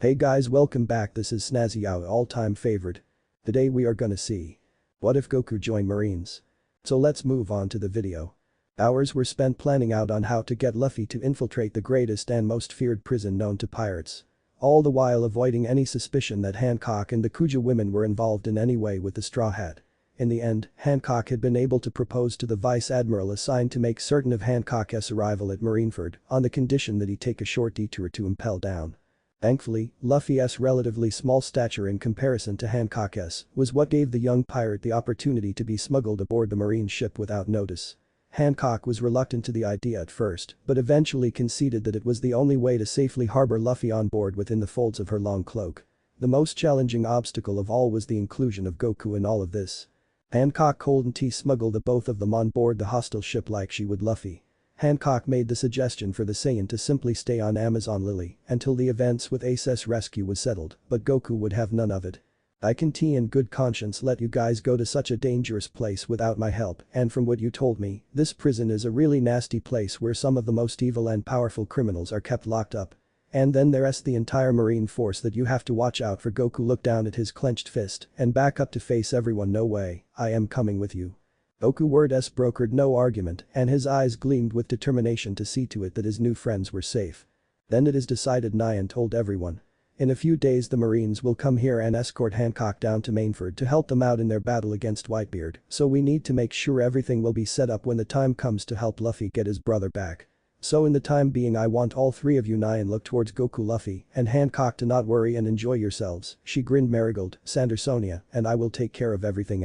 Hey guys, welcome back. This is Snazzy, our all-time favorite. Today we are gonna see what if Goku joined Marines. So let's move on to the video. Hours were spent planning out on how to get Luffy to infiltrate the greatest and most feared prison known to pirates. All the while avoiding any suspicion that Hancock and the Kuja women were involved in any way with the Straw Hat. In the end, Hancock had been able to propose to the Vice Admiral assigned to make certain of Hancock's arrival at Marineford on the condition that he take a short detour to impel down. Thankfully, Luffy's relatively small stature in comparison to Hancock's was what gave the young pirate the opportunity to be smuggled aboard the Marine ship without notice. Hancock was reluctant to the idea at first, but eventually conceded that it was the only way to safely harbor Luffy on board within the folds of her long cloak. The most challenging obstacle of all was the inclusion of Goku in all of this. Hancock cold tea smuggled the both of them on board the hostile ship like she would Luffy. Hancock made the suggestion for the Saiyan to simply stay on Amazon Lily until the events with Ace's rescue was settled, but Goku would have none of it. I can in good conscience let you guys go to such a dangerous place without my help, and from what you told me, this prison is a really nasty place where some of the most evil and powerful criminals are kept locked up. And then there's the entire Marine force that you have to watch out for. Goku looked down at his clenched fist and back up to face everyone. No way, I am coming with you. Goku words brokered no argument and his eyes gleamed with determination to see to it that his new friends were safe. Then it is decided. Nyan told everyone. In a few days the Marines will come here and escort Hancock down to Mainford to help them out in their battle against Whitebeard, so we need to make sure everything will be set up when the time comes to help Luffy get his brother back. So in the time being I want all three of you. Nyan looked towards Goku, Luffy, and Hancock to not worry and enjoy yourselves. She grinned. Marigold, Sandersonia, and I will take care of everything.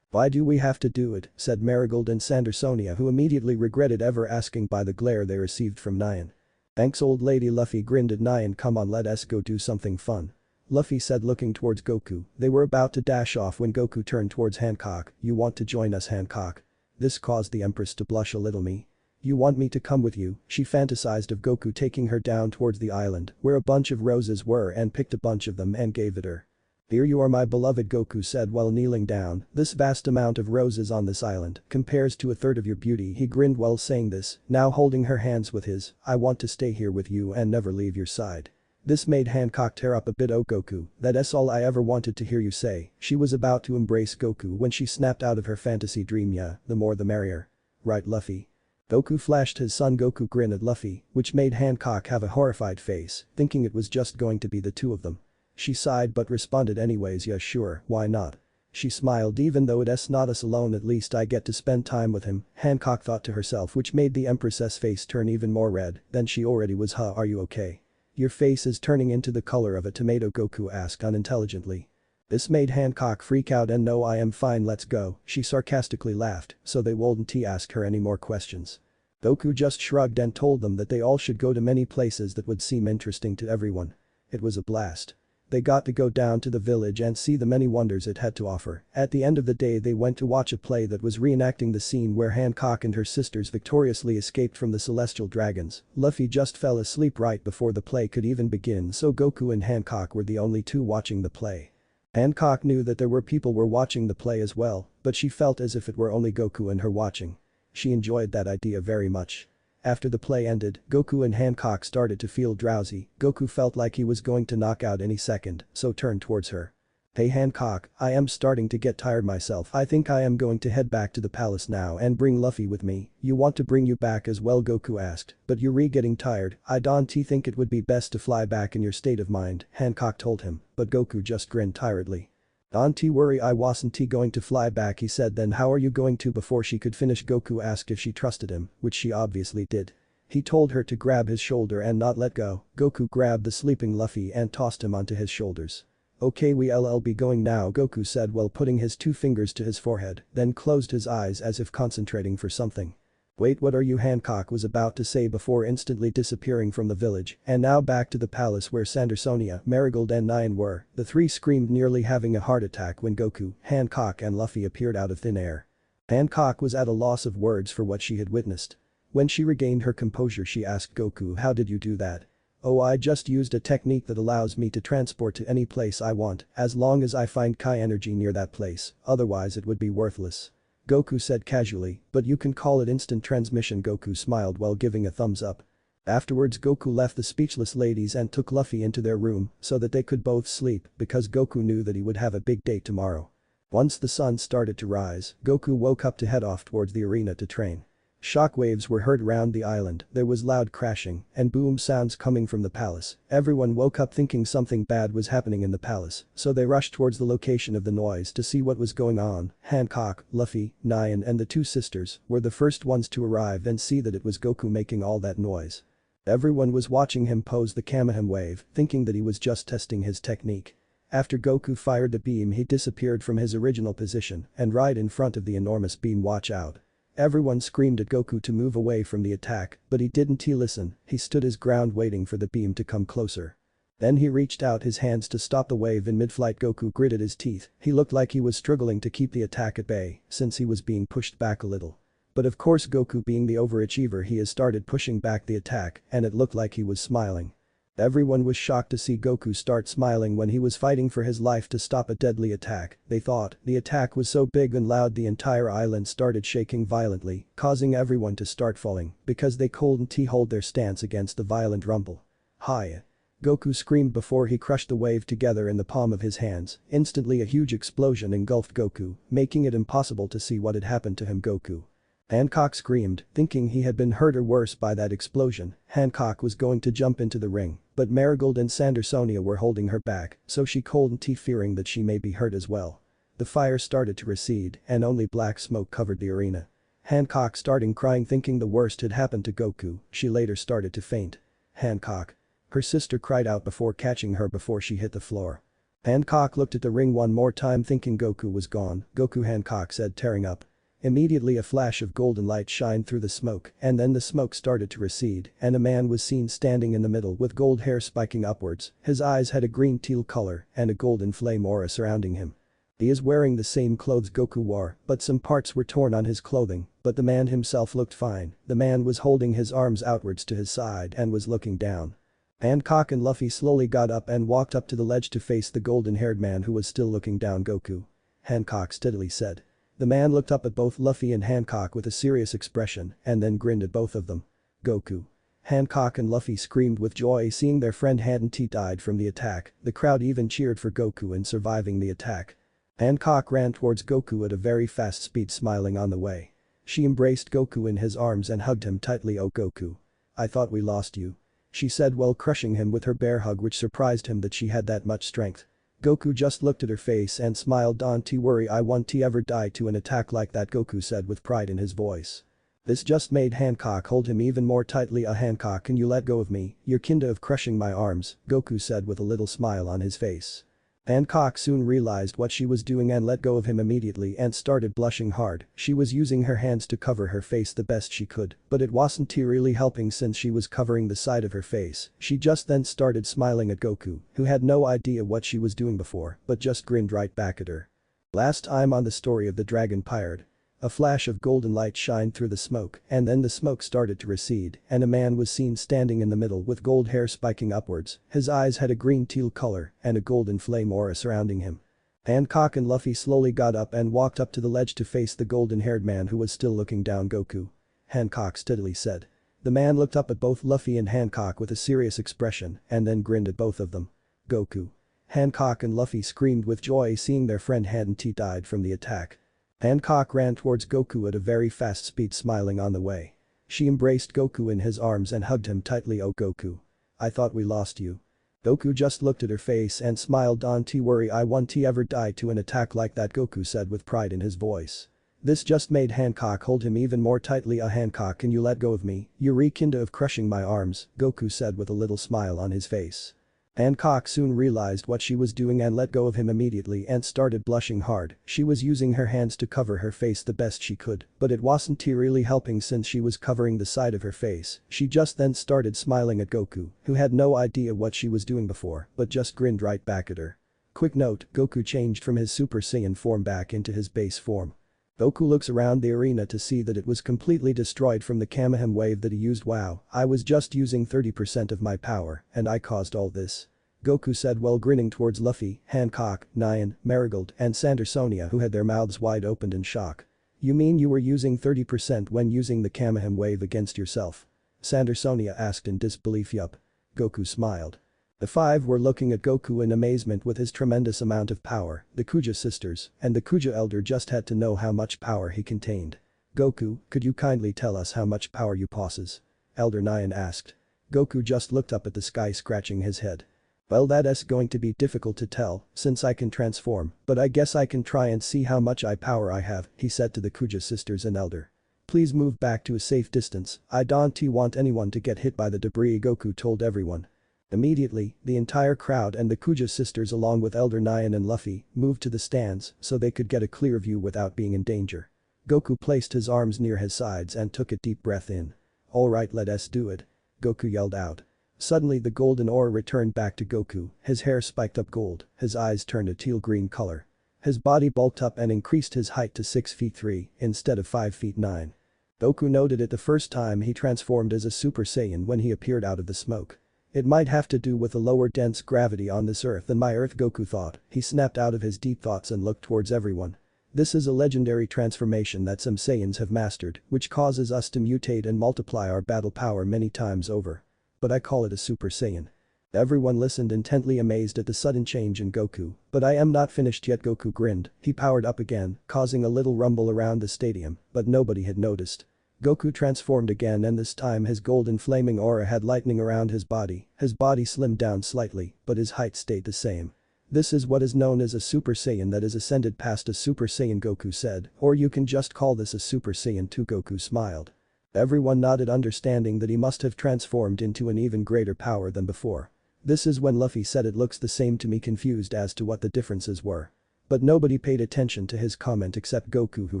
Why do we have to do it, said Marigold and Sandersonia, who immediately regretted ever asking by the glare they received from Nyan. Thanks old lady. Luffy grinned at Nyan. Come on, let us go do something fun. Luffy said looking towards Goku. They were about to dash off when Goku turned towards Hancock. You want to join us, Hancock? This caused the Empress to blush a little. Me? You want me to come with you? She fantasized of Goku taking her down towards the island where a bunch of roses were and picked a bunch of them and gave it her. Here you are, my beloved, Goku said while kneeling down. This vast amount of roses on this island compares to a third of your beauty. He grinned while saying this, now holding her hands with his. I want to stay here with you and never leave your side. This made Hancock tear up a bit. Oh Goku, that's all I ever wanted to hear you say. She was about to embrace Goku when she snapped out of her fantasy dream. Yeah, the more the merrier. Right, Luffy? Goku flashed his son. Goku grinned at Luffy, which made Hancock have a horrified face, thinking it was just going to be the two of them. She sighed but responded anyways. Yeah sure, why not? She smiled. Even though it's not us alone, at least I get to spend time with him, Hancock thought to herself, which made the Empress's face turn even more red than she already was. Huh, are you okay? Your face is turning into the color of a tomato, Goku asked unintelligently. This made Hancock freak out. And no, I am fine, let's go, she sarcastically laughed, so they wouldn't ask her any more questions. Goku just shrugged and told them that they all should go to many places that would seem interesting to everyone. It was a blast. They got to go down to the village and see the many wonders it had to offer. At the end of the day they went to watch a play that was reenacting the scene where Hancock and her sisters victoriously escaped from the celestial dragons. Luffy just fell asleep right before the play could even begin, so Goku and Hancock were the only two watching the play. Hancock knew that there were people were watching the play as well, but she felt as if it were only Goku and her watching. She enjoyed that idea very much. After the play ended, Goku and Hancock started to feel drowsy. Goku felt like he was going to knock out any second, so turned towards her. Hey Hancock, I am starting to get tired myself. I think I am going to head back to the palace now and bring Luffy with me. You want to bring you back as well? Goku asked, but you're getting tired. I don't think it would be best to fly back in your state of mind, Hancock told him, but Goku just grinned tiredly. Don't worry, I wasn't going to fly back, he said. Then how are you going to? Before she could finish, Goku asked if she trusted him, which she obviously did. He told her to grab his shoulder and not let go. Goku grabbed the sleeping Luffy and tossed him onto his shoulders. Okay, we'll be going now, Goku said while putting his two fingers to his forehead, then closed his eyes as if concentrating for something. Wait, what are you? Hancock was about to say before instantly disappearing from the village, and now back to the palace where Sandersonia, Marigold and Nyan were. The three screamed, nearly having a heart attack when Goku, Hancock and Luffy appeared out of thin air. Hancock was at a loss of words for what she had witnessed. When she regained her composure she asked Goku, how did you do that? Oh, I just used a technique that allows me to transport to any place I want, as long as I find Kai energy near that place, otherwise it would be worthless. Goku said casually, but you can call it instant transmission. Goku smiled while giving a thumbs up. Afterwards Goku left the speechless ladies and took Luffy into their room so that they could both sleep because Goku knew that he would have a big day tomorrow. Once the sun started to rise, Goku woke up to head off towards the arena to train. Shockwaves were heard around the island, there was loud crashing and boom sounds coming from the palace. Everyone woke up thinking something bad was happening in the palace, so they rushed towards the location of the noise to see what was going on. Hancock, Luffy, Nyan and the two sisters were the first ones to arrive and see that it was Goku making all that noise. Everyone was watching him pose the Kamehameha wave, thinking that he was just testing his technique. After Goku fired the beam he disappeared from his original position and right in front of the enormous beam. Watch out. Everyone screamed at Goku to move away from the attack, but he didn't listen, he stood his ground waiting for the beam to come closer. Then he reached out his hands to stop the wave in mid-flight. Goku gritted his teeth, he looked like he was struggling to keep the attack at bay since he was being pushed back a little. But of course Goku being the overachiever he has started pushing back the attack and it looked like he was smiling. Everyone was shocked to see Goku start smiling when he was fighting for his life to stop a deadly attack. They thought the attack was so big and loud the entire island started shaking violently, causing everyone to start falling because they couldn't hold their stance against the violent rumble. Hi! Goku screamed before he crushed the wave together in the palm of his hands. Instantly a huge explosion engulfed Goku, making it impossible to see what had happened to him. Goku. Hancock screamed, thinking he had been hurt or worse by that explosion. Hancock was going to jump into the ring, but Marigold and Sandersonia were holding her back, so she couldn't, fearing that she may be hurt as well. The fire started to recede and only black smoke covered the arena. Hancock started crying thinking the worst had happened to Goku, she later started to faint. Hancock. Her sister cried out before catching her before she hit the floor. Hancock looked at the ring one more time thinking Goku was gone. Goku, Hancock said, tearing up. Immediately a flash of golden light shined through the smoke and then the smoke started to recede and a man was seen standing in the middle with gold hair spiking upwards, his eyes had a green teal color and a golden flame aura surrounding him. He is wearing the same clothes Goku wore, but some parts were torn on his clothing, but the man himself looked fine. The man was holding his arms outwards to his side and was looking down. Hancock and Luffy slowly got up and walked up to the ledge to face the golden-haired man who was still looking down. Goku. Hancock steadily said. The man looked up at both Luffy and Hancock with a serious expression and then grinned at both of them. Goku. Hancock and Luffy screamed with joy seeing their friend hadn't died from the attack, the crowd even cheered for Goku in surviving the attack. Hancock ran towards Goku at a very fast speed smiling on the way. She embraced Goku in his arms and hugged him tightly. Oh Goku. I thought we lost you. She said while crushing him with her bear hug which surprised him that she had that much strength. Goku just looked at her face and smiled. Don't worry, I won't ever die to an attack like that, Goku said with pride in his voice. This just made Hancock hold him even more tightly. Hancock, can you let go of me, you're kinda of crushing my arms, Goku said with a little smile on his face. Hancock soon realized what she was doing and let go of him immediately and started blushing hard. She was using her hands to cover her face the best she could, but it wasn't really helping since she was covering the side of her face. She just then started smiling at Goku, who had no idea what she was doing before, but just grinned right back at her. Last time on the story of the Dragon Pirate. A flash of golden light shined through the smoke and then the smoke started to recede and a man was seen standing in the middle with gold hair spiking upwards, his eyes had a green teal color and a golden flame aura surrounding him. Hancock and Luffy slowly got up and walked up to the ledge to face the golden-haired man who was still looking down. Goku. Hancock steadily said. The man looked up at both Luffy and Hancock with a serious expression and then grinned at both of them. Goku. Hancock and Luffy screamed with joy seeing their friend hadn't died from the attack. Hancock ran towards Goku at a very fast speed smiling on the way. She embraced Goku in his arms and hugged him tightly. Oh Goku. I thought we lost you. Goku just looked at her face and smiled. Don't worry, I won't ever die to an attack like that, Goku said with pride in his voice. This just made Hancock hold him even more tightly. Hancock, can you let go of me, you're kinda of crushing my arms, Goku said with a little smile on his face. Hancock soon realized what she was doing and let go of him immediately and started blushing hard. She was using her hands to cover her face the best she could, but it wasn't really helping since she was covering the side of her face. She just then started smiling at Goku, who had no idea what she was doing before, but just grinned right back at her. Quick note, Goku changed from his Super Saiyan form back into his base form. Goku looks around the arena to see that it was completely destroyed from the Kamehameha wave that he used. Wow, I was just using 30% of my power and I caused all this. Goku said while grinning towards Luffy, Hancock, Nyan, Marigold and Sandersonia who had their mouths wide opened in shock. You mean you were using 30% when using the Kamehameha wave against yourself? Sonia asked in disbelief. Yup. Goku smiled. The five were looking at Goku in amazement with his tremendous amount of power. The Kuja sisters and the Kuja elder just had to know how much power he contained. Goku, could you kindly tell us how much power you possess? Elder Nyan asked. Goku just looked up at the sky, scratching his head. Well, that's going to be difficult to tell since I can transform, but I guess I can try and see how much power I have, he said to the Kuja sisters and elder. Please move back to a safe distance, I don't want anyone to get hit by the debris, Goku told everyone. Immediately, the entire crowd and the Kuja sisters along with Elder Nyan and Luffy moved to the stands so they could get a clear view without being in danger. Goku placed his arms near his sides and took a deep breath in. Alright, let's do it. Goku yelled out. Suddenly the golden aura returned back to Goku, his hair spiked up gold, his eyes turned a teal-green color. His body bulked up and increased his height to 6 feet 3 instead of 5 feet 9. Goku noted it the first time he transformed as a Super Saiyan when he appeared out of the smoke. It might have to do with the lower dense gravity on this earth than my earth, Goku thought. He snapped out of his deep thoughts and looked towards everyone. This is a legendary transformation that some Saiyans have mastered, which causes us to mutate and multiply our battle power many times over. But I call it a Super Saiyan. Everyone listened intently, amazed at the sudden change in Goku. But I am not finished yet, Goku grinned. He powered up again, causing a little rumble around the stadium, but nobody had noticed. Goku transformed again, and this time his golden flaming aura had lightning around his body slimmed down slightly, but his height stayed the same. This is what is known as a Super Saiyan that is ascended past a Super Saiyan, Goku said, or you can just call this a Super Saiyan 2, Goku smiled. Everyone nodded, understanding that he must have transformed into an even greater power than before. This is when Luffy said it looks the same to me, confused as to what the differences were. But nobody paid attention to his comment except Goku, who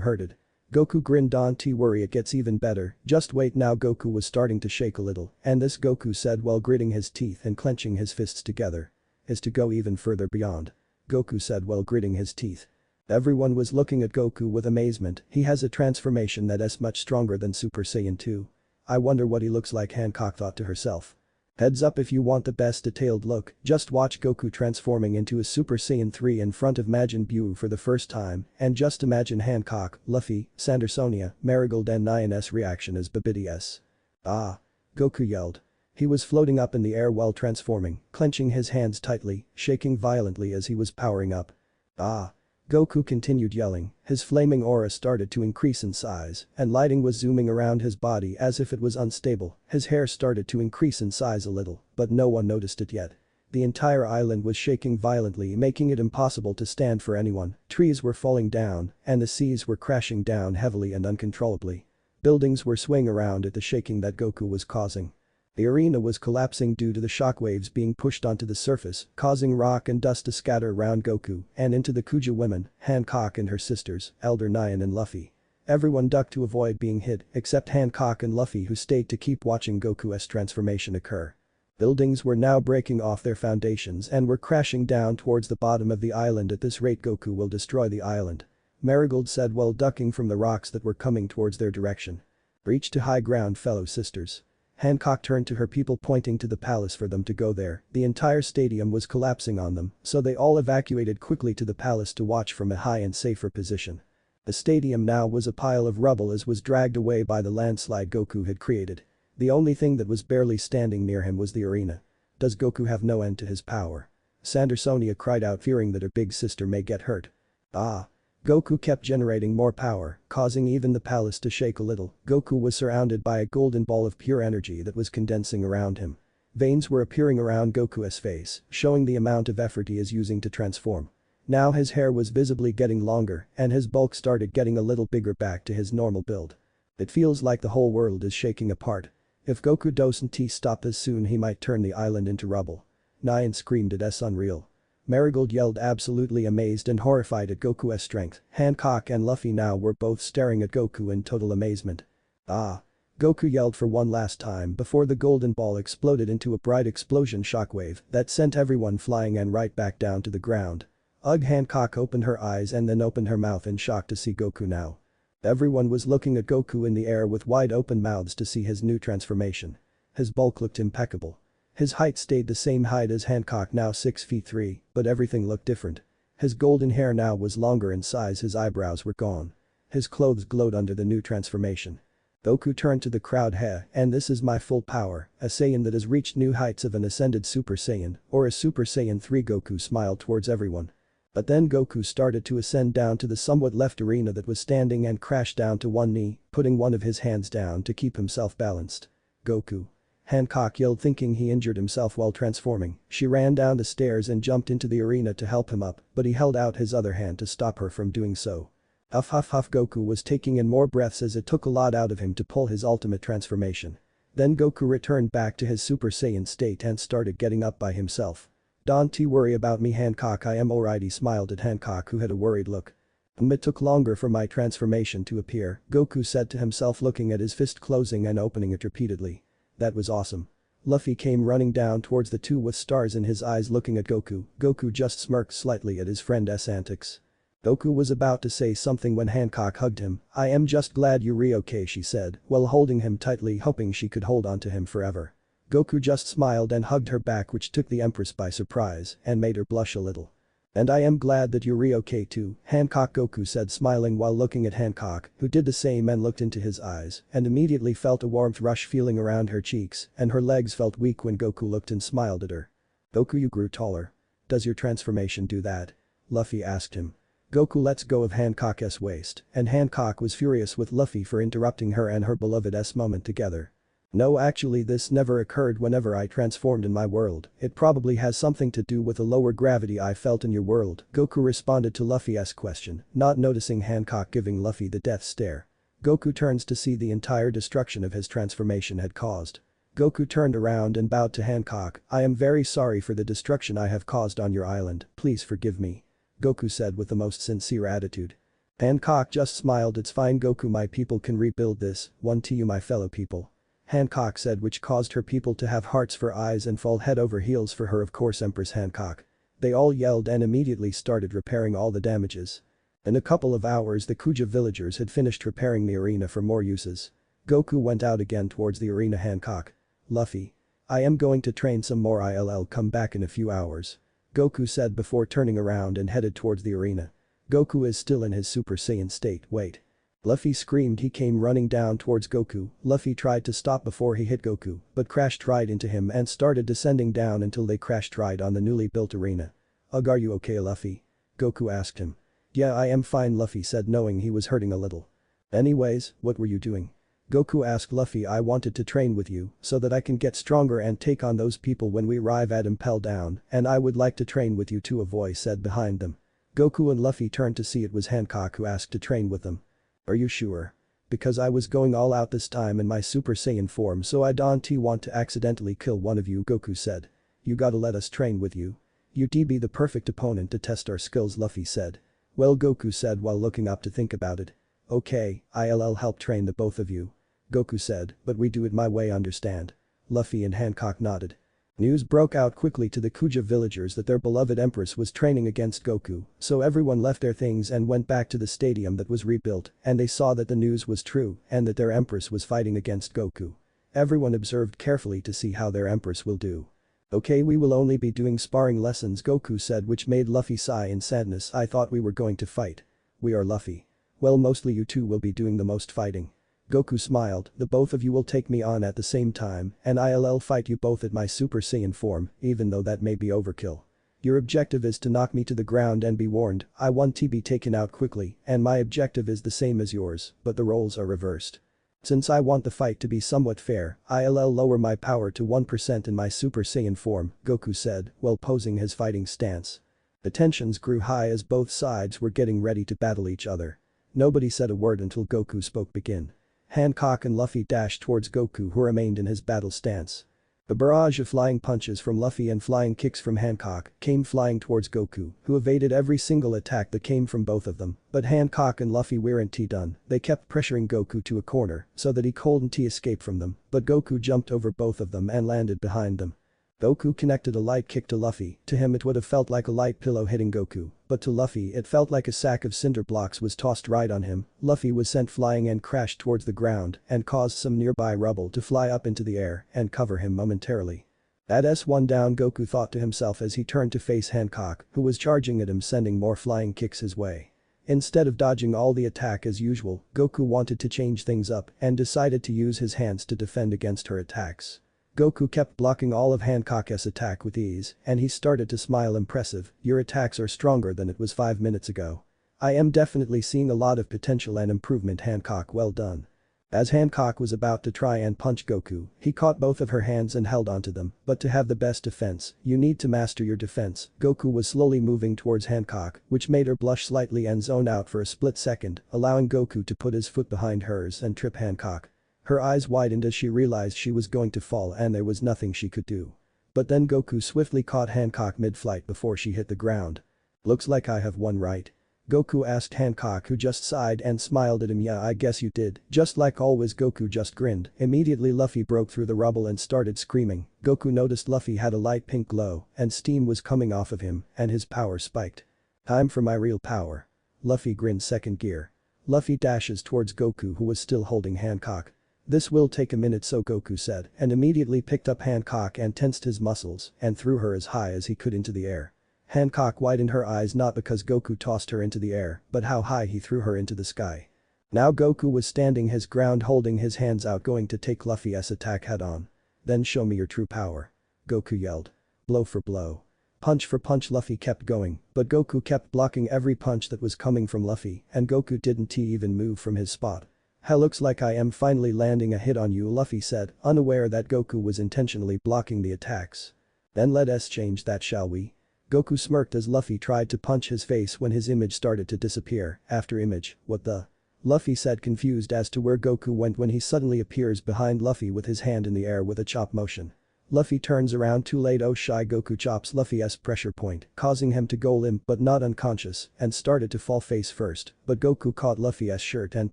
heard it. Goku grinned. Don't worry, it gets even better, just wait now. Goku was starting to shake a little, and this, Goku said while gritting his teeth and clenching his fists together, is to go even further beyond. Goku said while gritting his teeth. Everyone was looking at Goku with amazement. He has a transformation that is much stronger than Super Saiyan 2. I wonder what he looks like, Hancock thought to herself. Heads up, if you want the best detailed look, just watch Goku transforming into a Super Saiyan 3 in front of Majin Buu for the first time, and just imagine Hancock, Luffy, Sonia, Marigold and Nyan's reaction as BBDS. Ah! Goku yelled. He was floating up in the air while transforming, clenching his hands tightly, shaking violently as he was powering up. Ah! Goku continued yelling, his flaming aura started to increase in size, and lighting was zooming around his body as if it was unstable. His hair started to increase in size a little, but no one noticed it yet. The entire island was shaking violently, making it impossible to stand for anyone. Trees were falling down, and the seas were crashing down heavily and uncontrollably. Buildings were swaying around at the shaking that Goku was causing. The arena was collapsing due to the shockwaves being pushed onto the surface, causing rock and dust to scatter around Goku and into the Kuja women, Hancock and her sisters, Elder Nyan and Luffy. Everyone ducked to avoid being hit, except Hancock and Luffy, who stayed to keep watching Goku's transformation occur. Buildings were now breaking off their foundations and were crashing down towards the bottom of the island. At this rate, Goku will destroy the island. Marigold said while ducking from the rocks that were coming towards their direction. Reach to high ground, fellow sisters. Hancock turned to her people, pointing to the palace for them to go there. The entire stadium was collapsing on them, so they all evacuated quickly to the palace to watch from a high and safer position. The stadium now was a pile of rubble as was dragged away by the landslide Goku had created. The only thing that was barely standing near him was the arena. Does Goku have no end to his power? Sonia cried out, fearing that her big sister may get hurt. Ah! Goku kept generating more power, causing even the palace to shake a little. Goku was surrounded by a golden ball of pure energy that was condensing around him. Veins were appearing around Goku's face, showing the amount of effort he is using to transform. Now his hair was visibly getting longer, and his bulk started getting a little bigger back to his normal build. It feels like the whole world is shaking apart. If Goku doesn't stop this soon, he might turn the island into rubble. Nyan screamed, "It's unreal." Marigold yelled, absolutely amazed and horrified at Goku's strength. Hancock and Luffy now were both staring at Goku in total amazement. Ah! Goku yelled for one last time before the golden ball exploded into a bright explosion shockwave that sent everyone flying and right back down to the ground. Ugh! Hancock opened her eyes and then opened her mouth in shock to see Goku now. Everyone was looking at Goku in the air with wide open mouths to see his new transformation. His bulk looked impeccable. His height stayed the same height as Hancock, now 6 feet 3, but everything looked different. His golden hair now was longer in size, his eyebrows were gone. His clothes glowed under the new transformation. Goku turned to the crowd. Heh, and this is my full power, a Saiyan that has reached new heights of an ascended Super Saiyan, or a Super Saiyan 3. Goku smiled towards everyone. But then Goku started to ascend down to the somewhat left arena that was standing and crashed down to one knee, putting one of his hands down to keep himself balanced. Goku. Hancock yelled, thinking he injured himself while transforming. She ran down the stairs and jumped into the arena to help him up, but he held out his other hand to stop her from doing so. Huff huff huff. Goku was taking in more breaths as it took a lot out of him to pull his ultimate transformation. Then Goku returned back to his Super Saiyan state and started getting up by himself. Don't worry about me, Hancock, I am alright. He smiled at Hancock, who had a worried look. It took longer for my transformation to appear, Goku said to himself, looking at his fist closing and opening it repeatedly. That was awesome. Luffy came running down towards the two with stars in his eyes, looking at Goku. Goku just smirked slightly at his friend's antics. Goku was about to say something when Hancock hugged him. I am just glad you're okay, she said, while holding him tightly, hoping she could hold on to him forever. Goku just smiled and hugged her back, which took the Empress by surprise and made her blush a little. And I am glad that you're okay too, Hancock, Goku said, smiling while looking at Hancock, who did the same and looked into his eyes and immediately felt a warmth rush feeling around her cheeks, and her legs felt weak when Goku looked and smiled at her. Goku, you grew taller. Does your transformation do that? Luffy asked him. Goku lets go of Hancock's waist, and Hancock was furious with Luffy for interrupting her and her beloved's moment together. No, actually this never occurred whenever I transformed in my world, it probably has something to do with the lower gravity I felt in your world, Goku responded to Luffy's question, not noticing Hancock giving Luffy the death stare. Goku turns to see the entire destruction of his transformation had caused. Goku turned around and bowed to Hancock. I am very sorry for the destruction I have caused on your island, please forgive me. Goku said with the most sincere attitude. Hancock just smiled. It's fine, Goku, my people can rebuild this, one to you, my fellow people. Hancock said, which caused her people to have hearts for eyes and fall head over heels for her, of course, Empress Hancock. They all yelled and immediately started repairing all the damages. In a couple of hours the Kuja villagers had finished repairing the arena for more uses. Goku went out again towards the arena. Hancock. Luffy. I am going to train some more. I'll come back in a few hours. Goku said before turning around and headed towards the arena. Goku is still in his Super Saiyan state. Wait. Luffy screamed. He came running down towards Goku. Luffy tried to stop before he hit Goku, but crashed right into him and started descending down until they crashed right on the newly built arena. Ugh, are you okay, Luffy? Goku asked him. Yeah, I am fine, Luffy said, knowing he was hurting a little. Anyways, what were you doing? Goku asked Luffy. I wanted to train with you so that I can get stronger and take on those people when we arrive at Impel Down, and I would like to train with you too, a voice said behind them. Goku and Luffy turned to see it was Hancock who asked to train with them. Are you sure? Because I was going all out this time in my Super Saiyan form, so I don't want to accidentally kill one of you, Goku said. You gotta let us train with you. You'd be the perfect opponent to test our skills, Luffy said. Well, Goku said while looking up to think about it. Okay, I'll help train the both of you. Goku said, but we do it my way, understand? Luffy and Hancock nodded. News broke out quickly to the Kuja villagers that their beloved Empress was training against Goku, so everyone left their things and went back to the stadium that was rebuilt, and they saw that the news was true and that their Empress was fighting against Goku. Everyone observed carefully to see how their Empress will do. Okay, we will only be doing sparring lessons, Goku said, which made Luffy sigh in sadness. I thought we were going to fight. We are, Luffy. Well, mostly you two will be doing the most fighting. Goku smiled. The both of you will take me on at the same time, and I'll fight you both at my Super Saiyan form, even though that may be overkill. Your objective is to knock me to the ground, and be warned, I want to be taken out quickly, and my objective is the same as yours, but the roles are reversed. Since I want the fight to be somewhat fair, I'll lower my power to 1% in my Super Saiyan form, Goku said, while posing his fighting stance. The tensions grew high as both sides were getting ready to battle each other. Nobody said a word until Goku spoke. Begin. Hancock and Luffy dashed towards Goku, who remained in his battle stance. A barrage of flying punches from Luffy and flying kicks from Hancock came flying towards Goku, who evaded every single attack that came from both of them, but Hancock and Luffy weren't done. They kept pressuring Goku to a corner so that he couldn't escape from them, but Goku jumped over both of them and landed behind them. Goku connected a light kick to Luffy. To him it would have felt like a light pillow hitting Goku, but to Luffy it felt like a sack of cinder blocks was tossed right on him. Luffy was sent flying and crashed towards the ground and caused some nearby rubble to fly up into the air and cover him momentarily. That's one down, Goku thought to himself as he turned to face Hancock, who was charging at him, sending more flying kicks his way. Instead of dodging all the attack as usual, Goku wanted to change things up and decided to use his hands to defend against her attacks. Goku kept blocking all of Hancock's attack with ease, and he started to smile impressive, "Your attacks are stronger than it was 5 minutes ago. I am definitely seeing a lot of potential and improvement, Hancock, well done." As Hancock was about to try and punch Goku, he caught both of her hands and held onto them, but to have the best defense, you need to master your defense. Goku was slowly moving towards Hancock, which made her blush slightly and zone out for a split second, allowing Goku to put his foot behind hers and trip Hancock. Her eyes widened as she realized she was going to fall and there was nothing she could do. But then Goku swiftly caught Hancock mid-flight before she hit the ground. "Looks like I have won, right?" Goku asked Hancock, who just sighed and smiled at him. "Yeah, I guess you did." Just like always, Goku just grinned. Immediately Luffy broke through the rubble and started screaming. Goku noticed Luffy had a light pink glow and steam was coming off of him and his power spiked. "Time for my real power." Luffy grinned second gear. Luffy dashes towards Goku, who was still holding Hancock. "This will take a minute," so Goku said, and immediately picked up Hancock and tensed his muscles and threw her as high as he could into the air. Hancock widened her eyes not because Goku tossed her into the air, but how high he threw her into the sky. Now Goku was standing his ground holding his hands out, going to take Luffy's attack head on. "Then show me your true power." Goku yelled. Blow for blow. Punch for punch. Luffy kept going, but Goku kept blocking every punch that was coming from Luffy and Goku didn't even move from his spot. "Hell, looks like I am finally landing a hit on you," Luffy said, unaware that Goku was intentionally blocking the attacks. "Then let us change that, shall we?" Goku smirked as Luffy tried to punch his face when his image started to disappear. After image, what the? Luffy said, confused as to where Goku went when he suddenly appears behind Luffy with his hand in the air with a chop motion. Luffy turns around too late. Oh shy. Goku chops Luffy's pressure point, causing him to go limp but not unconscious and started to fall face first, but Goku caught Luffy's shirt and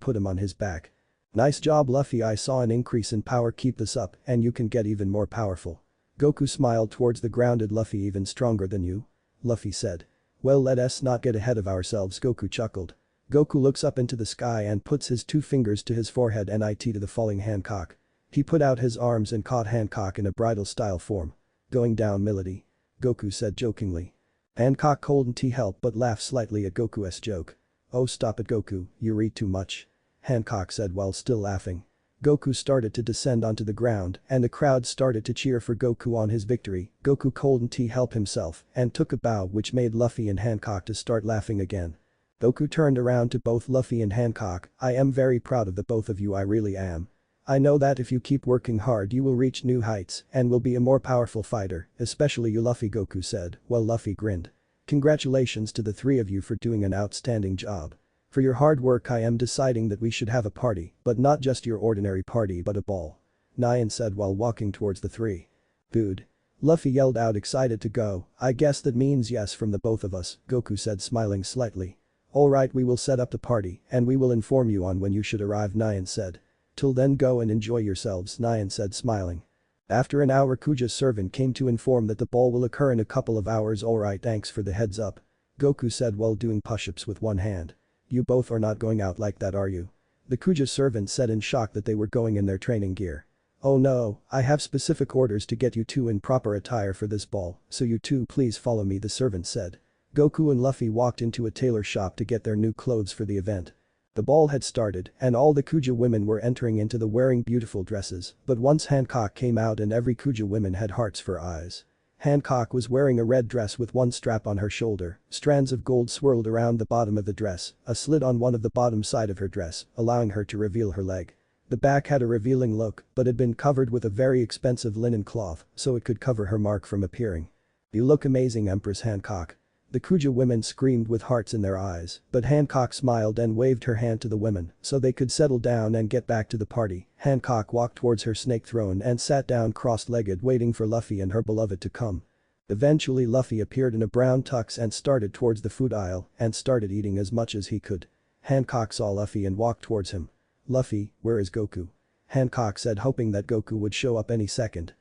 put him on his back. "Nice job, Luffy, I saw an increase in power. Keep this up and you can get even more powerful." Goku smiled towards the grounded Luffy. "Even stronger than you?" Luffy said. "Well, let us not get ahead of ourselves," Goku chuckled. Goku looks up into the sky and puts his 2 fingers to his forehead and it to the falling Hancock. He put out his arms and caught Hancock in a bridal style form. "Going down, Milady," Goku said jokingly. Hancock couldn't help but laugh slightly at Goku's joke. "Oh, stop it, Goku, you read too much," Hancock said while still laughing. Goku started to descend onto the ground and the crowd started to cheer for Goku on his victory. Goku couldn't help himself and took a bow, which made Luffy and Hancock to start laughing again. Goku turned around to both Luffy and Hancock. "I am very proud of the both of you, I really am. I know that if you keep working hard you will reach new heights and will be a more powerful fighter, especially you, Luffy," Goku said, while Luffy grinned. "Congratulations to the 3 of you for doing an outstanding job. For your hard work I am deciding that we should have a party, but not just your ordinary party but a ball," Nyan said while walking towards the 3. "Dude." Luffy yelled out, excited to go. "I guess that means yes from the both of us," Goku said, smiling slightly. "Alright, we will set up the party and we will inform you on when you should arrive," Nyan said. "Till then, go and enjoy yourselves," Nyan said, smiling. After an hour, Kuja's servant came to inform that the ball will occur in a couple of hours. "Alright, thanks for the heads up," Goku said while doing push-ups with one hand. "You both are not going out like that, are you?" The Kuja servant said in shock that they were going in their training gear. "Oh no, I have specific orders to get you 2 in proper attire for this ball, so you 2 please follow me," the servant said. Goku and Luffy walked into a tailor shop to get their new clothes for the event. The ball had started and all the Kuja women were entering into the wearing beautiful dresses, but once Hancock came out and every Kuja woman had hearts for eyes. Hancock was wearing a red dress with one strap on her shoulder, strands of gold swirled around the bottom of the dress, a slit on one of the bottom side of her dress, allowing her to reveal her leg. The back had a revealing look but had been covered with a very expensive linen cloth so it could cover her mark from appearing. "You look amazing, Empress Hancock." The Kuja women screamed with hearts in their eyes, but Hancock smiled and waved her hand to the women so they could settle down and get back to the party. Hancock walked towards her snake throne and sat down cross-legged waiting for Luffy and her beloved to come. Eventually Luffy appeared in a brown tux and started towards the food aisle and started eating as much as he could. Hancock saw Luffy and walked towards him. "Luffy, where is Goku?" Hancock said, hoping that Goku would show up any second.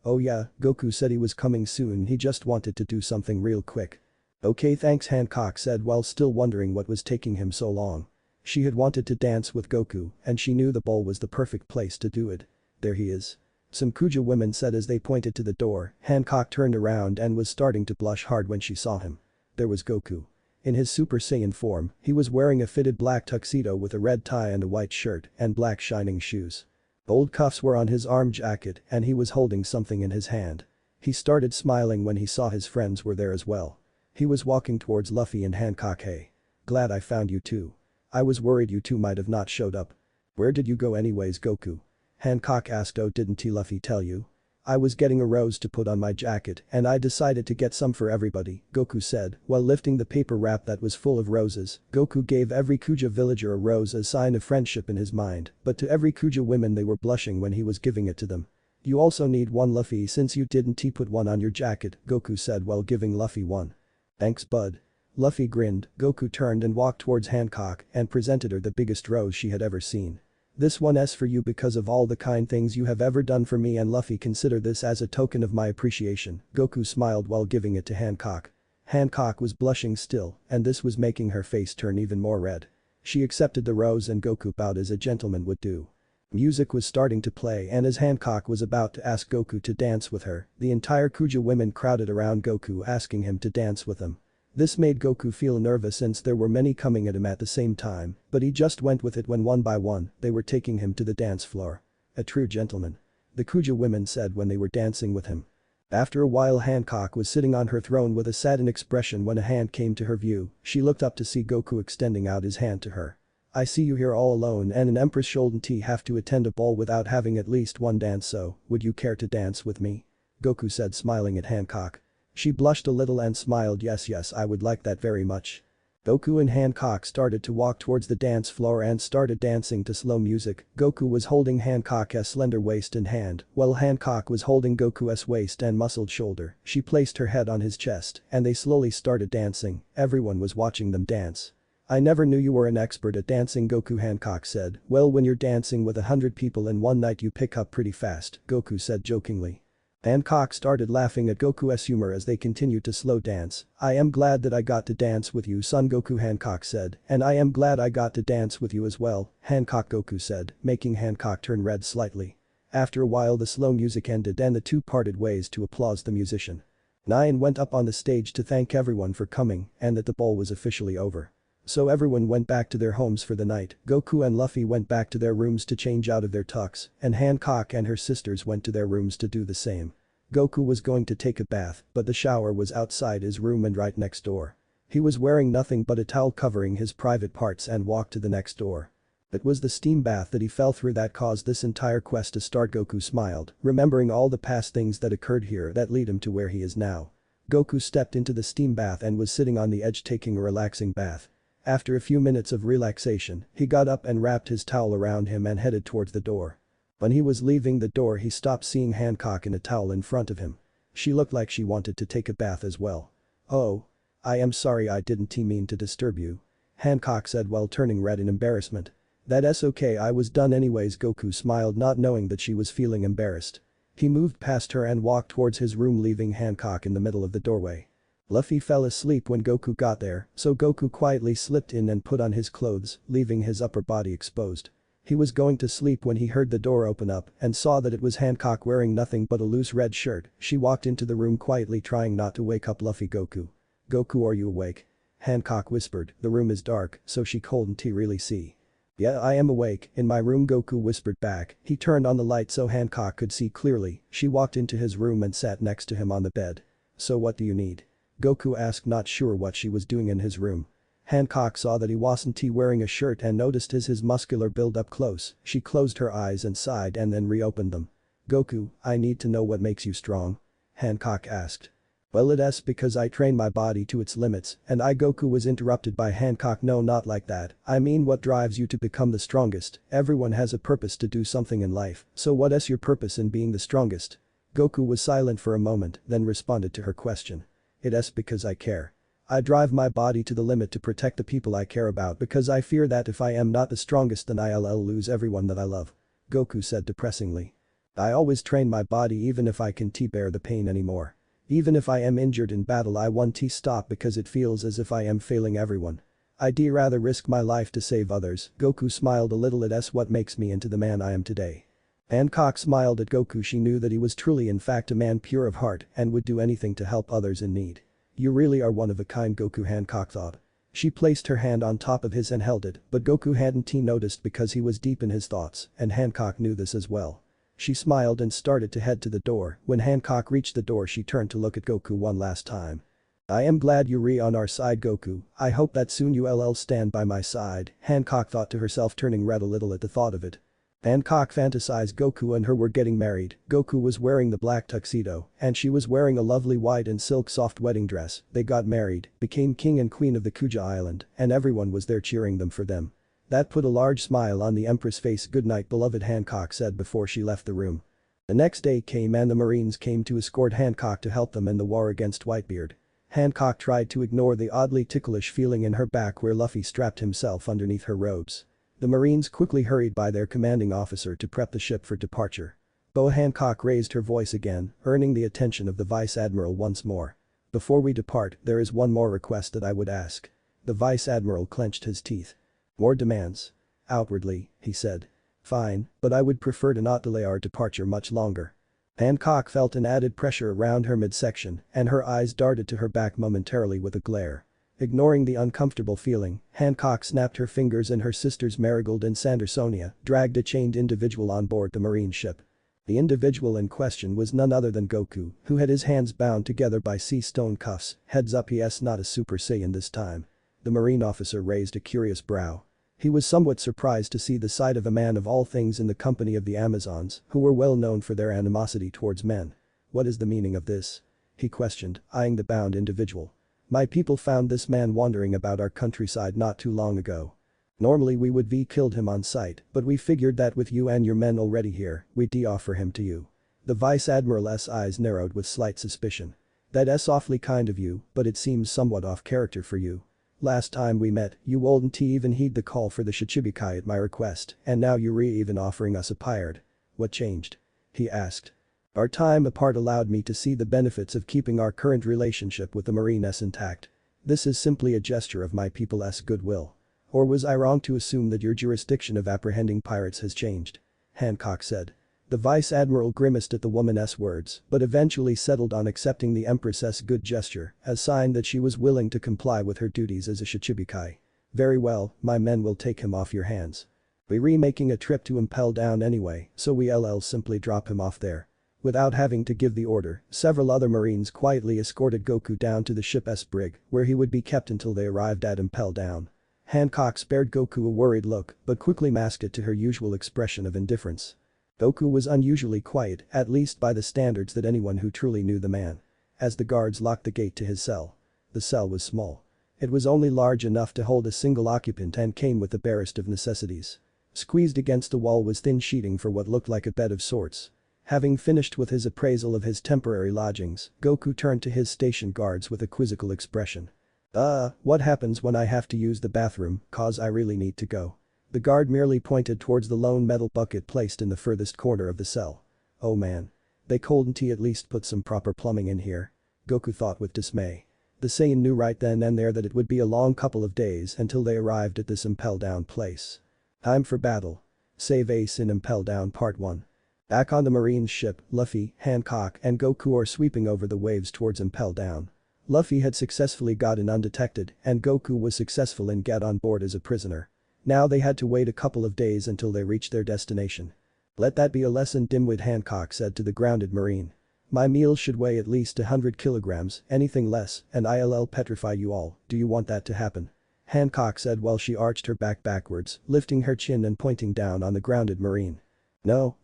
"Oh yeah, Goku said he was coming soon, he just wanted to do something real quick." "Okay, thanks," Hancock said while still wondering what was taking him so long. She had wanted to dance with Goku and she knew the ball was the perfect place to do it. "There he is," some Kuja women said as they pointed to the door. Hancock turned around and was starting to blush hard when she saw him. There was Goku. In his Super Saiyan form, he was wearing a fitted black tuxedo with a red tie and a white shirt and black shining shoes. Gold cuffs were on his arm jacket and he was holding something in his hand. He started smiling when he saw his friends were there as well. He was walking towards Luffy and Hancock. Hey. Glad I found you too. I was worried you two might have not showed up. Where did you go anyways, Goku? Hancock asked. Oh, didn't Luffy tell you? I was getting a rose to put on my jacket and I decided to get some for everybody, Goku said, while lifting the paper wrap that was full of roses. Goku gave every Kuja villager a rose as sign of friendship in his mind, but to every Kuja women they were blushing when he was giving it to them. You also need one, Luffy, since you didn't put one on your jacket, Goku said while giving Luffy one. Thanks, bud. Luffy grinned. Goku turned and walked towards Hancock and presented her the biggest rose she had ever seen. This one's for you because of all the kind things you have ever done for me, and Luffy, consider this as a token of my appreciation, Goku smiled while giving it to Hancock. Hancock was blushing still, and this was making her face turn even more red. She accepted the rose and Goku bowed as a gentleman would do. Music was starting to play, and as Hancock was about to ask Goku to dance with her, the entire Kuja women crowded around Goku asking him to dance with them. This made Goku feel nervous since there were many coming at him at the same time, but he just went with it when one by one they were taking him to the dance floor. A true gentleman. The Kuja women said when they were dancing with him. After a while, Hancock was sitting on her throne with a saddened expression when a hand came to her view. She looked up to see Goku extending out his hand to her. I see you here all alone and an empress shouldn't have to attend a ball without having at least one dance, so would you care to dance with me? Goku said smiling at Hancock. She blushed a little and smiled. Yes, I would like that very much. Goku and Hancock started to walk towards the dance floor and started dancing to slow music. Goku was holding Hancock's slender waist in hand, while Hancock was holding Goku's waist and muscled shoulder. She placed her head on his chest, and they slowly started dancing. Everyone was watching them dance. I never knew you were an expert at dancing, Goku. Hancock said. Well, when you're dancing with 100 people in one night you pick up pretty fast, Goku said jokingly. Hancock started laughing at Goku's humor as they continued to slow dance. I am glad that I got to dance with you, son, Goku. Hancock said. And I am glad I got to dance with you as well, Hancock, Goku said, making Hancock turn red slightly. After a while the slow music ended and the two parted ways to applaud the musician. Nyan went up on the stage to thank everyone for coming and that the ball was officially over. So everyone went back to their homes for the night. Goku and Luffy went back to their rooms to change out of their tux, and Hancock and her sisters went to their rooms to do the same. Goku was going to take a bath, but the shower was outside his room and right next door. He was wearing nothing but a towel covering his private parts and walked to the next door. It was the steam bath that he fell through that caused this entire quest to start. Goku smiled, remembering all the past things that occurred here that lead him to where he is now. Goku stepped into the steam bath and was sitting on the edge taking a relaxing bath. After a few minutes of relaxation, he got up and wrapped his towel around him and headed towards the door. When he was leaving the door he stopped, seeing Hancock in a towel in front of him. She looked like she wanted to take a bath as well. Oh. I am sorry, I didn't mean to disturb you, Hancock said while turning red in embarrassment. That's okay, I was done anyways, Goku smiled, not knowing that she was feeling embarrassed. He moved past her and walked towards his room, leaving Hancock in the middle of the doorway. Luffy fell asleep when Goku got there, so Goku quietly slipped in and put on his clothes, leaving his upper body exposed. He was going to sleep when he heard the door open up and saw that it was Hancock wearing nothing but a loose red shirt. She walked into the room quietly, trying not to wake up Luffy. Goku, are you awake? Hancock whispered. The room is dark, so she couldn't really see. Yeah, I am awake, in my room, Goku whispered back. He turned on the light so Hancock could see clearly. She walked into his room and sat next to him on the bed. So what do you need? Goku asked, not sure what she was doing in his room. Hancock saw that he wasn't wearing a shirt and noticed his muscular build up close. She closed her eyes and sighed and then reopened them. Goku, I need to know what makes you strong? Hancock asked. Well, it's because I train my body to its limits, and Goku was interrupted by Hancock. No, not like that, I mean what drives you to become the strongest? Everyone has a purpose to do something in life, so what's your purpose in being the strongest? Goku was silent for a moment, then responded to her question. It's because I care. I drive my body to the limit to protect the people I care about because I fear that if I am not the strongest then I'll lose everyone that I love. Goku said depressingly. I always train my body even if I can't bear the pain anymore. Even if I am injured in battle I won't stop because it feels as if I am failing everyone. I'd rather risk my life to save others. Goku smiled a little. It's what makes me into the man I am today. Hancock smiled at Goku. She knew that he was truly in fact a man pure of heart and would do anything to help others in need. You really are one of a kind, Goku, Hancock thought. She placed her hand on top of his and held it, but Goku hadn't noticed because he was deep in his thoughts, and Hancock knew this as well. She smiled and started to head to the door. When Hancock reached the door, she turned to look at Goku one last time. I am glad you're on our side, Goku. I hope that soon you'll stand by my side, Hancock thought to herself, turning red a little at the thought of it. Hancock fantasized Goku and her were getting married. Goku was wearing the black tuxedo, and she was wearing a lovely white and silk soft wedding dress. They got married, became king and queen of the Kuja island, and everyone was there cheering them for them. That put a large smile on the Empress' face. Good night, beloved, Hancock said before she left the room. The next day came and the Marines came to escort Hancock to help them in the war against Whitebeard. Hancock tried to ignore the oddly ticklish feeling in her back where Luffy strapped himself underneath her robes. The Marines quickly hurried by their commanding officer to prep the ship for departure. Boa Hancock raised her voice again, earning the attention of the Vice Admiral once more. Before we depart, there is one more request that I would ask. The Vice Admiral clenched his teeth. More demands? Outwardly, he said. Fine, but I would prefer to not delay our departure much longer. Hancock felt an added pressure around her midsection, and her eyes darted to her back momentarily with a glare. Ignoring the uncomfortable feeling, Hancock snapped her fingers and her sisters Marigold and Sandersonia dragged a chained individual on board the marine ship. The individual in question was none other than Goku, who had his hands bound together by sea stone cuffs. Heads up, he's not a Super Saiyan this time. The marine officer raised a curious brow. He was somewhat surprised to see the sight of a man of all things in the company of the Amazons, who were well known for their animosity towards men. What is the meaning of this? He questioned, eyeing the bound individual. My people found this man wandering about our countryside not too long ago. Normally we would be killed him on sight, but we figured that with you and your men already here, we'd offer him to you. The Vice Admiral's eyes narrowed with slight suspicion. That's awfully kind of you, but it seems somewhat off character for you. Last time we met, you wouldn't even heed the call for the Shichibukai at my request, and now you're even offering us a pirate. What changed? He asked. Our time apart allowed me to see the benefits of keeping our current relationship with the Marines intact. This is simply a gesture of my people's goodwill. Or was I wrong to assume that your jurisdiction of apprehending pirates has changed? Hancock said. The Vice Admiral grimaced at the woman's words, but eventually settled on accepting the Empress's good gesture, a sign that she was willing to comply with her duties as a Shichibukai. Very well, my men will take him off your hands. We're making a trip to Impel Down anyway, so we'll simply drop him off there. Without having to give the order, several other Marines quietly escorted Goku down to the ship's brig, where he would be kept until they arrived at Impel Down. Hancock spared Goku a worried look, but quickly masked it to her usual expression of indifference. Goku was unusually quiet, at least by the standards that anyone who truly knew the man. As the guards locked the gate to his cell. The cell was small. It was only large enough to hold a single occupant and came with the barest of necessities. Squeezed against the wall was thin sheeting for what looked like a bed of sorts. Having finished with his appraisal of his temporary lodgings, Goku turned to his station guards with a quizzical expression. What happens when I have to use the bathroom, cause I really need to go. The guard merely pointed towards the lone metal bucket placed in the furthest corner of the cell. Oh man. They couldn't at least put some proper plumbing in here. Goku thought with dismay. The Saiyan knew right then and there that it would be a long couple of days until they arrived at this Impel Down place. Time for battle. Save Ace in Impel Down Part 1. Back on the Marines ship, Luffy, Hancock and Goku are sweeping over the waves towards Impel Down. Luffy had successfully gotten undetected and Goku was successful in get on board as a prisoner. Now they had to wait a couple of days until they reached their destination. Let that be a lesson, dimwit, Hancock said to the grounded Marine. My meal should weigh at least 100 kilograms, anything less, and I'll petrify you all, do you want that to happen? Hancock said while she arched her back backwards, lifting her chin and pointing down on the grounded Marine. No.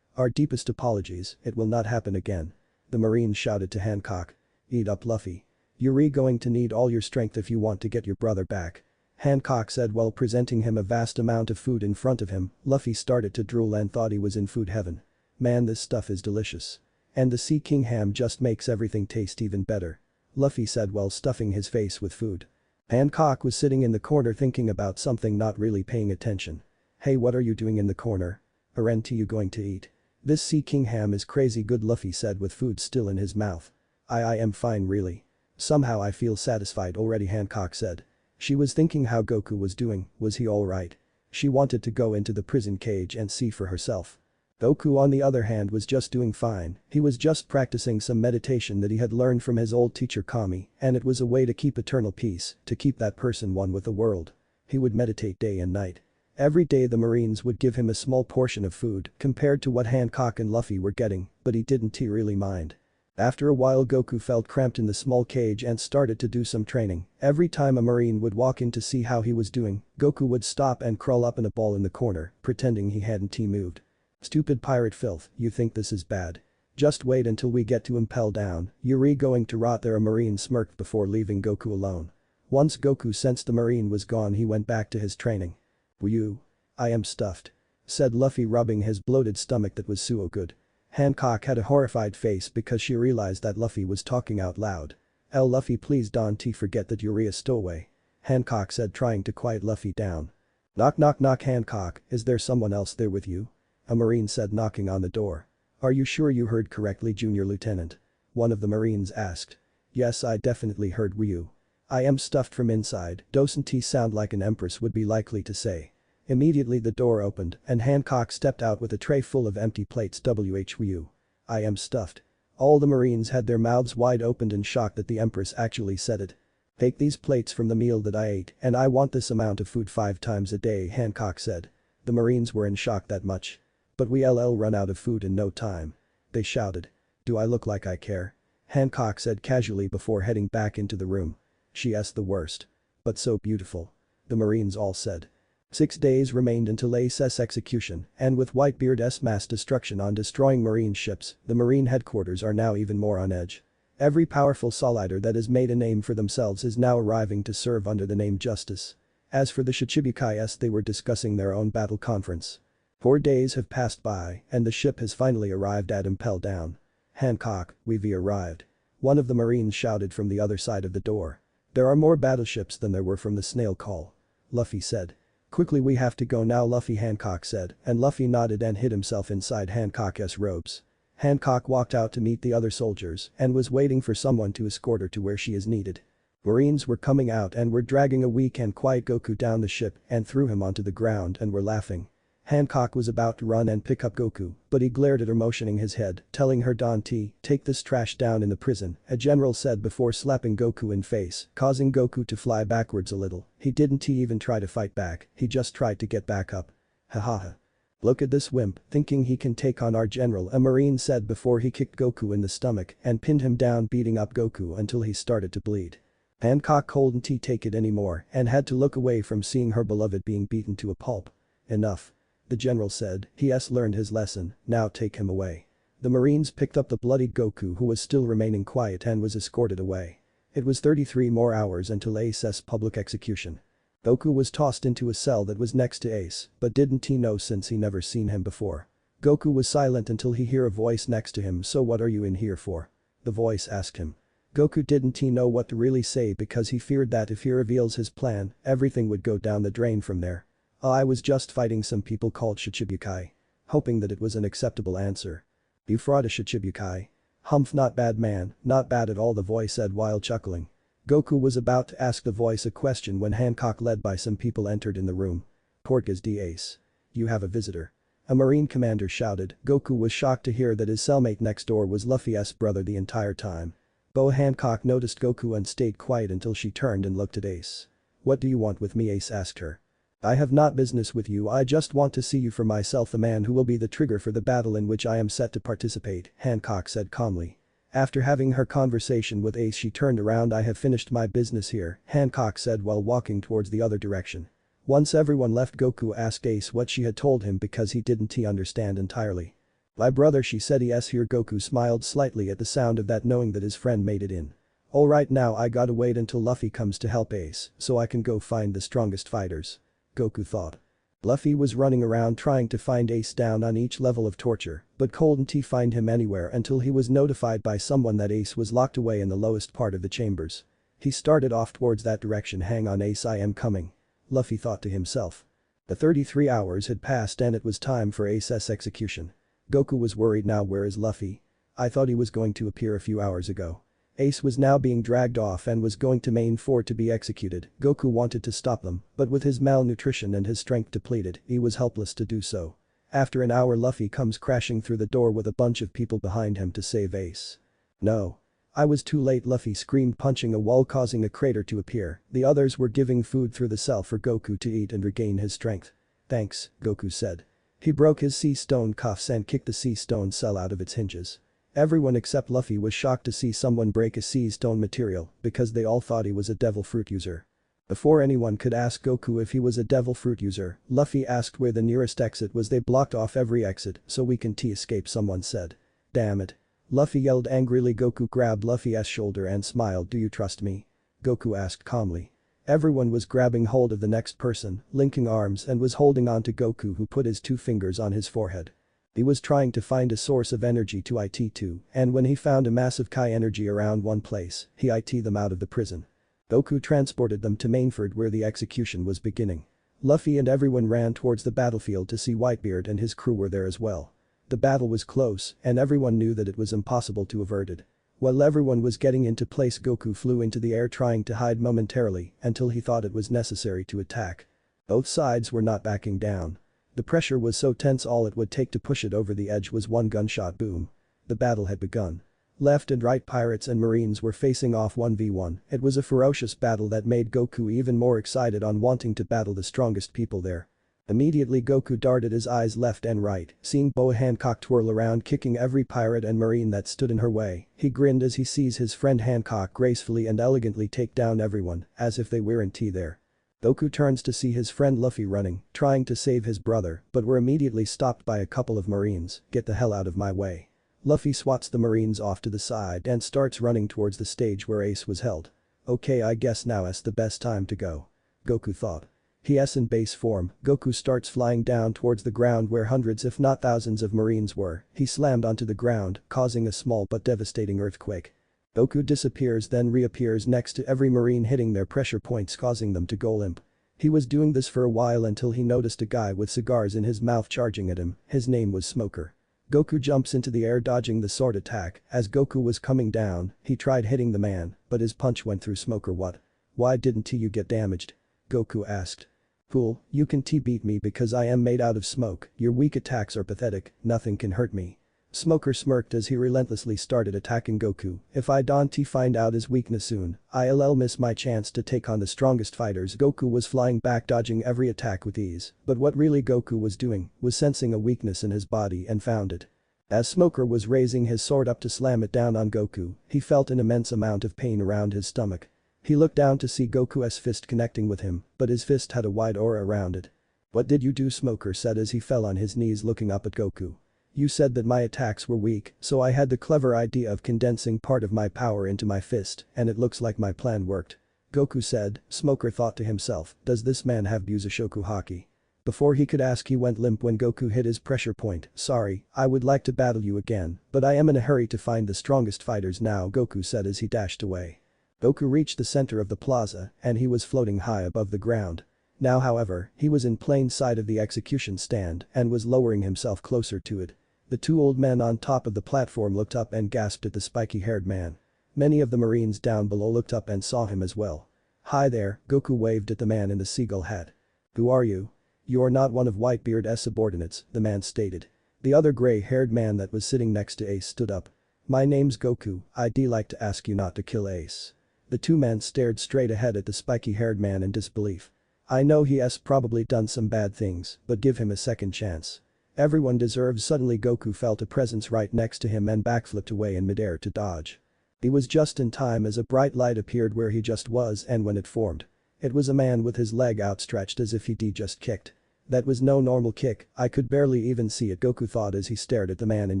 Our deepest apologies, it will not happen again. The Marine shouted to Hancock. Eat up, Luffy. You're going to need all your strength if you want to get your brother back. Hancock said while presenting him a vast amount of food in front of him. Luffy started to drool and thought he was in food heaven. Man, this stuff is delicious. And the Sea King ham just makes everything taste even better. Luffy said while stuffing his face with food. Hancock was sitting in the corner thinking about something, not really paying attention. Hey, what are you doing in the corner? Aren't you going to eat? This Sea King ham is crazy good, Luffy said with food still in his mouth. I am fine really. Somehow I feel satisfied already, Hancock said. She was thinking how Goku was doing, was he alright? She wanted to go into the prison cage and see for herself. Goku on the other hand was just doing fine, he was just practicing some meditation that he had learned from his old teacher Kami, and it was a way to keep eternal peace, to keep that person one with the world. He would meditate day and night. Every day the Marines would give him a small portion of food compared to what Hancock and Luffy were getting, but he didn't really mind. After a while Goku felt cramped in the small cage and started to do some training. Every time a Marine would walk in to see how he was doing, Goku would stop and crawl up in a ball in the corner, pretending he hadn't moved. Stupid pirate filth, you think this is bad? Just wait until we get to Impel Down, you're going to rot there, a Marine smirked before leaving Goku alone. Once Goku sensed the Marine was gone he went back to his training. "Woo. I am stuffed," said Luffy, rubbing his bloated stomach that was so good. Hancock had a horrified face because she realized that Luffy was talking out loud. Luffy, please don't forget that you're a stowaway," Hancock said, trying to quiet Luffy down. Knock knock knock. Hancock, is there someone else there with you?" a Marine said, knocking on the door. "Are you sure you heard correctly, Junior Lieutenant?" one of the Marines asked. "Yes, I definitely heard you. I am stuffed from inside, doesn't he sound like an empress would be likely to say." Immediately the door opened and Hancock stepped out with a tray full of empty plates. "Whew. I am stuffed." All the Marines had their mouths wide opened in shock that the Empress actually said it. "Take these plates from the meal that I ate and I want this amount of food 5 times a day," Hancock said. The Marines were in shock. "That much? But we'll run out of food in no time," they shouted. "Do I look like I care?" Hancock said casually before heading back into the room. "She's the worst. But so beautiful," the Marines all said. 6 days remained until Ace's execution, and with Whitebeard's mass destruction on destroying Marine ships, the Marine headquarters are now even more on edge. Every powerful Solider that has made a name for themselves is now arriving to serve under the name Justice. As for the Shichibukais, they were discussing their own battle conference. 4 days have passed by, and the ship has finally arrived at Impel Down. "Hancock, we've arrived," one of the Marines shouted from the other side of the door. "There are more battleships than there were from the Snail Call," Luffy said. "Quickly, we have to go now, Luffy," Hancock said, and Luffy nodded and hid himself inside Hancock's robes. Hancock walked out to meet the other soldiers and was waiting for someone to escort her to where she is needed. Marines were coming out and were dragging a weak and quiet Goku down the ship and threw him onto the ground and were laughing. Hancock was about to run and pick up Goku, but he glared at her, motioning his head, telling her, "Don't take this trash down in the prison," a general said before slapping Goku in face, causing Goku to fly backwards a little. He didn't even try to fight back, he just tried to get back up. "Ha. Look at this wimp, thinking he can take on our general," a Marine said before he kicked Goku in the stomach and pinned him down, beating up Goku until he started to bleed. Hancock couldn't take it anymore and had to look away from seeing her beloved being beaten to a pulp. "Enough," the general said, "He's learned his lesson, now take him away." The Marines picked up the bloodied Goku, who was still remaining quiet, and was escorted away. It was 33 more hours until Ace's public execution. Goku was tossed into a cell that was next to Ace, but didn't he know since he never seen him before. Goku was silent until he heard a voice next to him. "So what are you in here for?" the voice asked him. Goku didn't know what to really say because he feared that if he reveals his plan, everything would go down the drain from there. "I was just fighting some people called Shichibukai," hoping that it was an acceptable answer. "You fought a Shichibukai? Humph, not bad, man, not bad at all," the voice said while chuckling. Goku was about to ask the voice a question when Hancock, led by some people, entered in the room. "Portgas de Ace. You have a visitor," a Marine commander shouted. Goku was shocked to hear that his cellmate next door was Luffy's brother the entire time. Bo Hancock noticed Goku and stayed quiet until she turned and looked at Ace. "What do you want with me?" Ace asked her. "I have not business with you, I just want to see you for myself, the man who will be the trigger for the battle in which I am set to participate," Hancock said calmly. After having her conversation with Ace, she turned around. "I have finished my business here," Hancock said while walking towards the other direction. Once everyone left, Goku asked Ace what she had told him because he didn't understand entirely. "My brother," she said. "Yes." Here Goku smiled slightly at the sound of that, knowing that his friend made it in. "Alright, now I gotta wait until Luffy comes to help Ace so I can go find the strongest fighters," Goku thought. Luffy was running around trying to find Ace down on each level of torture, but couldn't find him anywhere until he was notified by someone that Ace was locked away in the lowest part of the chambers. He started off towards that direction. "Hang on, Ace, I am coming," Luffy thought to himself. The 33 hours had passed and it was time for Ace's execution. Goku was worried now. "Where is Luffy? I thought he was going to appear a few hours ago." Ace was now being dragged off and was going to main fort to be executed. Goku wanted to stop them, but with his malnutrition and his strength depleted, he was helpless to do so. After an hour Luffy comes crashing through the door with a bunch of people behind him to save Ace. No. I was too late, Luffy screamed, punching a wall causing a crater to appear. The others were giving food through the cell for Goku to eat and regain his strength. Thanks, Goku said. He broke his sea stone cuffs and kicked the sea stone cell out of its hinges. Everyone except Luffy was shocked to see someone break a sea stone material because they all thought he was a devil fruit user. Before anyone could ask Goku if he was a devil fruit user, Luffy asked where the nearest exit was. They blocked off every exit so we can escape, someone said. Damn it. Luffy yelled angrily. Goku grabbed Luffy's shoulder and smiled. Do you trust me? Goku asked calmly. Everyone was grabbing hold of the next person, linking arms, and was holding on to Goku, who put his 2 fingers on his forehead. He was trying to find a source of energy to it to, and when he found a massive Kai energy around one place, he it them out of the prison. Goku transported them to Mainford where the execution was beginning. Luffy and everyone ran towards the battlefield to see Whitebeard and his crew were there as well. The battle was close and everyone knew that it was impossible to avert it. While everyone was getting into place, Goku flew into the air trying to hide momentarily until he thought it was necessary to attack. Both sides were not backing down. The pressure was so tense, all it would take to push it over the edge was one gunshot boom. The battle had begun. Left and right pirates and marines were facing off 1v1. It was a ferocious battle that made Goku even more excited on wanting to battle the strongest people there. Immediately Goku darted his eyes left and right, seeing Boa Hancock twirl around kicking every pirate and marine that stood in her way. He grinned as he sees his friend Hancock gracefully and elegantly take down everyone, as if they weren't there. Goku turns to see his friend Luffy running, trying to save his brother, but were immediately stopped by a couple of marines. Get the hell out of my way. Luffy swats the marines off to the side and starts running towards the stage where Ace was held. Okay, I guess now's the best time to go. Goku thought. He's in base form. Goku starts flying down towards the ground where hundreds if not thousands of marines were. He slammed onto the ground, causing a small but devastating earthquake. Goku disappears, then reappears next to every marine, hitting their pressure points, causing them to go limp. He was doing this for a while until he noticed a guy with cigars in his mouth charging at him. His name was Smoker. Goku jumps into the air dodging the sword attack. As Goku was coming down, he tried hitting the man, but his punch went through Smoker. What? Why didn't you get damaged? Goku asked. Fool, you can beat me because I am made out of smoke. Your weak attacks are pathetic, nothing can hurt me. Smoker smirked as he relentlessly started attacking Goku. If I don't find out his weakness soon, I'll miss my chance to take on the strongest fighters. Goku was flying back, dodging every attack with ease, but what really Goku was doing was sensing a weakness in his body and found it. As Smoker was raising his sword up to slam it down on Goku, he felt an immense amount of pain around his stomach. He looked down to see Goku's fist connecting with him, but his fist had a wide aura around it. What did you do? Smoker said as he fell on his knees looking up at Goku. You said that my attacks were weak, so I had the clever idea of condensing part of my power into my fist, and it looks like my plan worked. Goku said. Smoker thought to himself, does this man have Busoshoku Haki? Before he could ask, he went limp when Goku hit his pressure point. Sorry, I would like to battle you again, but I am in a hurry to find the strongest fighters now, Goku said as he dashed away. Goku reached the center of the plaza, and he was floating high above the ground. Now however, he was in plain sight of the execution stand and was lowering himself closer to it. The 2 old men on top of the platform looked up and gasped at the spiky-haired man. Many of the marines down below looked up and saw him as well. Hi there, Goku waved at the man in the seagull hat. Who are you? You're not one of Whitebeard's subordinates, the man stated. The other gray-haired man that was sitting next to Ace stood up. My name's Goku, I'd like to ask you not to kill Ace. The 2 men stared straight ahead at the spiky-haired man in disbelief. I know he has probably done some bad things, but give him a second chance. Everyone deserves. Suddenly Goku felt a presence right next to him and backflipped away in midair to dodge. He was just in time as a bright light appeared where he just was, and when it formed, it was a man with his leg outstretched as if he'd just kicked. That was no normal kick, I could barely even see it, Goku thought as he stared at the man in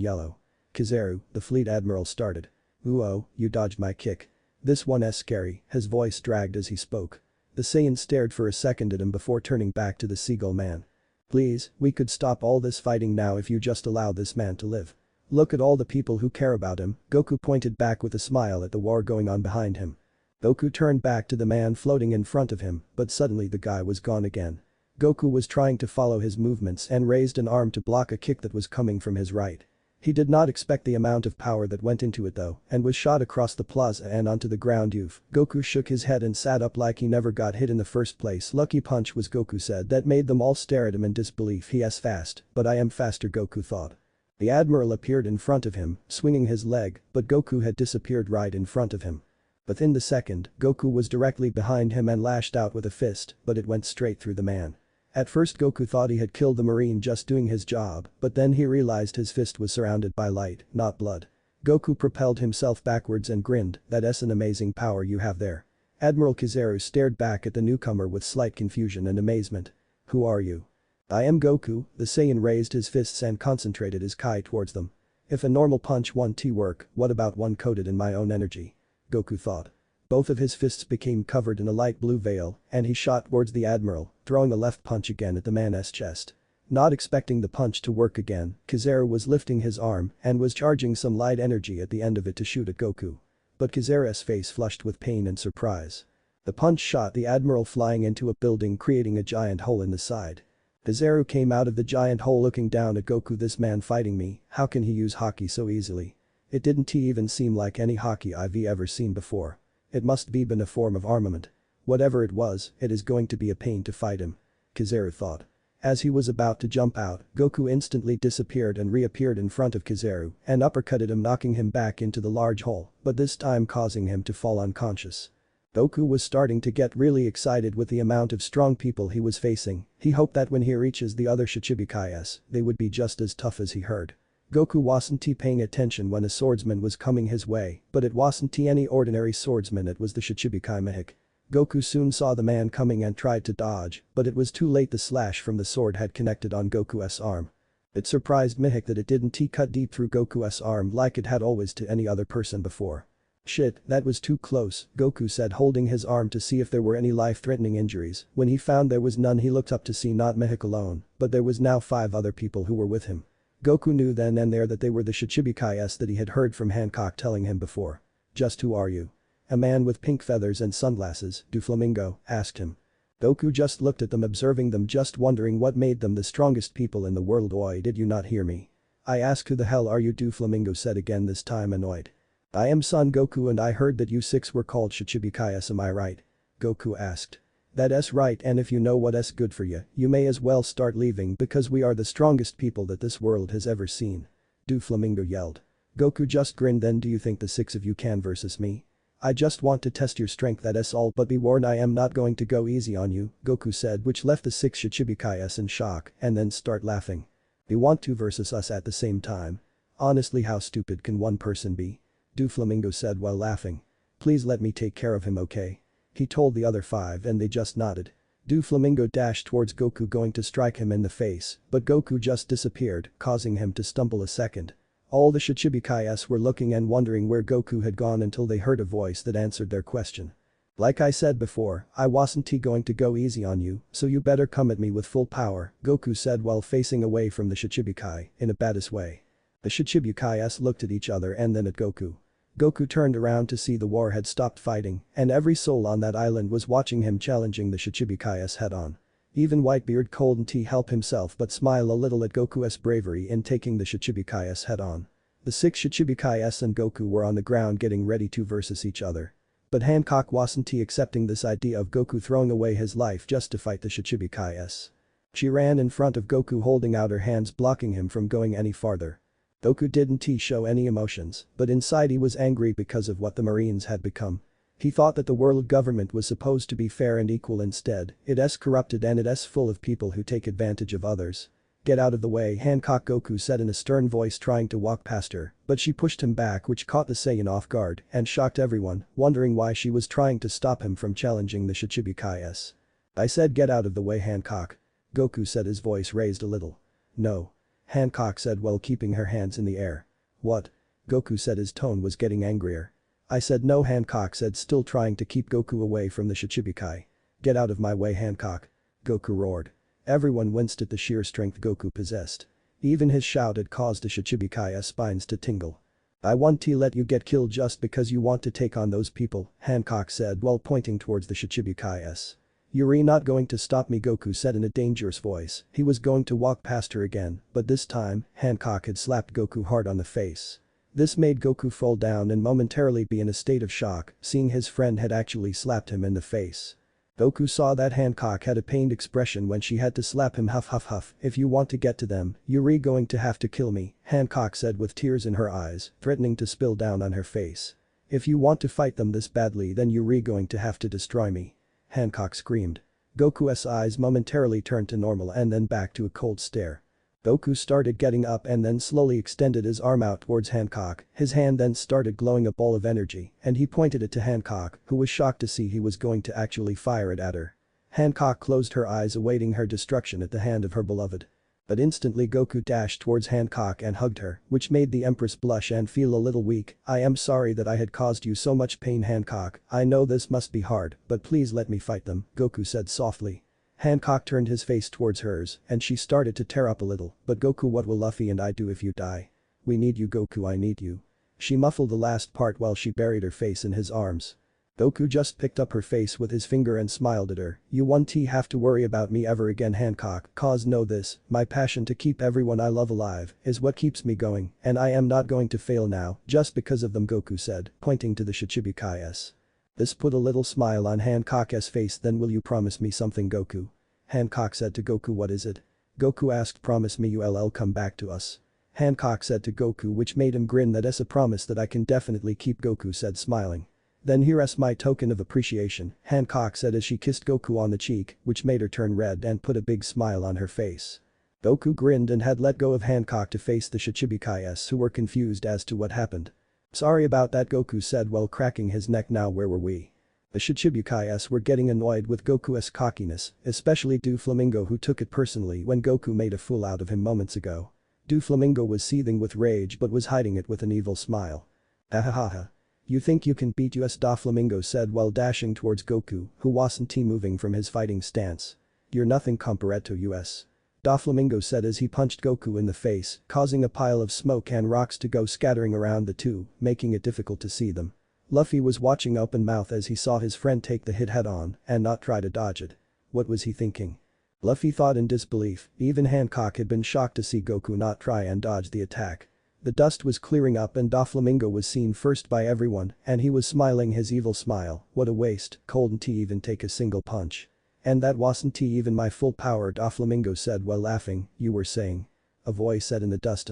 yellow. Kizaru, the fleet admiral started. Ooh, you dodged my kick. This one's scary, his voice dragged as he spoke. The Saiyan stared for a second at him before turning back to the seagull man. Please, we could stop all this fighting now if you just allow this man to live. Look at all the people who care about him, Goku pointed back with a smile at the war going on behind him. Goku turned back to the man floating in front of him, but suddenly the guy was gone again. Goku was trying to follow his movements and raised an arm to block a kick that was coming from his right. He did not expect the amount of power that went into it though, and was shot across the plaza and onto the ground. Oof. Goku shook his head and sat up like he never got hit in the first place. Lucky punch, was Goku said. That made them all stare at him in disbelief. He's fast, but I am faster, Goku thought. The Admiral appeared in front of him, swinging his leg, but Goku had disappeared right in front of him. Within the second, Goku was directly behind him and lashed out with a fist, but it went straight through the man. At first Goku thought he had killed the Marine just doing his job, but then he realized his fist was surrounded by light, not blood. Goku propelled himself backwards and grinned. That's an amazing power you have there. Admiral Kizaru stared back at the newcomer with slight confusion and amazement. Who are you? I am Goku, the Saiyan raised his fists and concentrated his Kai towards them. If a normal punch won't work, what about one coated in my own energy? Goku thought. Both of his fists became covered in a light blue veil, and he shot towards the Admiral, throwing a left punch again at the man's chest. Not expecting the punch to work again, Kizaru was lifting his arm and was charging some light energy at the end of it to shoot at Goku. But Kizaru's face flushed with pain and surprise. The punch shot the Admiral flying into a building, creating a giant hole in the side. Kizaru came out of the giant hole looking down at Goku. This man fighting me, how can he use Haki so easily? It didn't even seem like any Haki I've ever seen before. It must be been a form of armament. Whatever it was, it is going to be a pain to fight him. Kizaru thought. As he was about to jump out, Goku instantly disappeared and reappeared in front of Kizaru and uppercutted him, knocking him back into the large hole, but this time causing him to fall unconscious. Goku was starting to get really excited with the amount of strong people he was facing. He hoped that when he reaches the other Shichibukais, they would be just as tough as he heard. Goku wasn't paying attention when a swordsman was coming his way, but it wasn't any ordinary swordsman, it was the Shichibukai Mihik. Goku soon saw the man coming and tried to dodge, but it was too late. The slash from the sword had connected on Goku's arm. It surprised Mihik that it didn't cut deep through Goku's arm like it had always to any other person before. Shit, that was too close, Goku said, holding his arm to see if there were any life-threatening injuries. When he found there was none, he looked up to see not Mihik alone, but there was now 5 other people who were with him. Goku knew then and there that they were the Shichibukais that he had heard from Hancock telling him before. Just who are you? A man with pink feathers and sunglasses, Doflamingo, asked him. Goku just looked at them, observing them, just wondering what made them the strongest people in the world. Oi, did you not hear me? I ask, who the hell are you? Doflamingo said again, this time annoyed. I am Son Goku and I heard that you 6 were called Shichibukais, am I right? Goku asked. That's right, and if you know what's good for you, you may as well start leaving because we are the strongest people that this world has ever seen. Doflamingo yelled. Goku just grinned. Then do you think the 6 of you can versus me? I just want to test your strength, that's all, but be warned I am not going to go easy on you, Goku said, which left the 6 Shichibukais in shock and then start laughing. They want to versus us at the same time. Honestly, how stupid can one person be? Doflamingo said while laughing. Please let me take care of him, okay? He told the other 5 and they just nodded. Doflamingo dashed towards Goku, going to strike him in the face, but Goku just disappeared, causing him to stumble a second. All the Shichibukais were looking and wondering where Goku had gone until they heard a voice that answered their question. Like I said before, I wasn't going to go easy on you, so you better come at me with full power, Goku said while facing away from the Shichibukai in a badass way. The Shichibukais looked at each other and then at Goku. Goku turned around to see the war had stopped fighting and every soul on that island was watching him challenging the Shichibukais head-on. Even Whitebeard couldn't help himself but smile a little at Goku's bravery in taking the Shichibukais head-on. The 6 Shichibukais and Goku were on the ground getting ready to versus each other. But Hancock wasn't accepting this idea of Goku throwing away his life just to fight the Shichibukais. She ran in front of Goku, holding out her hands, blocking him from going any farther. Goku didn't show any emotions, but inside he was angry because of what the Marines had become. He thought that the world government was supposed to be fair and equal, instead it's corrupted and it's full of people who take advantage of others. Get out of the way, Hancock, Goku said in a stern voice, trying to walk past her, but she pushed him back, which caught the Saiyan off guard and shocked everyone, wondering why she was trying to stop him from challenging the Shichibukais. I said get out of the way, Hancock. Goku said, his voice raised a little. No. Hancock said while keeping her hands in the air. What? Goku said, his tone was getting angrier. I said no, Hancock said, still trying to keep Goku away from the Shichibukai. Get out of my way, Hancock. Goku roared. Everyone winced at the sheer strength Goku possessed. Even his shout had caused the Shichibukai's spines to tingle. I want to let you get killed just because you want to take on those people, Hancock said while pointing towards the Shichibukais. You're not going to stop me, Goku said in a dangerous voice. He was going to walk past her again, but this time, Hancock had slapped Goku hard on the face. This made Goku fall down and momentarily be in a state of shock, seeing his friend had actually slapped him in the face. Goku saw that Hancock had a pained expression when she had to slap him. Huff huff huff, if you want to get to them, you're going to have to kill me, Hancock said with tears in her eyes, threatening to spill down on her face. If you want to fight them this badly then you're going to have to destroy me. Hancock screamed. Goku's eyes momentarily turned to normal and then back to a cold stare. Goku started getting up and then slowly extended his arm out towards Hancock, his hand then started glowing a ball of energy, and he pointed it to Hancock, who was shocked to see he was going to actually fire it at her. Hancock closed her eyes awaiting her destruction at the hand of her beloved. But instantly Goku dashed towards Hancock and hugged her, which made the Empress blush and feel a little weak. I am sorry that I had caused you so much pain, Hancock, I know this must be hard, but please let me fight them, Goku said softly. Hancock turned his face towards hers, and she started to tear up a little, but Goku, what will Luffy and I do if you die? We need you, Goku, I need you. She muffled the last part while she buried her face in his arms. Goku just picked up her face with his finger and smiled at her. You won't have to worry about me ever again, Hancock, cause know this, my passion to keep everyone I love alive is what keeps me going, and I am not going to fail now just because of them, Goku said, pointing to the Shichibukais. This put a little smile on Hancock's face. Then will you promise me something, Goku? Hancock said to Goku. What is it? Goku asked. Promise me you'll come back to us. Hancock said to Goku, which made him grin. That's a promise that I can definitely keep, Goku said smiling. Then here's my token of appreciation, Hancock said as she kissed Goku on the cheek, which made her turn red and put a big smile on her face. Goku grinned and had let go of Hancock to face the Shichibukais, who were confused as to what happened. Sorry about that, Goku said while cracking his neck. Now where were we? The Shichibukais were getting annoyed with Goku's cockiness, especially Doflamingo, who took it personally when Goku made a fool out of him moments ago. Doflamingo was seething with rage but was hiding it with an evil smile. Ahahaha. You think you can beat us? Doflamingo said while dashing towards Goku, who wasn't moving from his fighting stance. You're nothing compared to us. Doflamingo said as he punched Goku in the face, causing a pile of smoke and rocks to go scattering around the two, making it difficult to see them. Luffy was watching open mouth as he saw his friend take the hit head on and not try to dodge it. What was he thinking? Luffy thought in disbelief. Even Hancock had been shocked to see Goku not try and dodge the attack. The dust was clearing up and Doflamingo was seen first by everyone, and he was smiling his evil smile. What a waste, couldn't even take a single punch. And that wasn't even my full power, Doflamingo said while laughing. You were saying? A voice said in the dust.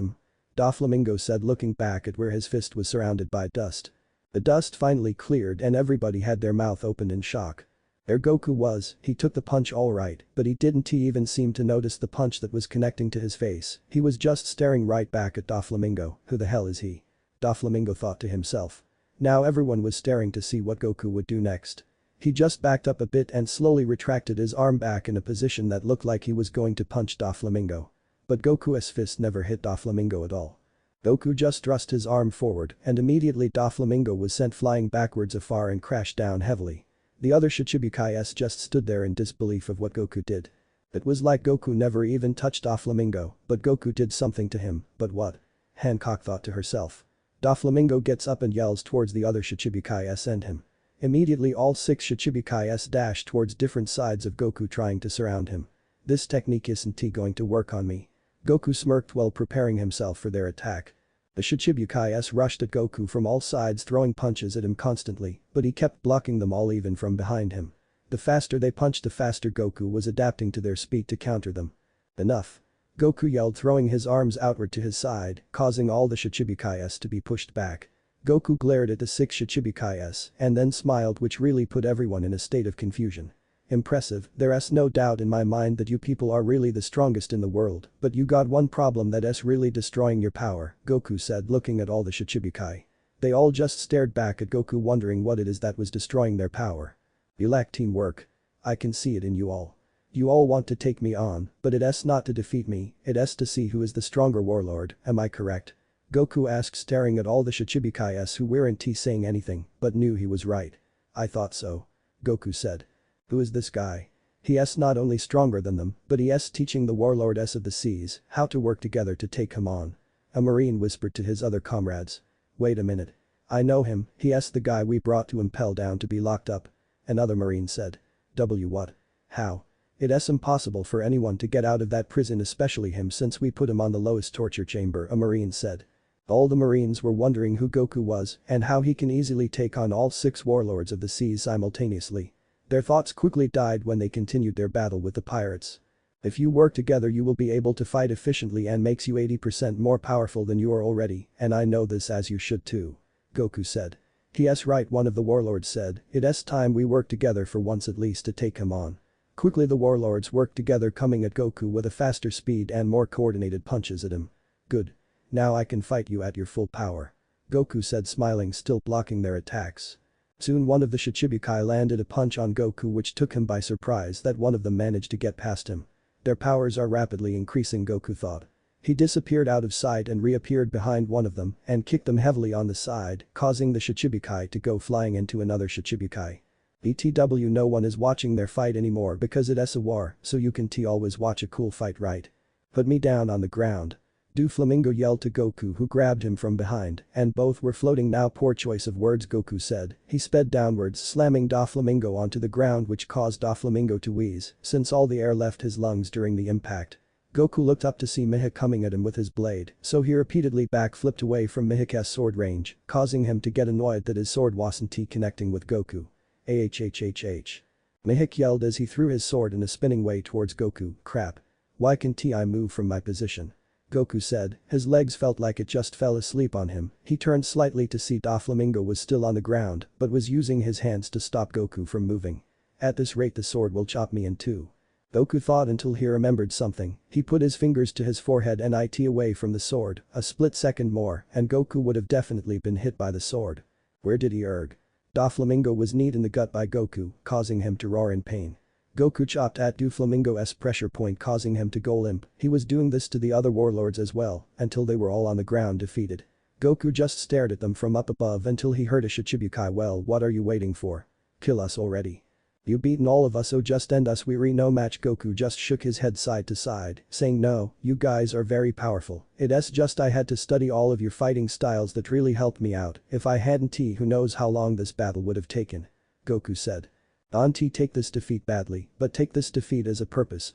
Doflamingo said looking back at where his fist was surrounded by dust. The dust finally cleared and everybody had their mouth opened in shock. There Goku was, he took the punch alright, but he didn't even seem to notice the punch that was connecting to his face. He was just staring right back at Doflamingo. Who the hell is he? Doflamingo thought to himself. Now everyone was staring to see what Goku would do next. He just backed up a bit and slowly retracted his arm back in a position that looked like he was going to punch Doflamingo. But Goku's fist never hit Doflamingo at all. Goku just thrust his arm forward and immediately Doflamingo was sent flying backwards afar and crashed down heavily. The other Shichibukais just stood there in disbelief of what Goku did. It was like Goku never even touched Doflamingo, but Goku did something to him. But what? Hancock thought to herself. Doflamingo gets up and yells towards the other Shichibukais and him. Immediately all 6 Shichibukais dash towards different sides of Goku trying to surround him. This technique isn't going to work on me. Goku smirked while preparing himself for their attack. The Shichibukais rushed at Goku from all sides throwing punches at him constantly, but he kept blocking them all even from behind him. The faster they punched the faster Goku was adapting to their speed to counter them. Enough. Goku yelled throwing his arms outward to his side, causing all the Shichibukais to be pushed back. Goku glared at the 6 Shichibukais and then smiled, which really put everyone in a state of confusion. Impressive, there's no doubt in my mind that you people are really the strongest in the world, but you got one problem that's really destroying your power, Goku said looking at all the Shichibukai. They all just stared back at Goku wondering what it is that was destroying their power. You lack teamwork. I can see it in you all. You all want to take me on, but it's not to defeat me, it's to see who is the stronger warlord, am I correct? Goku asked staring at all the Shichibukais who weren't saying anything, but knew he was right. I thought so. Goku said. Who is this guy? He's not only stronger than them, but he's teaching the warlords of the seas how to work together to take him on. A marine whispered to his other comrades. Wait a minute. I know him, he's the guy we brought to impel down to be locked up. Another marine said. What? How? It's impossible for anyone to get out of that prison, especially him, since we put him on the lowest torture chamber, a Marine said. All the Marines were wondering who Goku was and how he can easily take on all 6 warlords of the seas simultaneously. Their thoughts quickly died when they continued their battle with the pirates. If you work together you will be able to fight efficiently and makes you 80% more powerful than you are already, and I know this as you should too. Goku said. Yes, right, one of the warlords said, it's time we work together for once at least to take him on. Quickly the warlords worked together, coming at Goku with a faster speed and more coordinated punches at him. Good. Now I can fight you at your full power. Goku said, smiling, still blocking their attacks. Soon one of the Shichibukai landed a punch on Goku which took him by surprise that one of them managed to get past him. Their powers are rapidly increasing, Goku thought. He disappeared out of sight and reappeared behind one of them and kicked them heavily on the side, causing the Shichibukai to go flying into another Shichibukai. BTW, no one is watching their fight anymore because it's a war, so you can always watch a cool fight, right? Put me down on the ground. Doflamingo yelled to Goku, who grabbed him from behind, and both were floating now. Poor choice of words, Goku said. He sped downwards, slamming Doflamingo onto the ground, which caused Doflamingo to wheeze since all the air left his lungs during the impact. Goku looked up to see Mihik coming at him with his blade, so he repeatedly backflipped away from Mihik's sword range, causing him to get annoyed that his sword wasn't connecting with Goku. Ahhhh. Mihik yelled as he threw his sword in a spinning way towards Goku. Crap. Why can't I move from my position? Goku said. His legs felt like it just fell asleep on him. He turned slightly to see Doflamingo was still on the ground but was using his hands to stop Goku from moving. At this rate the sword will chop me in two. Goku thought until he remembered something. He put his fingers to his forehead and it away from the sword. A split second more and Goku would have definitely been hit by the sword. Where did he erg? Doflamingo was kneed in the gut by Goku, causing him to roar in pain. Goku chopped at Doflamingo's pressure point, causing him to go limp. He was doing this to the other warlords as well, until they were all on the ground defeated. Goku just stared at them from up above until he heard a Shichibukai, well, what are you waiting for? Kill us already. You beaten all of us, so just end us, we're no match. Goku just shook his head side to side, saying no, you guys are very powerful. It's just I had to study all of your fighting styles that really helped me out. If I hadn't, who knows how long this battle would have taken. Goku said. Auntie, take this defeat badly, but take this defeat as a purpose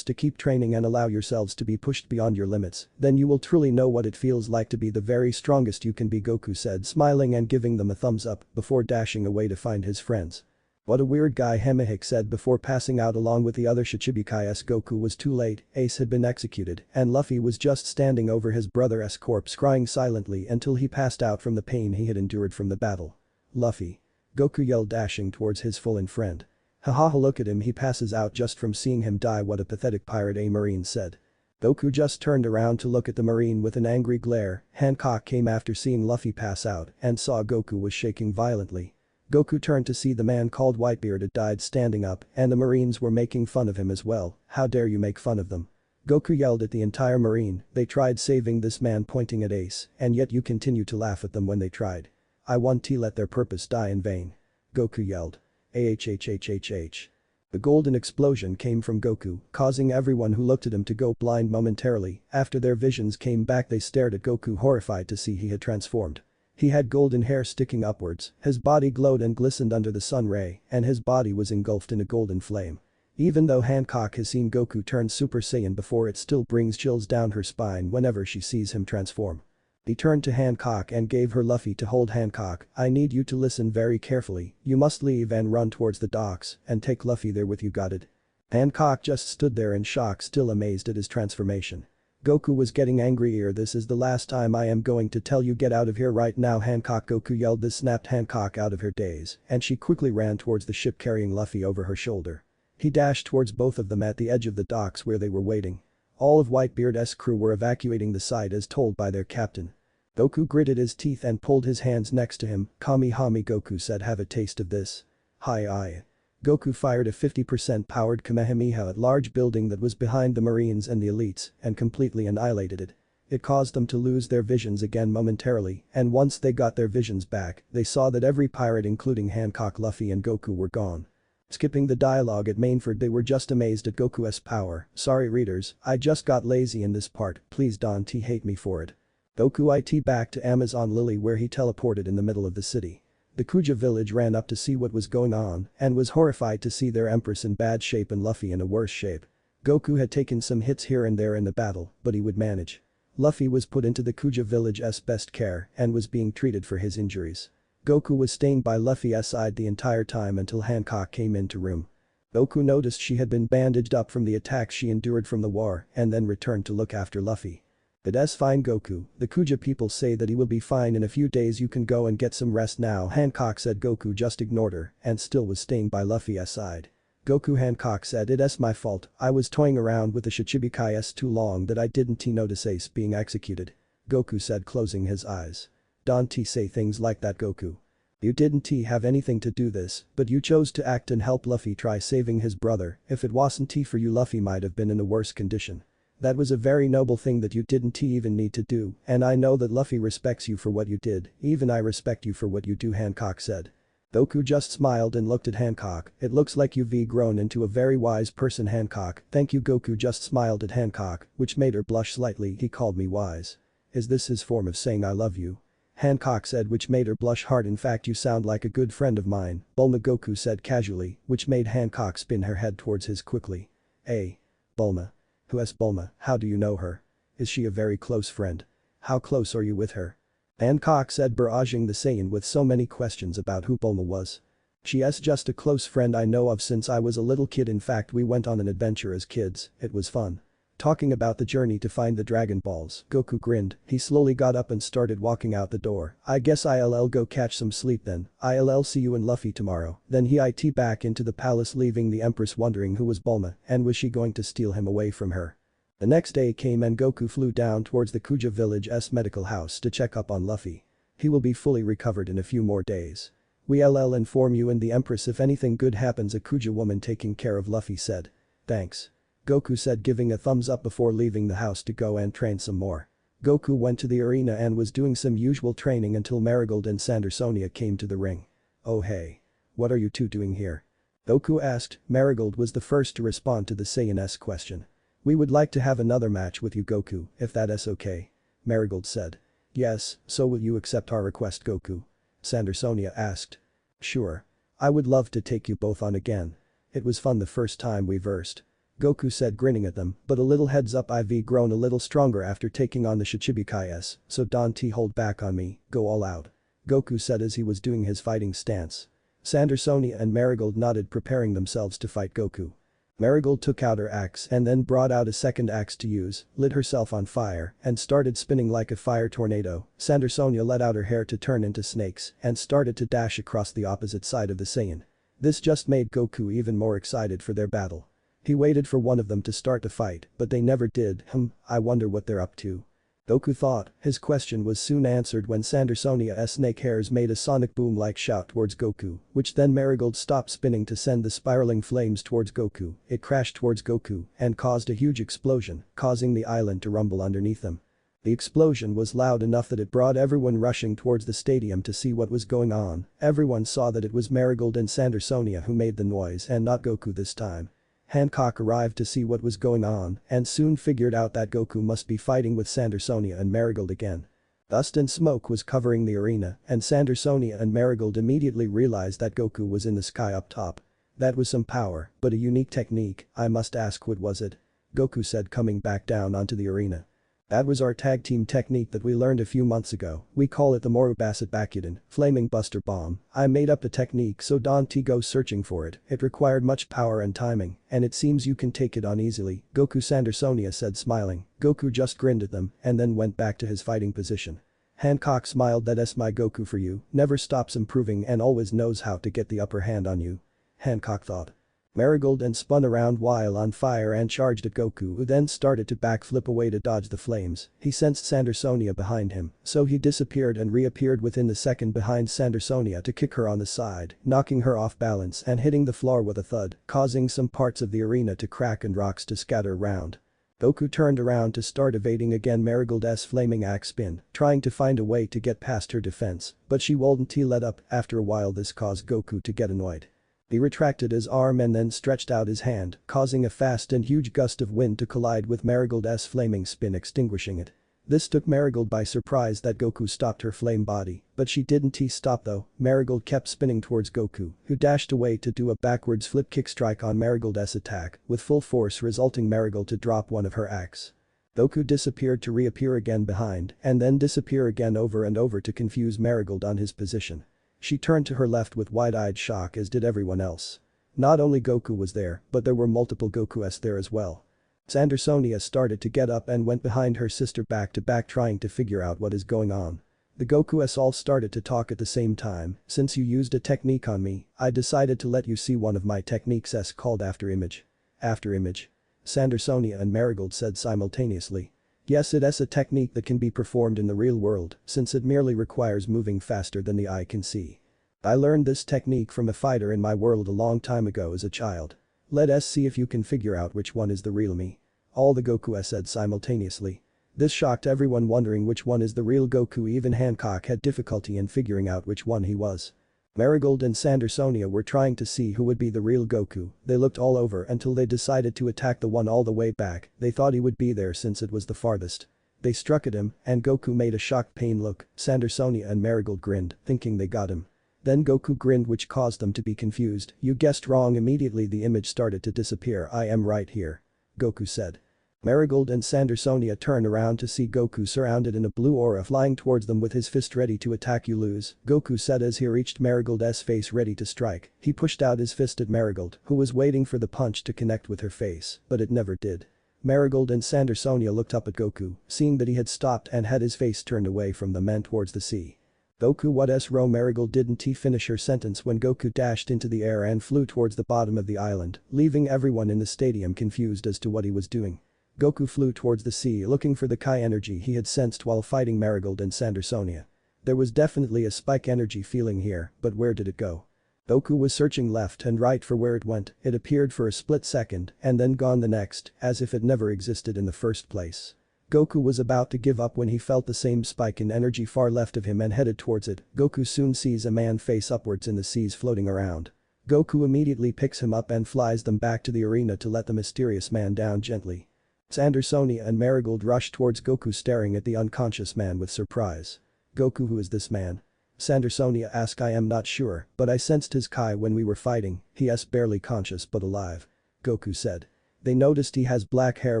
to keep training and allow yourselves to be pushed beyond your limits, then you will truly know what it feels like to be the very strongest you can be, Goku said, smiling and giving them a thumbs up before dashing away to find his friends. What a weird guy, Hemihik said before passing out along with the other Shichibukai's. Goku was too late, Ace had been executed, and Luffy was just standing over his brother's corpse crying silently until he passed out from the pain he had endured from the battle. Luffy. Goku yelled, dashing towards his fallen friend. Haha, look at him, he passes out just from seeing him die. What a pathetic pirate, a Marine said. Goku just turned around to look at the Marine with an angry glare. Hancock came after seeing Luffy pass out and saw Goku was shaking violently. Goku turned to see the man called Whitebeard had died standing up and the Marines were making fun of him as well. How dare you make fun of them? Goku yelled at the entire Marine. They tried saving this man, pointing at Ace, and yet you continue to laugh at them when they tried. I want to let their purpose die in vain. Goku yelled. Ahhhhhh. The golden explosion came from Goku, causing everyone who looked at him to go blind momentarily. After their visions came back they stared at Goku, horrified to see he had transformed. He had golden hair sticking upwards, his body glowed and glistened under the sun ray, and his body was engulfed in a golden flame. Even though Hancock has seen Goku turn Super Saiyan before, it still brings chills down her spine whenever she sees him transform. He turned to Hancock and gave her Luffy to hold. Hancock, I need you to listen very carefully, you must leave and run towards the docks and take Luffy there with you, got it? Hancock just stood there in shock, still amazed at his transformation. Goku was getting angrier. This is the last time I am going to tell you, get out of here right now, Hancock. Goku yelled. This snapped Hancock out of her daze and she quickly ran towards the ship carrying Luffy over her shoulder. He dashed towards both of them at the edge of the docks where they were waiting. All of Whitebeard's crew were evacuating the site as told by their captain. Goku gritted his teeth and pulled his hands next to him. Kamihami, Goku said, have a taste of this. Hi. Goku fired a 50% powered Kamehameha at large building that was behind the Marines and the elites and completely annihilated it. It caused them to lose their visions again momentarily, and once they got their visions back, they saw that every pirate including Hancock, Luffy and Goku were gone. Skipping the dialogue at Mainford, they were just amazed at Goku's power. Sorry readers, I just got lazy in this part, please don't hate me for it. Goku it back to Amazon Lily where he teleported in the middle of the city. The Kuja village ran up to see what was going on and was horrified to see their empress in bad shape and Luffy in a worse shape. Goku had taken some hits here and there in the battle, but he would manage. Luffy was put into the Kuja village's best care and was being treated for his injuries. Goku was staying by Luffy's side the entire time until Hancock came into room. Goku noticed she had been bandaged up from the attacks she endured from the war and then returned to look after Luffy. "That's fine Goku, the Kuja people say that he will be fine in a few days, you can go and get some rest now," Hancock said. Goku just ignored her and still was staying by Luffy's side. "Goku," Hancock said, "it's my fault, I was toying around with the Shichibukai's too long that I didn't notice Ace being executed." Goku said, closing his eyes. "Don't say things like that Goku. You didn't have anything to do this, but you chose to act and help Luffy try saving his brother. If it wasn't for you, Luffy might have been in a worse condition. That was a very noble thing that you didn't even need to do, and I know that Luffy respects you for what you did, even I respect you for what you do," Hancock said. Goku just smiled and looked at Hancock. "It looks like you've grown into a very wise person, Hancock." "Thank you." Goku just smiled at Hancock, which made her blush slightly. "He called me wise. Is this his form of saying I love you?" Hancock said, which made her blush hard. "In fact, you sound like a good friend of mine, Bulma," Goku said casually, which made Hancock spin her head towards his quickly. "Hey. Bulma. Who's Bulma? How do you know her? Is she a very close friend? How close are you with her?" Hancock said, barraging the Saiyan with so many questions about who Bulma was. "She's just a close friend I know of since I was a little kid. In fact, we went on an adventure as kids, it was fun. Talking about the journey to find the Dragon Balls." Goku grinned, he slowly got up and started walking out the door. "I guess I'll go catch some sleep then. I'll see you and Luffy tomorrow." Then he it back into the palace, leaving the Empress wondering who was Bulma and was she going to steal him away from her. The next day came and Goku flew down towards the Kuja village's medical house to check up on Luffy. "He will be fully recovered in a few more days. We'll inform you and the Empress if anything good happens." A Kuja woman taking care of Luffy said. "Thanks." Goku said, giving a thumbs up before leaving the house to go and train some more. Goku went to the arena and was doing some usual training until Marigold and Sandersonia came to the ring. "Oh hey. What are you two doing here?" Goku asked. Marigold was the first to respond to the Saiyan's question. "We would like to have another match with you Goku, if that's okay," Marigold said. "Yes, so will you accept our request Goku?" Sandersonia asked. "Sure. I would love to take you both on again. It was fun the first time we versed." Goku said, grinning at them, "But a little heads up, I've grown a little stronger after taking on the Shichibukai's, so don't hold back on me, go all out." Goku said as he was doing his fighting stance. Sandersonia and Marigold nodded, preparing themselves to fight Goku. Marigold took out her axe and then brought out a second axe to use, lit herself on fire, and started spinning like a fire tornado. Sandersonia let out her hair to turn into snakes and started to dash across the opposite side of the Saiyan. This just made Goku even more excited for their battle. He waited for one of them to start the fight, but they never did. I wonder what they're up to." Goku thought. His question was soon answered when Sandersonia's snake hairs made a sonic boom-like shout towards Goku, which then Marigold stopped spinning to send the spiraling flames towards Goku. It crashed towards Goku and caused a huge explosion, causing the island to rumble underneath them. The explosion was loud enough that it brought everyone rushing towards the stadium to see what was going on. Everyone saw that it was Marigold and Sandersonia who made the noise and not Goku this time. Hancock arrived to see what was going on and soon figured out that Goku must be fighting with Sandersonia and Marigold again. Dust and smoke was covering the arena and Sandersonia and Marigold immediately realized that Goku was in the sky up top. "That was some power, but a unique technique, I must ask, what was it?" Goku said, coming back down onto the arena. "That was our tag team technique that we learned a few months ago. We call it the Morubasset Bakuden, Flaming Buster Bomb. I made up the technique, so don't go searching for it. It required much power and timing, and it seems you can take it on easily," Goku Sandersonia said, smiling. Goku just grinned at them and then went back to his fighting position. Hancock smiled. "That's my Goku for you, never stops improving and always knows how to get the upper hand on you," Hancock thought. Marigold then spun around while on fire and charged at Goku, who then started to backflip away to dodge the flames. He sensed Sandersonia behind him, so he disappeared and reappeared within the second behind Sandersonia to kick her on the side, knocking her off balance and hitting the floor with a thud, causing some parts of the arena to crack and rocks to scatter around. Goku turned around to start evading again Marigold's flaming axe spin, trying to find a way to get past her defense, but she wouldn't let up. After a while this caused Goku to get annoyed. He retracted his arm and then stretched out his hand, causing a fast and huge gust of wind to collide with Marigold's flaming spin, extinguishing it. This took Marigold by surprise that Goku stopped her flame body, but she didn't stop though. Marigold kept spinning towards Goku, who dashed away to do a backwards flip kick strike on Marigold's attack, with full force resulting Marigold to drop one of her axe. Goku disappeared to reappear again behind and then disappear again over and over to confuse Marigold on his position. She turned to her left with wide-eyed shock as did everyone else. Not only Goku was there, but there were multiple Gokus there as well. Sandersonia started to get up and went behind her sister back to back trying to figure out what is going on. The Gokus all started to talk at the same time. Since you used a technique on me, I decided to let you see one of my techniques called After Image. After Image? Sandersonia and Marigold said simultaneously. Yes, it's a technique that can be performed in the real world, since it merely requires moving faster than the eye can see. I learned this technique from a fighter in my world a long time ago as a child. Let's see if you can figure out which one is the real me. All the Goku said simultaneously. This shocked everyone wondering which one is the real Goku. Even Hancock had difficulty in figuring out which one he was. Marigold and Sandersonia were trying to see who would be the real Goku. They looked all over until they decided to attack the one all the way back. They thought he would be there since it was the farthest. They struck at him and Goku made a shocked pain look. Sandersonia and Marigold grinned, thinking they got him. Then Goku grinned, which caused them to be confused. You guessed wrong. Immediately the image started to disappear. I am right here. Goku said. Marigold and Sandersonia turned around to see Goku surrounded in a blue aura flying towards them with his fist ready to attack. You lose, Goku said as he reached Marigold's face ready to strike. He pushed out his fist at Marigold, who was waiting for the punch to connect with her face, but it never did. Marigold and Sandersonia looked up at Goku, seeing that he had stopped and had his face turned away from them and towards the sea. Goku what's wrong? Marigold didn't finish her sentence when Goku dashed into the air and flew towards the bottom of the island, leaving everyone in the stadium confused as to what he was doing. Goku flew towards the sea looking for the Kai energy he had sensed while fighting Marigold and Sandersonia. There was definitely a spike energy feeling here, but where did it go? Goku was searching left and right for where it went. It appeared for a split second and then gone the next, as if it never existed in the first place. Goku was about to give up when he felt the same spike in energy far left of him and headed towards it. Goku soon sees a man face upwards in the seas floating around. Goku immediately picks him up and flies them back to the arena to let the mysterious man down gently. Sandersonia and Marigold rushed towards Goku staring at the unconscious man with surprise. Goku, who is this man? Sandersonia asked. I am not sure, but I sensed his Kai when we were fighting. He is barely conscious but alive. Goku said. They noticed he has black hair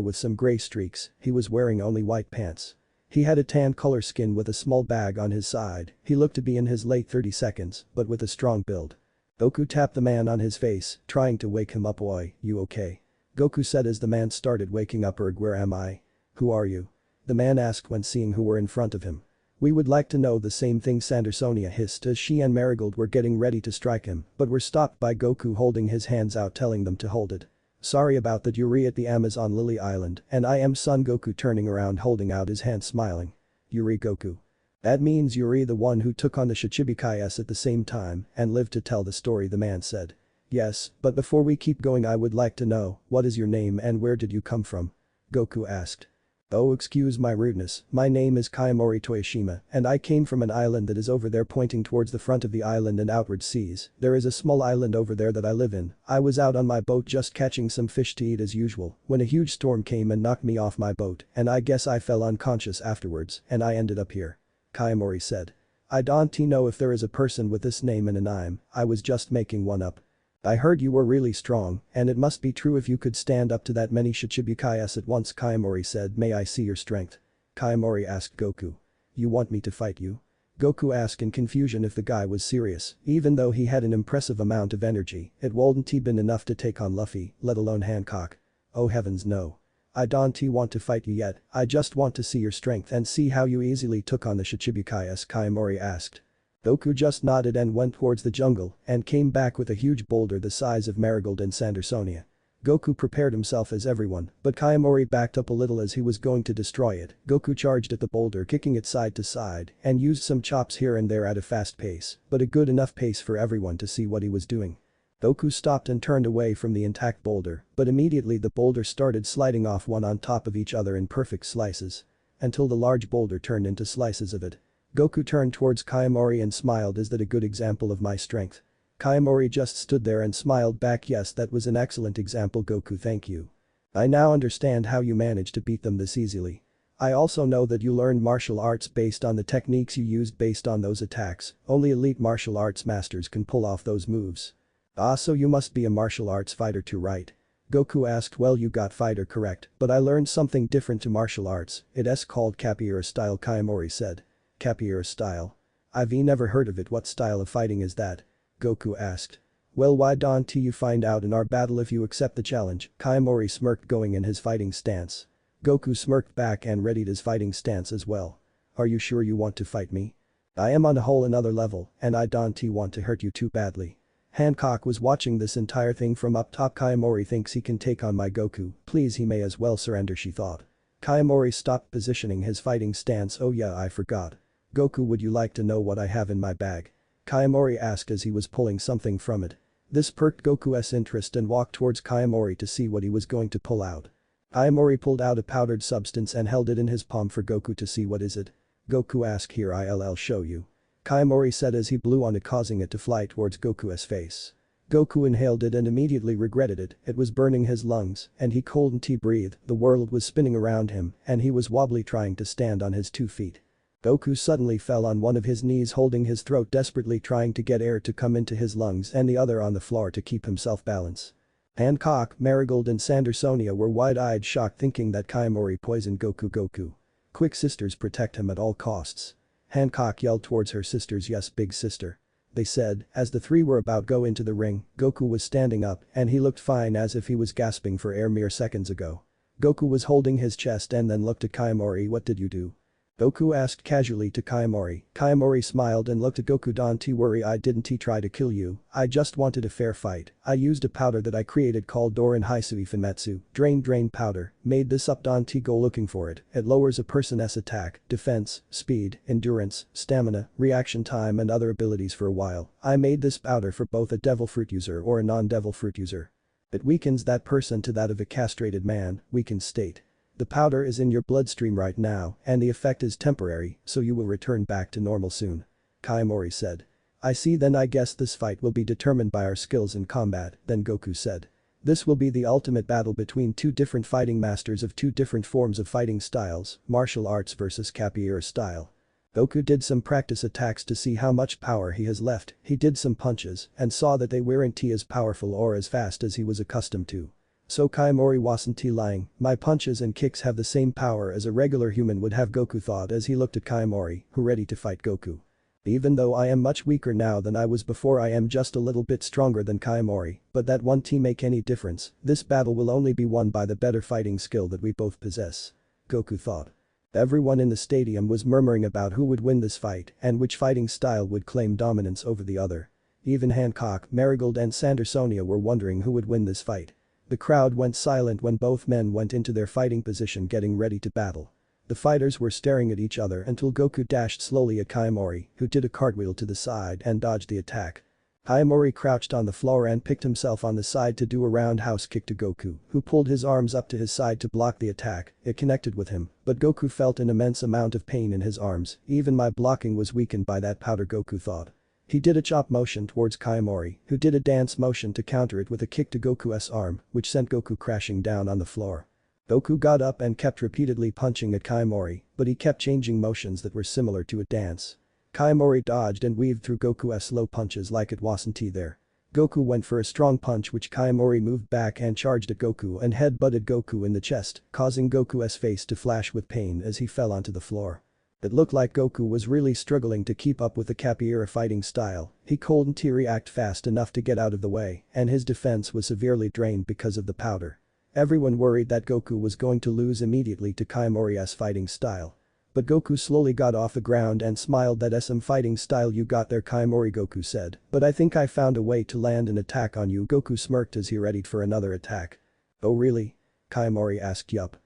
with some grey streaks. He was wearing only white pants. He had a tan color skin with a small bag on his side. He looked to be in his late 30s, but with a strong build. Goku tapped the man on his face, trying to wake him up. Oi, you okay? Goku said as the man started waking up. Where am I? Who are you? The man asked when seeing who were in front of him. We would like to know the same thing, Sandersonia hissed as she and Marigold were getting ready to strike him, but were stopped by Goku holding his hands out telling them to hold it. Sorry about that, Yuri at the Amazon Lily Island, and I am Son. Goku turning around holding out his hand smiling. Yuri Goku. That means Yuri, the one who took on the Shichibukais at the same time and lived to tell the story, the man said. Yes, but before we keep going I would like to know, what is your name and where did you come from? Goku asked. Oh, excuse my rudeness, my name is Kayamori Toyoshima and I came from an island that is over there, pointing towards the front of the island and outward seas. There is a small island over there that I live in. I was out on my boat just catching some fish to eat as usual when a huge storm came and knocked me off my boat and I guess I fell unconscious afterwards and I ended up here. Kayamori said. I don't know if there is a person with this name in anime, I was just making one up. I heard you were really strong, and it must be true if you could stand up to that many Shichibukais at once, Kayamori said. May I see your strength? Kayamori asked Goku. You want me to fight you? Goku asked in confusion if the guy was serious. Even though he had an impressive amount of energy, it wouldn't been enough to take on Luffy, let alone Hancock. Oh heavens no. I don't want to fight you yet, I just want to see your strength and see how you easily took on the Shichibukais, Kayamori asked. Goku just nodded and went towards the jungle and came back with a huge boulder the size of Marigold and Sandersonia. Goku prepared himself as everyone, but Kayamori backed up a little as he was going to destroy it. Goku charged at the boulder, kicking it side to side and used some chops here and there at a fast pace, but a good enough pace for everyone to see what he was doing. Goku stopped and turned away from the intact boulder, but immediately the boulder started sliding off one on top of each other in perfect slices. Until the large boulder turned into slices of it. Goku turned towards Kayamori and smiled. Is that a good example of my strength? Kayamori just stood there and smiled back. Yes, that was an excellent example, Goku, thank you. I now understand how you managed to beat them this easily. I also know that you learned martial arts based on the techniques you used based on those attacks, only elite martial arts masters can pull off those moves. Ah, so you must be a martial arts fighter too, right? Goku asked. Well, you got fighter correct, but I learned something different to martial arts, it's called capoeira style, Kayamori said. Capoeira style? I've never heard of it. What style of fighting is that? Goku asked. Well, why don't you find out in our battle if you accept the challenge, Kayamori smirked, going in his fighting stance. Goku smirked back and readied his fighting stance as well. Are you sure you want to fight me? I am on a whole another level and I don't want to hurt you too badly. Hancock was watching this entire thing from up top. Kayamori thinks he can take on my Goku, please, he may as well surrender, she thought. Kayamori stopped positioning his fighting stance. Oh yeah, I forgot. Goku, would you like to know what I have in my bag? Kayamori asked as he was pulling something from it. This perked Goku's interest and walked towards Kayamori to see what he was going to pull out. Kayamori pulled out a powdered substance and held it in his palm for Goku to see. What is it? Goku asked. Here, I'll show you. Kayamori said as he blew on it, causing it to fly towards Goku's face. Goku inhaled it and immediately regretted it. It was burning his lungs and he couldn't breathe. The world was spinning around him and he was wobbly trying to stand on his 2 feet. Goku suddenly fell on one of his knees, holding his throat, desperately trying to get air to come into his lungs, and the other on the floor to keep himself balanced. Hancock, Marigold and Sandersonia were wide-eyed, shocked, thinking that Kayamori poisoned Goku. Goku. Quick, sisters, protect him at all costs. Hancock yelled towards her sisters. Yes, big sister. They said, as the three were about go into the ring. Goku was standing up and he looked fine, as if he was gasping for air mere seconds ago. Goku was holding his chest and then looked at Kayamori. What did you do? Goku asked casually to Kayamori. Kayamori smiled and looked at Goku. Don't worry, I didn't try to kill you, I just wanted a fair fight. I used a powder that I created called Doran Hisui Fametsu, drain powder, made this up. Don't go looking for it, it lowers a person's attack, defense, speed, endurance, stamina, reaction time and other abilities for a while. I made this powder for both a devil fruit user or a non-devil fruit user. It weakens that person to that of a castrated man, weakened state. The powder is in your bloodstream right now and the effect is temporary, so you will return back to normal soon. Kayamori said. I see, then I guess this fight will be determined by our skills in combat, then Goku said. This will be the ultimate battle between two different fighting masters of two different forms of fighting styles, martial arts versus capoeira style. Goku did some practice attacks to see how much power he has left. He did some punches and saw that they weren't as powerful or as fast as he was accustomed to. So Kayamori wasn't lying, my punches and kicks have the same power as a regular human would have, Goku thought as he looked at Kayamori, who ready to fight Goku. Even though I am much weaker now than I was before, I am just a little bit stronger than Kayamori, but that won't make any difference. This battle will only be won by the better fighting skill that we both possess. Goku thought. Everyone in the stadium was murmuring about who would win this fight and which fighting style would claim dominance over the other. Even Hancock, Marigold and Sandersonia were wondering who would win this fight. The crowd went silent when both men went into their fighting position, getting ready to battle. The fighters were staring at each other until Goku dashed slowly at Kayamori, who did a cartwheel to the side and dodged the attack. Kayamori crouched on the floor and picked himself on the side to do a roundhouse kick to Goku, who pulled his arms up to his side to block the attack. It connected with him, but Goku felt an immense amount of pain in his arms. Even my blocking was weakened by that powder, Goku thought. He did a chop motion towards Kayamori, who did a dance motion to counter it with a kick to Goku's arm, which sent Goku crashing down on the floor. Goku got up and kept repeatedly punching at Kayamori, but he kept changing motions that were similar to a dance. Kayamori dodged and weaved through Goku's slow punches like it wasn't there. Goku went for a strong punch, which Kayamori moved back and charged at Goku and headbutted Goku in the chest, causing Goku's face to flash with pain as he fell onto the floor. It looked like Goku was really struggling to keep up with the capoeira fighting style. He couldn't react fast enough to get out of the way, and his defense was severely drained because of the powder. Everyone worried that Goku was going to lose immediately to Kayamori's fighting style. But Goku slowly got off the ground and smiled. That SM fighting style you got there, Kayamori, Goku said. But I think I found a way to land an attack on you. Goku smirked as he readied for another attack. Oh really? Kayamori asked. Yup.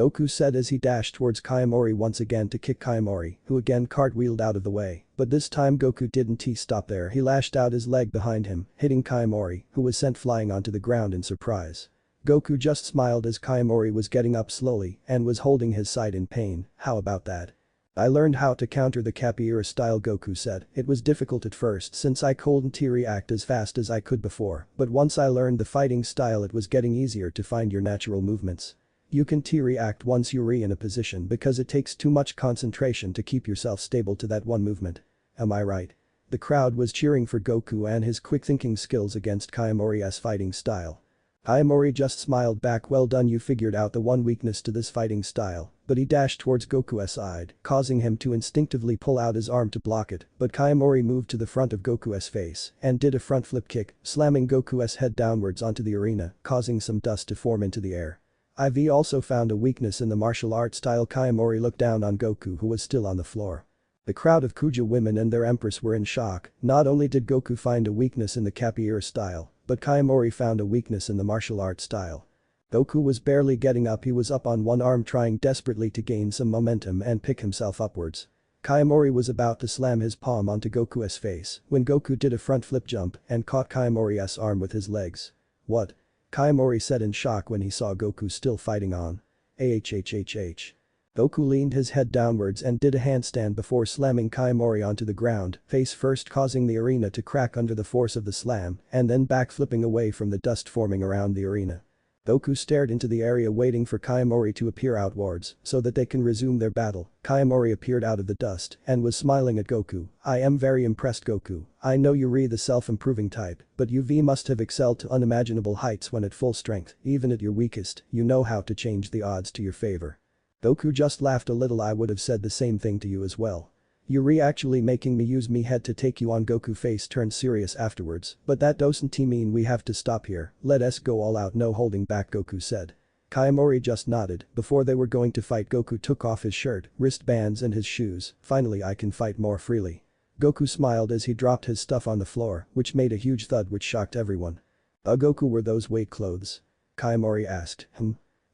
Goku said as he dashed towards Kayamori once again to kick Kayamori, who again cartwheeled out of the way, but this time Goku didn't stop there. He lashed out his leg behind him, hitting Kayamori, who was sent flying onto the ground in surprise. Goku just smiled as Kayamori was getting up slowly and was holding his side in pain. How about that? I learned how to counter the capoeira style, Goku said. It was difficult at first since I couldn't react as fast as I could before, but once I learned the fighting style it was getting easier to find your natural movements. You can T-react once you're in a position because it takes too much concentration to keep yourself stable to that one movement. Am I right? The crowd was cheering for Goku and his quick-thinking skills against Kayamori's fighting style. Kayamori just smiled back. Well done, you figured out the one weakness to this fighting style, but he dashed towards Goku's side, causing him to instinctively pull out his arm to block it, but Kayamori moved to the front of Goku's face and did a front flip kick, slamming Goku's head downwards onto the arena, causing some dust to form into the air. IV also found a weakness in the martial art style. Kayamori looked down on Goku, who was still on the floor. The crowd of Kuja women and their empress were in shock. Not only did Goku find a weakness in the capoeira style, but Kayamori found a weakness in the martial art style. Goku was barely getting up. He was up on one arm trying desperately to gain some momentum and pick himself upwards. Kayamori was about to slam his palm onto Goku's face when Goku did a front flip jump and caught Kayamori's arm with his legs. What? Kayamori said in shock when he saw Goku still fighting on. Ahhhhh. Goku leaned his head downwards and did a handstand before slamming Kayamori onto the ground, face first, causing the arena to crack under the force of the slam and then backflipping away from the dust forming around the arena. Goku stared into the area waiting for Kayamori to appear outwards so that they can resume their battle. Kayamori appeared out of the dust and was smiling at Goku. I am very impressed, Goku. I know you're the self-improving type, but you must have excelled to unimaginable heights when at full strength. Even at your weakest, you know how to change the odds to your favor. Goku just laughed a little. I would have said the same thing to you as well. You're actually making me use me head to take you on. Goku face turned serious afterwards, but that doesn't mean we have to stop here. Let us go all out, no holding back, Goku said. Kayamori just nodded. Before they were going to fight, Goku took off his shirt, wristbands and his shoes. Finally, I can fight more freely. Goku smiled as he dropped his stuff on the floor, which made a huge thud which shocked everyone. Goku, were those weight clothes? Kayamori asked.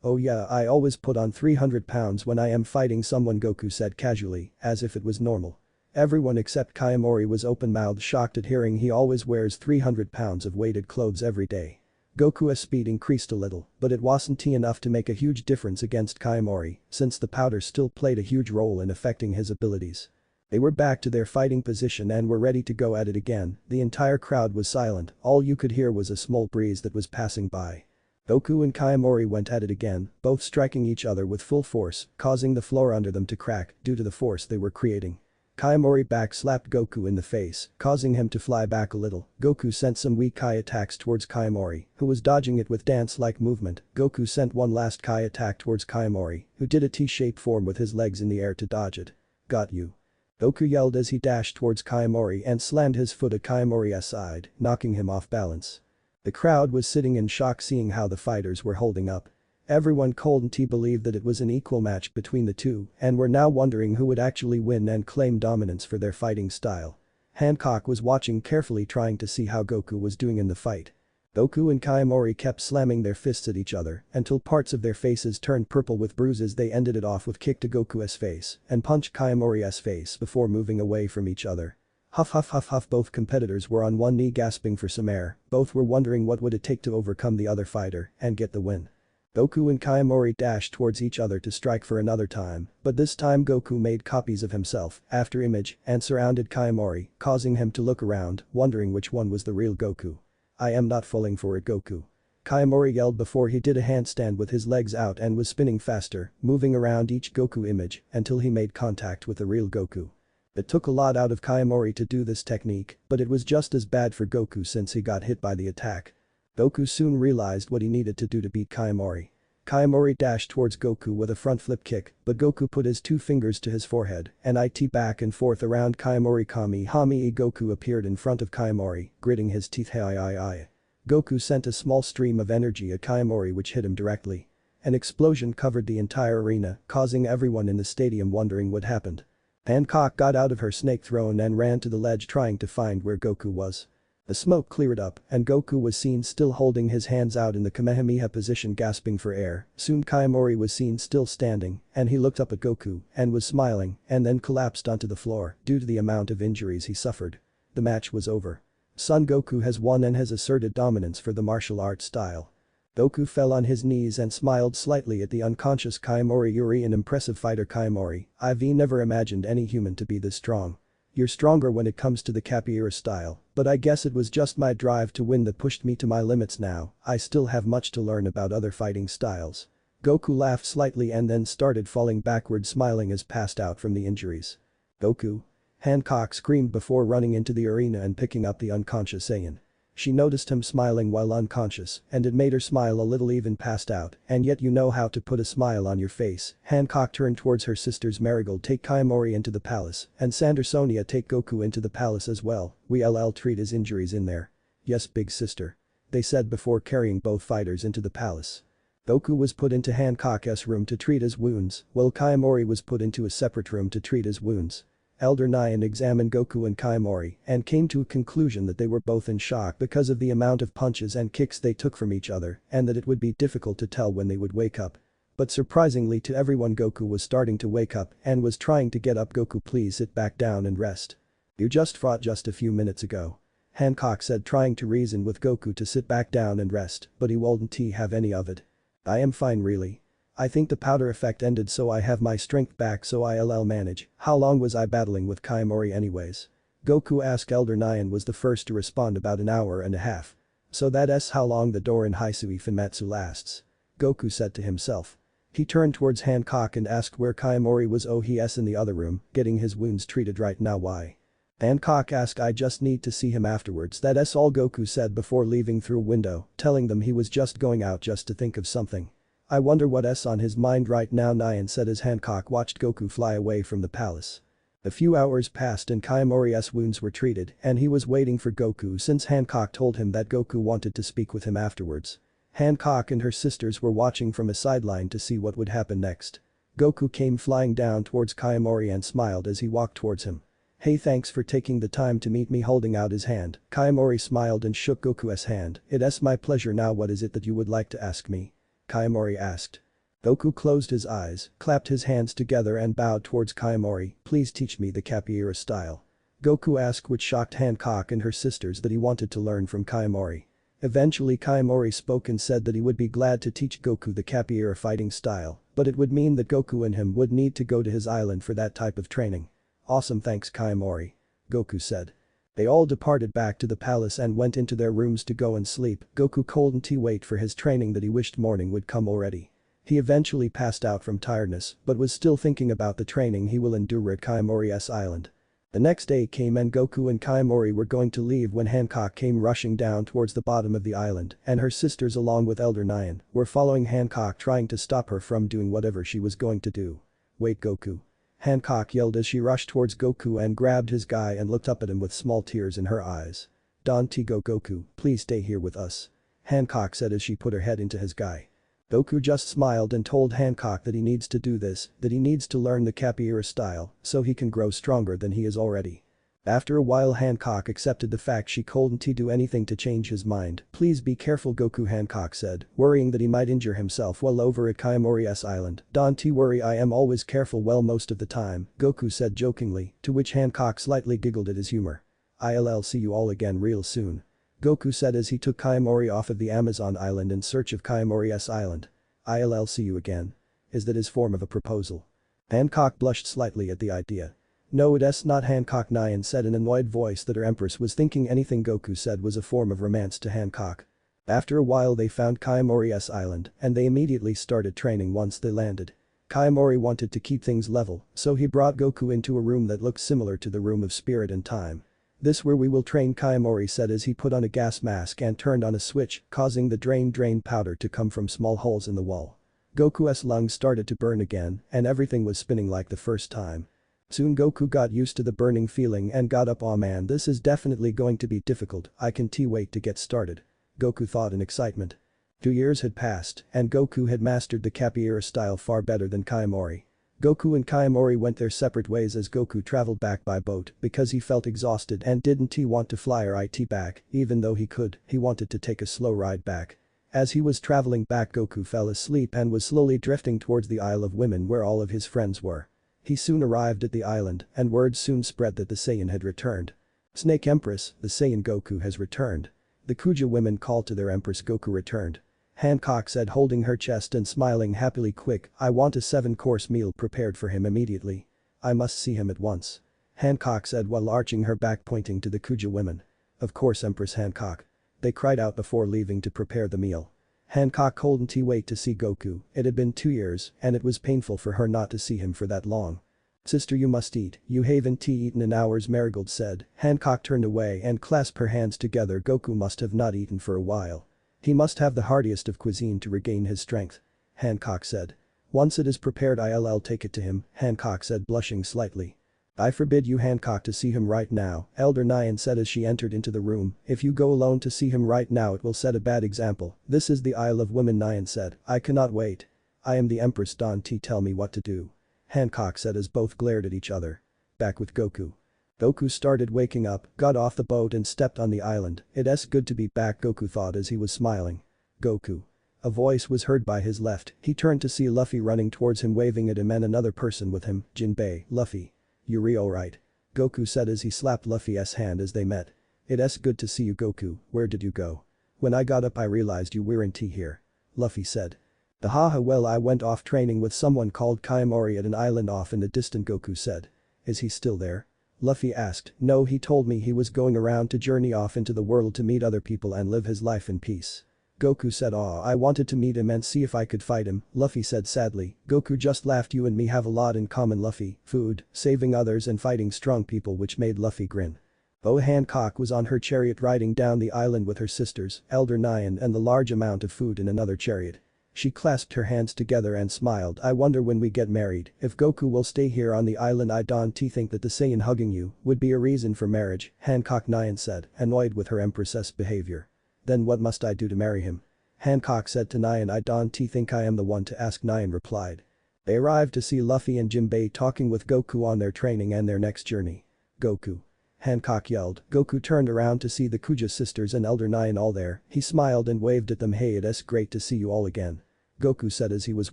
Oh yeah, I always put on 300 pounds when I am fighting someone, Goku said casually, as if it was normal. Everyone except Kayamori was open-mouthed, shocked at hearing he always wears 300 pounds of weighted clothes every day. Goku's speed increased a little, but it wasn't enough to make a huge difference against Kayamori, since the powder still played a huge role in affecting his abilities. They were back to their fighting position and were ready to go at it again. The entire crowd was silent, all you could hear was a small breeze that was passing by. Goku and Kayamori went at it again, both striking each other with full force, causing the floor under them to crack due to the force they were creating. Kayamori back-slapped Goku in the face, causing him to fly back a little. Goku sent some weak Kai attacks towards Kayamori, who was dodging it with dance-like movement. Goku sent one last Kai attack towards Kayamori, who did a T-shaped form with his legs in the air to dodge it. Got you. Goku yelled as he dashed towards Kayamori and slammed his foot at Kayamori's side, knocking him off balance. The crowd was sitting in shock seeing how the fighters were holding up. Everyone couldn't believe that it was an equal match between the two and were now wondering who would actually win and claim dominance for their fighting style. Hancock was watching carefully, trying to see how Goku was doing in the fight. Goku and Kayamori kept slamming their fists at each other until parts of their faces turned purple with bruises. They ended it off with kick to Goku's face and punched Kayamori's face before moving away from each other. Huff huff huff huff. Both competitors were on one knee gasping for some air. Both were wondering what would it take to overcome the other fighter and get the win. Goku and Kayamori dashed towards each other to strike for another time, but this time Goku made copies of himself after image and surrounded Kayamori, causing him to look around, wondering which one was the real Goku. I am not falling for it, Goku. Kayamori yelled before he did a handstand with his legs out and was spinning faster, moving around each Goku image until he made contact with the real Goku. It took a lot out of Kayamori to do this technique, but it was just as bad for Goku since he got hit by the attack. Goku soon realized what he needed to do to beat Kayamori. Kayamori dashed towards Goku with a front flip kick, but Goku put his two fingers to his forehead and it back and forth around Kayamori. Kamehame Goku appeared in front of Kayamori, gritting his teeth. Goku sent a small stream of energy at Kayamori which hit him directly. An explosion covered the entire arena, causing everyone in the stadium wondering what happened. Hancock got out of her snake throne and ran to the ledge trying to find where Goku was. The smoke cleared up and Goku was seen still holding his hands out in the Kamehameha position, gasping for air. Soon Kayamori was seen still standing and he looked up at Goku and was smiling and then collapsed onto the floor due to the amount of injuries he suffered. The match was over. Son Goku has won and has asserted dominance for the martial arts style. Goku fell on his knees and smiled slightly at the unconscious Kayamori. You're an impressive fighter, Kayamori. I've never imagined any human to be this strong. You're stronger when it comes to the capoeira style, but I guess it was just my drive to win that pushed me to my limits now. I still have much to learn about other fighting styles. Goku laughed slightly and then started falling backward, smiling as passed out from the injuries. "Goku?" Hancock screamed before running into the arena and picking up the unconscious Saiyan. She noticed him smiling while unconscious, and it made her smile a little even passed out, and yet you know how to put a smile on your face. Hancock turned towards her sisters. Marigold, take Kaimori into the palace, and Sander, Sonia, take Goku into the palace as well, we'll treat his injuries in there. Yes, big sister. They said before carrying both fighters into the palace. Goku was put into Hancock's room to treat his wounds, while Kaimori was put into a separate room to treat his wounds. Elder Nyan examined Goku and Kaimori and came to a conclusion that they were both in shock because of the amount of punches and kicks they took from each other and that it would be difficult to tell when they would wake up. But surprisingly to everyone, Goku was starting to wake up and was trying to get up. Goku, please sit back down and rest. You just fought just a few minutes ago. Hancock said, trying to reason with Goku to sit back down and rest, but he won't have any of it. I am fine really. I think the powder effect ended so I have my strength back, so I'll manage. How long was I battling with Kaimori anyways? Goku asked. Elder Nyan was the first to respond, about an hour and a half. So that's how long the Doran Hisui Finmatsu lasts. Goku said to himself. He turned towards Hancock and asked where Kaimori was. Oh, he's in the other room, getting his wounds treated right now. Why? Hancock asked. I just need to see him afterwards. That's all Goku said before leaving through a window, telling them he was just going out just to think of something. I wonder what's on his mind right now, Nyan said as Hancock watched Goku fly away from the palace. A few hours passed and Kaimori's wounds were treated and he was waiting for Goku since Hancock told him that Goku wanted to speak with him afterwards. Hancock and her sisters were watching from a sideline to see what would happen next. Goku came flying down towards Kaimori and smiled as he walked towards him. Hey, thanks for taking the time to meet me, holding out his hand. Kaimori smiled and shook Goku's hand. It's my pleasure. Now what is it that you would like to ask me? Kaimori asked. Goku closed his eyes, clapped his hands together and bowed towards Kaimori. Please teach me the capoeira style. Goku asked, which shocked Hancock and her sisters that he wanted to learn from Kaimori. Eventually Kaimori spoke and said that he would be glad to teach Goku the capoeira fighting style, but it would mean that Goku and him would need to go to his island for that type of training. Awesome, thanks Kaimori. Goku said. They all departed back to the palace and went into their rooms to go and sleep. Goku couldn't wait for his training that he wished morning would come already. He eventually passed out from tiredness but was still thinking about the training he will endure at Kaimori's island. The next day came and Goku and Kaimori were going to leave when Hancock came rushing down towards the bottom of the island and her sisters along with Elder Nyan were following Hancock, trying to stop her from doing whatever she was going to do. Wait, Goku. Hancock yelled as she rushed towards Goku and grabbed his guy and looked up at him with small tears in her eyes. Don't go, Goku, please stay here with us. Hancock said as she put her head into his guy. Goku just smiled and told Hancock that he needs to do this, that he needs to learn the capoeira style so he can grow stronger than he is already. After a while Hancock accepted the fact she couldn't do anything to change his mind. Please be careful, Goku, Hancock said, worrying that he might injure himself while over at Kaimori's island. Don't worry, I am always careful, well, most of the time, Goku said jokingly, to which Hancock slightly giggled at his humor. I'll see you all again real soon. Goku said as he took Kaimori off of the Amazon island in search of Kaimori's island. I'll see you again. Is that his form of a proposal? Hancock blushed slightly at the idea. No, it's not, Hancock. Nyan said in an annoyed voice that her empress was thinking anything Goku said was a form of romance to Hancock. After a while they found Kaimori's island and they immediately started training once they landed. Kaimori wanted to keep things level, so he brought Goku into a room that looked similar to the room of spirit and time. This where we will train, Kaimori said as he put on a gas mask and turned on a switch, causing the drain powder to come from small holes in the wall. Goku's lungs started to burn again and everything was spinning like the first time. Soon Goku got used to the burning feeling and got up. Oh man, this is definitely going to be difficult, I can't wait to get started. Goku thought in excitement. 2 years had passed and Goku had mastered the capoeira style far better than Kaimori. Goku and Kaimori went their separate ways as Goku traveled back by boat because he felt exhausted and didn't want to fly or back, even though he could, he wanted to take a slow ride back. As he was traveling back, Goku fell asleep and was slowly drifting towards the Isle of Women where all of his friends were. He soon arrived at the island and word soon spread that the Saiyan had returned. Snake Empress, the Saiyan Goku has returned. The Kuja women called to their empress. Goku returned. Hancock said, holding her chest and smiling happily. Quick, I want a 7-course meal prepared for him immediately. I must see him at once. Hancock said while arching her back, pointing to the Kuja women. Of course, Empress Hancock. They cried out before leaving to prepare the meal. Hancock couldn't wait to see Goku, it had been 2 years and it was painful for her not to see him for that long. Sister, you must eat, you haven't eaten in hours, Marigold said. Hancock turned away and clasped her hands together. Goku must have not eaten for a while. He must have the heartiest of cuisine to regain his strength. Hancock said. Once it is prepared I'll take it to him, Hancock said, blushing slightly. I forbid you, Hancock, to see him right now, Elder Nyan said as she entered into the room. If you go alone to see him right now it will set a bad example. This is the Isle of Women, Nyan said. I cannot wait. I am the Empress, Don T, tell me what to do. Hancock said as both glared at each other. Back with Goku. Goku started waking up, got off the boat and stepped on the island. It's good to be back, Goku thought as he was smiling. Goku. A voice was heard by his left. He turned to see Luffy running towards him, waving at him, and another person with him, Jinbei. Luffy. You're alright? Goku said as he slapped Luffy's hand as they met. It's good to see you, Goku. Where did you go? When I got up I realized you weren't here. Luffy said. Haha, well, I went off training with someone called Kayamori at an island off in the distant, Goku said. Is he still there? Luffy asked. No, he told me he was going around to journey off into the world to meet other people and live his life in peace. Goku said, "Aw, I wanted to meet him and see if I could fight him," Luffy said sadly. Goku just laughed. You and me have a lot in common, Luffy. Food, saving others and fighting strong people, which made Luffy grin. Hancock was on her chariot riding down the island with her sisters, Elder Nyan, and the large amount of food in another chariot. She clasped her hands together and smiled. I wonder when we get married if Goku will stay here on the island. I don't think that the Saiyan hugging you would be a reason for marriage, Hancock Nyan said, annoyed with her empress's behavior. Then what must I do to marry him? Hancock said to Nyan. I don't think I am the one to ask, Nyan replied. They arrived to see Luffy and Jinbei talking with Goku on their training and their next journey. Goku. Hancock yelled. Goku turned around to see the Kuja sisters and Elder Nyan all there. He smiled and waved at them. Hey, it's great to see you all again. Goku said as he was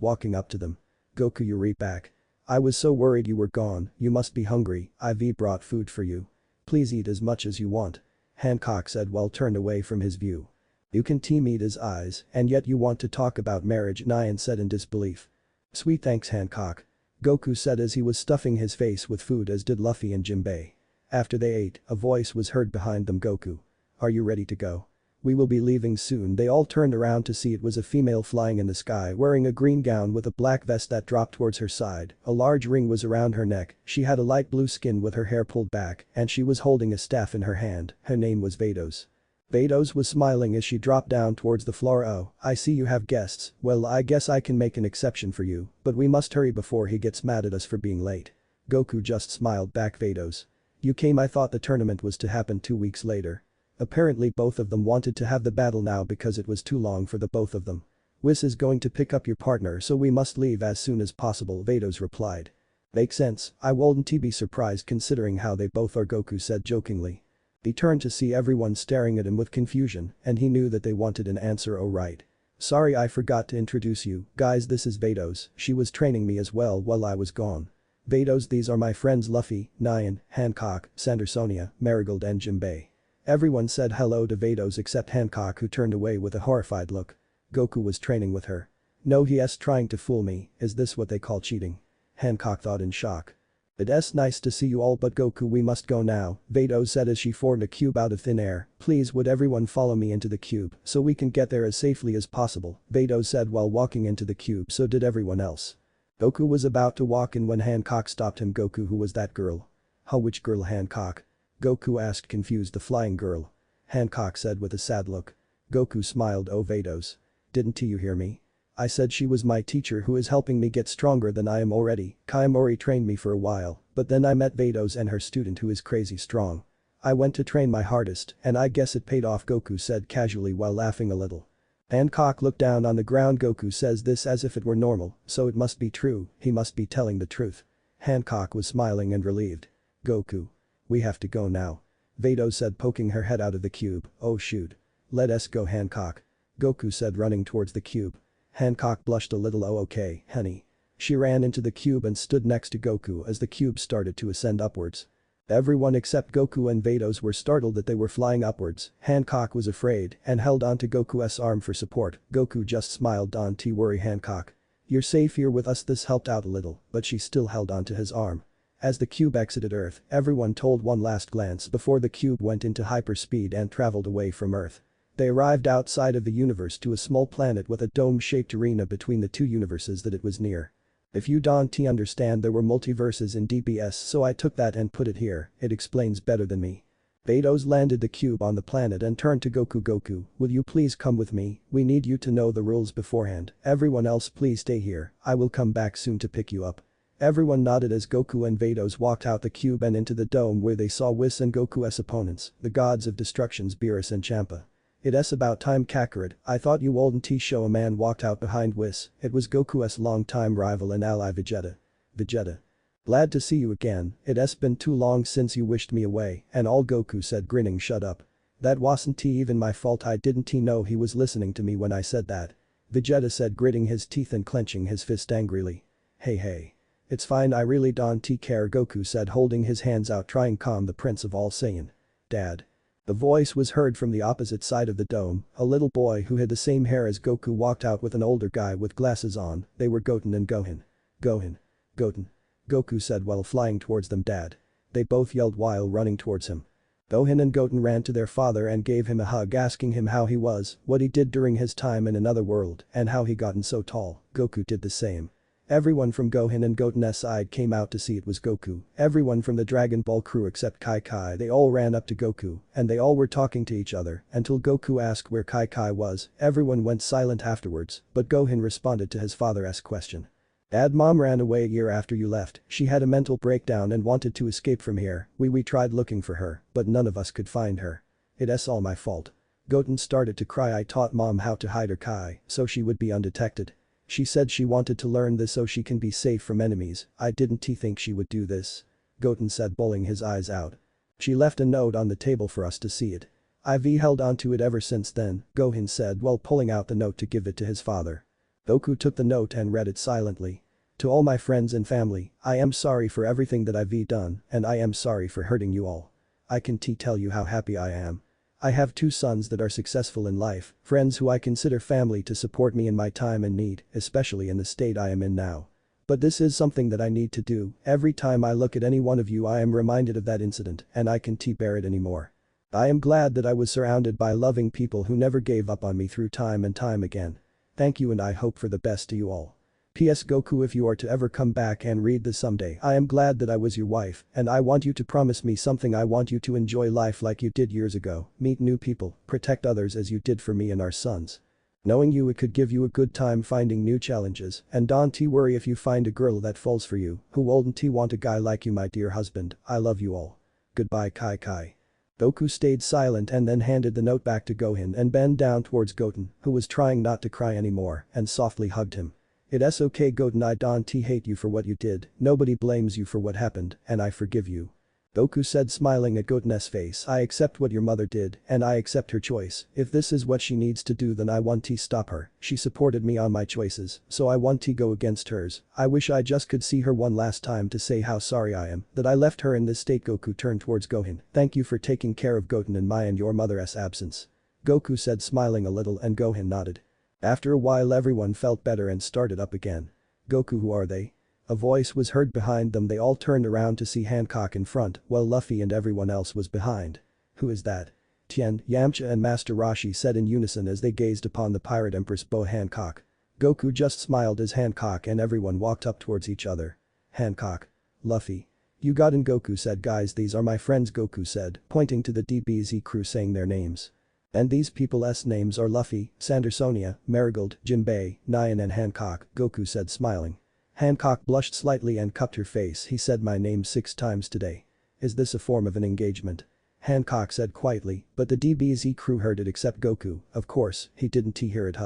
walking up to them. Goku, you're back. I was so worried you were gone. You must be hungry. I've brought food for you. Please eat as much as you want. Hancock said while turned away from his view. You can eat his eyes, and yet you want to talk about marriage, Nyan said in disbelief. Sweet thanks, Hancock. Goku said as he was stuffing his face with food, as did Luffy and Jinbei. After they ate, a voice was heard behind them. Goku. Are you ready to go? We will be leaving soon. They all turned around to see it was a female flying in the sky wearing a green gown with a black vest that dropped towards her side. A large ring was around her neck. She had a light blue skin with her hair pulled back, and she was holding a staff in her hand. Her name was Vados. Vados was smiling as she dropped down towards the floor. Oh, I see you have guests. Well, I guess I can make an exception for you, but we must hurry before he gets mad at us for being late. Goku just smiled back. Vados. You came. I thought the tournament was to happen 2 weeks later. Apparently both of them wanted to have the battle now because it was too long for the both of them. Whis is going to pick up your partner, so we must leave as soon as possible, Vados replied. Makes sense. I wouldn't be surprised considering how they both are, Goku said jokingly. He turned to see everyone staring at him with confusion, and he knew that they wanted an answer. Oh right. Sorry, I forgot to introduce you, guys, this is Vados. She was training me as well while I was gone. Vados, these are my friends Luffy, Nyan, Hancock, Sandersonia, Marigold and Jinbei. Everyone said hello to Vados except Hancock, who turned away with a horrified look. Goku was training with her. No, he's trying to fool me. Is this what they call cheating? Hancock thought in shock. It's nice to see you all, but Goku, we must go now, Vados said as she formed a cube out of thin air. Please would everyone follow me into the cube so we can get there as safely as possible, Vados said while walking into the cube. So did everyone else. Goku was about to walk in when Hancock stopped him. Goku, who was that girl? Huh, which girl, Hancock? Goku asked, confused. The flying girl. Hancock said with a sad look. Goku smiled. Oh Vados. Didn't you hear me? I said she was my teacher who is helping me get stronger than I am already. Kayamori trained me for a while, but then I met Vados and her student who is crazy strong. I went to train my hardest and I guess it paid off, Goku said casually while laughing a little. Hancock looked down on the ground. Goku says this as if it were normal, so it must be true, he must be telling the truth. Hancock was smiling and relieved. Goku. We have to go now. Vados said, poking her head out of the cube. Oh shoot. Let us go, Hancock. Goku said, running towards the cube. Hancock blushed a little. Oh okay, honey. She ran into the cube and stood next to Goku as the cube started to ascend upwards. Everyone except Goku and Vados were startled that they were flying upwards. Hancock was afraid and held onto Goku's arm for support. Goku just smiled. Don't worry, Hancock. You're safe here with us. This helped out a little, but she still held onto his arm. As the cube exited Earth, everyone told one last glance before the cube went into hyperspeed and traveled away from Earth. They arrived outside of the universe to a small planet with a dome-shaped arena between the two universes that it was near. If you don't understand, there were multiverses in DBS, so I took that and put it here, it explains better than me. Vados landed the cube on the planet and turned to Goku. Goku, will you please come with me, we need you to know the rules beforehand, everyone else please stay here, I will come back soon to pick you up. Everyone nodded as Goku and Vados walked out the cube and into the dome where they saw Whis and Goku's opponents, the gods of destructions Beerus and Champa. It's about time Kakarot, I thought you wouldn't show. A man walked out behind Whis, it was Goku's longtime rival and ally Vegeta. Vegeta. Glad to see you again, it's been too long since you wished me away, and all Goku said grinning. Shut up. That wasn't even my fault, I didn't know he was listening to me when I said that. Vegeta said, gritting his teeth and clenching his fist angrily. Hey. It's fine, I really don't care, Goku said, holding his hands out, trying to calm the Prince of All Saiyan. Dad. The voice was heard from the opposite side of the dome, a little boy who had the same hair as Goku walked out with an older guy with glasses on, they were Goten and Gohan. Goten. Goku said while flying towards them. Dad. They both yelled while running towards him. Gohan and Goten ran to their father and gave him a hug, asking him how he was, what he did during his time in another world, and how he gotten so tall. Goku did the same. Everyone from Gohan and Goten's side came out to see it was Goku, everyone from the Dragon Ball crew except Kai, they all ran up to Goku, and they all were talking to each other until Goku asked where Kai was, everyone went silent afterwards, but Gohan responded to his father's question. Dad, Mom ran away a year after you left, she had a mental breakdown and wanted to escape from here, we tried looking for her, but none of us could find her. It's all my fault. Goten started to cry. I taught Mom how to hide her Kai, so she would be undetected. She said she wanted to learn this so she can be safe from enemies, I didn't think she would do this. Goten said, bawling his eyes out. She left a note on the table for us to see it. I've held onto it ever since then, Gohan said while pulling out the note to give it to his father. Goku took the note and read it silently. To all my friends and family, I am sorry for everything that I've done, and I am sorry for hurting you all. I can tell you how happy I am. I have 2 sons that are successful in life, friends who I consider family to support me in my time and need, especially in the state I am in now. But this is something that I need to do, every time I look at any one of you I am reminded of that incident and I can't bear it anymore. I am glad that I was surrounded by loving people who never gave up on me through time and time again. Thank you and I hope for the best to you all. P.S. Goku, if you are to ever come back and read this someday, I am glad that I was your wife and I want you to promise me something. I want you to enjoy life like you did years ago, meet new people, protect others as you did for me and our sons. Knowing you, it could give you a good time finding new challenges, and don't worry if you find a girl that falls for you, who wouldn't want a guy like you, my dear husband. I love you all. Goodbye Kai. Goku stayed silent and then handed the note back to Gohan and bent down towards Goten, who was trying not to cry anymore, and softly hugged him. It's okay Goten, I don't hate you for what you did, nobody blames you for what happened, and I forgive you. Goku said, smiling at Goten's face. I accept what your mother did, and I accept her choice. If this is what she needs to do, then I want to stop her. She supported me on my choices, so I want to go against hers. I wish I just could see her one last time to say how sorry I am that I left her in this state. Goku turned towards Gohan. Thank you for taking care of Goten in my and your mother's absence. Goku said, smiling a little, and Gohan nodded. After a while everyone felt better and started up again. Goku, who are they? A voice was heard behind them. They all turned around to see Hancock in front while Luffy and everyone else was behind. Who is that? Tien, Yamcha and Master Roshi said in unison as they gazed upon the Pirate Empress Bo Hancock. Goku just smiled as Hancock and everyone walked up towards each other. Hancock. Luffy. You got in, Goku said. Guys, these are my friends, Goku said, pointing to the DBZ crew, saying their names. And these people's names are Luffy, Sandersonia, Marigold, Jinbei, Nyan and Hancock, Goku said, smiling. Hancock blushed slightly and cupped her face. He said my name 6 times today. Is this a form of an engagement? Hancock said quietly, but the DBZ crew heard it except Goku, of course, he didn't hear it.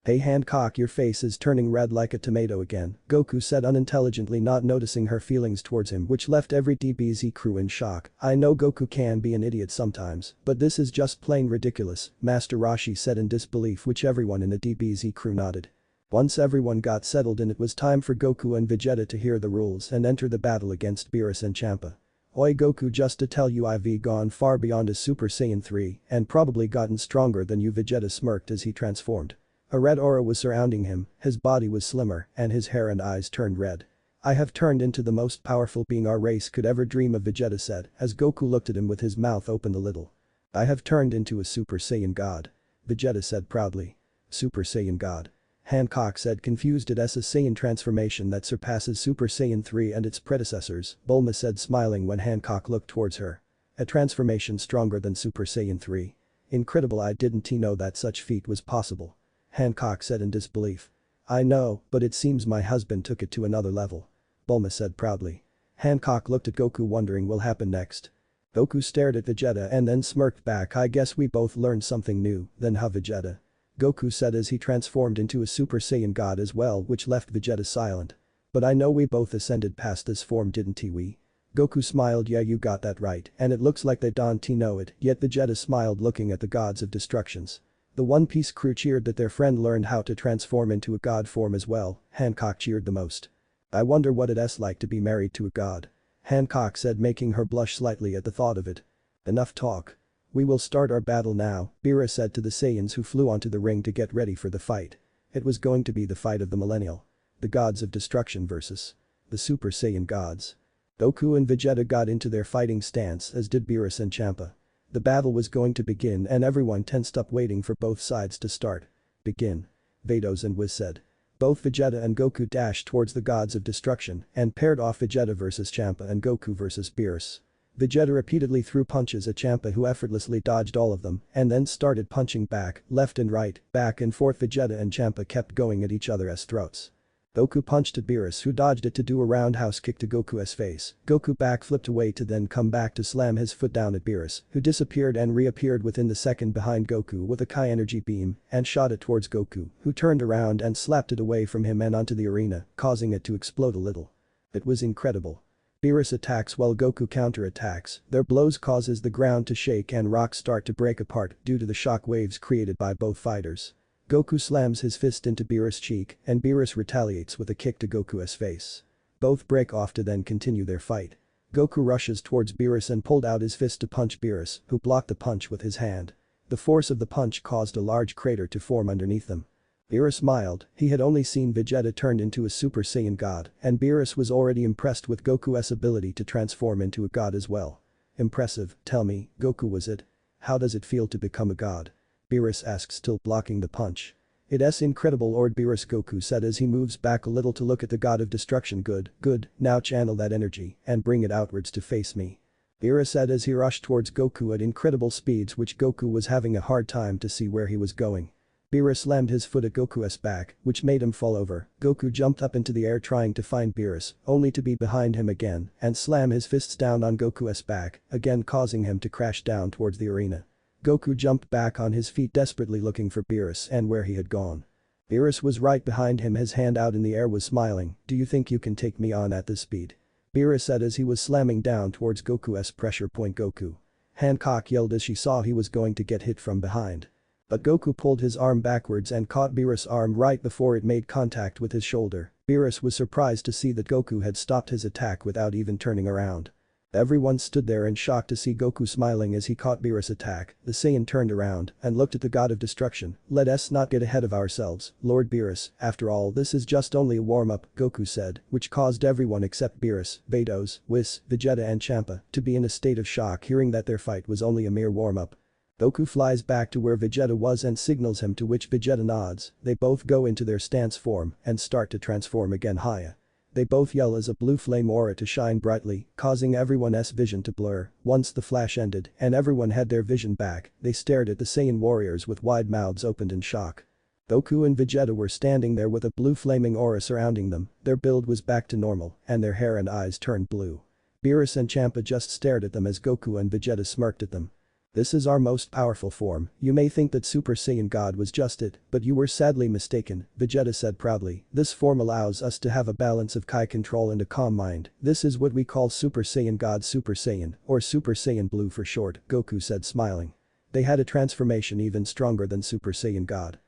Hey Hancock, your face is turning red like a tomato again, Goku said unintelligently, not noticing her feelings towards him, which left every DBZ crew in shock. I know Goku can be an idiot sometimes, but this is just plain ridiculous, Master Roshi said in disbelief, which everyone in the DBZ crew nodded. Once everyone got settled in, it was time for Goku and Vegeta to hear the rules and enter the battle against Beerus and Champa. Oi Goku, just to tell you I've gone far beyond a Super Saiyan 3 and probably gotten stronger than you, Vegeta smirked as he transformed. A red aura was surrounding him, his body was slimmer and his hair and eyes turned red. I have turned into the most powerful being our race could ever dream of, Vegeta said as Goku looked at him with his mouth open a little. I have turned into a Super Saiyan god. Vegeta said proudly. Super Saiyan God. Hancock said confused at a Saiyan transformation that surpasses Super Saiyan 3 and its predecessors, Bulma said smiling when Hancock looked towards her. A transformation stronger than Super Saiyan 3. Incredible, I didn't know that such feat was possible. Hancock said in disbelief. I know, but it seems my husband took it to another level. Bulma said proudly. Hancock looked at Goku wondering what will happen next. Goku stared at Vegeta and then smirked back. I guess we both learned something new, then huh Vegeta? Goku said as he transformed into a Super Saiyan God as well, which left Vegeta silent. But I know we both ascended past this form, didn't we? Goku smiled. Yeah, you got that right, and it looks like they don't know it, yet Vegeta smiled looking at the gods of destructions. The One Piece crew cheered that their friend learned how to transform into a god form as well. Hancock cheered the most. I wonder what it's like to be married to a god. Hancock said, making her blush slightly at the thought of it. Enough talk. We will start our battle now, Beerus said to the Saiyans who flew onto the ring to get ready for the fight. It was going to be the fight of the millennial. The gods of destruction versus the Super Saiyan gods. Goku and Vegeta got into their fighting stance, as did Beerus and Champa. The battle was going to begin and everyone tensed up waiting for both sides to start. Begin. Vados and Whis said. Both Vegeta and Goku dashed towards the gods of destruction and paired off Vegeta versus Champa and Goku versus Beerus. Vegeta repeatedly threw punches at Champa, who effortlessly dodged all of them and then started punching back, left and right, back and forth. Vegeta and Champa kept going at each other's throats. Goku punched at Beerus, who dodged it to do a roundhouse kick to Goku's face. Goku backflipped away to then come back to slam his foot down at Beerus, who disappeared and reappeared within the second behind Goku with a Kai energy beam and shot it towards Goku, who turned around and slapped it away from him and onto the arena, causing it to explode a little. It was incredible. Beerus attacks while Goku counterattacks. Their blows causes the ground to shake and rocks start to break apart due to the shock waves created by both fighters. Goku slams his fist into Beerus' cheek and Beerus retaliates with a kick to Goku's face. Both break off to then continue their fight. Goku rushes towards Beerus and pulled out his fist to punch Beerus, who blocked the punch with his hand. The force of the punch caused a large crater to form underneath them. Beerus smiled. He had only seen Vegeta turned into a Super Saiyan God, and Beerus was already impressed with Goku's ability to transform into a god as well. Impressive, tell me, Goku, was it? How does it feel to become a god? Beerus asked, still blocking the punch. It's incredible, Lord Beerus, Goku said as he moves back a little to look at the god of destruction. Good, now channel that energy and bring it outwards to face me. Beerus said as he rushed towards Goku at incredible speeds, which Goku was having a hard time to see where he was going. Beerus slammed his foot at Goku's back, which made him fall over. Goku jumped up into the air trying to find Beerus, only to be behind him again and slam his fists down on Goku's back, again causing him to crash down towards the arena. Goku jumped back on his feet desperately looking for Beerus and where he had gone. Beerus was right behind him, his hand out in the air, was smiling. Do you think you can take me on at this speed? Beerus said as he was slamming down towards Goku's pressure point. Goku. Hancock yelled as she saw he was going to get hit from behind. But Goku pulled his arm backwards and caught Beerus' arm right before it made contact with his shoulder. Beerus was surprised to see that Goku had stopped his attack without even turning around. Everyone stood there in shock to see Goku smiling as he caught Beerus' attack. The Saiyan turned around and looked at the god of destruction. Let us not get ahead of ourselves, Lord Beerus, after all this is just only a warm-up, Goku said, which caused everyone except Beerus, Vados, Whis, Vegeta and Champa to be in a state of shock hearing that their fight was only a mere warm-up. Goku flies back to where Vegeta was and signals him, to which Vegeta nods. They both go into their stance form and start to transform again. Haya. They both yell as a blue flame aura to shine brightly, causing everyone's vision to blur. Once the flash ended and everyone had their vision back, they stared at the Saiyan warriors with wide mouths opened in shock. Goku and Vegeta were standing there with a blue flaming aura surrounding them. Their build was back to normal and their hair and eyes turned blue. Beerus and Champa just stared at them as Goku and Vegeta smirked at them. This is our most powerful form. You may think that Super Saiyan God was just it, but you were sadly mistaken, Vegeta said proudly. This form allows us to have a balance of Kai control and a calm mind. This is what we call Super Saiyan God, Super Saiyan, or Super Saiyan Blue for short, Goku said smiling. They had a transformation even stronger than Super Saiyan God.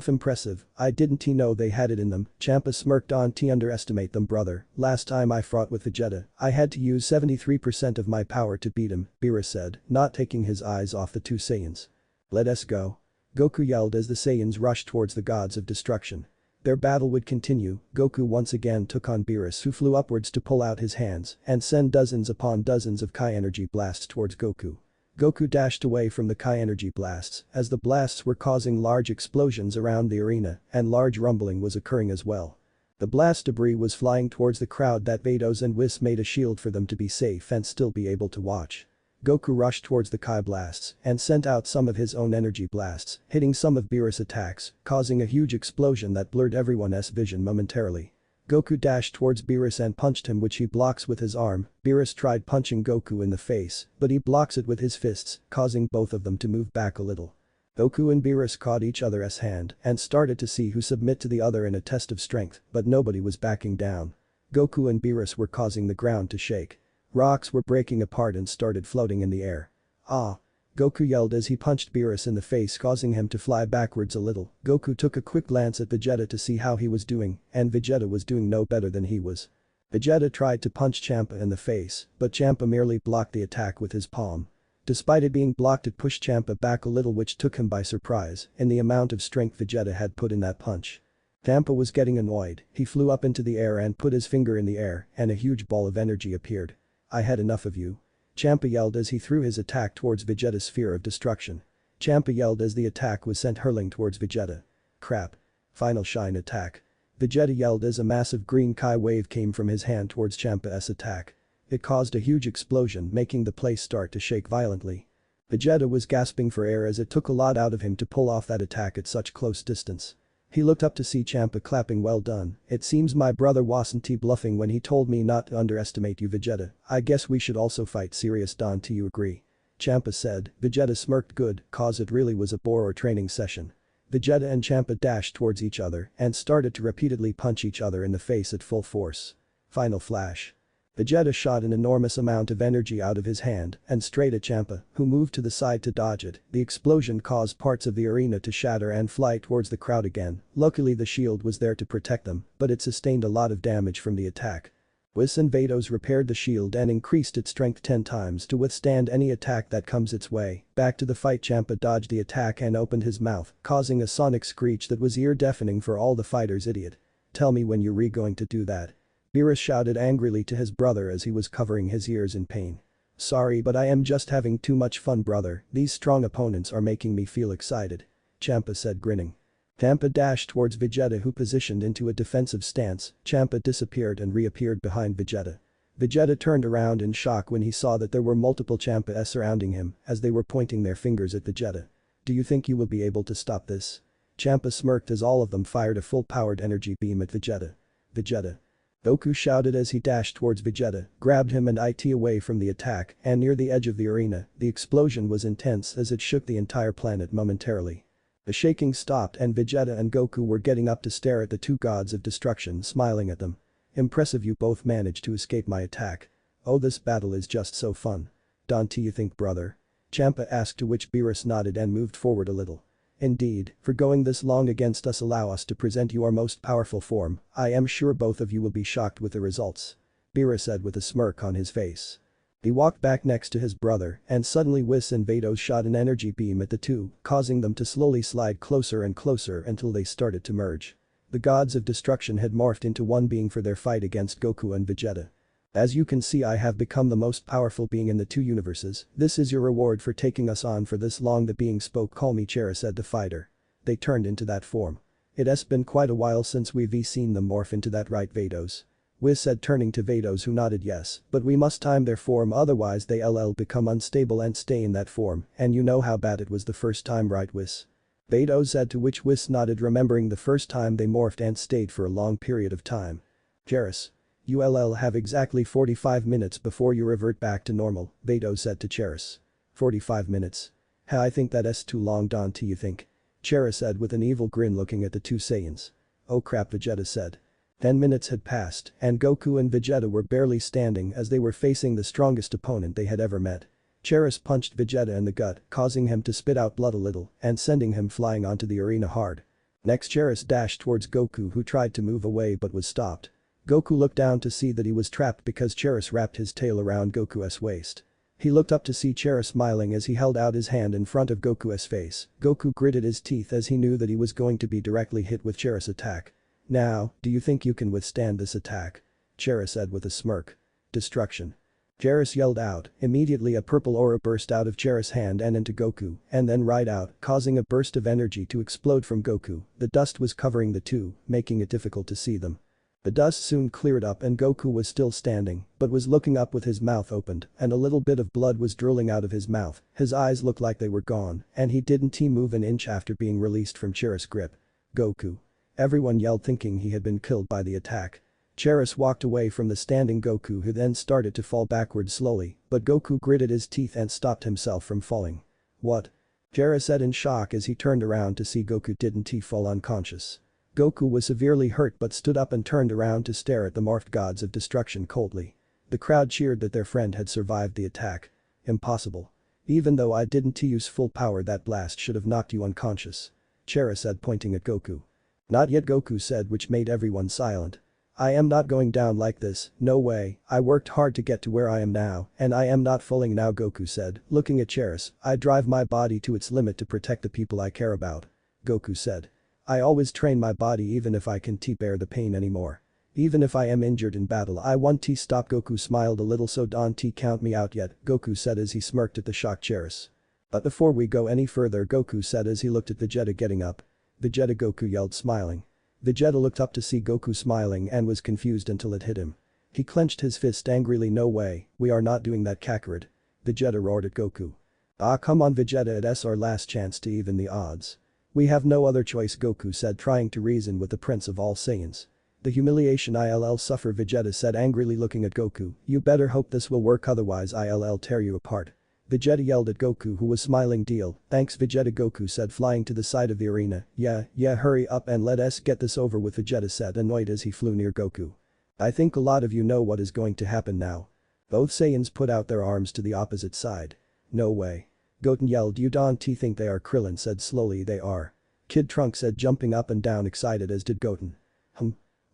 Impressive, I didn't know they had it in them, Champa smirked on. Underestimate them, brother. Last time I fought with Vegeta, I had to use 73% of my power to beat him, Beerus said, not taking his eyes off the two Saiyans. Let us go. Goku yelled as the Saiyans rushed towards the gods of destruction. Their battle would continue. Goku once again took on Beerus, who flew upwards to pull out his hands and send dozens upon dozens of Kai energy blasts towards Goku. Goku dashed away from the Kai energy blasts as the blasts were causing large explosions around the arena and large rumbling was occurring as well. The blast debris was flying towards the crowd that Vados and Whis made a shield for them to be safe and still be able to watch. Goku rushed towards the Kai blasts and sent out some of his own energy blasts, hitting some of Beerus' attacks, causing a huge explosion that blurred everyone's vision momentarily. Goku dashed towards Beerus and punched him, which he blocks with his arm. Beerus tried punching Goku in the face, but he blocks it with his fists, causing both of them to move back a little. Goku and Beerus caught each other's hand and started to see who submit to the other in a test of strength, but nobody was backing down. Goku and Beerus were causing the ground to shake. Rocks were breaking apart and started floating in the air. Ah! Goku yelled as he punched Beerus in the face, causing him to fly backwards a little. Goku took a quick glance at Vegeta to see how he was doing, and Vegeta was doing no better than he was. Vegeta tried to punch Champa in the face, but Champa merely blocked the attack with his palm. Despite it being blocked, it pushed Champa back a little, which took him by surprise in the amount of strength Vegeta had put in that punch. Champa was getting annoyed. He flew up into the air and put his finger in the air, and a huge ball of energy appeared. "I had enough of you." Champa yelled as he threw his attack towards Vegeta's sphere of destruction. Champa yelled as the attack was sent hurling towards Vegeta. "Crap. Final shine attack." Vegeta yelled as a massive green Kai wave came from his hand towards Champa's attack. It caused a huge explosion, making the place start to shake violently. Vegeta was gasping for air as it took a lot out of him to pull off that attack at such close distance. He looked up to see Champa clapping. "Well done. It seems my brother wasn't bluffing when he told me not to underestimate you, Vegeta. I guess we should also fight serious. Don, do you agree?" Champa said. Vegeta smirked. "Good, cause it really was a bore or training session." Vegeta and Champa dashed towards each other and started to repeatedly punch each other in the face at full force. Final flash. Vegeta shot an enormous amount of energy out of his hand and straight at Champa, who moved to the side to dodge it. The explosion caused parts of the arena to shatter and fly towards the crowd again. Luckily the shield was there to protect them, but it sustained a lot of damage from the attack. Whis and Vados repaired the shield and increased its strength 10 times to withstand any attack that comes its way. Back to the fight. Champa dodged the attack and opened his mouth, causing a sonic screech that was ear-deafening for all the fighters. "Idiot. Tell me when you're going to do that." Beerus shouted angrily to his brother as he was covering his ears in pain. "Sorry, but I am just having too much fun, brother. These strong opponents are making me feel excited," Champa said, grinning. Champa dashed towards Vegeta, who positioned into a defensive stance. Champa disappeared and reappeared behind Vegeta. Vegeta turned around in shock when he saw that there were multiple Champas surrounding him as they were pointing their fingers at Vegeta. "Do you think you will be able to stop this?" Champa smirked as all of them fired a full-powered energy beam at Vegeta. "Vegeta." Goku shouted as he dashed towards Vegeta, grabbed him and it away from the attack, and near the edge of the arena, the explosion was intense as it shook the entire planet momentarily. The shaking stopped and Vegeta and Goku were getting up to stare at the two gods of destruction smiling at them. "Impressive, you both managed to escape my attack. Oh, this battle is just so fun. Don't you think, brother?" Champa asked, to which Beerus nodded and moved forward a little. "Indeed, for going this long against us, allow us to present you our most powerful form. I am sure both of you will be shocked with the results," Beerus said with a smirk on his face. He walked back next to his brother and suddenly Whis and Vados shot an energy beam at the two, causing them to slowly slide closer and closer until they started to merge. The gods of destruction had morphed into one being for their fight against Goku and Vegeta. "As you can see, I have become the most powerful being in the two universes. This is your reward for taking us on for this long." The being spoke. "Call me Chera," said the fighter. They turned into that form. "It has been quite a while since we've seen them morph into that, right, Vados?" Whis said, turning to Vados, who nodded yes, "but we must time their form, otherwise they'll become unstable and stay in that form, and you know how bad it was the first time, right, Whis?" Vados said, to which Whis nodded, remembering the first time they morphed and stayed for a long period of time. "Cheris. You'll have exactly 45 minutes before you revert back to normal," Vados said to Cheris. 45 minutes? I think that's too long, don't you think?" Cheris said with an evil grin, looking at the two Saiyans. "Oh crap," Vegeta said. 10 minutes had passed and Goku and Vegeta were barely standing as they were facing the strongest opponent they had ever met. Cheris punched Vegeta in the gut, causing him to spit out blood a little and sending him flying onto the arena hard. Next, Cheris dashed towards Goku, who tried to move away but was stopped. Goku looked down to see that he was trapped because Cheris wrapped his tail around Goku's waist. He looked up to see Cheris smiling as he held out his hand in front of Goku's face. Goku gritted his teeth as he knew that he was going to be directly hit with Cheris' attack. "Now, do you think you can withstand this attack?" Cheris said with a smirk. "Destruction." Cheris yelled out. Immediately a purple aura burst out of Cheris' hand and into Goku, and then right out, causing a burst of energy to explode from Goku. The dust was covering the two, making it difficult to see them. The dust soon cleared up and Goku was still standing, but was looking up with his mouth opened, and a little bit of blood was drooling out of his mouth. His eyes looked like they were gone, and he didn't move an inch after being released from Cheris' grip. Goku. Everyone yelled thinking he had been killed by the attack. Cheris walked away from the standing Goku who then started to fall backward slowly, but Goku gritted his teeth and stopped himself from falling. What? Cheris said in shock as he turned around to see Goku didn't fall unconscious. Goku was severely hurt but stood up and turned around to stare at the morphed gods of destruction coldly. The crowd cheered that their friend had survived the attack. Impossible. Even though I didn't use full power, that blast should have knocked you unconscious. Cheris said, pointing at Goku. Not yet, Goku said, which made everyone silent. I am not going down like this, no way. I worked hard to get to where I am now, and I am not falling now, Goku said, looking at Cheris. I drive my body to its limit to protect the people I care about. Goku said. I always train my body even if I can't bear the pain anymore. Even if I am injured in battle, I want to stop. Goku smiled a little. So don't count me out yet, Goku said as he smirked at the shocked Cheris. But before we go any further, Goku said as he looked at Vegeta getting up. Vegeta, Goku yelled, smiling. Vegeta looked up to see Goku smiling and was confused until it hit him. He clenched his fist angrily. No way, we are not doing that, Kakarot. Vegeta roared at Goku. Ah, come on Vegeta, it's our last chance to even the odds. We have no other choice, Goku said, trying to reason with the Prince of all Saiyans. The humiliation I'll suffer, Vegeta said angrily, looking at Goku. You better hope this will work, otherwise I'll tear you apart. Vegeta yelled at Goku, who was smiling. Deal, thanks Vegeta, Goku said, flying to the side of the arena. Yeah, hurry up and let us get this over with, Vegeta said, annoyed as he flew near Goku. I think a lot of you know what is going to happen now. Both Saiyans put out their arms to the opposite side. No way. Goten yelled. You don't think they are? Krillin said slowly. They are. Kid Trunks said, jumping up and down excited, as did Goten.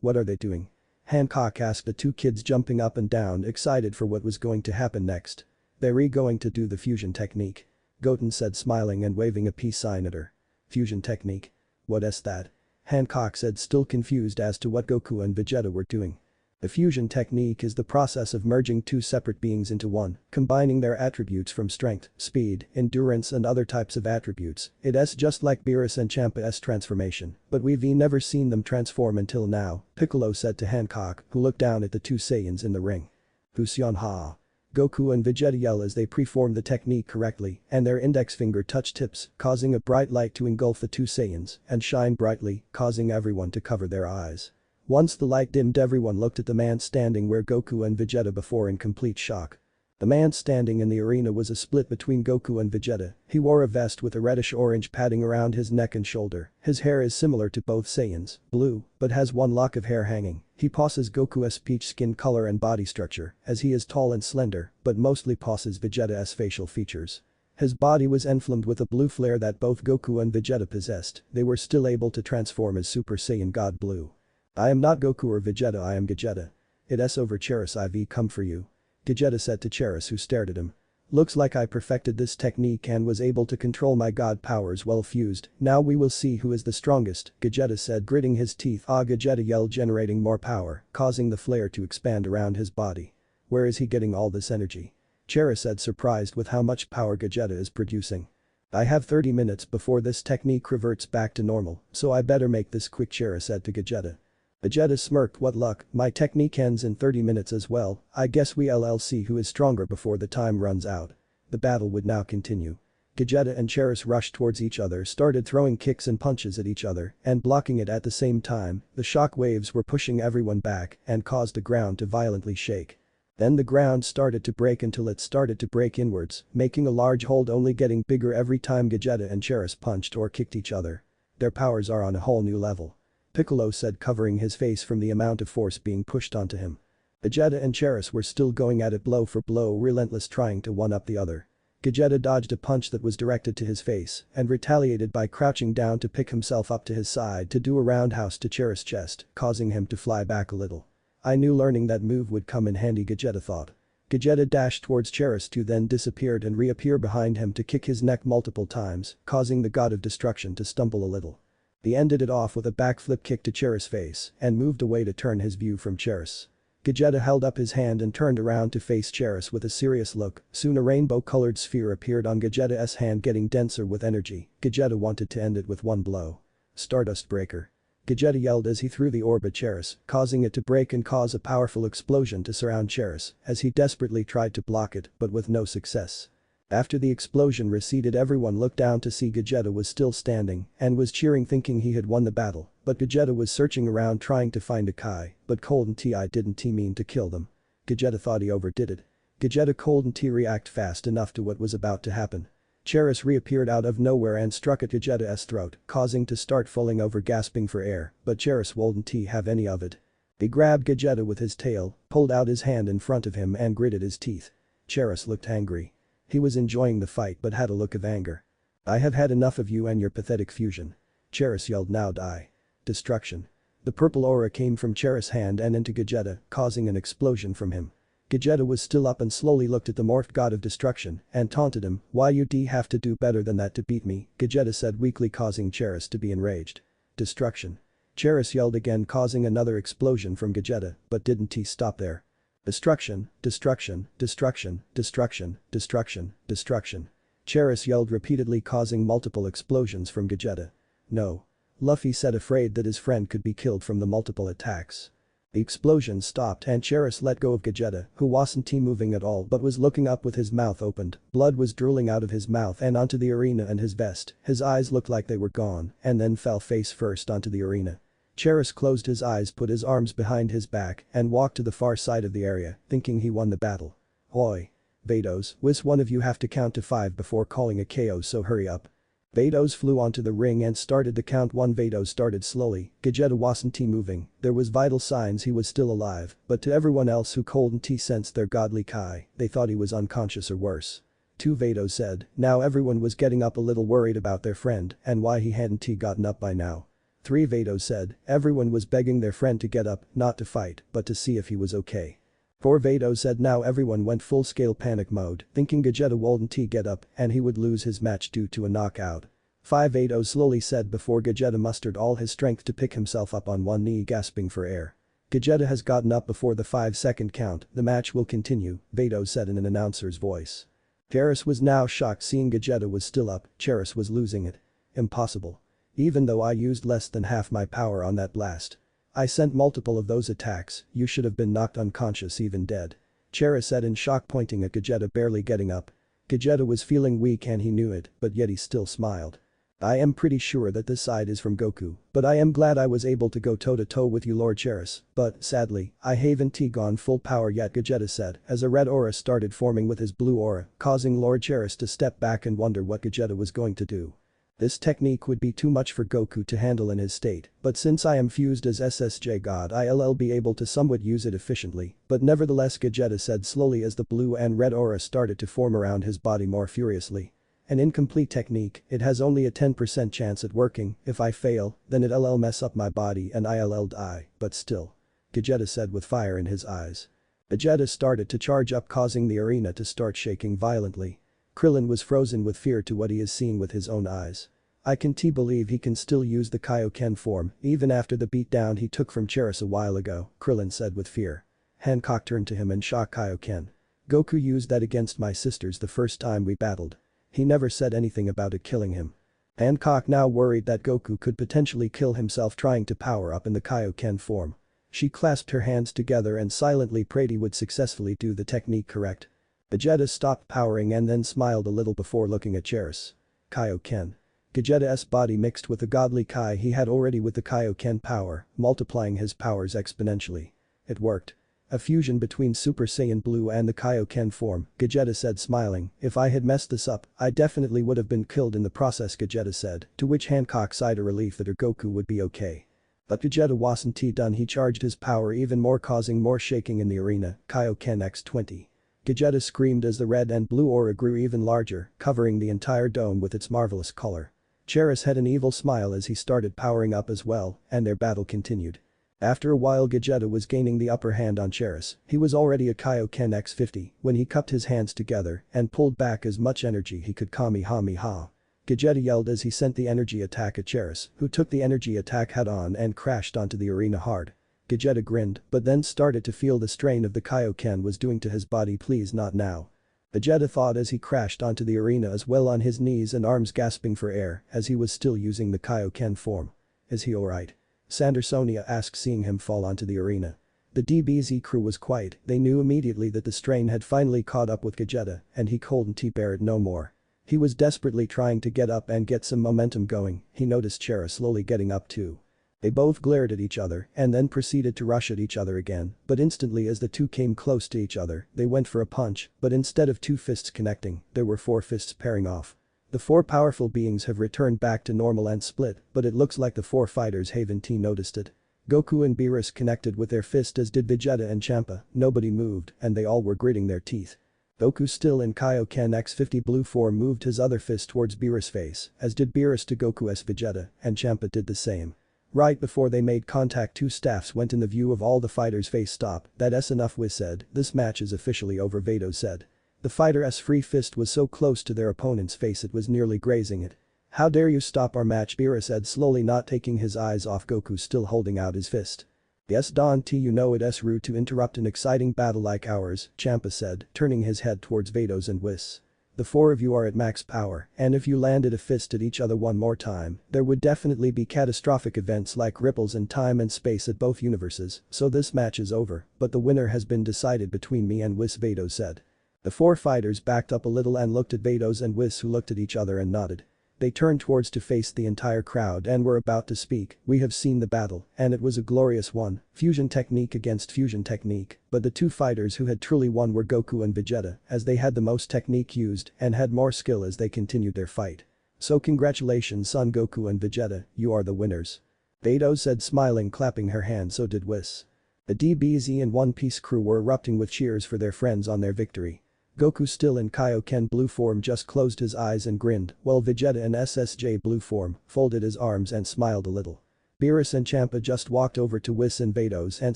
What are they doing? Hancock asked, the two kids jumping up and down excited for what was going to happen next. They're going to do the fusion technique. Goten said, smiling and waving a peace sign at her. Fusion technique? What's that? Hancock said, still confused as to what Goku and Vegeta were doing. The fusion technique is the process of merging two separate beings into one, combining their attributes from strength, speed, endurance and other types of attributes. It's just like Beerus and Champa's transformation, but we've never seen them transform until now, Piccolo said to Hancock, who looked down at the two Saiyans in the ring. Fusion ha. Goku and Vegeta yell as they perform the technique correctly, and their index finger touch tips, causing a bright light to engulf the two Saiyans and shine brightly, causing everyone to cover their eyes. Once the light dimmed, everyone looked at the man standing where Goku and Vegeta before in complete shock. The man standing in the arena was a split between Goku and Vegeta. He wore a vest with a reddish-orange padding around his neck and shoulder. His hair is similar to both Saiyans, blue, but has one lock of hair hanging. He possesses Goku's peach skin color and body structure, as he is tall and slender, but mostly possesses Vegeta's facial features. His body was enflamed with a blue flare that both Goku and Vegeta possessed. They were still able to transform as Super Saiyan God Blue. I am not Goku or Vegeta, I am Gogeta. It's over, Cheris, I've come for you. Gogeta said to Cheris, who stared at him. Looks like I perfected this technique and was able to control my god powers well fused. Now we will see who is the strongest, Gogeta said, gritting his teeth. Ah, Gogeta yelled, generating more power, causing the flare to expand around his body. Where is he getting all this energy? Cheris said, surprised with how much power Gogeta is producing. I have 30 minutes before this technique reverts back to normal, so I better make this quick, Cheris said to Gogeta. Vegeta smirked. What luck, my technique ends in 30 minutes as well. I guess we'll see who is stronger before the time runs out. The battle would now continue. Gogeta and Cheris rushed towards each other, started throwing kicks and punches at each other and blocking it at the same time. The shock waves were pushing everyone back and caused the ground to violently shake. Then the ground started to break until it started to break inwards, making a large hole, only getting bigger every time Gogeta and Cheris punched or kicked each other. Their powers are on a whole new level. Piccolo said, covering his face from the amount of force being pushed onto him. Vegeta and Cheris were still going at it blow for blow, relentless, trying to one-up the other. Gogeta dodged a punch that was directed to his face and retaliated by crouching down to pick himself up to his side to do a roundhouse to Cheris' chest, causing him to fly back a little. I knew learning that move would come in handy, Gogeta thought. Gogeta dashed towards Cheris to then disappeared and reappear behind him to kick his neck multiple times, causing the god of destruction to stumble a little. He ended it off with a backflip kick to Cheris' face and moved away to turn his view from Cheris. Gogeta held up his hand and turned around to face Cheris with a serious look. Soon a rainbow-colored sphere appeared on Gogeta's hand, getting denser with energy. Gogeta wanted to end it with one blow. Stardust Breaker. Gogeta yelled as he threw the orb at Cheris, causing it to break and cause a powerful explosion to surround Cheris, as he desperately tried to block it, but with no success. After the explosion receded, everyone looked down to see Gogeta was still standing and was cheering, thinking he had won the battle, but Gogeta was searching around trying to find a Kai, but Cold and Ti didn't mean to kill them. Gogeta thought he overdid it. Gogeta Cold and T react fast enough to what was about to happen. Cheris reappeared out of nowhere and struck at Gogeta's throat, causing to start falling over, gasping for air, but Cheris wouldn't have any of it. He grabbed Gogeta with his tail, pulled out his hand in front of him and gritted his teeth. Cheris looked angry. He was enjoying the fight but had a look of anger. "I have had enough of you and your pathetic fusion." Cheris yelled, "Now die." Destruction. The purple aura came from Cheris' hand and into Gogeta, causing an explosion from him. Gogeta was still up and slowly looked at the morphed god of destruction and taunted him. "Why you'd have to do better than that to beat me," Gogeta said weakly, causing Cheris to be enraged. Destruction. Cheris yelled again, causing another explosion from Gogeta, but didn't stop there. Destruction, destruction, destruction, destruction, destruction, destruction. Cheris yelled repeatedly, causing multiple explosions from Gogeta. "No." Luffy said, afraid that his friend could be killed from the multiple attacks. The explosion stopped and Cheris let go of Gogeta, who wasn't moving at all but was looking up with his mouth opened. Blood was drooling out of his mouth and onto the arena and his vest. His eyes looked like they were gone and then fell face first onto the arena. Cheris closed his eyes, put his arms behind his back and walked to the far side of the area, thinking he won the battle. "Oi. Vados, one of you have to count to 5 before calling a KO, so hurry up." Vados flew onto the ring and started the count. 1. Vados started slowly. Gogeta wasn't moving. There was vital signs he was still alive, but to everyone else who Cold and sensed their godly Kai, they thought he was unconscious or worse. 2. Vados said. Now everyone was getting up, a little worried about their friend and why he hadn't gotten up by now. 3. Vados said. Everyone was begging their friend to get up, not to fight, but to see if he was okay. 4. Vados said. Now everyone went full-scale panic mode, thinking Gogeta wouldn't get up and he would lose his match due to a knockout. 5. Vados slowly said before Gogeta mustered all his strength to pick himself up on one knee, gasping for air. "Gogeta has gotten up before the 5-second count, the match will continue," Vados said in an announcer's voice. Cheris was now shocked, seeing Gogeta was still up. Cheris was losing it. "Impossible. Even though I used less than half my power on that blast. I sent multiple of those attacks, you should have been knocked unconscious, even dead." Cheris said in shock, pointing at Gogeta barely getting up. Gogeta was feeling weak and he knew it, but yet he still smiled. "I am pretty sure that this side is from Goku, but I am glad I was able to go toe-to-toe with you, Lord Cheris, but, sadly, I haven't gone full power yet," Gogeta said as a red aura started forming with his blue aura, causing Lord Cheris to step back and wonder what Gogeta was going to do. This technique would be too much for Goku to handle in his state, but since I am fused as SSJ God, I'll be able to somewhat use it efficiently, but nevertheless, Gogeta said slowly as the blue and red aura started to form around his body more furiously. "An incomplete technique, it has only a 10% chance at working. If I fail, then it'll mess up my body and I'll die, but still," Gogeta said with fire in his eyes. Gogeta started to charge up, causing the arena to start shaking violently. Krillin was frozen with fear to what he is seeing with his own eyes. "I can't believe he can still use the Kaioken form, even after the beatdown he took from Cheris a while ago," Krillin said with fear. Hancock turned to him and shocked. "Kaioken. Goku used that against my sisters the first time we battled. He never said anything about it killing him." Hancock now worried that Goku could potentially kill himself trying to power up in the Kaioken form. She clasped her hands together and silently prayed he would successfully do the technique correct. Gogeta stopped powering and then smiled a little before looking at Cheris. Kaioken. Gogeta's body mixed with the godly Kai he had already with the Kaioken power, multiplying his powers exponentially. It worked. A fusion between Super Saiyan Blue and the Kaioken form, Gogeta said smiling. "If I had messed this up, I definitely would have been killed in the process," Gogeta said, to which Hancock sighed a relief that her Goku would be okay. But Gogeta wasn't done. He charged his power even more, causing more shaking in the arena. Kaioken x20. Gogeta screamed as the red and blue aura grew even larger, covering the entire dome with its marvelous color. Cheris had an evil smile as he started powering up as well, and their battle continued. After a while, Gogeta was gaining the upper hand on Cheris. He was already a Kaioken x50 when he cupped his hands together and pulled back as much energy he could. Kamehameha. Gogeta yelled as he sent the energy attack at Cheris, who took the energy attack head on and crashed onto the arena hard. Gogeta grinned, but then started to feel the strain of the Kaioken was doing to his body. Please not now. Vegeta thought as he crashed onto the arena as well on his knees and arms gasping for air as he was still using the Kaioken form. Is he alright? Sonia asked seeing him fall onto the arena. The DBZ crew was quiet, they knew immediately that the strain had finally caught up with Gogeta and he couldn't bear it no more. He was desperately trying to get up and get some momentum going. He noticed Chera slowly getting up too. They both glared at each other and then proceeded to rush at each other again, but instantly as the two came close to each other, they went for a punch, but instead of two fists connecting, there were four fists pairing off. The four powerful beings have returned back to normal and split, but it looks like the four fighters haven't noticed it. Goku and Beerus connected with their fist as did Vegeta and Champa, nobody moved and they all were gritting their teeth. Goku still in Kaioken X50 blue form moved his other fist towards Beerus' face, as did Beerus to Goku's Vegeta, and Champa did the same. Right before they made contact two staffs went in the view of all the fighters face stop, that's enough Whis said, this match is officially over Vado said. The fighter's free fist was so close to their opponent's face it was nearly grazing it. How dare you stop our match Beerus said slowly not taking his eyes off Goku still holding out his fist. Yes Don't you know it's rude to interrupt an exciting battle like ours, Champa said, turning his head towards Vados and Whis. The four of you are at max power, and if you landed a fist at each other one more time, there would definitely be catastrophic events like ripples in time and space at both universes, so this match is over, but the winner has been decided between me and Whis Vados said. The four fighters backed up a little and looked at Vados and Whis who looked at each other and nodded. They turned towards to face the entire crowd and were about to speak, we have seen the battle, and it was a glorious one, fusion technique against fusion technique, but the two fighters who had truly won were Goku and Vegeta, as they had the most technique used and had more skill as they continued their fight. So congratulations Son Goku and Vegeta, you are the winners. Vados said smiling clapping her hand so did Whis. The DBZ and One Piece crew were erupting with cheers for their friends on their victory. Goku still in Kaioken blue form just closed his eyes and grinned, while Vegeta in SSJ blue form folded his arms and smiled a little. Beerus and Champa just walked over to Whis and Vados and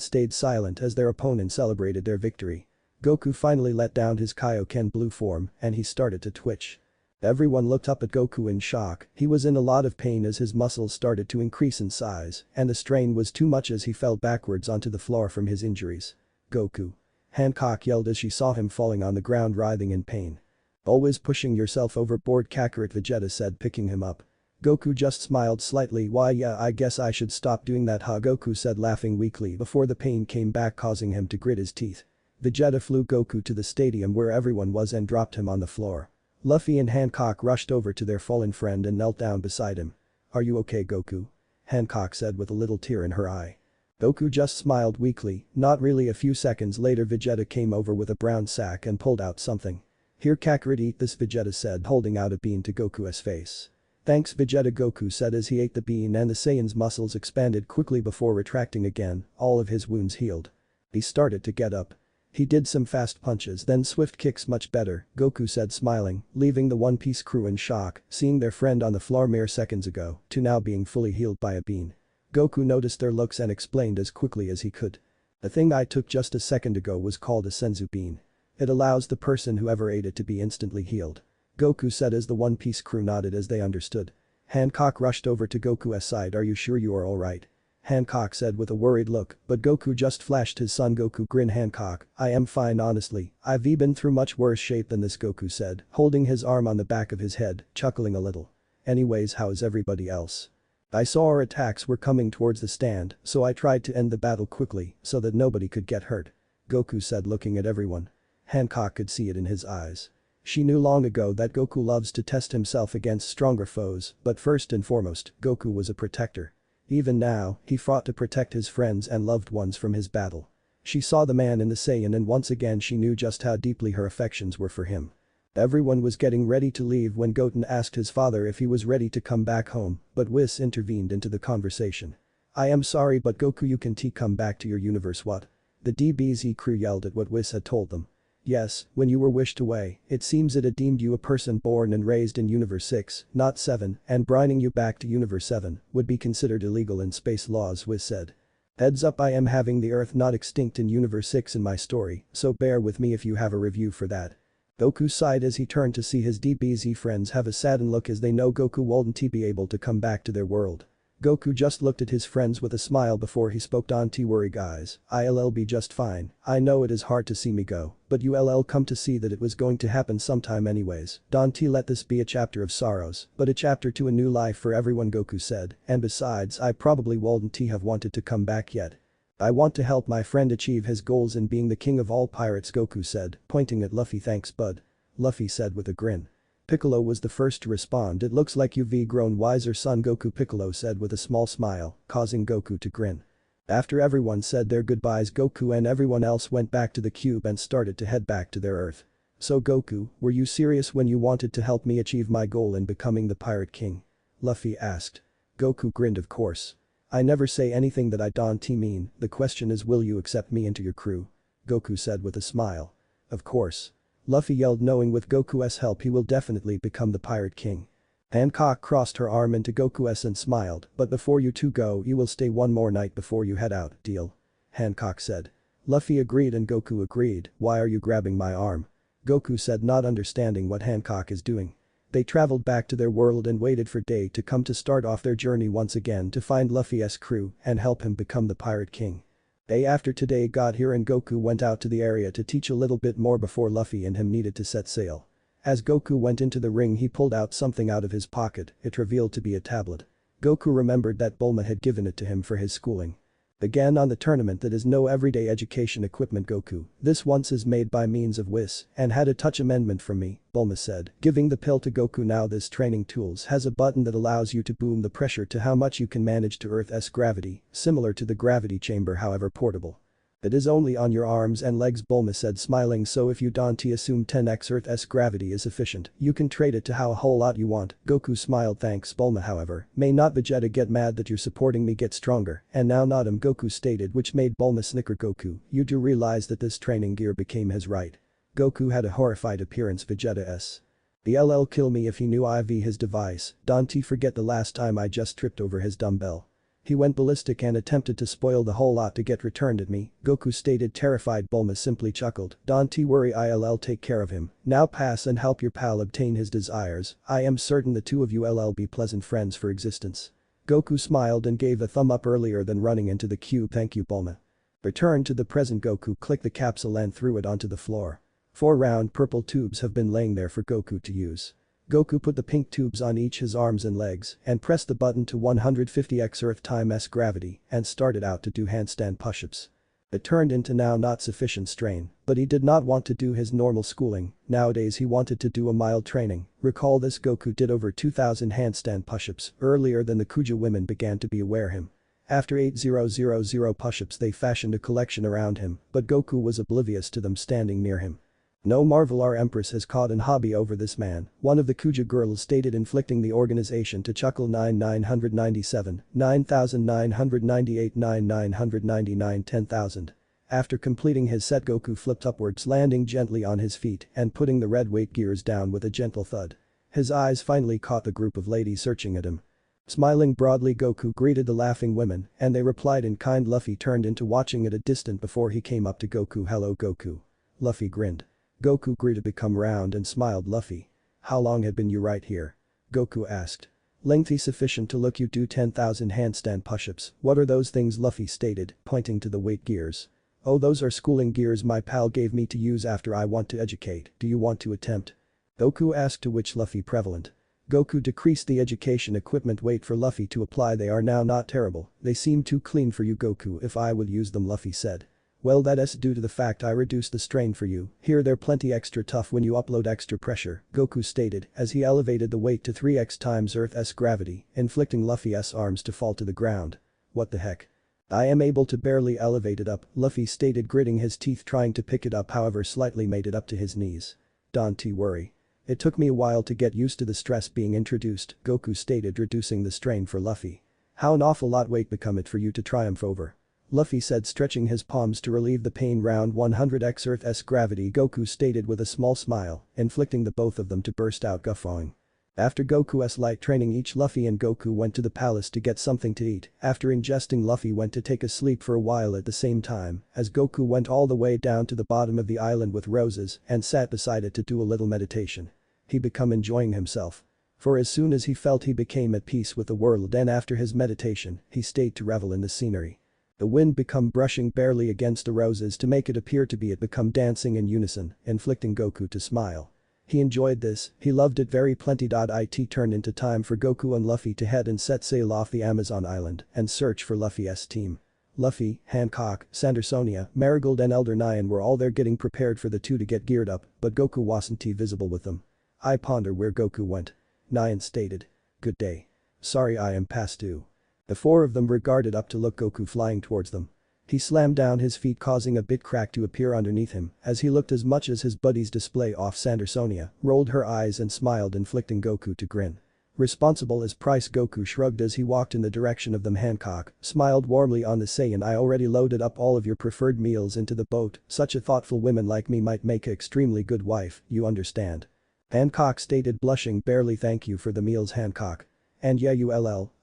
stayed silent as their opponent celebrated their victory. Goku finally let down his Kaioken blue form and he started to twitch. Everyone looked up at Goku in shock, he was in a lot of pain as his muscles started to increase in size and the strain was too much as he fell backwards onto the floor from his injuries. Goku. Hancock yelled as she saw him falling on the ground writhing in pain. Always pushing yourself overboard Kakarot Vegeta said picking him up. Goku just smiled slightly why yeah I guess I should stop doing that huh Goku said laughing weakly before the pain came back causing him to grit his teeth. Vegeta flew Goku to the stadium where everyone was and dropped him on the floor. Luffy and Hancock rushed over to their fallen friend and knelt down beside him. Are you okay Goku? Hancock said with a little tear in her eye. Goku just smiled weakly, not really. A few seconds later Vegeta came over with a brown sack and pulled out something. Here Kakarot eat this Vegeta said holding out a bean to Goku's face. Thanks Vegeta Goku said as he ate the bean and the Saiyan's muscles expanded quickly before retracting again, all of his wounds healed. He started to get up. He did some fast punches then swift kicks much better, Goku said smiling, leaving the One Piece crew in shock, seeing their friend on the floor mere seconds ago to now being fully healed by a bean. Goku noticed their looks and explained as quickly as he could. The thing I took just a second ago was called a senzu bean. It allows the person who ever ate it to be instantly healed. Goku said as the One Piece crew nodded as they understood. Hancock rushed over to Goku's side. Are you sure you are alright? Hancock said with a worried look, but Goku just flashed his Son Goku grin. Hancock, I am fine honestly, I've been through much worse shape than this Goku said, holding his arm on the back of his head, chuckling a little. Anyways how's everybody else? I saw our attacks were coming towards the stand, so I tried to end the battle quickly so that nobody could get hurt. Goku said looking at everyone. Hancock could see it in his eyes. She knew long ago that Goku loves to test himself against stronger foes, but first and foremost, Goku was a protector. Even now, he fought to protect his friends and loved ones from his battle. She saw the man in the Saiyan and once again she knew just how deeply her affections were for him. Everyone was getting ready to leave when Goten asked his father if he was ready to come back home, but Whis intervened into the conversation. I am sorry but Goku you can't come back to your universe what? The DBZ crew yelled at what Whis had told them. Yes, when you were wished away, it seems it deemed you a person born and raised in Universe 6, not 7, and bringing you back to Universe 7 would be considered illegal in space laws Whis said. Heads up I am having the Earth not extinct in Universe 6 in my story, so bear with me if you have a review for that. Goku sighed as he turned to see his DBZ friends have a saddened look as they know Goku won't be able to come back to their world. Goku just looked at his friends with a smile before he spoke. Don't worry guys, I'll be just fine. I know it is hard to see me go, but you'll come to see that it was going to happen sometime anyways. Don't let this be a chapter of sorrows, but a chapter to a new life for everyone, Goku said, and besides I probably wouldn't have wanted to come back yet. I want to help my friend achieve his goals in being the king of all pirates, Goku said, pointing at Luffy. Thanks bud. Luffy said with a grin. Piccolo was the first to respond. It looks like you've grown wiser son, Goku, Piccolo said with a small smile, causing Goku to grin. After everyone said their goodbyes, Goku and everyone else went back to the cube and started to head back to their Earth. So Goku, were you serious when you wanted to help me achieve my goal in becoming the Pirate King? Luffy asked. Goku grinned. Of course. I never say anything that I don't mean, the question is will you accept me into your crew? Goku said with a smile. Of course. Luffy yelled, knowing with Goku's help he will definitely become the Pirate King. Hancock crossed her arm into Goku's and smiled, but before you two go you will stay one more night before you head out, deal? Hancock said. Luffy agreed and Goku agreed. Why are you grabbing my arm? Goku said, not understanding what Hancock is doing. They traveled back to their world and waited for day to come to start off their journey once again to find Luffy's crew and help him become the Pirate King. Day after today got here and Goku went out to the area to teach a little bit more before Luffy and him needed to set sail. As Goku went into the ring he pulled out something out of his pocket. It revealed to be a tablet. Goku remembered that Bulma had given it to him for his schooling. Again on the tournament that is no everyday education equipment, Goku. This once is made by means of Whis and had a touch amendment from me, Bulma said, giving the pill to Goku. Now this training tools has a button that allows you to boom the pressure to how much you can manage to Earth's gravity, similar to the gravity chamber however portable. It is only on your arms and legs, Bulma said smiling, so if you don't assume 10x Earth's gravity is efficient, you can trade it to how a whole lot you want. Goku smiled. Thanks Bulma, however, may not Vegeta get mad that you're supporting me get stronger, and now not him, Goku stated, which made Bulma snicker. Goku, you do realize that this training gear became his right? Goku had a horrified appearance. Vegeta He'll kill me if he knew IV his device. Don't forget the last time I just tripped over his dumbbell. He went ballistic and attempted to spoil the whole lot to get returned at me, Goku stated, terrified. Bulma simply chuckled. Don't worry, I'll take care of him. Now pass and help your pal obtain his desires. I am certain the two of you'll be pleasant friends for existence. Goku smiled and gave a thumb up earlier than running into the cube. Thank you Bulma. Return to the present. Goku clicked the capsule and threw it onto the floor. 4 round purple tubes have been laying there for Goku to use. Goku put the pink tubes on each his arms and legs and pressed the button to 150x Earth times gravity and started out to do handstand push-ups. It turned into now not sufficient strain, but he did not want to do his normal schooling. Nowadays he wanted to do a mild training. Recall this, Goku did over 2000 handstand push-ups earlier than the Kuja women began to be aware him. After 8000 push-ups they fashioned a collection around him, but Goku was oblivious to them standing near him. No marvel our empress has caught an hobby over this man, one of the Kuja girls stated, inflicting the organization to chuckle. 9997, 9998, 9999, 10,000. After completing his set Goku flipped upwards, landing gently on his feet and putting the red weight gears down with a gentle thud. His eyes finally caught the group of ladies searching at him. Smiling broadly, Goku greeted the laughing women and they replied in kind. Luffy turned into watching at a distance before he came up to Goku. Hello Goku. Luffy grinned. Goku greeted, become round and smiled. Luffy. How long had been you right here? Goku asked. Lengthy sufficient to look you do 10,000 handstand push-ups. What are those things? Luffy stated, pointing to the weight gears. Oh, those are schooling gears my pal gave me to use after I want to educate. Do you want to attempt? Goku asked, to which Luffy prevalent. Goku decreased the education equipment weight for Luffy to apply. They are now not terrible, they seem too clean for you Goku if I will use them, Luffy said. Well, that's due to the fact I reduced the strain for you. Here they're plenty extra tough when you upload extra pressure, Goku stated as he elevated the weight to 3x times Earth's gravity, inflicting Luffy's arms to fall to the ground. What the heck? I am able to barely elevate it up, Luffy stated, gritting his teeth trying to pick it up, however slightly made it up to his knees. Don't worry. It took me a while to get used to the stress being introduced, Goku stated, reducing the strain for Luffy. How an awful lot weight become it for you to triumph over? Luffy said, stretching his palms to relieve the pain. Round 100x Earth's gravity, Goku stated with a small smile, inflicting the both of them to burst out guffawing. After Goku's light training each, Luffy and Goku went to the palace to get something to eat. After ingesting, Luffy went to take a sleep for a while at the same time as Goku went all the way down to the bottom of the island with roses and sat beside it to do a little meditation. He become enjoying himself. For as soon as he felt he became at peace with the world and after his meditation, he stayed to revel in the scenery. The wind become brushing barely against the roses to make it appear to be it become dancing in unison, inflicting Goku to smile. He enjoyed this, he loved it very plenty. It turned into time for Goku and Luffy to head and set sail off the Amazon island and search for Luffy's team. Luffy, Hancock, Sandersonia, Marigold and Elder Nyan were all there getting prepared for the two to get geared up, but Goku wasn't visible with them. I ponder where Goku went. Nyan stated. Good day. Sorry I am past due. The four of them regarded up to look Goku flying towards them. He slammed down his feet causing a bit crack to appear underneath him as he looked as much as his buddies display off. Sandersonia rolled her eyes and smiled inflicting Goku to grin. Responsible as Price. Goku shrugged as he walked in the direction of them. Hancock smiled warmly on the Saiyan. I already loaded up all of your preferred meals into the boat, such a thoughtful woman like me might make an extremely good wife, you understand. Hancock stated blushing barely. Thank you for the meals Hancock. And yeah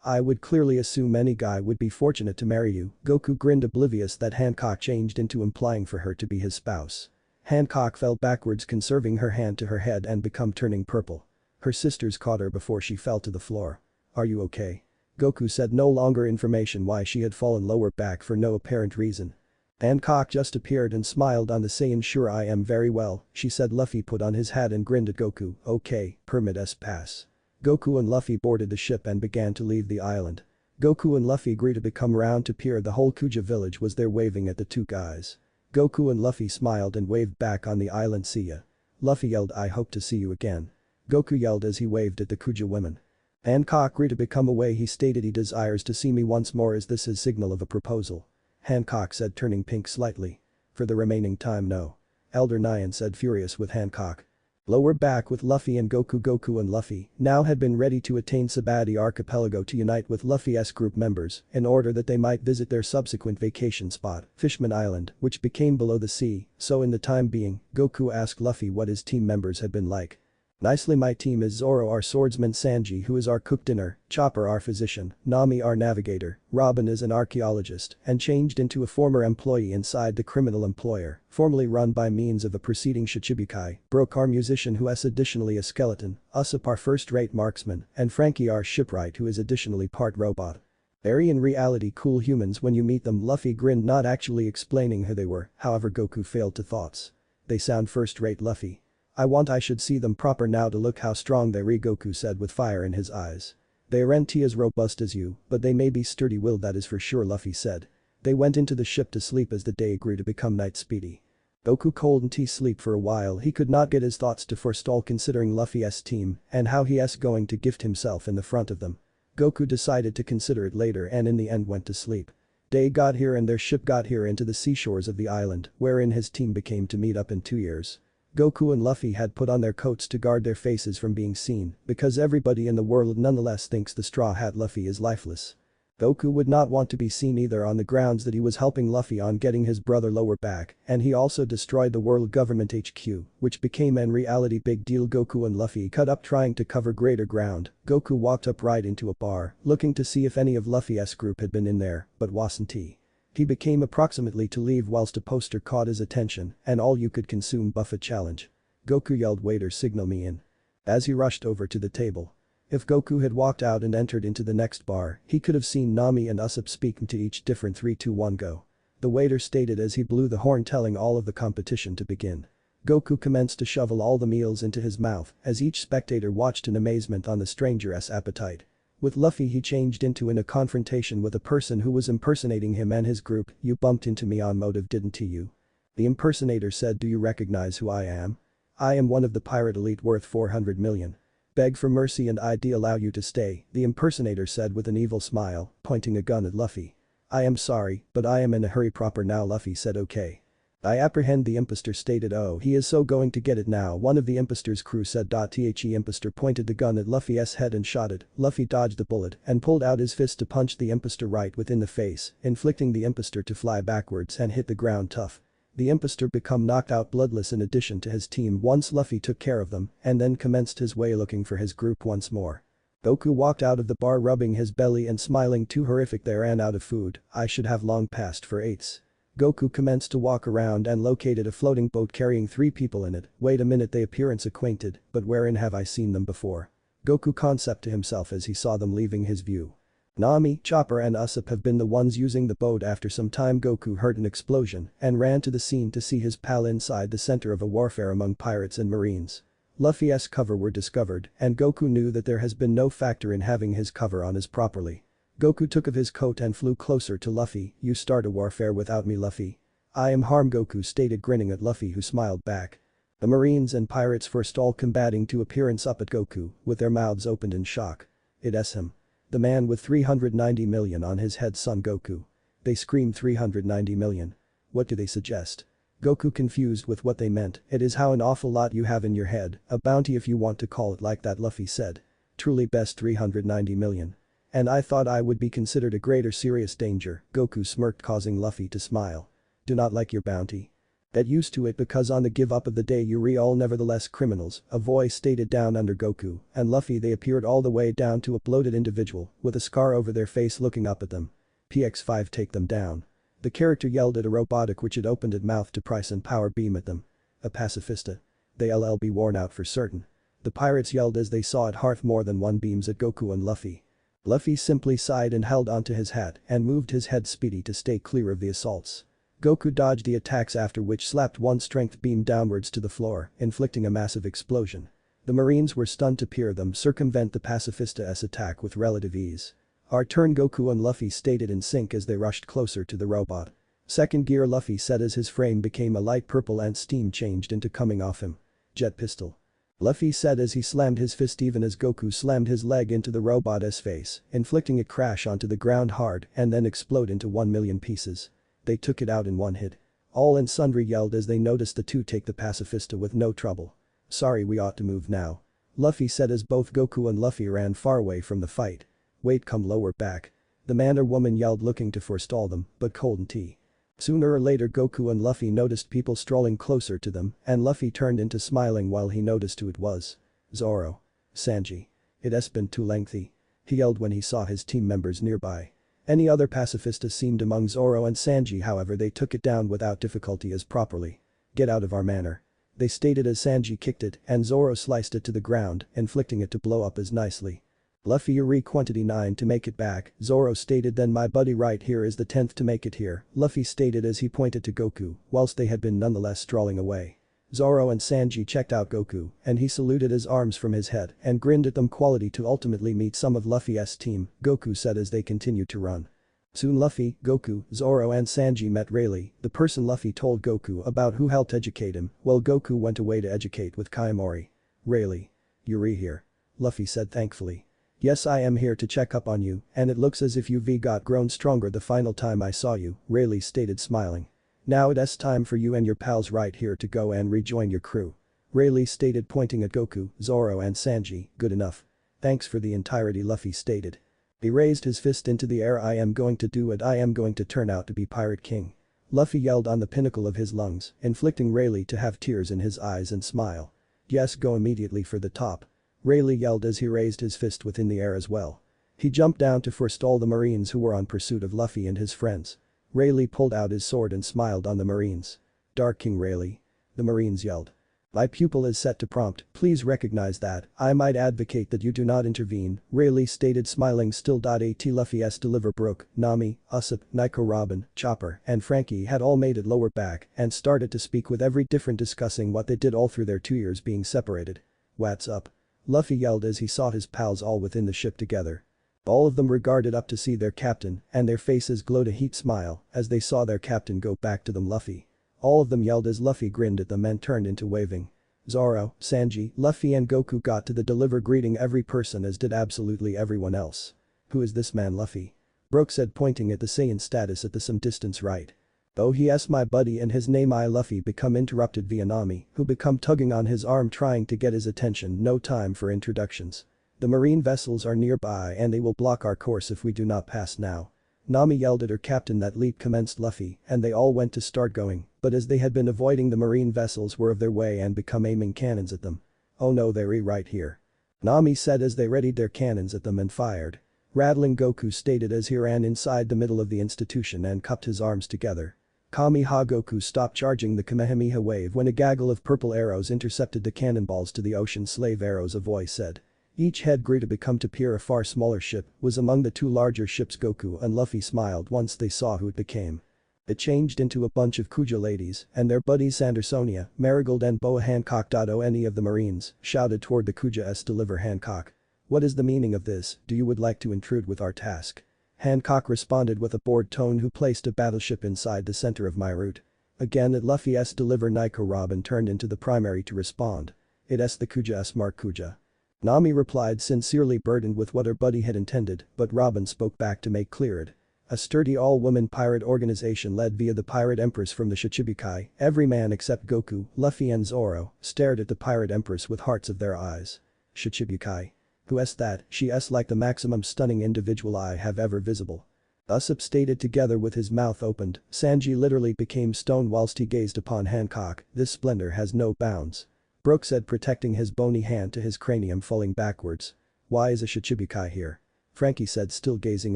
I would clearly assume any guy would be fortunate to marry you. Goku grinned oblivious that Hancock changed into implying for her to be his spouse. Hancock fell backwards conserving her hand to her head and become turning purple. Her sisters caught her before she fell to the floor. Are you okay? Goku said no longer information why she had fallen lower back for no apparent reason. Hancock just appeared and smiled on the Saiyan. Sure I am very well, she said. Luffy put on his hat and grinned at Goku. Okay, permit us pass. Goku and Luffy boarded the ship and began to leave the island. Goku and Luffy agreed to come round to pier. The whole Kuja village was there waving at the two guys. Goku and Luffy smiled and waved back on the island. See ya. Luffy yelled I hope to see you again. Goku yelled as he waved at the Kuja women. Hancock agreed to become away. He stated he desires to see me once more. Is this his signal of a proposal? Hancock said turning pink slightly. For the remaining time no. Elder Nyan said furious with Hancock. Lower back with Luffy and Goku. Goku and Luffy now had been ready to attain Sabati Archipelago to unite with Luffy's group members in order that they might visit their subsequent vacation spot, Fishman Island, which became below the sea, so in the time being, Goku asked Luffy what his team members had been like. Nicely, my team is Zoro our swordsman, Sanji who is our cook dinner, Chopper our physician, Nami our navigator, Robin is an archaeologist and changed into a former employee inside the criminal employer, formerly run by means of a preceding Shichibukai, Broke our musician who is additionally a skeleton, Usopp our first-rate marksman, and Frankie our shipwright who is additionally part robot. Very in reality cool humans when you meet them. Luffy grinned not actually explaining who they were, however Goku failed to thoughts. They sound first-rate Luffy. I should see them proper now to look how strong they re. Goku said with fire in his eyes. They aren't as robust as you, but they may be sturdy-willed, that is for sure, Luffy said. They went into the ship to sleep as the day grew to become night. Speedy. Goku cold and sleep for a while. He could not get his thoughts to forestall considering Luffy's team and how he is going to gift himself in the front of them. Goku decided to consider it later and in the end went to sleep. Day got here and their ship got here into the seashores of the island, wherein his team became to meet up in 2 years. Goku and Luffy had put on their coats to guard their faces from being seen because everybody in the world nonetheless thinks the Straw Hat Luffy is lifeless. Goku would not want to be seen either on the grounds that he was helping Luffy on getting his brother lower back and he also destroyed the world government HQ, which became in reality big deal. Goku and Luffy cut up trying to cover greater ground. Goku walked up right into a bar looking to see if any of Luffy's group had been in there, but wasn't he. He became approximately to leave whilst a poster caught his attention and all you could consume buffet challenge. Goku yelled waiter signal me in. As he rushed over to the table. If Goku had walked out and entered into the next bar, he could have seen Nami and Usopp speaking to each different 3 2 1 go. The waiter stated as he blew the horn telling all of the competition to begin. Goku commenced to shovel all the meals into his mouth as each spectator watched in amazement on the stranger's appetite. With Luffy he changed into in a confrontation with a person who was impersonating him and his group. You bumped into me on motive didn't you? The impersonator said do you recognize who I am? I am one of the pirate elite worth 400 million. Beg for mercy and I'd allow you to stay, the impersonator said with an evil smile, pointing a gun at Luffy. I am sorry, but I am in a hurry proper now. Luffy said okay. I apprehend the impostor stated oh he is so going to get it now one of the impostor's crew said. The impostor pointed the gun at Luffy's head and shot it. Luffy dodged the bullet and pulled out his fist to punch the impostor right within the face, inflicting the impostor to fly backwards and hit the ground tough. The impostor become knocked out bloodless in addition to his team once Luffy took care of them and then commenced his way looking for his group once more. Goku walked out of the bar rubbing his belly and smiling too horrific they ran out of food, I should have long passed for 8s. Goku commenced to walk around and located a floating boat carrying 3 people in it. Wait a minute, they appearance acquainted, but wherein have I seen them before? Goku concept to himself as he saw them leaving his view. Nami, Chopper and Usopp have been the ones using the boat. After some time Goku heard an explosion and ran to the scene to see his pal inside the center of a warfare among pirates and marines. Luffy's cover were discovered and Goku knew that there has been no factor in having his cover on as properly. Goku took of his coat and flew closer to Luffy. "You start a warfare without me, Luffy. I am harm," Goku stated, grinning at Luffy, who smiled back. The marines and pirates first all combating to appearance up at Goku with their mouths opened in shock. "It's him. The man with 390 million on his head, Son Goku." They screamed 390 million. What do they suggest? Goku confused with what they meant. "It is how an awful lot you have in your head, a bounty if you want to call it like that," Luffy said. "Truly best 390 million. And I thought I would be considered a greater serious danger," Goku smirked, causing Luffy to smile. "Do not like your bounty? Get used to it, because on the give up of the day you all nevertheless criminals," a voice stated down under Goku and Luffy. They appeared all the way down to a bloated individual with a scar over their face looking up at them. "PX5, take them down." The character yelled at a robotic which had opened its mouth to price and power beam at them. "A pacifista. They'll be worn out for certain." The pirates yelled as they saw it hearth more than one beams at Goku and Luffy. Luffy simply sighed and held onto his hat and moved his head speedy to stay clear of the assaults. Goku dodged the attacks, after which slapped one strength beam downwards to the floor, inflicting a massive explosion. The marines were stunned to peer them circumvent the pacifista's attack with relative ease. "Our turn," Goku and Luffy stated in sync as they rushed closer to the robot. "Second gear," Luffy said as his frame became a light purple and steam changed into coming off him. "Jet pistol," Luffy said as he slammed his fist even as Goku slammed his leg into the robot's face, inflicting it crash onto the ground hard and then explode into 1,000,000 pieces. They took it out in one hit. All and sundry yelled as they noticed the two take the pacifista with no trouble. "Sorry, we ought to move now," Luffy said as both Goku and Luffy ran far away from the fight. "Wait, come lower back," the man or woman yelled, looking to forestall them, but cold and tea. Sooner or later Goku and Luffy noticed people strolling closer to them and Luffy turned into smiling while he noticed who it was. "Zoro. Sanji. It's been too lengthy," he yelled when he saw his team members nearby. Any other pacifista seemed among Zoro and Sanji, however they took it down without difficulty as properly. "Get out of our manor," they stated as Sanji kicked it and Zoro sliced it to the ground, inflicting it to blow up as nicely. "Luffy, you quantity 9 to make it back," Zoro stated. "Then my buddy right here is the 10th to make it here," Luffy stated as he pointed to Goku, whilst they had been nonetheless strolling away. Zoro and Sanji checked out Goku and he saluted his arms from his head and grinned at them. "Quality to ultimately meet some of Luffy's team," Goku said as they continued to run. Soon Luffy, Goku, Zoro and Sanji met Rayleigh, the person Luffy told Goku about who helped educate him while Goku went away to educate with Kaimori. "Rayleigh. You're here," Luffy said thankfully. "Yes, I am here to check up on you and it looks as if you've got grown stronger the final time I saw you," Rayleigh stated smiling. "Now it's time for you and your pals right here to go and rejoin your crew," Rayleigh stated, pointing at Goku, Zoro and Sanji. "Good enough. Thanks for the entirety," Luffy stated. He raised his fist into the air. "I am going to do it. I am going to turn out to be Pirate King," Luffy yelled on the pinnacle of his lungs, inflicting Rayleigh to have tears in his eyes and smile. "Yes, go immediately for the top," Rayleigh yelled as he raised his fist within the air as well. He jumped down to forestall the marines who were on pursuit of Luffy and his friends. Rayleigh pulled out his sword and smiled on the marines. "Dark King Rayleigh," the marines yelled. "My pupil is set to prompt, please recognize that. I might advocate that you do not intervene," Rayleigh stated, smiling still. At Luffy's deliver Brook, Nami, Usopp, Nico, Robin, Chopper and Frankie had all made it lower back and started to speak with every different, discussing what they did all through their 2 years being separated. "What's up?" Luffy yelled as he saw his pals all within the ship together. All of them regarded up to see their captain and their faces glowed a heat smile as they saw their captain go back to them. "Luffy." All of them yelled as Luffy grinned at them and turned into waving. Zoro, Sanji, Luffy and Goku got to the deliver, greeting every person as did absolutely everyone else. "Who is this man, Luffy?" Brook said, pointing at the Saiyan status at the some distance right. "Oh, he is my buddy and his name I." Luffy become interrupted via Nami, who become tugging on his arm trying to get his attention. "No time for introductions. The marine vessels are nearby and they will block our course if we do not pass now." Nami yelled at her captain. That leap commenced Luffy and they all went to start going, but as they had been avoiding the marine vessels were of their way and become aiming cannons at them. "Oh no, they're right here," Nami said as they readied their cannons at them and fired. Rattling, Goku stated as he ran inside the middle of the institution and cupped his arms together. Kamehameha. Goku stopped charging the Kamehameha wave when a gaggle of purple arrows intercepted the cannonballs to the ocean. "Slave arrows," a voice said. Each head grew to become to appear a far smaller ship was among the two larger ships. Goku and Luffy smiled once they saw who it became. It changed into a bunch of Kuja ladies and their buddies Sandersonia, Marigold and Boa Hancock. Any of the Marines shouted toward the Kuja deliver Hancock. What is the meaning of this? Do you would like to intrude with our task? Hancock responded with a bored tone who placed a battleship inside the center of my route. Again at Luffy's deliver Nico Robin turned into the primary to respond. It's the Kuja Mark Kuja. Nami replied sincerely burdened with what her buddy had intended, but Robin spoke back to make clear it. A sturdy all-woman pirate organization led via the Pirate Empress from the Shichibukai, every man except Goku, Luffy and Zoro, stared at the Pirate Empress with hearts of their eyes. Shichibukai. Who's that? She's like the maximum stunning individual I have ever visible. Usopp stated together with his mouth opened, Sanji literally became stone whilst he gazed upon Hancock, this splendor has no bounds. Brook said protecting his bony hand to his cranium falling backwards. Why is a Shichibukai here? Frankie said still gazing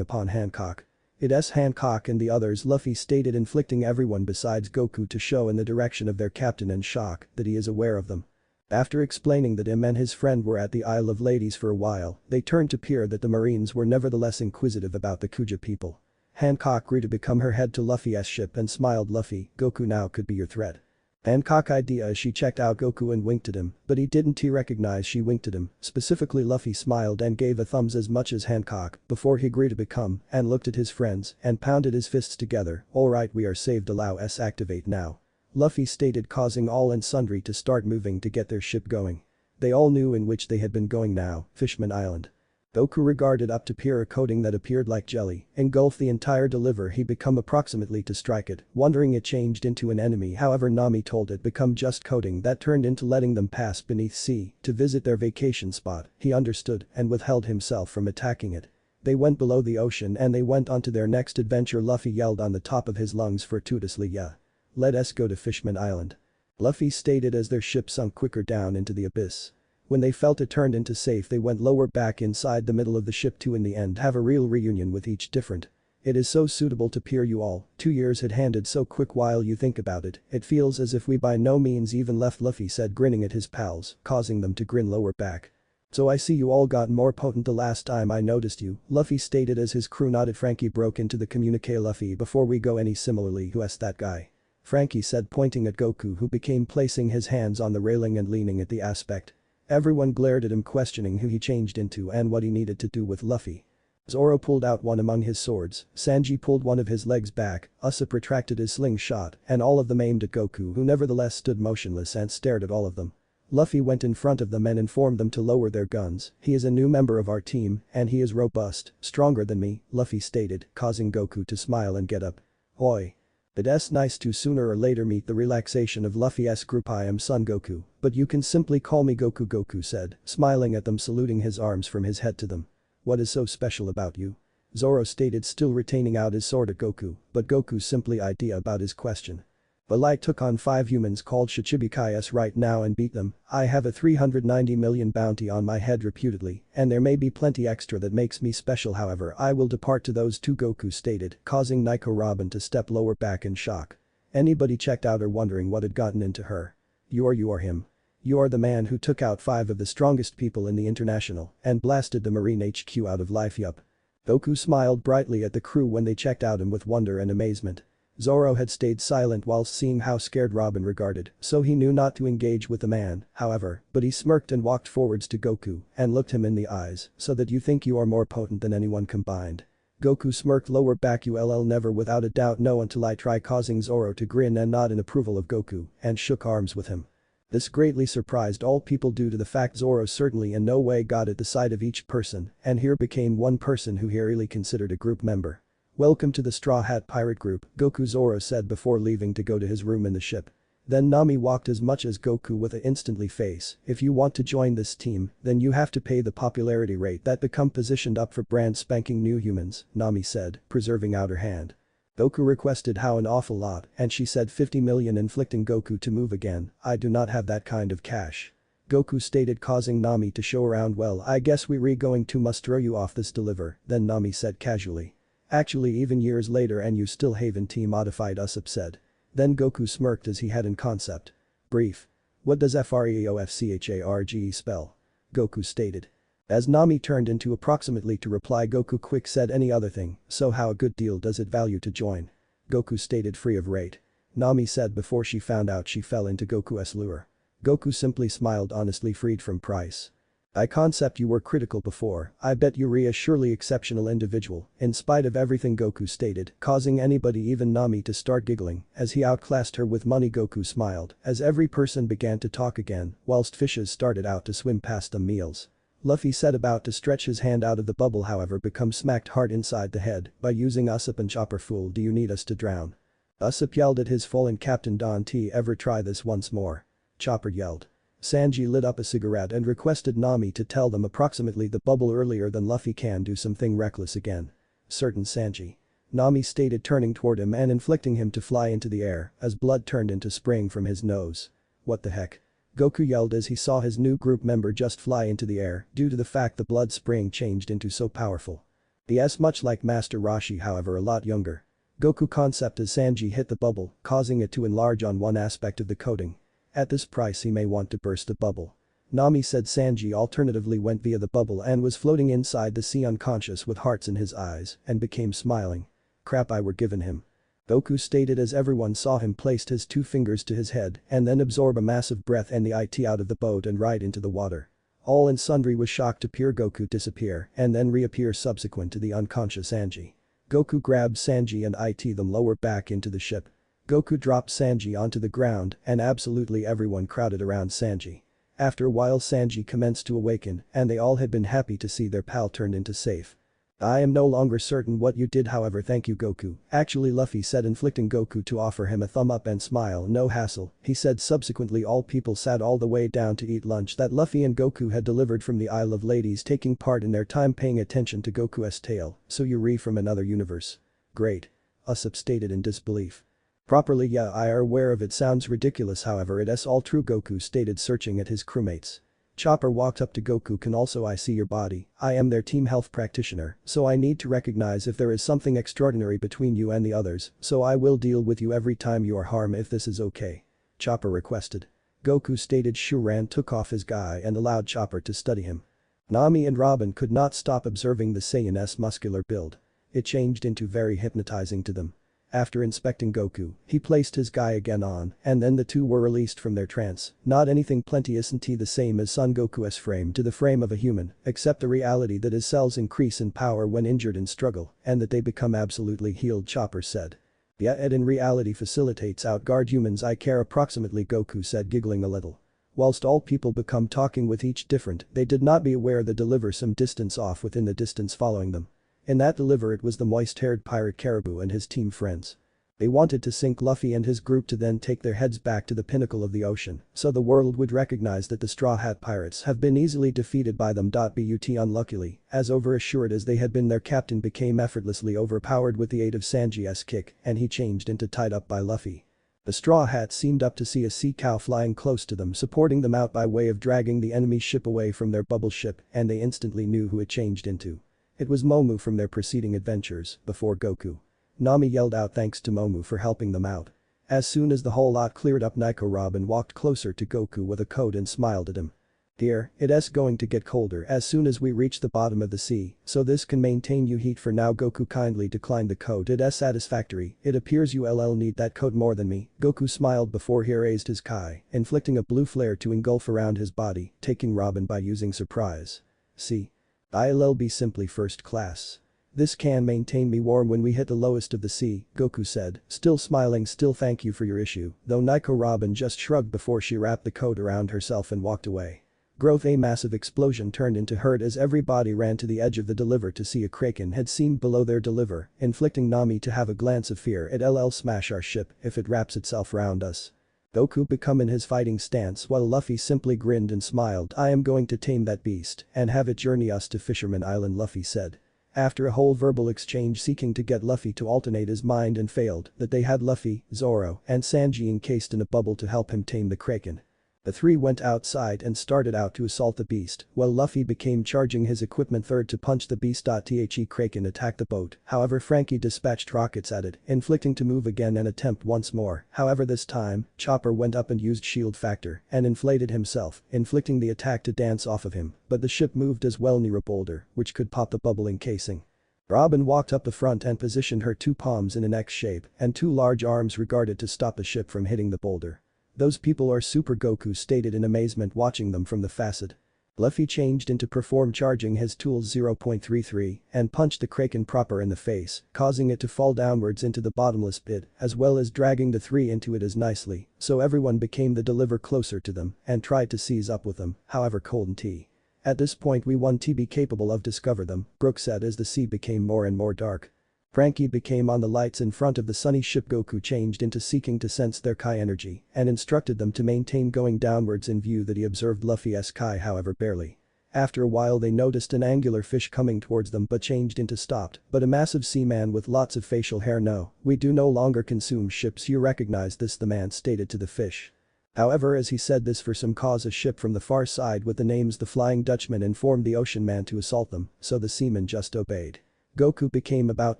upon Hancock. It's Hancock and the others Luffy stated inflicting everyone besides Goku to show in the direction of their captain in shock that he is aware of them. After explaining that him and his friend were at the Isle of Ladies for a while, they turned to peer that the Marines were nevertheless inquisitive about the Kuja people. Hancock grew to become her head to Luffy's ship and smiled. Luffy, Goku now could be your threat. Hancock idea as she checked out Goku and winked at him, but he didn't recognize she winked at him, specifically Luffy smiled and gave a thumbs as much as Hancock before he grew to become and looked at his friends and pounded his fists together, alright we are saved allow us activate now. Luffy stated causing all and sundry to start moving to get their ship going. They all knew in which they had been going now, Fishman Island. Goku regarded up to peer a coating that appeared like jelly, engulfed the entire deliver he become approximately to strike it, wondering it changed into an enemy however Nami told it become just coating that turned into letting them pass beneath sea to visit their vacation spot, he understood and withheld himself from attacking it. They went below the ocean and they went on to their next adventure. Luffy yelled on the top of his lungs fortuitously yeah. Let us go to Fishman Island. Luffy stated as their ship sunk quicker down into the abyss. When they felt it turned into safe they went lower back inside the middle of the ship to in the end have a real reunion with each different. It is so suitable to peer you all, 2 years had handed so quick while you think about it, it feels as if we by no means even left Luffy said grinning at his pals, causing them to grin lower back. So I see you all got more potent the last time I noticed you, Luffy stated as his crew nodded. Frankie broke into the communique. Luffy before we go any similarly who's that guy? Frankie said pointing at Goku who became placing his hands on the railing and leaning at the aspect. Everyone glared at him questioning who he changed into and what he needed to do with Luffy. Zoro pulled out one among his swords, Sanji pulled one of his legs back, Usopp retracted his slingshot and all of them aimed at Goku who nevertheless stood motionless and stared at all of them. Luffy went in front of them and informed them to lower their guns, he is a new member of our team and he is robust, stronger than me, Luffy stated, causing Goku to smile and get up. Oi. It's nice to sooner or later meet the relaxation of Luffy's group. I am Son Goku, but you can simply call me Goku. Goku said, smiling at them saluting his arms from his head to them. What is so special about you? Zoro stated still retaining out his sword at Goku, but Goku simply idea about his question. Well I took on 5 humans called Shichibukais right now and beat them, I have a 390 million bounty on my head reputedly, and there may be plenty extra that makes me special however I will depart to those 2 Goku stated, causing Nico Robin to step lower back in shock. Anybody checked out or wondering what had gotten into her? You are him. You are the man who took out 5 of the strongest people in the international and blasted the Marine HQ out of life yup. Goku smiled brightly at the crew when they checked out him with wonder and amazement. Zoro had stayed silent whilst seeing how scared Robin regarded, so he knew not to engage with the man, however, but he smirked and walked forwards to Goku and looked him in the eyes, so that you think you are more potent than anyone combined. Goku smirked lower back. Ull never without a doubt know until I try, causing Zoro to grin and nod in approval of Goku and shook arms with him. This greatly surprised all people due to the fact Zoro certainly in no way got at the side of each person and here became one person who he really considered a group member. Welcome to the Straw Hat Pirate Group, Goku Zoro said before leaving to go to his room in the ship. Then Nami walked as much as Goku with a instantly face, if you want to join this team, then you have to pay the popularity rate that become positioned up for brand spanking new humans, Nami said, preserving out her hand. Goku requested how an awful lot and she said 50 million inflicting Goku to move again, I do not have that kind of cash. Goku stated causing Nami to show around. Well I guess we going to must throw you off this deliver, then Nami said casually. Actually even years later and you still haven't T-modified Usopp said. Then Goku smirked as he had in concept. Brief. What does FREOFCHARGE spell? Goku stated. As Nami turned into approximately to reply, Goku quick said any other thing, so how a good deal does it value to join? Goku stated free of rate. Nami said before she found out she fell into Goku's lure. Goku simply smiled honestly freed from price. I concept you were critical before, I bet Yuri is surely exceptional individual, in spite of everything Goku stated, causing anybody even Nami to start giggling, as he outclassed her with money. Goku smiled, as every person began to talk again, whilst fishes started out to swim past them meals. Luffy said about to stretch his hand out of the bubble however become smacked hard inside the head by using Usopp and Chopper. Fool, do you need us to drown? Usopp yelled at his fallen captain. Don't ever try this once more. Chopper yelled. Sanji lit up a cigarette and requested Nami to tell them approximately the bubble earlier than Luffy can do something reckless again. Certain Sanji. Nami stated turning toward him and inflicting him to fly into the air as blood turned into spraying from his nose. What the heck? Goku yelled as he saw his new group member just fly into the air due to the fact the blood spraying changed into so powerful. Yes, much like Master Roshi however a lot younger. Goku concept as Sanji hit the bubble, causing it to enlarge on one aspect of the coating. At this price he may want to burst the bubble. Nami said Sanji alternatively went via the bubble and was floating inside the sea unconscious with hearts in his eyes and became smiling. Crap I were given him. Goku stated as everyone saw him placed his 2 fingers to his head and then absorb a massive breath and the it out of the boat and right into the water. All and sundry was shocked to peer Goku disappear and then reappear subsequent to the unconscious Sanji. Goku grabbed Sanji and it them lower back into the ship. Goku dropped Sanji onto the ground and absolutely everyone crowded around Sanji. After a while Sanji commenced to awaken and they all had been happy to see their pal turned into safe. I am no longer certain what you did however thank you Goku, actually Luffy said inflicting Goku to offer him a thumb up and smile no hassle, he said subsequently all people sat all the way down to eat lunch that Luffy and Goku had delivered from the Isle of Ladies taking part in their time paying attention to Goku's tale, so Yuri from another universe. Great. Usopp stated in disbelief. Properly yeah I are aware of it sounds ridiculous however it's all true Goku stated searching at his crewmates. Chopper walked up to Goku can also I see your body, I am their team health practitioner, so I need to recognize if there is something extraordinary between you and the others, so I will deal with you every time you are harmed if this is okay. Chopper requested. Goku stated Shuran took off his guy and allowed Chopper to study him. Nami and Robin could not stop observing the Saiyan's muscular build. It changed into very hypnotizing to them. After inspecting Goku, he placed his guy again on, and then the two were released from their trance. Not anything plenty isn't the same as Son Goku's frame to the frame of a human, except the reality that his cells increase in power when injured in struggle, and that they become absolutely healed Chopper said. Yeah it in reality facilitates outguard humans I care approximately Goku said giggling a little. Whilst all people become talking with each different, they did not be aware the deliver some distance off within the distance following them. In that deliver it was the moist-haired pirate Caribou and his team friends. They wanted to sink Luffy and his group to then take their heads back to the pinnacle of the ocean, so the world would recognize that the Straw Hat Pirates have been easily defeated by them. But unluckily, as overassured as they had been their captain became effortlessly overpowered with the aid of Sanji's kick and he changed into tied up by Luffy. The Straw Hats seemed up to see a sea cow flying close to them supporting them out by way of dragging the enemy ship away from their bubble ship and they instantly knew who it changed into. It was Momu from their preceding adventures before Goku. Nami yelled out thanks to Momu for helping them out. As soon as the whole lot cleared up Nico Robin walked closer to Goku with a coat and smiled at him. Dear, it's going to get colder as soon as we reach the bottom of the sea, so this can maintain you heat for now Goku kindly declined the coat it's satisfactory, it appears you'll need that coat more than me, Goku smiled before he raised his kai, inflicting a blue flare to engulf around his body, taking Robin by using surprise. See? I'll be simply first class. This can maintain me warm when we hit the lowest of the sea, Goku said, still smiling still thank you for your issue, though Nico Robin just shrugged before she wrapped the coat around herself and walked away. Growth a massive explosion turned into hurt as everybody ran to the edge of the deliver to see a kraken had seemed below their deliver, inflicting Nami to have a glance of fear it'll smash our ship if it wraps itself round us. Goku become in his fighting stance while Luffy simply grinned and smiled I am going to tame that beast and have it journey us to Fisherman Island Luffy said. After a whole verbal exchange seeking to get Luffy to alternate his mind and failed that they had Luffy, Zoro and Sanji encased in a bubble to help him tame the kraken. The three went outside and started out to assault the beast, while Luffy became charging his equipment third to punch the beast. The Kraken attacked the boat, however Frankie dispatched rockets at it, inflicting to move again and attempt once more, however this time, Chopper went up and used shield factor and inflated himself, inflicting the attack to dance off of him, but the ship moved as well near a boulder, which could pop the bubbling casing. Robin walked up the front and positioned her two palms in an X shape and two large arms regarded to stop the ship from hitting the boulder. "Those people are Super Goku," stated in amazement watching them from the facet. Luffy changed into perform charging his tools 0.33 and punched the Kraken proper in the face, causing it to fall downwards into the bottomless pit as well as dragging the three into it as nicely, so everyone became the deliver closer to them and tried to seize up with them, however Colton T. "At this point we want to be capable of discover them," Brook said as the sea became more and more dark. Frankie became on the lights in front of the sunny ship. Goku changed into seeking to sense their Kai energy and instructed them to maintain going downwards in view that he observed Luffy's Kai however barely. After a while they noticed an angular fish coming towards them but changed into stopped, but a massive seaman with lots of facial hair. "No, we do no longer consume ships, you recognize this," the man stated to the fish. However, as he said this for some cause a ship from the far side with the names the Flying Dutchman informed the ocean man to assault them, so the seaman just obeyed. Goku became about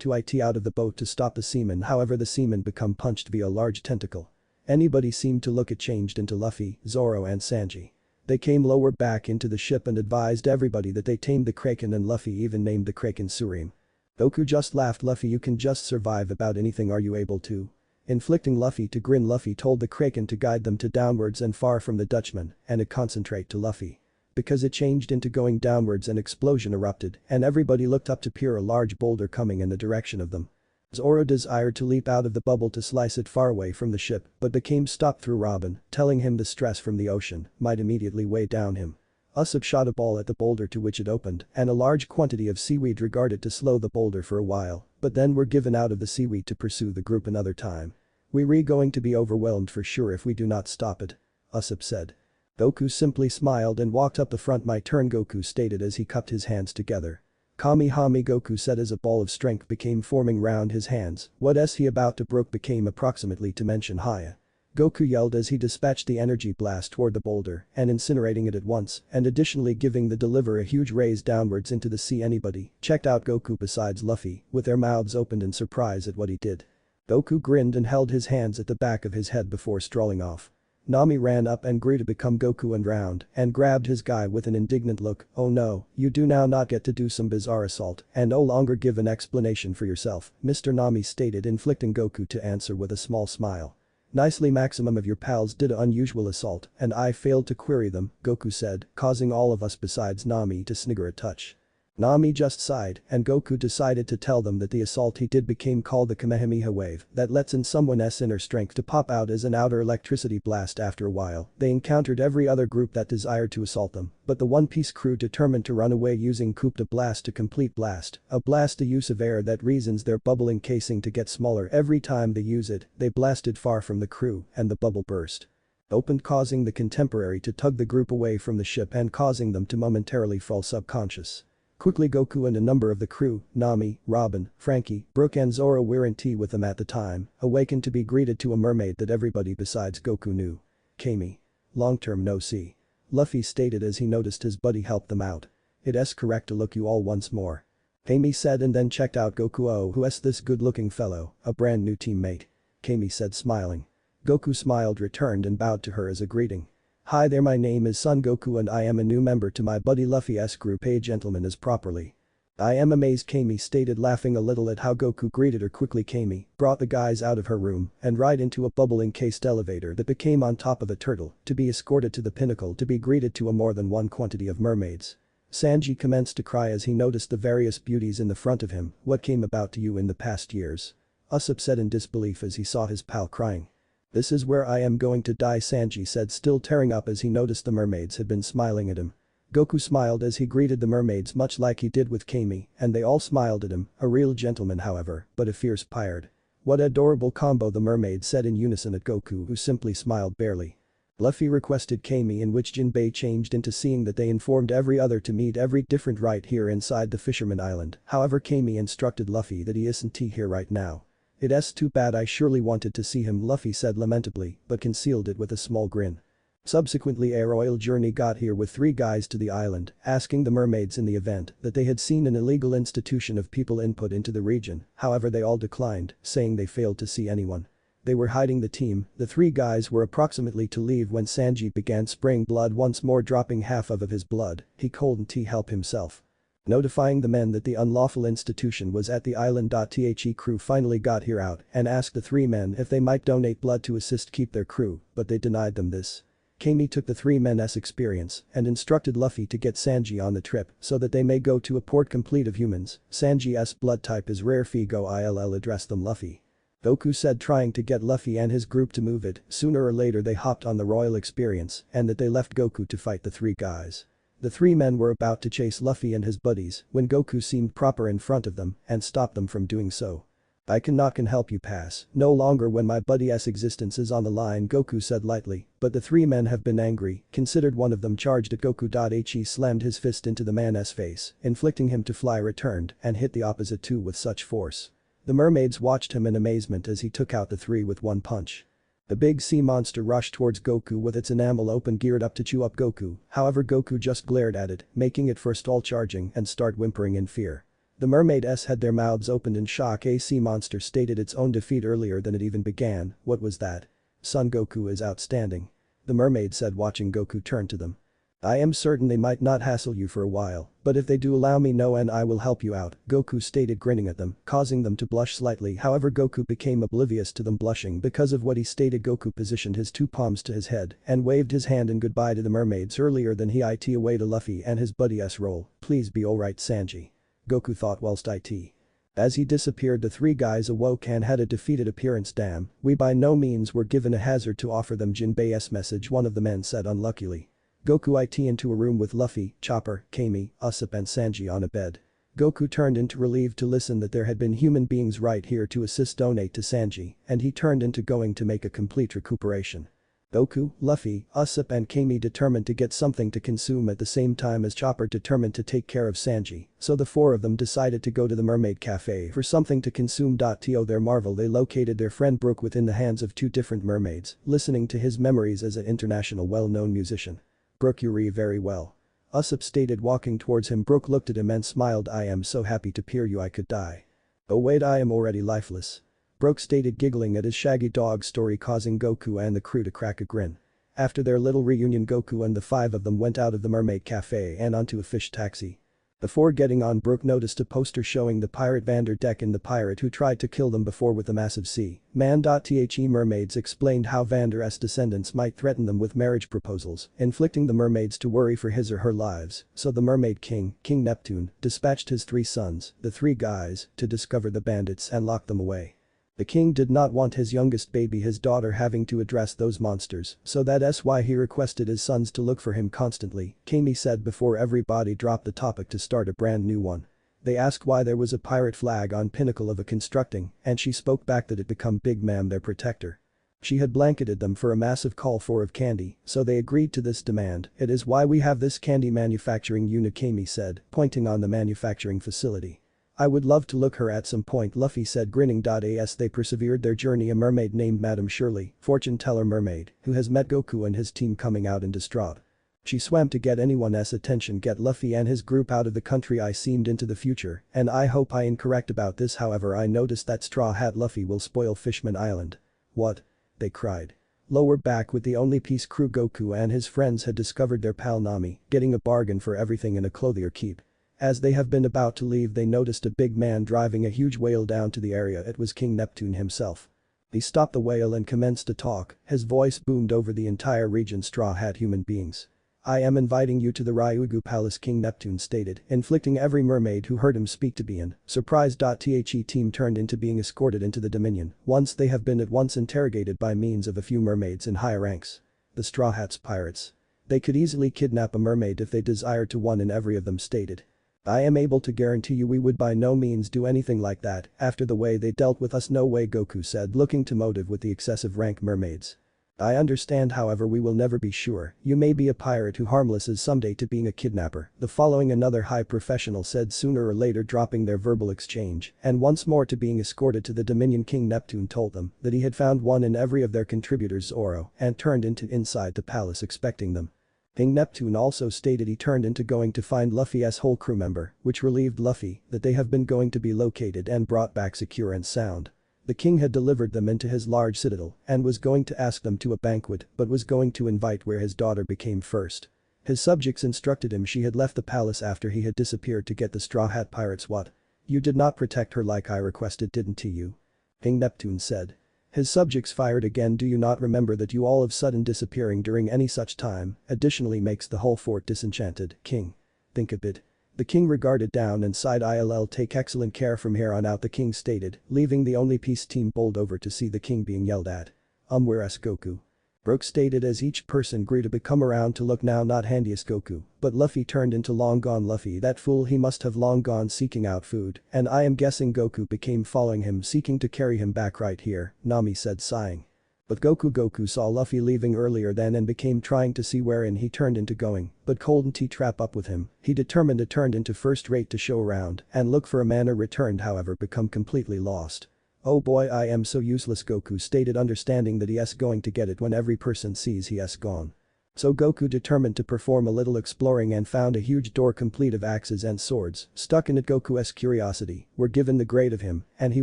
to it out of the boat to stop the seaman, however the seaman become punched via a large tentacle. Anybody seemed to look it changed into Luffy, Zoro and Sanji. They came lower back into the ship and advised everybody that they tamed the Kraken and Luffy even named the Kraken Surim. Goku just laughed. "Luffy, you can just survive about anything, are you able to?" Inflicting Luffy to grin, Luffy told the Kraken to guide them to downwards and far from the Dutchman and to concentrate to Luffy. Because it changed into going downwards, an explosion erupted and everybody looked up to peer a large boulder coming in the direction of them. Zoro desired to leap out of the bubble to slice it far away from the ship but became stopped through Robin, telling him the stress from the ocean might immediately weigh down him. Usopp shot a ball at the boulder to which it opened and a large quantity of seaweed regarded to slow the boulder for a while, but then were given out of the seaweed to pursue the group another time. "We're going to be overwhelmed for sure if we do not stop it," Usopp said. Goku simply smiled and walked up the front. "My turn," Goku stated as he cupped his hands together. "Kamihame," Goku said as a ball of strength became forming round his hands. What s he about to broke became approximately to mention Haya. Goku yelled as he dispatched the energy blast toward the boulder and incinerating it at once and additionally giving the deliver a huge raise downwards into the sea. Anybody checked out Goku besides Luffy with their mouths opened in surprise at what he did. Goku grinned and held his hands at the back of his head before strolling off. Nami ran up and grew to become Goku and round and grabbed his guy with an indignant look. "Oh no, you do now not get to do some bizarre assault and no longer give an explanation for yourself," Mr. Nami stated, inflicting Goku to answer with a small smile. "Nicely, maximum of your pals did an unusual assault and I failed to query them," Goku said, causing all of us besides Nami to snigger a touch. Nami just sighed and Goku decided to tell them that the assault he did became called the Kamehameha wave that lets in someone's inner strength to pop out as an outer electricity blast. After a while, they encountered every other group that desired to assault them, but the One Piece crew determined to run away using coup de blast to complete blast, a blast the use of air that reasons their bubbling casing to get smaller every time they use it. They blasted far from the crew and the bubble burst opened, causing the contemporary to tug the group away from the ship and causing them to momentarily fall subconscious. Quickly Goku and a number of the crew, Nami, Robin, Frankie, Brook and Zoro weren't with them at the time, awakened to be greeted to a mermaid that everybody besides Goku knew. "Kami. Long term no see," Luffy stated as he noticed his buddy helped them out. "It's correct to look you all once more," Kami said and then checked out Goku. "Oh, who's this good looking fellow, a brand new teammate?" Kami said smiling. Goku smiled, returned and bowed to her as a greeting. "Hi there, my name is Son Goku and I am a new member to my buddy Luffy's group. A gentleman as properly." "I am amazed," Kami stated, laughing a little at how Goku greeted her quickly. Kami brought the guys out of her room and right into a bubble encased elevator that became on top of a turtle to be escorted to the pinnacle to be greeted to a more than one quantity of mermaids. Sanji commenced to cry as he noticed the various beauties in the front of him. "What came about to you in the past years?" Usopp said in disbelief as he saw his pal crying. "This is where I am going to die," Sanji said, still tearing up as he noticed the mermaids had been smiling at him. Goku smiled as he greeted the mermaids much like he did with Kami and they all smiled at him, a real gentleman however, but a fierce pirate. "What adorable combo," the mermaids said in unison at Goku, who simply smiled barely. Luffy requested Kami, in which Jinbei changed into seeing that they informed every other to meet every different right here inside the Fisherman Island. However, Kami instructed Luffy that he isn't here right now. "It's too bad, I surely wanted to see him," Luffy said lamentably but concealed it with a small grin. Subsequently a royal journey got here with 3 guys to the island, asking the mermaids in the event that they had seen an illegal institution of people input into the region, however they all declined, saying they failed to see anyone. They were hiding the team, the 3 guys were approximately to leave when Sanji began spraying blood once more, dropping half of his blood. He couldn't help himself. Notifying the men that the unlawful institution was at the island. The crew finally got here out and asked the 3 men if they might donate blood to assist keep their crew, but they denied them this. Kami took the 3 men's experience and instructed Luffy to get Sanji on the trip so that they may go to a port complete of humans. Sanji's blood type is rare. Figo ILL addressed them Luffy. Goku said trying to get Luffy and his group to move it, sooner or later they hopped on the royal experience and that they left Goku to fight the 3 guys. The 3 men were about to chase Luffy and his buddies when Goku seemed proper in front of them and stopped them from doing so. I can help you pass, no longer when my buddy's existence is on the line, Goku said lightly, but the 3 men have been angry, considered one of them charged at Goku. He slammed his fist into the man's face, inflicting him to fly returned and hit the opposite 2 with such force. The mermaids watched him in amazement as he took out the 3 with one punch. The big sea monster rushed towards Goku with its enamel open, geared up to chew up Goku, however Goku just glared at it, making it first stall charging and start whimpering in fear. The mermaids had their mouths opened in shock. A sea monster stated its own defeat earlier than it even began. What was that? Son Goku is outstanding. The mermaid said, watching Goku turn to them. I am certain they might not hassle you for a while, but if they do allow me no and I will help you out, Goku stated, grinning at them, causing them to blush slightly. However Goku became oblivious to them blushing because of what he stated. Goku positioned his 2 palms to his head and waved his hand in goodbye to the mermaids earlier than he it away to Luffy and his buddy's role. Please be alright Sanji. Goku thought whilst it. As he disappeared, the 3 guys awoke and had a defeated appearance. Damn, we by no means were given a hazard to offer them Jinbei's message, one of the men said unluckily. Goku it into a room with Luffy, Chopper, Kami, Usopp and Sanji on a bed. Goku turned into relieved to listen that there had been human beings right here to assist donate to Sanji, and he turned into going to make a complete recuperation. Goku, Luffy, Usopp and Kami determined to get something to consume at the same time as Chopper determined to take care of Sanji, so the 4 of them decided to go to the Mermaid Cafe for something to consume. To their marvel, they located their friend Brook within the hands of 2 different mermaids, listening to his memories as an international well-known musician. Brook, you read very well. Usopp stated, walking towards him. Brook looked at him and smiled. I am so happy to hear you. I could die. Oh wait, I am already lifeless. Brook stated, giggling at his shaggy dog story, causing Goku and the crew to crack a grin. After their little reunion, Goku and the 5 of them went out of the Mermaid Cafe and onto a fish taxi. Before getting on, Brook noticed a poster showing the pirate Vander Deck and the pirate who tried to kill them before with the massive sea man. The mermaids explained how Vander's descendants might threaten them with marriage proposals, inflicting the mermaids to worry for his or her lives, so the Mermaid King, King Neptune, dispatched his 3 sons, the 3 guys, to discover the bandits and lock them away. The king did not want his youngest baby, his daughter, having to address those monsters, so that's why he requested his sons to look for him constantly, Kami said before everybody dropped the topic to start a brand new one. They asked why there was a pirate flag on pinnacle of a constructing, and she spoke back that it become Big Ma'am their protector. She had blanketed them for a massive call for of candy, so they agreed to this demand. It is why we have this candy manufacturing unit, Kami said, pointing on the manufacturing facility. I would love to look her at some point, Luffy said, grinning. As they persevered their journey, a mermaid named Madame Shirley, fortune teller mermaid, who has met Goku and his team, coming out in distraught. She swam to get anyone's attention, get Luffy and his group out of the country. I seemed into the future, and I hope I incorrect about this, however I noticed that Straw Hat Luffy will spoil Fishman Island. What? They cried. Lower back with the only peace crew, Goku and his friends had discovered their pal Nami, getting a bargain for everything in a clothier keep. As they have been about to leave, they noticed a big man driving a huge whale down to the area. It was King Neptune himself. He stopped the whale and commenced to talk, his voice boomed over the entire region. Straw Hat human beings. I am inviting you to the Ryugu Palace, King Neptune stated, inflicting every mermaid who heard him speak to be in surprise. The team turned into being escorted into the Dominion once they have been at once interrogated by means of a few mermaids in higher ranks. The Straw Hats pirates. They could easily kidnap a mermaid if they desired to, one in every of them stated. I am able to guarantee you we would by no means do anything like that after the way they dealt with us. No way, Goku said, looking to motive with the excessive rank mermaids. I understand, however we will never be sure. You may be a pirate who harmless as someday to being a kidnapper. The following another high professional said sooner or later, dropping their verbal exchange, and once more to being escorted to the Dominion. King Neptune told them that he had found one in every of their contributors' Zoro and turned into inside the palace expecting them. King Neptune also stated he turned into going to find Luffy's whole crew member, which relieved Luffy that they have been going to be located and brought back secure and sound. The king had delivered them into his large citadel and was going to ask them to a banquet but was going to invite where his daughter became first. His subjects instructed him she had left the palace after he had disappeared to get the Straw Hat Pirates. What? You did not protect her like I requested, didn't you? King Neptune said. His subjects fired again. Do you not remember that you all of sudden disappearing during any such time additionally makes the whole fort disenchanted, king? Think a bit. The king regarded down and sighed. I'll take excellent care from here on out, the king stated, leaving the only peace team bowled over to see the king being yelled at. Where's Goku? Brook stated as each person grew to become around to look. Now not handiest Goku, but Luffy turned into long gone Luffy. That fool, he must have long gone seeking out food, and I am guessing Goku became following him seeking to carry him back right here, Nami said sighing. But Goku saw Luffy leaving earlier then and became trying to see wherein he turned into going, but couldn't he trap up with him. He determined to turn into first rate to show around and look for a manner returned, however become completely lost. Oh boy, I am so useless, Goku stated, understanding that he's going to get it when every person sees he's gone. So Goku determined to perform a little exploring and found a huge door complete of axes and swords. Stuck in it, Goku's curiosity were given the grade of him and he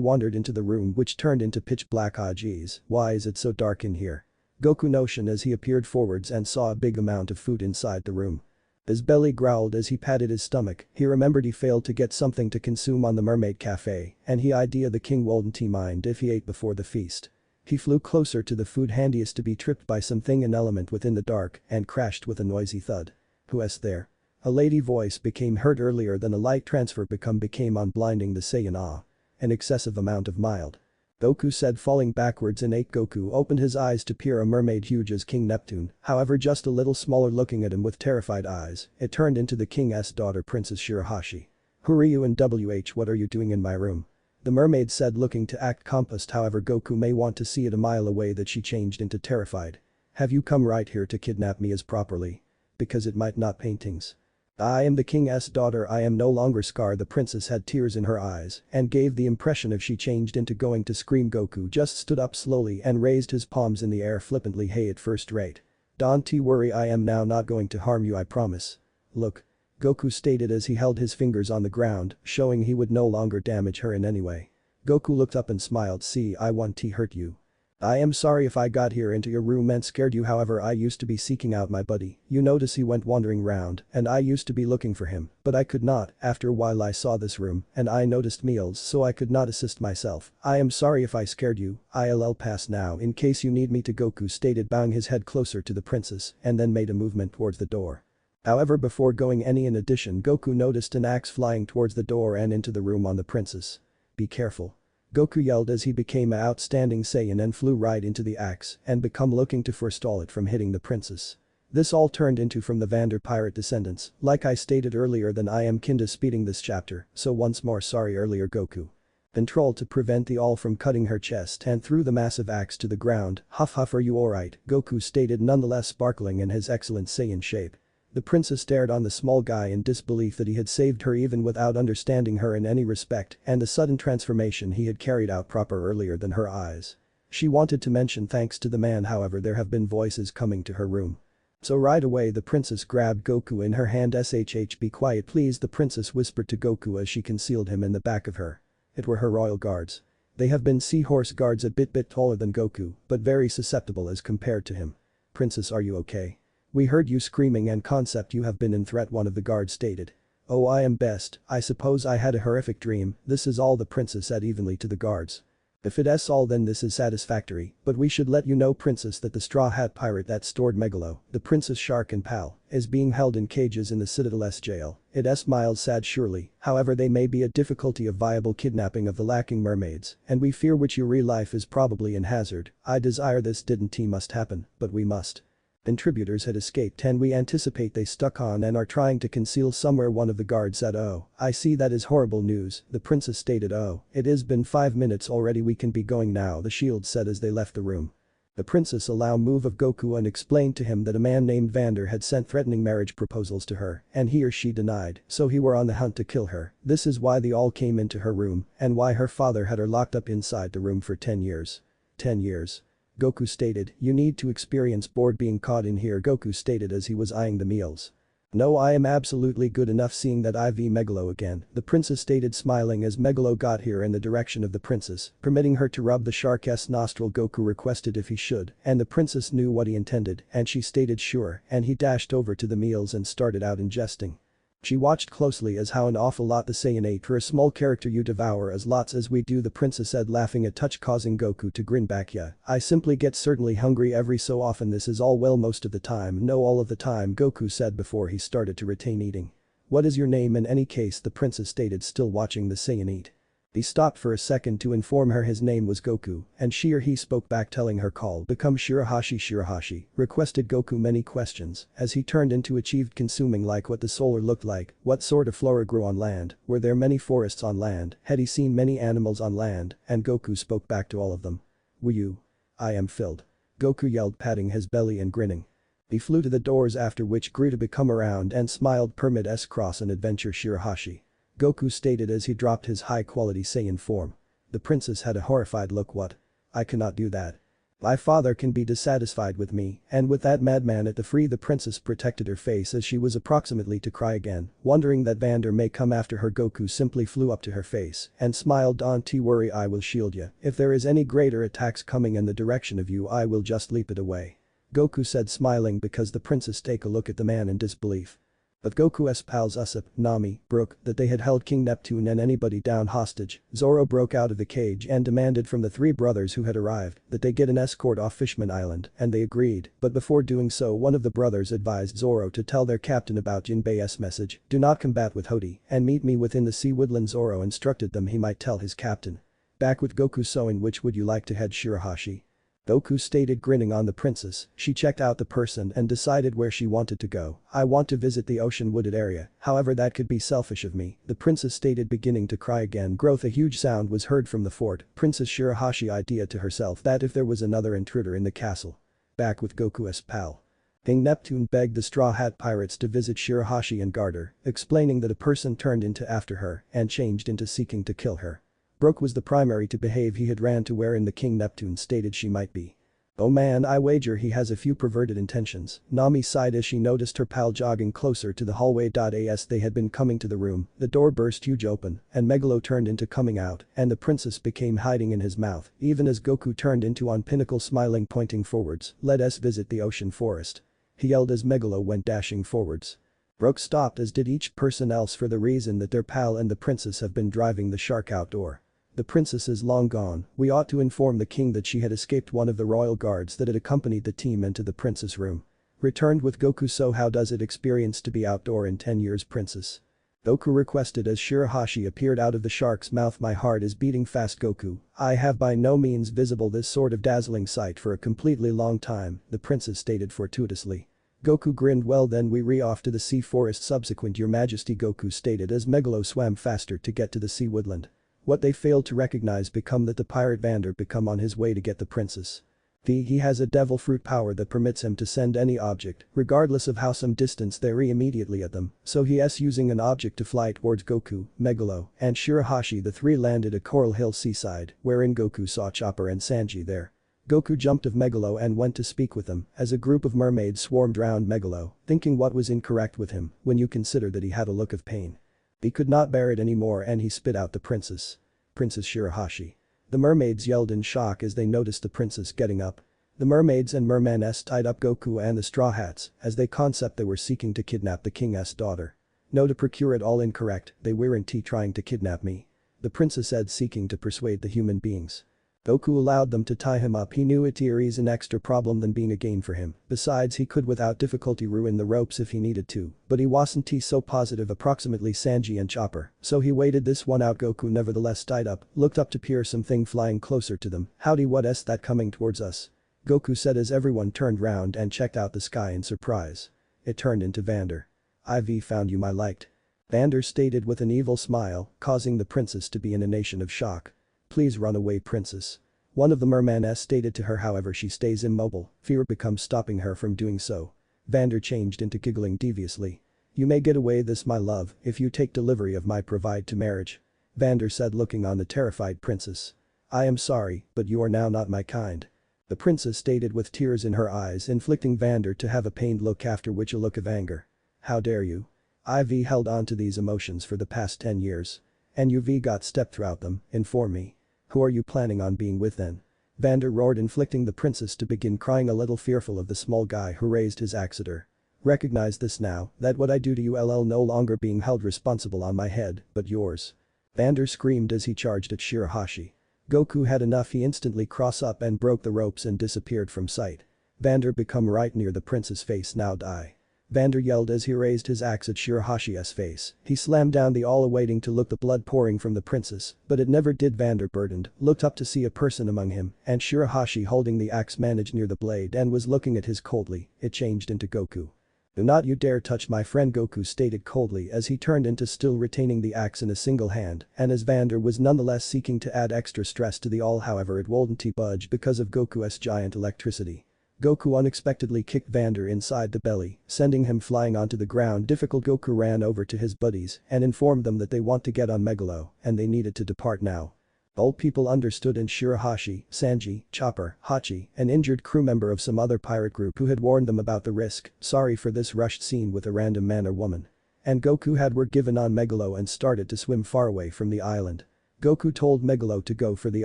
wandered into the room which turned into pitch black. Ah geez, why is it so dark in here? Goku notion as he appeared forwards and saw a big amount of food inside the room. His belly growled as he patted his stomach. He remembered he failed to get something to consume on the Mermaid Cafe and he idea the king wouldn't he mind if he ate before the feast. He flew closer to the food, handiest to be tripped by something, an element within the dark, and crashed with a noisy thud. Who's there? A lady voice became heard earlier than a light transfer became on, blinding the Saiyan. Ah. An excessive amount of mild. Goku said, falling backwards in 8. Goku opened his eyes to peer a mermaid huge as King Neptune, however just a little smaller, looking at him with terrified eyes. It turned into the king's daughter, Princess Shirahashi. Who are you and what are you doing in my room? The mermaid said, looking to act composed, however Goku may want to see it a mile away that she changed into terrified. Have you come right here to kidnap me as properly? Because it might not paintings. I am the king's daughter, I am no longer Scar. The princess had tears in her eyes and gave the impression of she changed into going to scream. Goku just stood up slowly and raised his palms in the air flippantly. Hey, at first rate. Don't worry, I am now not going to harm you, I promise. Look. Goku stated as he held his fingers on the ground, showing he would no longer damage her in any way. Goku looked up and smiled. See, I won't hurt you. I am sorry if I got here into your room and scared you, however I used to be seeking out my buddy. You notice he went wandering round and I used to be looking for him, but I could not. After a while I saw this room and I noticed meals, so I could not assist myself. I am sorry if I scared you. I'll pass now in case you need me to, Goku stated, bowing his head closer to the princess and then made a movement towards the door. However, before going any, in addition, Goku noticed an axe flying towards the door and into the room on the princess. Be careful. Goku yelled as he became an outstanding Saiyan and flew right into the axe and become looking to forestall it from hitting the princess. This all turned into from the Vander pirate descendants, like I stated earlier. Then I am kinda speeding this chapter, so once more sorry earlier, Goku. Control to prevent the all from cutting her chest and threw the massive axe to the ground. Huff huff, are you alright? Goku stated, nonetheless sparkling in his excellent Saiyan shape. The princess stared on the small guy in disbelief that he had saved her even without understanding her in any respect and the sudden transformation he had carried out proper earlier than her eyes. She wanted to mention thanks to the man, however there have been voices coming to her room. So right away the princess grabbed Goku in her hand. Shh, be quiet please, the princess whispered to Goku as she concealed him in the back of her. It were her royal guards. They have been seahorse guards, a bit taller than Goku, but very susceptible as compared to him. Princess, are you okay? We heard you screaming and concept you have been in threat, one of the guards stated. Oh, I am best, I suppose I had a horrific dream. This is all, the princess said evenly to the guards. If it's all, then this is satisfactory, but we should let you know, princess, that the Straw Hat Pirate that stored Megalo, the princess Shark and Pal, is being held in cages in the Citadel's jail. It's mild sad surely, however they may be a difficulty of viable kidnapping of the lacking mermaids, and we fear which your real life is probably in hazard. I desire this didn't must happen, but we must. Contributors had escaped and we anticipate they stuck on and are trying to conceal somewhere, one of the guards said. Oh, I see, that is horrible news, the princess stated. Oh, it has been 5 minutes already, we can be going now, the shield said as they left the room. The princess allowed move of Goku and explained to him that a man named Vander had sent threatening marriage proposals to her and he or she denied, so he were on the hunt to kill her. This is why they all came into her room and why her father had her locked up inside the room for 10 years. 10 years. Goku stated, you need to experience bored being caught in here, Goku stated as he was eyeing the meals. No, I am absolutely good enough seeing that IV Megalo again, the princess stated smiling as Megalo got here in the direction of the princess, permitting her to rub the shark's nostril. Goku requested if he should, and the princess knew what he intended and she stated sure and he dashed over to the meals and started out ingesting. She watched closely as how an awful lot the Saiyan ate. For a small character you devour as lots as we do, the princess said laughing a touch causing Goku to grin back. Yeah, I simply get certainly hungry every so often. This is all well most of the time, no all of the time, Goku said before he started to retain eating. What is your name in any case, the princess stated still watching the Saiyan eat. He stopped for a second to inform her his name was Goku and she or he spoke back telling her call become Shirahashi. Shirahashi requested Goku many questions as he turned into achieved consuming like what the solar looked like, what sort of flora grew on land, were there many forests on land, had he seen many animals on land, and Goku spoke back to all of them. Woo. I am filled. Goku yelled patting his belly and grinning. He flew to the doors after which grew to become around and smiled permit S cross an adventure Shirahashi. Goku stated as he dropped his high-quality Saiyan form. The princess had a horrified look. What? I cannot do that. My father can be dissatisfied with me, and with that madman at the free. The princess protected her face as she was approximately to cry again, wondering that Vander may come after her. Goku simply flew up to her face and smiled, don't worry, I will shield you. If there is any greater attacks coming in the direction of you, I will just leap it away. Goku said smiling because the princess take a look at the man in disbelief. But Goku's pals Usopp, Nami, Brook, that they had held King Neptune and anybody down hostage. Zoro broke out of the cage and demanded from the three brothers who had arrived that they get an escort off Fishman Island and they agreed, but before doing so one of the brothers advised Zoro to tell their captain about Jinbei's message, do not combat with Hody and meet me within the sea woodland. Zoro instructed them he might tell his captain. Back with Goku, so in which would you like to head, Shirahashi? Goku stated grinning on the princess. She checked out the person and decided where she wanted to go. I want to visit the ocean wooded area, however that could be selfish of me, the princess stated beginning to cry again. Growth. A huge sound was heard from the fort. Princess Shirahashi idea to herself that if there was another intruder in the castle. Back with Goku's pal. King Neptune begged the Straw Hat Pirates to visit Shirahashi and guard her, explaining that a person turned into after her and changed into seeking to kill her. Brook was the primary to behave. He had ran to wherein the King Neptune stated she might be. Oh man, I wager he has a few perverted intentions. Nami sighed as she noticed her pal jogging closer to the hallway. As they had been coming to the room, the door burst huge open and Megalo turned into coming out and the princess became hiding in his mouth even as Goku turned into on pinnacle smiling pointing forwards, let us visit the ocean forest. He yelled as Megalo went dashing forwards. Brook stopped as did each person else for the reason that their pal and the princess have been driving the shark outdoor. The princess is long gone, we ought to inform the king that she had escaped one of the royal guards that had accompanied the team into the princess' room. Returned with Goku. So how does it experience to be outdoor in 10 years, princess? Goku requested as Shirahashi appeared out of the shark's mouth. My heart is beating fast, Goku. I have by no means visible this sort of dazzling sight for a completely long time, the princess stated fortuitously. Goku grinned. Well then we re off to the sea forest subsequent, your majesty, Goku stated as Megalo swam faster to get to the sea woodland. What they failed to recognize become that the pirate Vander become on his way to get the princess. He has a devil fruit power that permits him to send any object, regardless of how some distance they're immediately at them, so he's using an object to fly towards Goku, Megalo, and Shirahashi. The three landed at Coral Hill seaside, wherein Goku saw Chopper and Sanji there. Goku jumped of Megalo and went to speak with them as a group of mermaids swarmed round Megalo, thinking what was incorrect with him when you consider that he had a look of pain. He could not bear it anymore and he spit out the princess. Princess Shirahashi. The mermaids yelled in shock as they noticed the princess getting up. The mermaids and mermanes tied up Goku and the Straw Hats as they concept they were seeking to kidnap the king's daughter. No, to procure it all incorrect, they weren't trying to kidnap me. The princess said, seeking to persuade the human beings. Goku allowed them to tie him up. He knew it is an extra problem than being a gain for him, besides he could without difficulty ruin the ropes if he needed to, but he wasn't so positive approximately Sanji and Chopper, so he waited this one out. Goku nevertheless tied up, looked up to peer something flying closer to them. Howdy, what's that coming towards us? Goku said as everyone turned round and checked out the sky in surprise. It turned into Vander. IV found you, my liked. Vander stated with an evil smile, causing the princess to be in a nation of shock. Please run away, princess. One of the mermans stated to her, however she stays immobile, fear becomes stopping her from doing so. Vander changed into giggling deviously. You may get away this my love if you take delivery of my provide to marriage. Vander said looking on the terrified princess. I am sorry, but you are now not my kind. The princess stated with tears in her eyes inflicting Vander to have a pained look after which a look of anger. How dare you? I've held on to these emotions for the past 10 years. And you've got stepped throughout them, inform me. Who are you planning on being with then? Vander roared inflicting the princess to begin crying a little fearful of the small guy who raised his axe at her. Recognize this now, that what I do to you no longer being held responsible on my head, but yours. Vander screamed as he charged at Shirahashi. Goku had enough, he instantly cross up and broke the ropes and disappeared from sight. Vander become right near the prince's face now die. Vander yelled as he raised his axe at Shirahashi's face. He slammed down the all awaiting to look the blood pouring from the princess, but it never did. Vander burdened, looked up to see a person among him, and Shirahashi holding the axe managed near the blade and was looking at his coldly. It changed into Goku. Do not you dare touch my friend, Goku stated coldly as he turned into still retaining the axe in a single hand, and as Vander was nonetheless seeking to add extra stress to the all, however it wouldn't budge because of Goku's giant electricity. Goku unexpectedly kicked Vander inside the belly, sending him flying onto the ground. Difficult. Goku ran over to his buddies and informed them that they want to get on Megalo and they needed to depart now. Old people understood and Shirahashi, Sanji, Chopper, Hachi, an injured crew member of some other pirate group who had warned them about the risk, sorry for this rushed scene with a random man or woman. And Goku had were given on Megalo and started to swim far away from the island. Goku told Megalo to go for the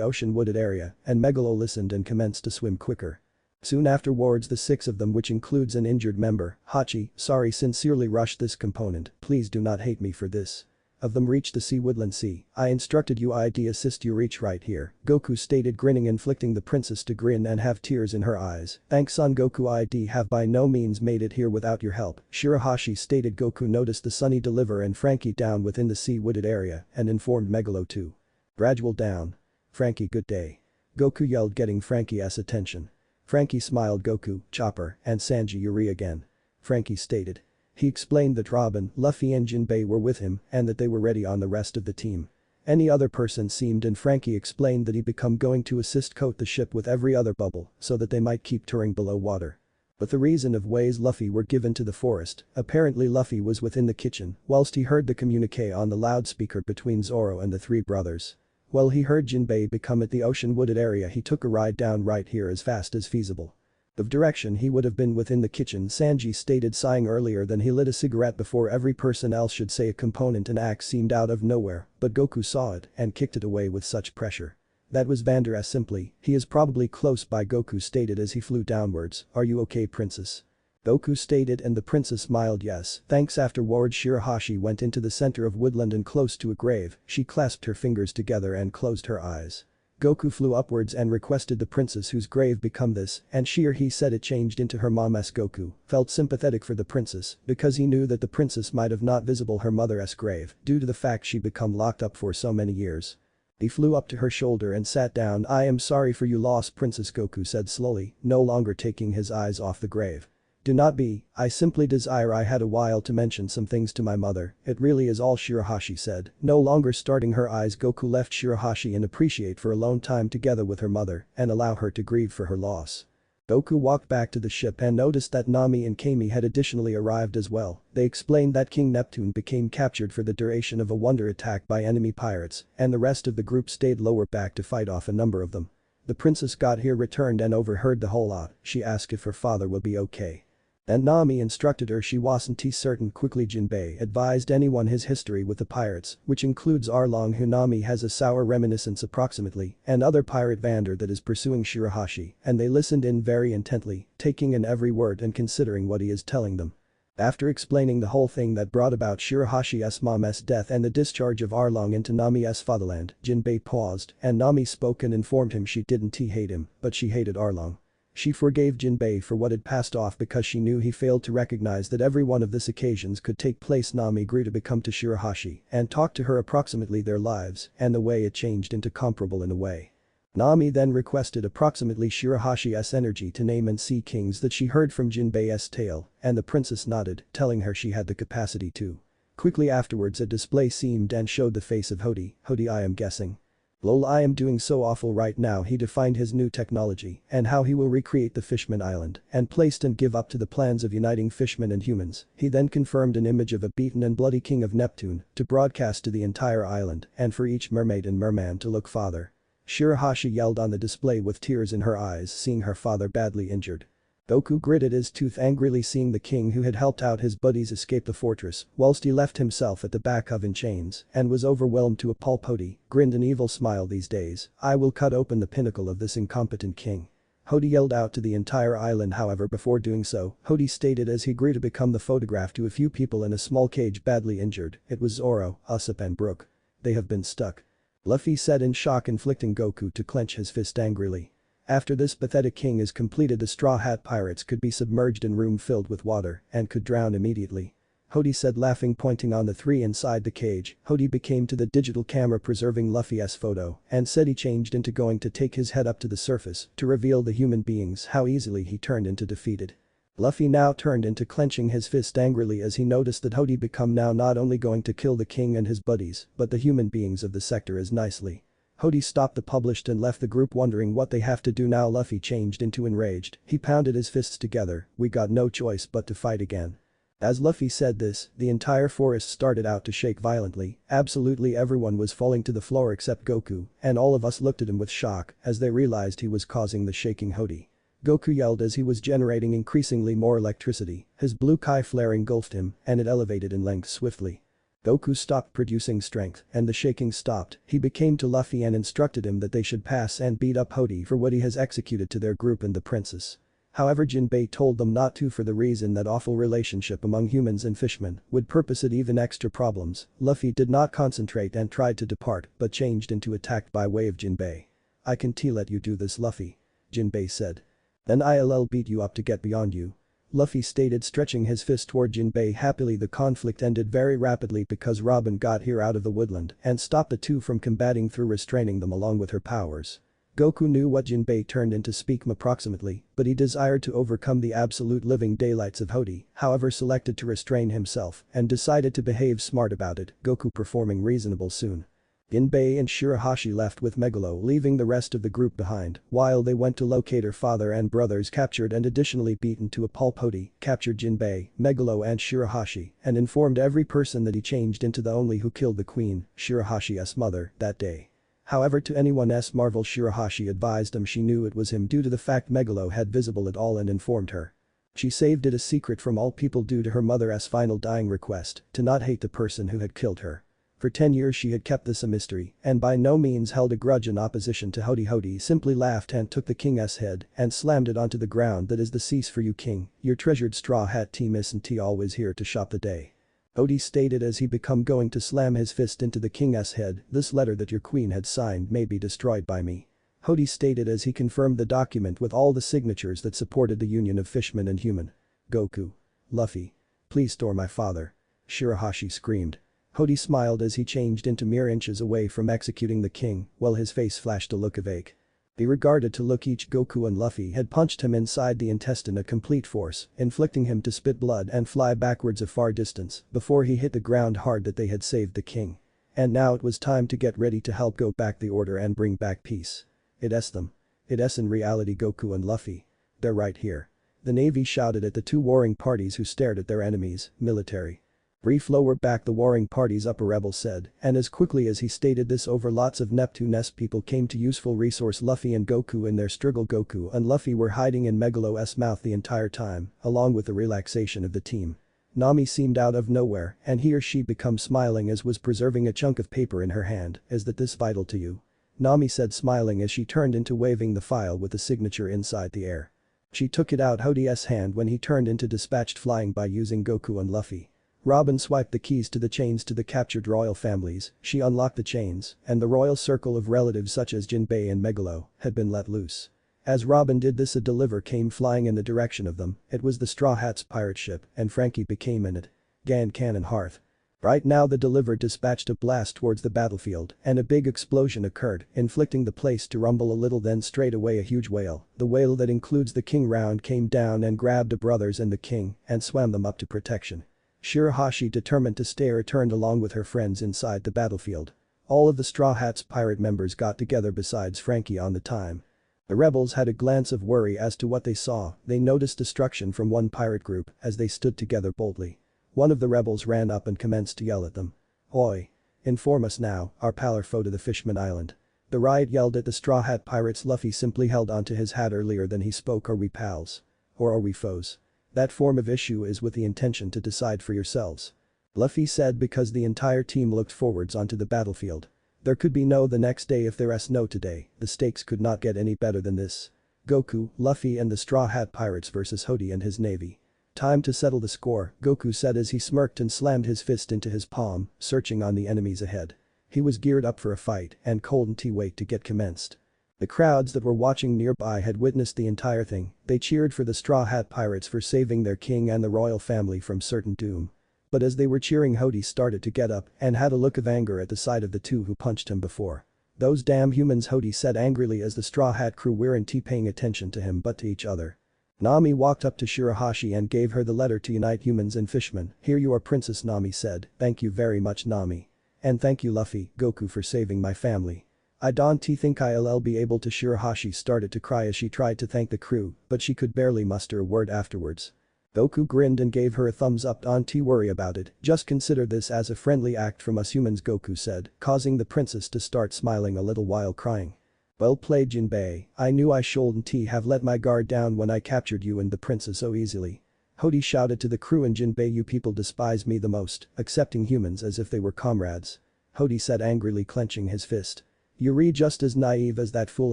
ocean wooded area and Megalo listened and commenced to swim quicker. Soon afterwards the 6 of them, which includes an injured member, Hachi, sorry sincerely rushed this component, please do not hate me for this. Of them reached the sea woodland sea, I instructed you I'd assist you reach right here, Goku stated grinning inflicting the princess to grin and have tears in her eyes, thanks Son Goku I'd have by no means made it here without your help, Shirahashi stated. Goku noticed the Sunny Deliver and Frankie down within the sea wooded area and informed Megalo too. Gradual down. Frankie good day. Goku yelled getting Frankie's attention. Frankie smiled. Goku, Chopper, and Sanji Yuri again. Frankie stated. He explained that Robin, Luffy and Jinbei were with him and that they were ready on the rest of the team. Any other person seemed and Frankie explained that he become going to assist coat the ship with every other bubble so that they might keep touring below water. But the reason of ways Luffy were given to the forest, apparently Luffy was within the kitchen whilst he heard the communique on the loudspeaker between Zoro and the 3 brothers. While he heard Jinbei become at the ocean wooded area he took a ride down right here as fast as feasible. The direction he would have been within the kitchen, Sanji stated sighing earlier than he lit a cigarette before every person else should say a component and axe seemed out of nowhere, but Goku saw it and kicked it away with such pressure. That was Vander as simply, he is probably close by, Goku stated as he flew downwards, are you okay princess? Goku stated and the princess smiled yes, thanks. Afterward Shirahashi went into the center of woodland and close to a grave, she clasped her fingers together and closed her eyes. Goku flew upwards and requested the princess whose grave become this and she or he said it changed into her mom's. Goku felt sympathetic for the princess because he knew that the princess might have not visible her mother's grave due to the fact she become locked up for so many years. He flew up to her shoulder and sat down. I am sorry for you loss princess, Goku said slowly, no longer taking his eyes off the grave. Do not be, I simply desire I had a while to mention some things to my mother, it really is all Shirahashi said, no longer starting her eyes. Goku left Shirahashi and appreciate for alone time together with her mother and allow her to grieve for her loss. Goku walked back to the ship and noticed that Nami and Kami had additionally arrived as well. They explained that King Neptune became captured for the duration of a wonder attack by enemy pirates and the rest of the group stayed lower back to fight off a number of them. The princess got here returned and overheard the whole lot, she asked if her father will be okay. And Nami instructed her she wasn't certain. Quickly Jinbei advised anyone his history with the pirates, which includes Arlong who Nami has a sour reminiscence approximately, and other pirate Vander that is pursuing Shirahashi, and they listened in very intently, taking in every word and considering what he is telling them. After explaining the whole thing that brought about Shirahashi's mom's death and the discharge of Arlong into Nami's fatherland, Jinbei paused and Nami spoke and informed him she didn't hate him, but she hated Arlong. She forgave Jinbei for what had passed off because she knew he failed to recognize that every one of these occasions could take place. Nami grew to become to Shirahashi and talked to her approximately their lives and the way it changed into comparable in a way. Nami then requested approximately Shirahashi's energy to name and see kings that she heard from Jinbei's tale and the princess nodded, telling her she had the capacity to. Quickly afterwards a display seemed and showed the face of Hody, I am guessing. Lol, I am doing so awful right now. He defined his new technology and how he will recreate the Fishman Island and placed and give up to the plans of uniting fishmen and humans. He then confirmed an image of a beaten and bloody king of Neptune to broadcast to the entire island and for each mermaid and merman to look father. Shirahashi yelled on the display with tears in her eyes seeing her father badly injured. Goku gritted his tooth angrily seeing the king who had helped out his buddies escape the fortress whilst he left himself at the back of in chains and was overwhelmed to a pulp. Hody grinned an evil smile. These days, I will cut open the pinnacle of this incompetent king. Hody yelled out to the entire island. However, before doing so, Hody stated as he grew to become the photograph to a few people in a small cage badly injured. It was Zoro, Usopp and Brook. They have been stuck. Luffy said in shock, inflicting Goku to clench his fist angrily. After this pathetic king is completed, the Straw Hat Pirates could be submerged in room filled with water and could drown immediately. Hody said laughing, pointing on the three inside the cage. Hody became to the digital camera preserving Luffy's photo and said he changed into going to take his head up to the surface to reveal the human beings how easily he turned into defeated. Luffy now turned into clenching his fist angrily as he noticed that Hody become now not only going to kill the king and his buddies but the human beings of the sector as nicely. Hody stopped the published and left the group wondering what they have to do now. Luffy changed into enraged. He pounded his fists together. We got no choice but to fight again. As Luffy said this, the entire forest started out to shake violently. Absolutely everyone was falling to the floor except Goku, and all of us looked at him with shock as they realized he was causing the shaking. Hody. Goku yelled as he was generating increasingly more electricity. His blue kai flare engulfed him and it elevated in length swiftly. Goku stopped producing strength and the shaking stopped. He became to Luffy and instructed him that they should pass and beat up Hody for what he has executed to their group and the princess. However, Jinbei told them not to for the reason that awful relationship among humans and fishmen would purpose it even extra problems. Luffy did not concentrate and tried to depart but changed into attacked by way of Jinbei. I can let you do this, Luffy. Jinbei said. Then I'll beat you up to get beyond you. Luffy stated, stretching his fist toward Jinbei. Happily, the conflict ended very rapidly because Robin got here out of the woodland and stopped the two from combating through restraining them along with her powers. Goku knew what Jinbei turned into speak approximately, but he desired to overcome the absolute living daylights of Hody, however selected to restrain himself and decided to behave smart about it, Goku performing reasonable soon. Jinbei and Shirahashi left with Megalo, leaving the rest of the group behind while they went to locate her father and brothers captured and additionally beaten to a pulp. Hody captured Jinbei, Megalo and Shirahashi and informed every person that he changed into the only who killed the queen, Shirahashi's mother, that day. However, to anyone's marvel, Shirahashi advised him she knew it was him due to the fact Megalo had visible at all and informed her. She saved it a secret from all people due to her mother's final dying request to not hate the person who had killed her. For 10 years she had kept this a mystery and by no means held a grudge in opposition to Hody. Hody simply laughed and took the king's head and slammed it onto the ground. That is the cease for you, king. Your treasured Straw Hat team isn't always here to shop the day. Hody stated as he become going to slam his fist into the king's head. This letter that your queen had signed may be destroyed by me. Hody stated as he confirmed the document with all the signatures that supported the union of fishmen and human. Goku. Luffy. Please store my father. Shirahashi screamed. Hody smiled as he changed into mere inches away from executing the king while his face flashed a look of ache. He regarded to look each Goku and Luffy had punched him inside the intestine a complete force, inflicting him to spit blood and fly backwards a far distance before he hit the ground hard that they had saved the king. And now it was time to get ready to help go back the order and bring back peace. It's them. It's in reality Goku and Luffy. They're right here. The Navy shouted at the two warring parties who stared at their enemies, military. Brief lower back the warring parties up, a rebel said, and as quickly as he stated this over lots of Neptune's people came to useful resource. Luffy and Goku in their struggle. Goku and Luffy were hiding in Megalo's mouth the entire time, along with the relaxation of the team. Nami seemed out of nowhere and he or she become smiling as was preserving a chunk of paper in her hand. Is that this vital to you? Nami said smiling as she turned into waving the file with the signature inside the air. She took it out Hody's hand when he turned into dispatched flying by using Goku and Luffy. Robin swiped the keys to the chains to the captured royal families. She unlocked the chains and the royal circle of relatives such as Jinbei and Megalo had been let loose. As Robin did this, a deliver came flying in the direction of them. It was the Straw Hats pirate ship and Frankie became in it. Gan Cannon Hearth. Right now the deliver dispatched a blast towards the battlefield and a big explosion occurred, inflicting the place to rumble a little. Then straight away a huge whale, the whale that includes the king round, came down and grabbed the brothers and the king and swam them up to protection. Shirahashi, determined to stay, returned along with her friends inside the battlefield. All of the Straw Hats pirate members got together besides Frankie on the time. The rebels had a glance of worry as to what they saw. They noticed destruction from one pirate group as they stood together boldly. One of the rebels ran up and commenced to yell at them. "Oi! Inform us now, our pal or foe to the Fishman Island." The riot yelled at the Straw Hat pirates. Luffy simply held onto his hat earlier than he spoke. "Are we pals? Or are we foes? That form of issue is with the intention to decide for yourselves." Luffy said because the entire team looked forwards onto the battlefield. There could be no the next day if there's no today. The stakes could not get any better than this. Goku, Luffy and the Straw Hat pirates versus Hody and his navy. "Time to settle the score," Goku said as he smirked and slammed his fist into his palm, searching on the enemies ahead. He was geared up for a fight and couldn't wait to get commenced. The crowds that were watching nearby had witnessed the entire thing. They cheered for the Straw Hat pirates for saving their king and the royal family from certain doom. But as they were cheering, Hody started to get up and had a look of anger at the sight of the two who punched him before. "Those damn humans," Hody said angrily as the Straw Hat crew weren't paying attention to him but to each other. Nami walked up to Shirahoshi and gave her the letter to unite humans and fishmen. "Here you are, Princess," Nami said. "Thank you very much, Nami. And thank you, Luffy, Goku, for saving my family. I don't think I'll be able to." Shirahoshi started to cry as she tried to thank the crew, but she could barely muster a word afterwards. Goku grinned and gave her a thumbs up. "Don't worry about it, just consider this as a friendly act from us humans," Goku said, causing the princess to start smiling a little while crying. "Well played, Jinbei. I knew I shouldn't have let my guard down when I captured you and the princess so easily." Hody shouted to the crew, "And Jinbei, you people despise me the most, accepting humans as if they were comrades." Hody said angrily, clenching his fist. "You're just as naive as that fool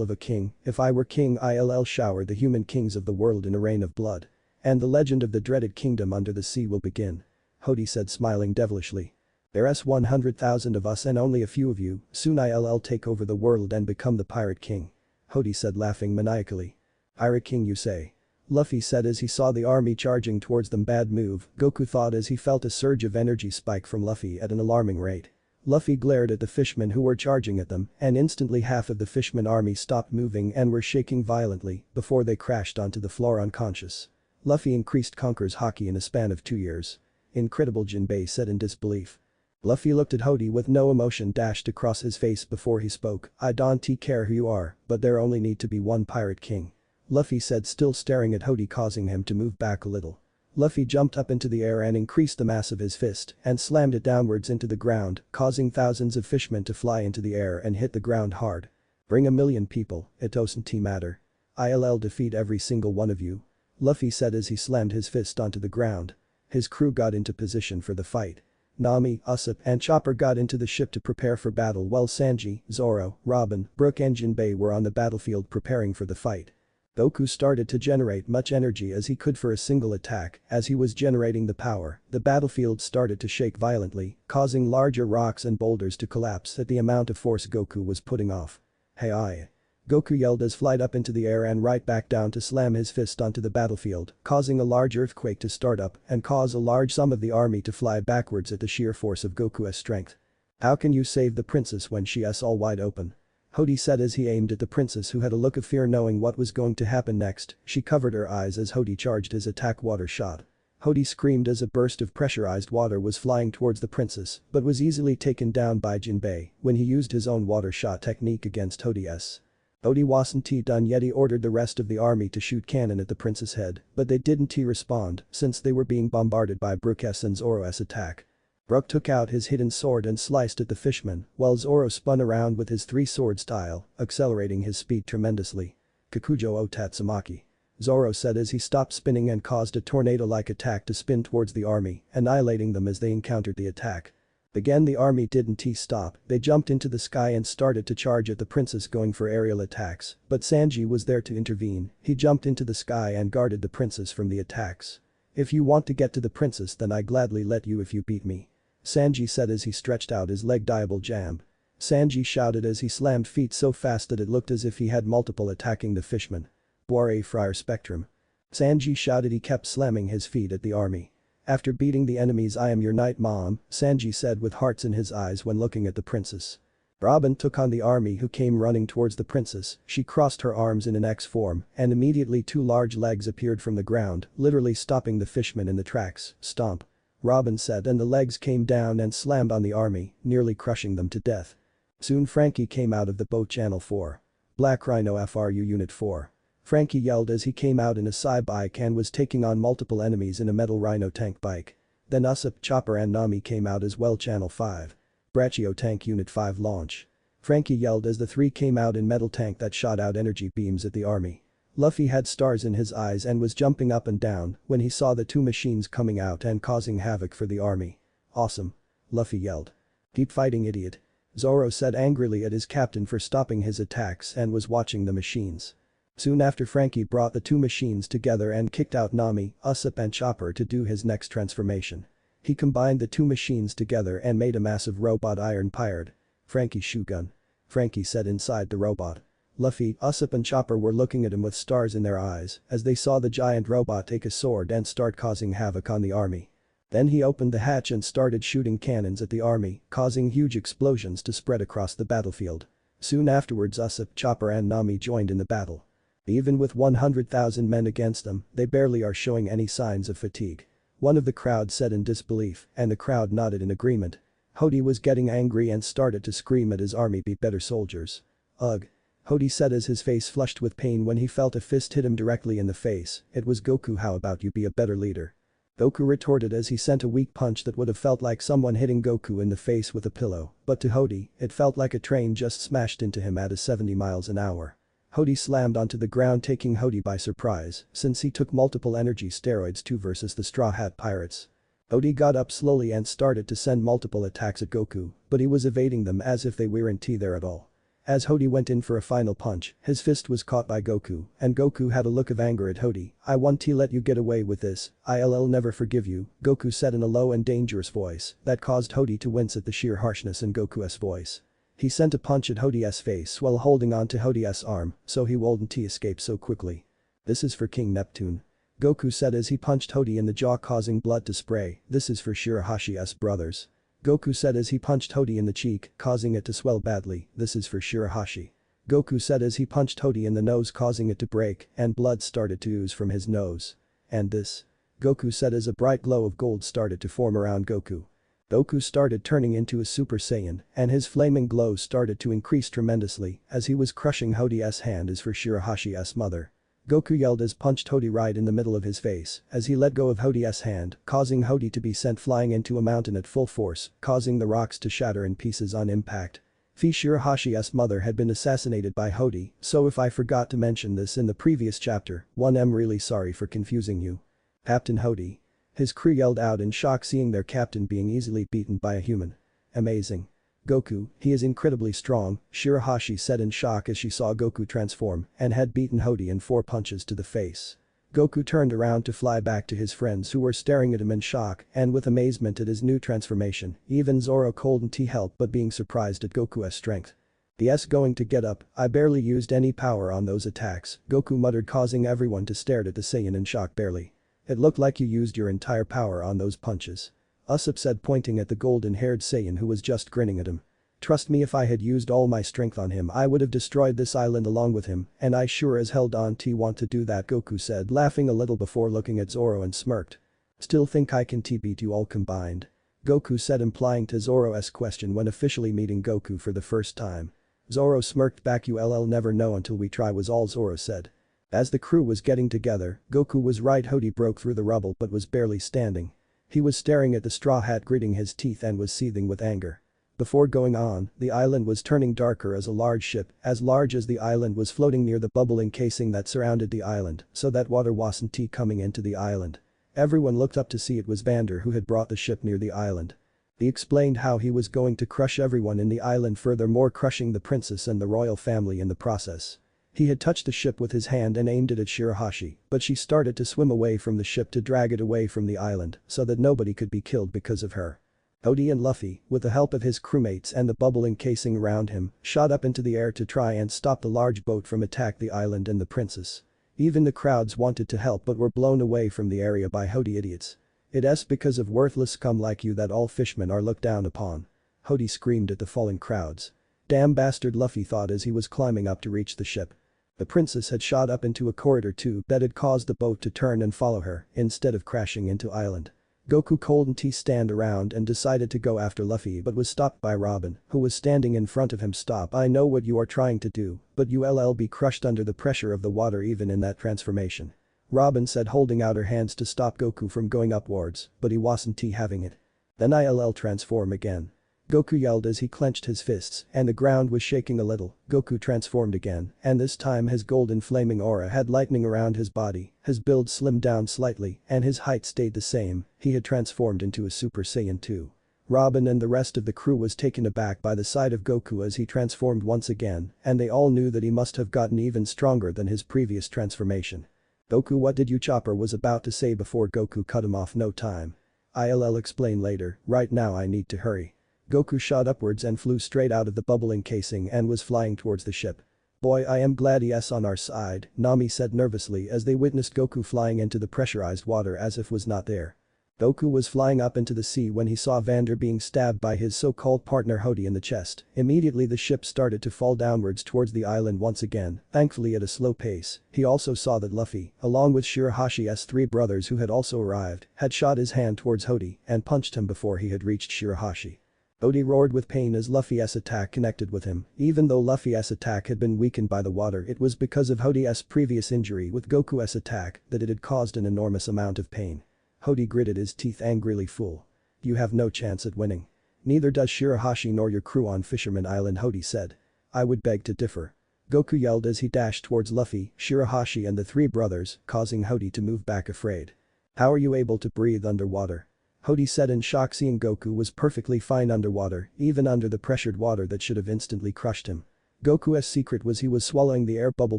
of a king. If I were king, I'll shower the human kings of the world in a rain of blood. And the legend of the dreaded kingdom under the sea will begin." Hody said, smiling devilishly. "There's 100,000 of us and only a few of you. Soon I'll take over the world and become the Pirate King." Hody said, laughing maniacally. "Pirate King, you say?" Luffy said as he saw the army charging towards them. "Bad move," Goku thought as he felt a surge of energy spike from Luffy at an alarming rate. Luffy glared at the fishmen who were charging at them, and instantly half of the fishman army stopped moving and were shaking violently before they crashed onto the floor unconscious. Luffy increased Conqueror's haki in a span of 2 years. "Incredible," Jinbei said in disbelief. Luffy looked at Hody with no emotion dashed across his face before he spoke. "I don't care who you are, but there only need to be one Pirate King." Luffy said, still staring at Hody, causing him to move back a little. Luffy jumped up into the air and increased the mass of his fist and slammed it downwards into the ground, causing thousands of fishmen to fly into the air and hit the ground hard. "Bring 1,000,000 people, it doesn't matter. I'll defeat every single one of you," Luffy said as he slammed his fist onto the ground. His crew got into position for the fight. Nami, Usopp and Chopper got into the ship to prepare for battle while Sanji, Zoro, Robin, Brook and Jinbei were on the battlefield preparing for the fight. Goku started to generate much energy as he could for a single attack. As he was generating the power, the battlefield started to shake violently, causing larger rocks and boulders to collapse at the amount of force Goku was putting off. "Hey I!" Goku yelled as flight up into the air and right back down to slam his fist onto the battlefield, causing a large earthquake to start up and cause a large sum of the army to fly backwards at the sheer force of Goku's strength. "How can you save the princess when she's all wide open?" Hody said as he aimed at the princess, who had a look of fear knowing what was going to happen next. She covered her eyes as Hody charged his attack water shot. Hody screamed as a burst of pressurized water was flying towards the princess but was easily taken down by Jinbei when he used his own water shot technique against Hody's. Hody wasn't done yet. He ordered the rest of the army to shoot cannon at the prince's head, but they didn't respond since they were being bombarded by Brook's and Zoro's attack. Brook took out his hidden sword and sliced at the fishman, while Zoro spun around with his three-sword style, accelerating his speed tremendously. "Kakujo o Tatsumaki," Zoro said as he stopped spinning and caused a tornado-like attack to spin towards the army, annihilating them as they encountered the attack. Again the army didn't stop, they jumped into the sky and started to charge at the princess going for aerial attacks, but Sanji was there to intervene. He jumped into the sky and guarded the princess from the attacks. "If you want to get to the princess, then I gladly let you if you beat me," Sanji said as he stretched out his leg. "Double jam." Sanji shouted as he slammed feet so fast that it looked as if he had multiple attacking the fishman. "Boire Friar Spectrum." Sanji shouted. He kept slamming his feet at the army. After beating the enemies, "I am your knight, mom," Sanji said with hearts in his eyes when looking at the princess. Robin took on the army who came running towards the princess. She crossed her arms in an X form and immediately 2 large legs appeared from the ground, literally stopping the fishmen in the tracks. "Stomp," Robin said, and the legs came down and slammed on the army, nearly crushing them to death. Soon Frankie came out of the boat. Channel 4. Black Rhino FRU Unit 4. Frankie yelled as he came out in a Psy bike and was taking on multiple enemies in a metal Rhino tank bike. Then Usopp, Chopper and Nami came out as well. Channel 5. Brachio Tank Unit 5 Launch. Frankie yelled as the three came out in metal tank that shot out energy beams at the army. Luffy had stars in his eyes and was jumping up and down when he saw the two machines coming out and causing havoc for the army. Awesome. Luffy yelled. Keep fighting, idiot. Zoro said angrily at his captain for stopping his attacks and was watching the machines. Soon after, Frankie brought the two machines together and kicked out Nami, Usopp and Chopper to do his next transformation. He combined the two machines together and made a massive robot Iron Pirate. Frankie shoot gun. Frankie said inside the robot. Luffy, Usopp and Chopper were looking at him with stars in their eyes as they saw the giant robot take a sword and start causing havoc on the army. Then he opened the hatch and started shooting cannons at the army, causing huge explosions to spread across the battlefield. Soon afterwards, Usopp, Chopper and Nami joined in the battle. Even with 100,000 men against them, they barely are showing any signs of fatigue. One of the crowd said in disbelief, and the crowd nodded in agreement. Hody was getting angry and started to scream at his army, "Be better soldiers." Ugh. Hody said as his face flushed with pain when he felt a fist hit him directly in the face. It was Goku. "How about you be a better leader?" Goku retorted as he sent a weak punch that would have felt like someone hitting Goku in the face with a pillow, but to Hody, it felt like a train just smashed into him at 70 miles an hour. Hody slammed onto the ground, taking Hody by surprise since he took multiple energy steroids too versus the Straw Hat Pirates. Hody got up slowly and started to send multiple attacks at Goku, but he was evading them as if they weren't there at all. As Hody went in for a final punch, his fist was caught by Goku, and Goku had a look of anger at Hody. "I won't let you get away with this, I'll never forgive you," Goku said in a low and dangerous voice that caused Hody to wince at the sheer harshness in Goku's voice. He sent a punch at Hody's face while holding on to Hody's arm so he wouldn't escape so quickly. "This is for King Neptune," Goku said as he punched Hody in the jaw, causing blood to spray. "This is for Shirahashi's brothers," Goku said as he punched Hody in the cheek, causing it to swell badly. "This is for Shirahashi," Goku said as he punched Hody in the nose, causing it to break and blood started to ooze from his nose. "And this?" Goku said as a bright glow of gold started to form around Goku. Goku started turning into a Super Saiyan and his flaming glow started to increase tremendously as he was crushing Hody's hand. "Is for Shirahashi's mother," Goku yelled as punched Hody right in the middle of his face as he let go of Hody's hand, causing Hody to be sent flying into a mountain at full force, causing the rocks to shatter in pieces on impact. Shirahashi's mother had been assassinated by Hody, so if I forgot to mention this in the previous chapter, I'm really sorry for confusing you. "Captain Hody." His crew yelled out in shock, seeing their captain being easily beaten by a human. "Amazing. Goku, he is incredibly strong," Shirahashi said in shock as she saw Goku transform and had beaten Hody in 4 punches to the face. Goku turned around to fly back to his friends who were staring at him in shock and with amazement at his new transformation. Even Zoro couldn't help but being surprised at Goku's strength. "Yes, going to get up, I barely used any power on those attacks," Goku muttered, causing everyone to stare at the Saiyan in shock. "Barely. It looked like you used your entire power on those punches," Usopp said, pointing at the golden-haired Saiyan who was just grinning at him. "Trust me, if I had used all my strength on him I would have destroyed this island along with him, and I sure as hell don't want to do that," Goku said, laughing a little before looking at Zoro and smirked. "Still think I can beat you all combined?" Goku said, implying to Zoro's question when officially meeting Goku for the first time. Zoro smirked back. "You'll never know until we try," was all Zoro said. As the crew was getting together, Goku was right. Hody broke through the rubble but was barely standing. He was staring at the Straw Hat, gritting his teeth and was seething with anger. Before going on, the island was turning darker as a large ship, as large as the island, was floating near the bubbling casing that surrounded the island so that water wasn't coming into the island. Everyone looked up to see it was Vander who had brought the ship near the island. He explained how he was going to crush everyone in the island, furthermore crushing the princess and the royal family in the process. He had touched the ship with his hand and aimed it at Shirahashi, but she started to swim away from the ship to drag it away from the island so that nobody could be killed because of her. Hody and Luffy, with the help of his crewmates and the bubbling casing around him, shot up into the air to try and stop the large boat from attacking the island and the princess. Even the crowds wanted to help but were blown away from the area by Hody idiots. "It's because of worthless scum like you that all fishmen are looked down upon," Hody screamed at the falling crowds. "Damn bastard," Luffy thought as he was climbing up to reach the ship. The princess had shot up into a corridor tube that had caused the boat to turn and follow her instead of crashing into island. Goku cold and T stand around and decided to go after Luffy but was stopped by Robin, who was standing in front of him. Stop, I know what you are trying to do, but you'll be crushed under the pressure of the water even in that transformation. Robin said, holding out her hands to stop Goku from going upwards, but he wasn't having it. Then I'll transform again. Goku yelled as he clenched his fists and the ground was shaking a little. Goku transformed again, and this time his golden flaming aura had lightning around his body, his build slimmed down slightly and his height stayed the same. He had transformed into a Super Saiyan 2. Robin and the rest of the crew was taken aback by the sight of Goku as he transformed once again, and they all knew that he must have gotten even stronger than his previous transformation. Goku, what did you? Chopper was about to say before Goku cut him off. No time. I'll explain later, right now I need to hurry. Goku shot upwards and flew straight out of the bubbling casing and was flying towards the ship. Boy, I am glad he's on our side, Nami said nervously as they witnessed Goku flying into the pressurized water as if was not there. Goku was flying up into the sea when he saw Vander being stabbed by his so-called partner Hody in the chest. Immediately the ship started to fall downwards towards the island once again, thankfully at a slow pace. He also saw that Luffy, along with Shirahashi's three brothers who had also arrived, had shot his hand towards Hody and punched him before he had reached Shirahashi. Hody roared with pain as Luffy's attack connected with him. Even though Luffy's attack had been weakened by the water, it was because of Hody's previous injury with Goku's attack that it had caused an enormous amount of pain. Hody gritted his teeth angrily. Fool. You have no chance at winning. Neither does Shirahashi nor your crew on Fisherman Island, Hody said. I would beg to differ. Goku yelled as he dashed towards Luffy, Shirahashi and the three brothers, causing Hody to move back afraid. How are you able to breathe underwater? Hody said in shock, seeing Goku was perfectly fine underwater, even under the pressured water that should have instantly crushed him. Goku's secret was he was swallowing the air bubble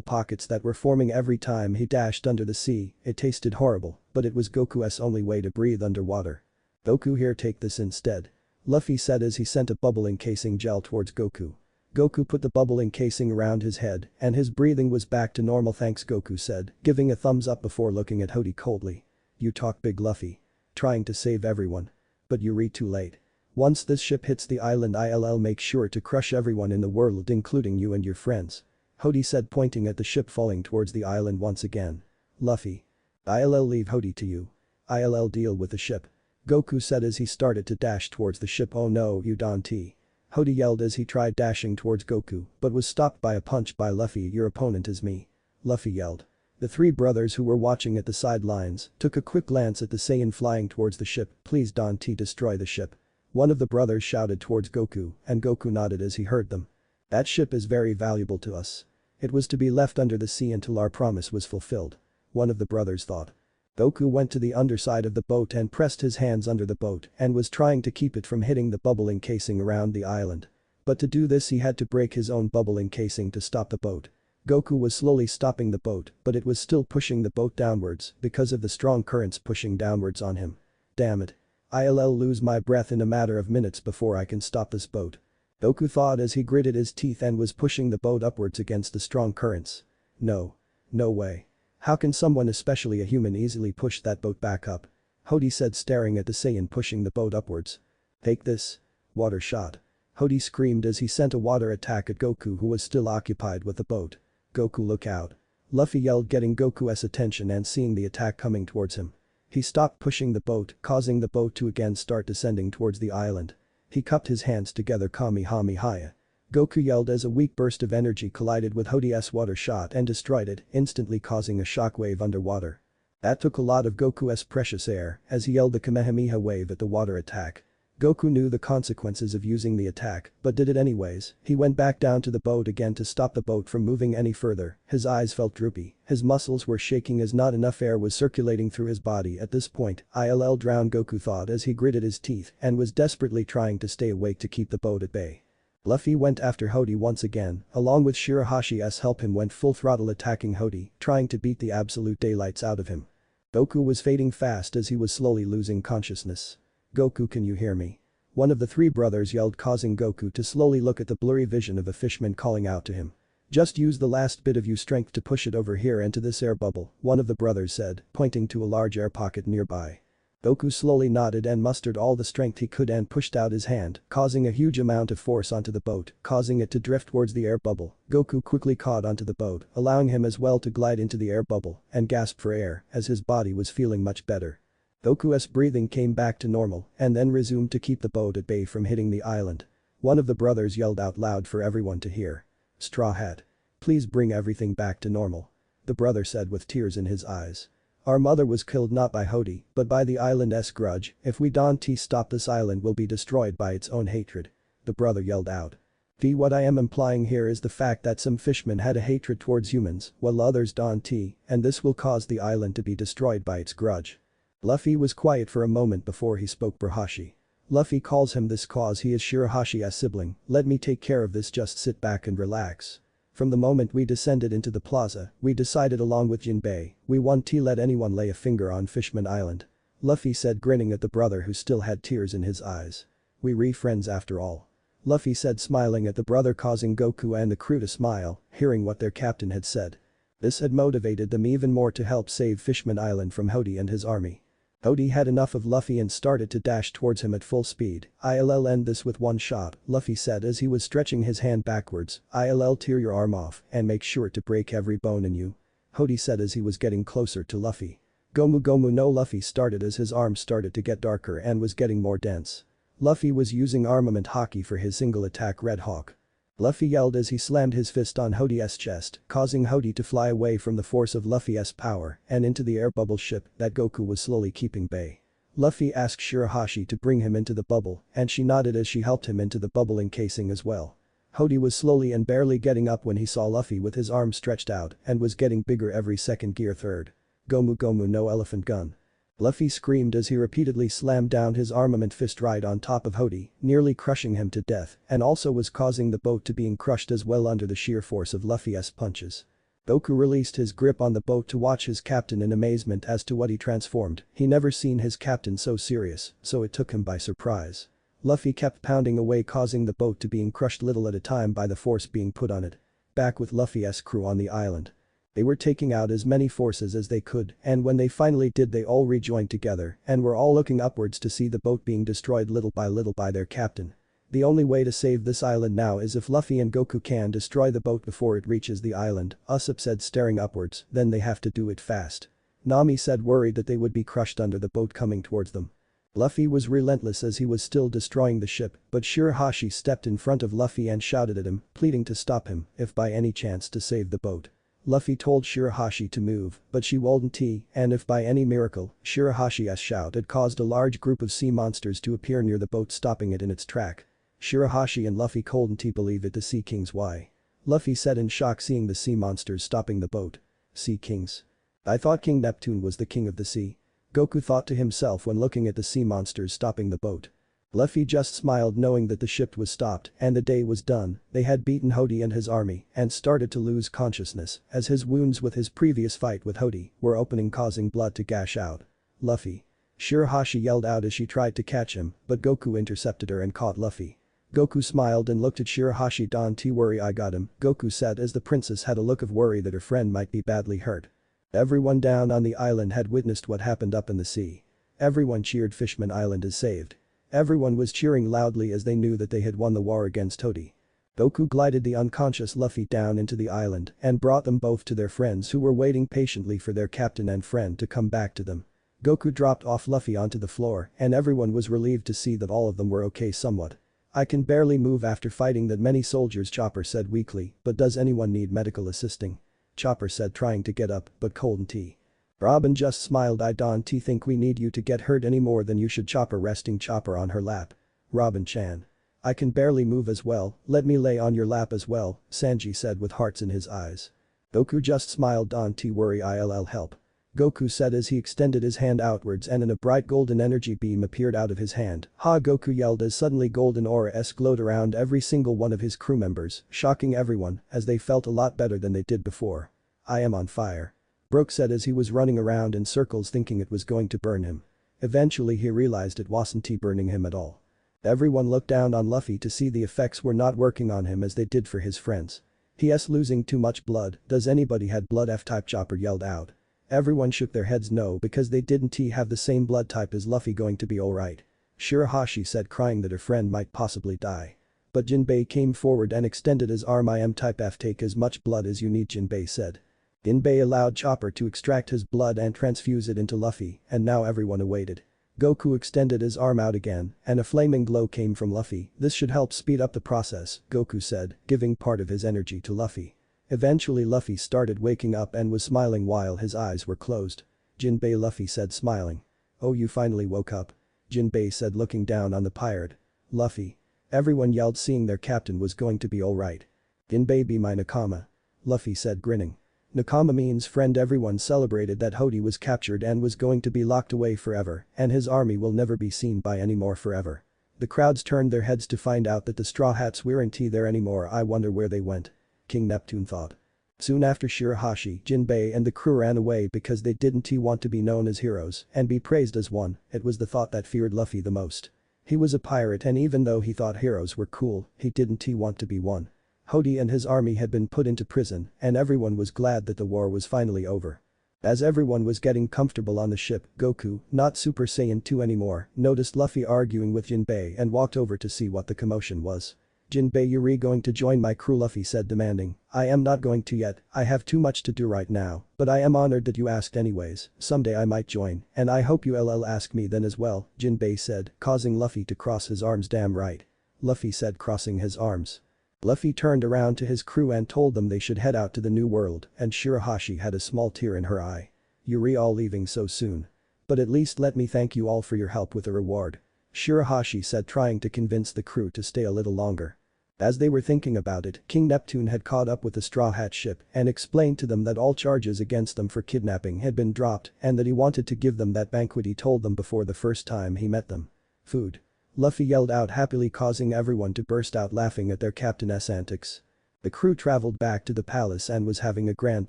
pockets that were forming every time he dashed under the sea. It tasted horrible, but it was Goku's only way to breathe underwater. Goku, here, take this instead. Luffy said as he sent a bubble encasing gel towards Goku. Goku put the bubble encasing around his head and his breathing was back to normal. Thanks, Goku said, giving a thumbs up before looking at Hody coldly. You talk big, Luffy. Trying to save everyone. But you're too late. Once this ship hits the island, I'll make sure to crush everyone in the world, including you and your friends. Hody said, pointing at the ship falling towards the island once again. Luffy. I'll leave Hody to you. I'll deal with the ship. Goku said as he started to dash towards the ship. Oh no, you don't. Hody yelled as he tried dashing towards Goku but was stopped by a punch by Luffy. Your opponent is me. Luffy yelled. The three brothers who were watching at the sidelines took a quick glance at the Saiyan flying towards the ship. Please don't destroy the ship. One of the brothers shouted towards Goku and Goku nodded as he heard them. That ship is very valuable to us. It was to be left under the sea until our promise was fulfilled. One of the brothers thought. Goku went to the underside of the boat and pressed his hands under the boat and was trying to keep it from hitting the bubble encasing around the island. But to do this he had to break his own bubble encasing to stop the boat. Goku was slowly stopping the boat, but it was still pushing the boat downwards because of the strong currents pushing downwards on him. Damn it. I'll lose my breath in a matter of minutes before I can stop this boat. Goku thought as he gritted his teeth and was pushing the boat upwards against the strong currents. No. No way. How can someone, especially a human, easily push that boat back up? Hody said, staring at the Saiyan pushing the boat upwards. Take this. Water shot. Hody screamed as he sent a water attack at Goku, who was still occupied with the boat. Goku, look out. Luffy yelled, getting Goku's attention and seeing the attack coming towards him. He stopped pushing the boat, causing the boat to again start descending towards the island. He cupped his hands together. Kamehameha. Goku yelled as a weak burst of energy collided with Hody's water shot and destroyed it, instantly causing a shockwave underwater. That took a lot of Goku's precious air as he yelled the Kamehameha wave at the water attack. Goku knew the consequences of using the attack, but did it anyways. He went back down to the boat again to stop the boat from moving any further. His eyes felt droopy, his muscles were shaking as not enough air was circulating through his body at this point. I'll drown, Goku thought as he gritted his teeth and was desperately trying to stay awake to keep the boat at bay. Luffy went after Hody once again, along with Shirahashi's help him went full throttle attacking Hody, trying to beat the absolute daylights out of him. Goku was fading fast as he was slowly losing consciousness. Goku, can you hear me? One of the three brothers yelled, causing Goku to slowly look at the blurry vision of a fishman calling out to him. Just use the last bit of your strength to push it over here into this air bubble, one of the brothers said, pointing to a large air pocket nearby. Goku slowly nodded and mustered all the strength he could and pushed out his hand, causing a huge amount of force onto the boat, causing it to drift towards the air bubble. Goku quickly caught onto the boat, allowing him as well to glide into the air bubble and gasp for air as his body was feeling much better. Goku's breathing came back to normal and then resumed to keep the boat at bay from hitting the island. One of the brothers yelled out loud for everyone to hear. Straw Hat. Please bring everything back to normal. The brother said with tears in his eyes. Our mother was killed not by Hody, but by the island's grudge. If we don't stop, this island will be destroyed by its own hatred. The brother yelled out. What I am implying here is the fact that some fishmen had a hatred towards humans, while others don't, and this will cause the island to be destroyed by its grudge. Luffy was quiet for a moment before he spoke. Brohashi. Luffy calls him this cause he is Shirahashi's sibling. Let me take care of this, just sit back and relax. From the moment we descended into the plaza, we decided along with Jinbei, we won't let anyone lay a finger on Fishman Island. Luffy said, grinning at the brother who still had tears in his eyes. We friends after all. Luffy said, smiling at the brother, causing Goku and the crew to smile, hearing what their captain had said. This had motivated them even more to help save Fishman Island from Hody and his army. Hody had enough of Luffy and started to dash towards him at full speed. I'll end this with one shot, Luffy said as he was stretching his hand backwards. I'll tear your arm off and make sure to break every bone in you. Hody said as he was getting closer to Luffy. Gomu no, Luffy started as his arm started to get darker and was getting more dense. Luffy was using armament hockey for his single attack Red Hawk. Luffy yelled as he slammed his fist on Hody's chest, causing Hody to fly away from the force of Luffy's power and into the air bubble ship that Goku was slowly keeping bay. Luffy asked Shirahashi to bring him into the bubble and she nodded as she helped him into the bubble encasing as well. Hody was slowly and barely getting up when he saw Luffy with his arm stretched out and was getting bigger every second. Gear 3rd. Gomu no elephant gun. Luffy screamed as he repeatedly slammed down his armament fist right on top of Hody, nearly crushing him to death, and also was causing the boat to being crushed as well under the sheer force of Luffy's punches. Goku released his grip on the boat to watch his captain in amazement as to what he transformed. He never seen his captain so serious, so it took him by surprise. Luffy kept pounding away, causing the boat to being crushed little at a time by the force being put on it. Back with Luffy's crew on the island. They were taking out as many forces as they could, and when they finally did, they all rejoined together and were all looking upwards to see the boat being destroyed little by their captain. The only way to save this island now is if Luffy and Goku can destroy the boat before it reaches the island, Usopp said, staring upwards, then they have to do it fast. Nami said, worried that they would be crushed under the boat coming towards them. Luffy was relentless as he was still destroying the ship, but Shirahashi stepped in front of Luffy and shouted at him, pleading to stop him, if by any chance to save the boat. Luffy told Shirahashi to move, but she wouldn't, and if by any miracle, Shirahashi's shout had caused a large group of sea monsters to appear near the boat, stopping it in its track. Shirahashi and Luffy couldn't believe it. The Sea Kings. Why? Luffy said in shock, seeing the sea monsters stopping the boat. Sea Kings. I thought King Neptune was the king of the sea. Goku thought to himself when looking at the sea monsters stopping the boat. Luffy just smiled, knowing that the ship was stopped and the day was done. They had beaten Hody and his army and started to lose consciousness as his wounds with his previous fight with Hody were opening, causing blood to gush out. Luffy. Shirahashi yelled out as she tried to catch him, but Goku intercepted her and caught Luffy. Goku smiled and looked at Shirahashi. Don't worry, I got him, Goku said as the princess had a look of worry that her friend might be badly hurt. Everyone down on the island had witnessed what happened up in the sea. Everyone cheered. Fishman Island is saved. Everyone was cheering loudly as they knew that they had won the war against Hody. Goku glided the unconscious Luffy down into the island and brought them both to their friends who were waiting patiently for their captain and friend to come back to them. Goku dropped off Luffy onto the floor and everyone was relieved to see that all of them were okay somewhat. I can barely move after fighting that many soldiers, Chopper said weakly, but does anyone need medical assisting? Chopper said, trying to get up, but couldn't. Robin just smiled. I don't think we need you to get hurt any more than you should, Chopper, resting Chopper on her lap. Robin-chan. I can barely move as well, let me lay on your lap as well, Sanji said with hearts in his eyes. Goku just smiled. Don't worry, I'll help. Goku said as he extended his hand outwards and a bright golden energy beam appeared out of his hand. Ha! Goku yelled as suddenly golden aura glowed around every single one of his crew members, shocking everyone as they felt a lot better than they did before. I am on fire. Brook said as he was running around in circles thinking it was going to burn him. Eventually he realized it wasn't burning him at all. Everyone looked down on Luffy to see the effects were not working on him as they did for his friends. He's losing too much blood, does anybody had blood F-type, Chopper yelled out. Everyone shook their heads no, because they didn't have the same blood type as Luffy. Going to be alright. Shirahashi said, crying that her friend might possibly die. But Jinbei came forward and extended his arm. I am type F, take as much blood as you need, Jinbei said. Jinbei allowed Chopper to extract his blood and transfuse it into Luffy, and now everyone awaited. Goku extended his arm out again, and a flaming glow came from Luffy. "This should help speed up the process," Goku said, giving part of his energy to Luffy. Eventually Luffy started waking up and was smiling while his eyes were closed. "Jinbei," Luffy said smiling. "Oh, you finally woke up," Jinbei said looking down on the pirate. "Luffy." Everyone yelled, seeing their captain was going to be alright. "Jinbei be my nakama," Luffy said grinning. Nakama means friend. Everyone celebrated that Hody was captured and was going to be locked away forever, and his army will never be seen by anymore forever. The crowds turned their heads to find out that the Straw Hats weren't there anymore. "I wonder where they went," King Neptune thought. Soon after, Shirahashi, Jinbei and the crew ran away because they didn't want to be known as heroes and be praised as one. It was the thought that feared Luffy the most. He was a pirate, and even though he thought heroes were cool, he didn't want to be one. Hody and his army had been put into prison, and everyone was glad that the war was finally over. As everyone was getting comfortable on the ship, Goku, not Super Saiyan 2 anymore, noticed Luffy arguing with Jinbei and walked over to see what the commotion was. "Jinbei, you're going to join my crew?" Luffy said, demanding. "I am not going to yet, I have too much to do right now, but I am honored that you asked anyways. Someday I might join, and I hope you'll ask me then as well," Jinbei said, causing Luffy to cross his arms. "Damn right," Luffy said, crossing his arms. Luffy turned around to his crew and told them they should head out to the new world, and Shirahashi had a small tear in her eye. "You're all leaving so soon. But at least let me thank you all for your help with a reward," Shirahashi said, trying to convince the crew to stay a little longer. As they were thinking about it, King Neptune had caught up with the Straw Hat ship and explained to them that all charges against them for kidnapping had been dropped and that he wanted to give them that banquet he told them before the first time he met them. "Food," Luffy yelled out happily, causing everyone to burst out laughing at their captain's antics. The crew traveled back to the palace and was having a grand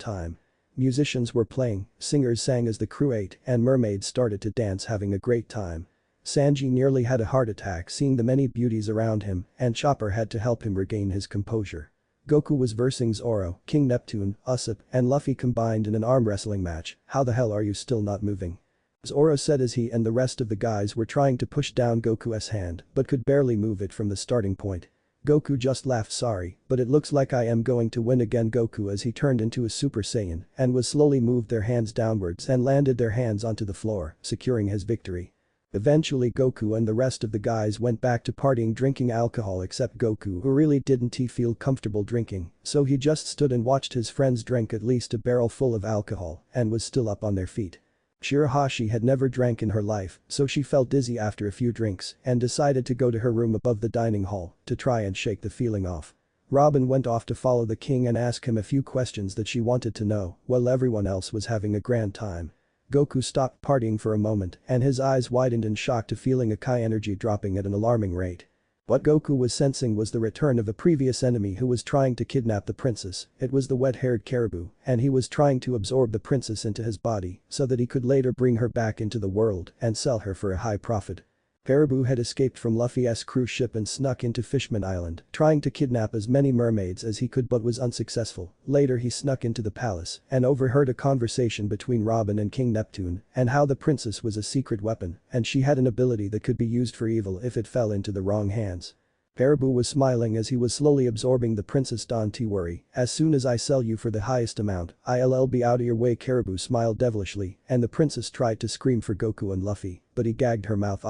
time. Musicians were playing, singers sang as the crew ate, and mermaids started to dance, having a great time. Sanji nearly had a heart attack seeing the many beauties around him, and Chopper had to help him regain his composure. Goku was versing Zoro, King Neptune, Usopp, and Luffy combined in an arm wrestling match. "How the hell are you still not moving?" Zoro said as he and the rest of the guys were trying to push down Goku's hand but could barely move it from the starting point. Goku just laughed. "Sorry, but it looks like I am going to win again." Goku, as he turned into a Super Saiyan and was slowly moved their hands downwards and landed their hands onto the floor, securing his victory. Eventually Goku and the rest of the guys went back to partying, drinking alcohol, except Goku, who really didn't feel comfortable drinking, so he just stood and watched his friends drink at least a barrel full of alcohol and was still up on their feet. Shirahashi had never drank in her life, so she felt dizzy after a few drinks and decided to go to her room above the dining hall to try and shake the feeling off. Robin went off to follow the king and ask him a few questions that she wanted to know, while everyone else was having a grand time. Goku stopped partying for a moment and his eyes widened in shock to feeling a Kai energy dropping at an alarming rate. What Goku was sensing was the return of a previous enemy who was trying to kidnap the princess. It was the wet-haired caribou, and he was trying to absorb the princess into his body so that he could later bring her back into the world and sell her for a high profit. Caribou had escaped from Luffy's cruise ship and snuck into Fishman Island, trying to kidnap as many mermaids as he could but was unsuccessful. Later he snuck into the palace and overheard a conversation between Robin and King Neptune and how the princess was a secret weapon and she had an ability that could be used for evil if it fell into the wrong hands. Caribou was smiling as he was slowly absorbing the princess. "Don't worry, as soon as I sell you for the highest amount, I'll be out of your way." Caribou smiled devilishly and the princess tried to scream for Goku and Luffy, but he gagged her mouth.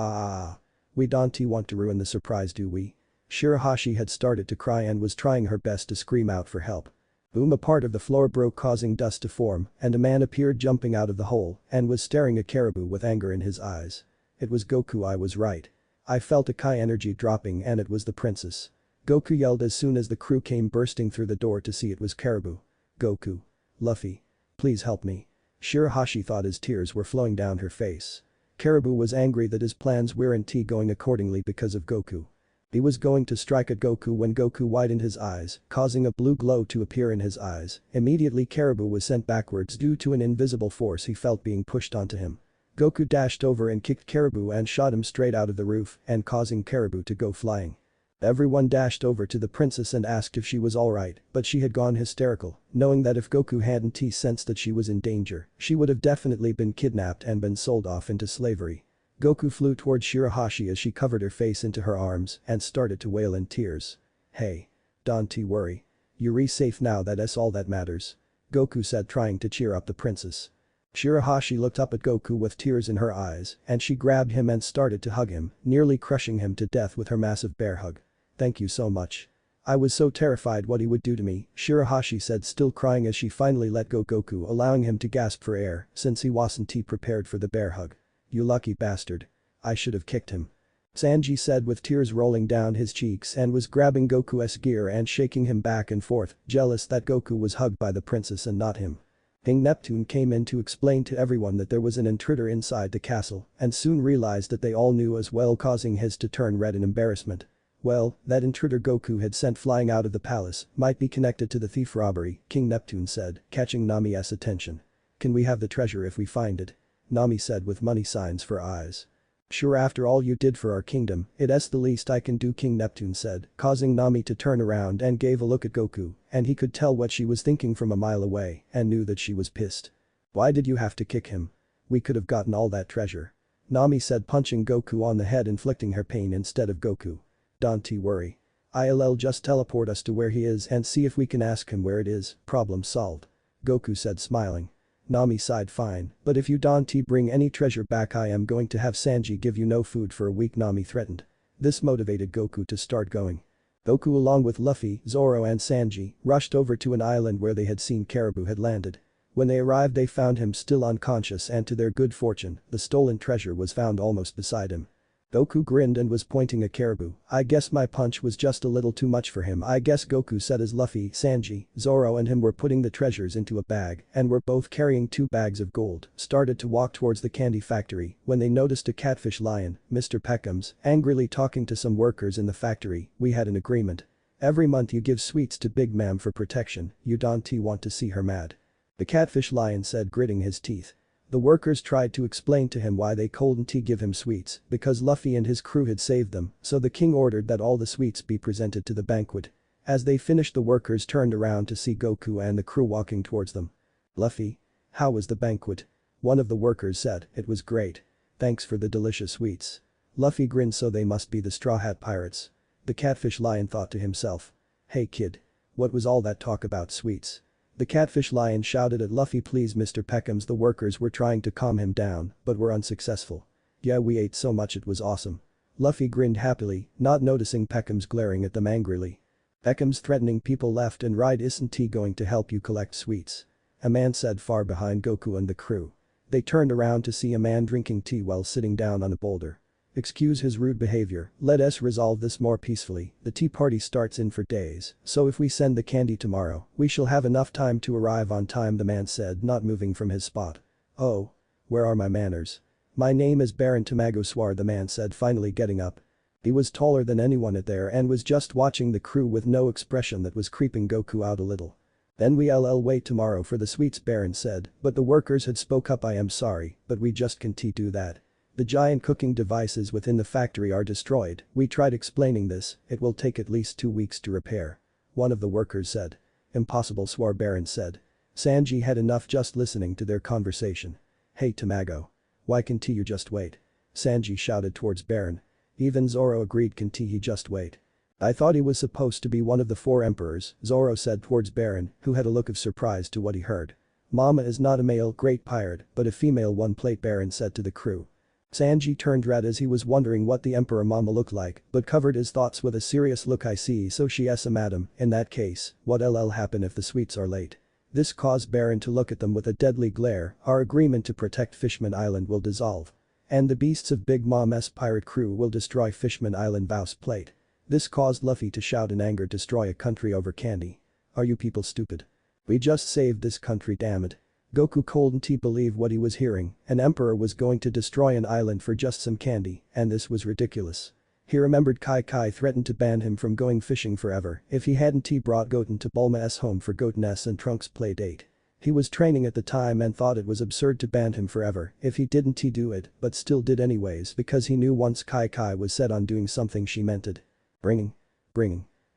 "We don't want to ruin the surprise, do we?" Shirahashi had started to cry and was trying her best to scream out for help. Boom, a part of the floor broke, causing dust to form, and a man appeared jumping out of the hole and was staring at Caribou with anger in his eyes. "It was Goku, I was right. I felt a Kai energy dropping and it was the princess." Goku yelled as soon as the crew came bursting through the door to see it was Caribou. "Goku. Luffy. Please help me." Shirahashi thought as tears were flowing down her face. Caribou was angry that his plans weren't going accordingly because of Goku. He was going to strike at Goku when Goku widened his eyes, causing a blue glow to appear in his eyes. Immediately Caribou was sent backwards due to an invisible force he felt being pushed onto him. Goku dashed over and kicked Caribou and shot him straight out of the roof and causing Caribou to go flying. Everyone dashed over to the princess and asked if she was alright, but she had gone hysterical, knowing that if Goku hadn't sensed that she was in danger, she would have definitely been kidnapped and been sold off into slavery. Goku flew towards Shirahashi as she covered her face into her arms and started to wail in tears. "Hey. Don't worry. You're safe now, that's all that matters." Goku said, trying to cheer up the princess. Shirahashi looked up at Goku with tears in her eyes and she grabbed him and started to hug him, nearly crushing him to death with her massive bear hug. "Thank you so much. I was so terrified what he would do to me," Shirahashi said, still crying as she finally let go Goku, allowing him to gasp for air since he wasn't prepared for the bear hug. "You lucky bastard. I should have kicked him," Sanji said with tears rolling down his cheeks and was grabbing Goku's gear and shaking him back and forth, jealous that Goku was hugged by the princess and not him. King Neptune came in to explain to everyone that there was an intruder inside the castle and soon realized that they all knew as well, causing his to turn red in embarrassment. Well, that intruder Goku had sent flying out of the palace might be connected to the thief robbery, King Neptune said, catching Nami's attention. "Can we have the treasure if we find it?" Nami said with money signs for eyes. "Sure, after all you did for our kingdom, it's the least I can do," King Neptune said, causing Nami to turn around and gave a look at Goku, and he could tell what she was thinking from a mile away and knew that she was pissed. "Why did you have to kick him? We could have gotten all that treasure," Nami said, punching Goku on the head, inflicting her pain instead of Goku. "Don't worry. I'll just teleport us to where he is and see if we can ask him where it is, problem solved," Goku said, smiling. Nami sighed, "Fine, but if you don't bring any treasure back I am going to have Sanji give you no food for a week," Nami threatened. This motivated Goku to start going. Goku along with Luffy, Zoro and Sanji rushed over to an island where they had seen Caribou had landed. When they arrived they found him still unconscious and to their good fortune, the stolen treasure was found almost beside him. Goku grinned and was pointing at Caribou. "I guess my punch was just a little too much for him, I guess," Goku said as Luffy, Sanji, Zoro and him were putting the treasures into a bag and were both carrying 2 bags of gold, started to walk towards the candy factory when they noticed a catfish lion, Mr. Peckham's, angrily talking to some workers in the factory. "We had an agreement. Every month you give sweets to Big Ma'am for protection, you don't want to see her mad," the catfish lion said, gritting his teeth. The workers tried to explain to him why they couldn't give him sweets because Luffy and his crew had saved them, so the king ordered that all the sweets be presented to the banquet. As they finished the workers turned around to see Goku and the crew walking towards them. "Luffy? How was the banquet?" one of the workers said. "It was great. Thanks for the delicious sweets." Luffy grinned, "So they must be the Straw Hat Pirates," the catfish lion thought to himself. "Hey kid. What was all that talk about sweets?" The catfish lion shouted at Luffy. "Please Mr. Peckham's," the workers were trying to calm him down but were unsuccessful. "Yeah, we ate so much it was awesome." Luffy grinned happily, not noticing Peckham's glaring at them angrily. "Peckham's threatening people left and right, isn't he going to help you collect sweets?" a man said far behind Goku and the crew. They turned around to see a man drinking tea while sitting down on a boulder. "Excuse his rude behavior, let us resolve this more peacefully, the tea party starts in 4 days, so if we send the candy tomorrow, we shall have enough time to arrive on time," the man said, not moving from his spot. "Oh. Where are my manners? My name is Baron Tamago Swar," the man said, finally getting up. He was taller than anyone at there and was just watching the crew with no expression that was creeping Goku out a little. "Then we'll wait tomorrow for the sweets," Baron said, but the workers had spoke up. "I am sorry, but we just can't do that. The giant cooking devices within the factory are destroyed. We tried explaining this, it will take at least 2 weeks to repair," one of the workers said. "Impossible," Swar Baron said. Sanji had enough just listening to their conversation. "Hey Tamago. Why can't you just wait?" Sanji shouted towards Baron. Even Zoro agreed. "Can't he just wait? I thought he was supposed to be one of the 4 emperors," Zoro said towards Baron, who had a look of surprise to what he heard. "Mama is not a male great pirate but a female one," plate Baron said to the crew. Sanji turned red as he was wondering what the Emperor Mama looked like but covered his thoughts with a serious look. "I see, so she is a madam, in that case, what'll happen if the sweets are late?" This caused Baron to look at them with a deadly glare. "Our agreement to protect Fishman Island will dissolve. And the beasts of Big Mom's pirate crew will destroy Fishman Island," Vows plate. This caused Luffy to shout in anger, "Destroy a country over candy? Are you people stupid? We just saved this country, damn it." Goku couldn't believe what he was hearing. An emperor was going to destroy an island for just some candy, and this was ridiculous. He remembered Kai threatened to ban him from going fishing forever if he hadn't brought Goten to Bulma's home for Goten's and Trunks' play date. He was training at the time and thought it was absurd to ban him forever if he didn't do it, but still did anyways because he knew once Kai was set on doing something she meant it. Ringing.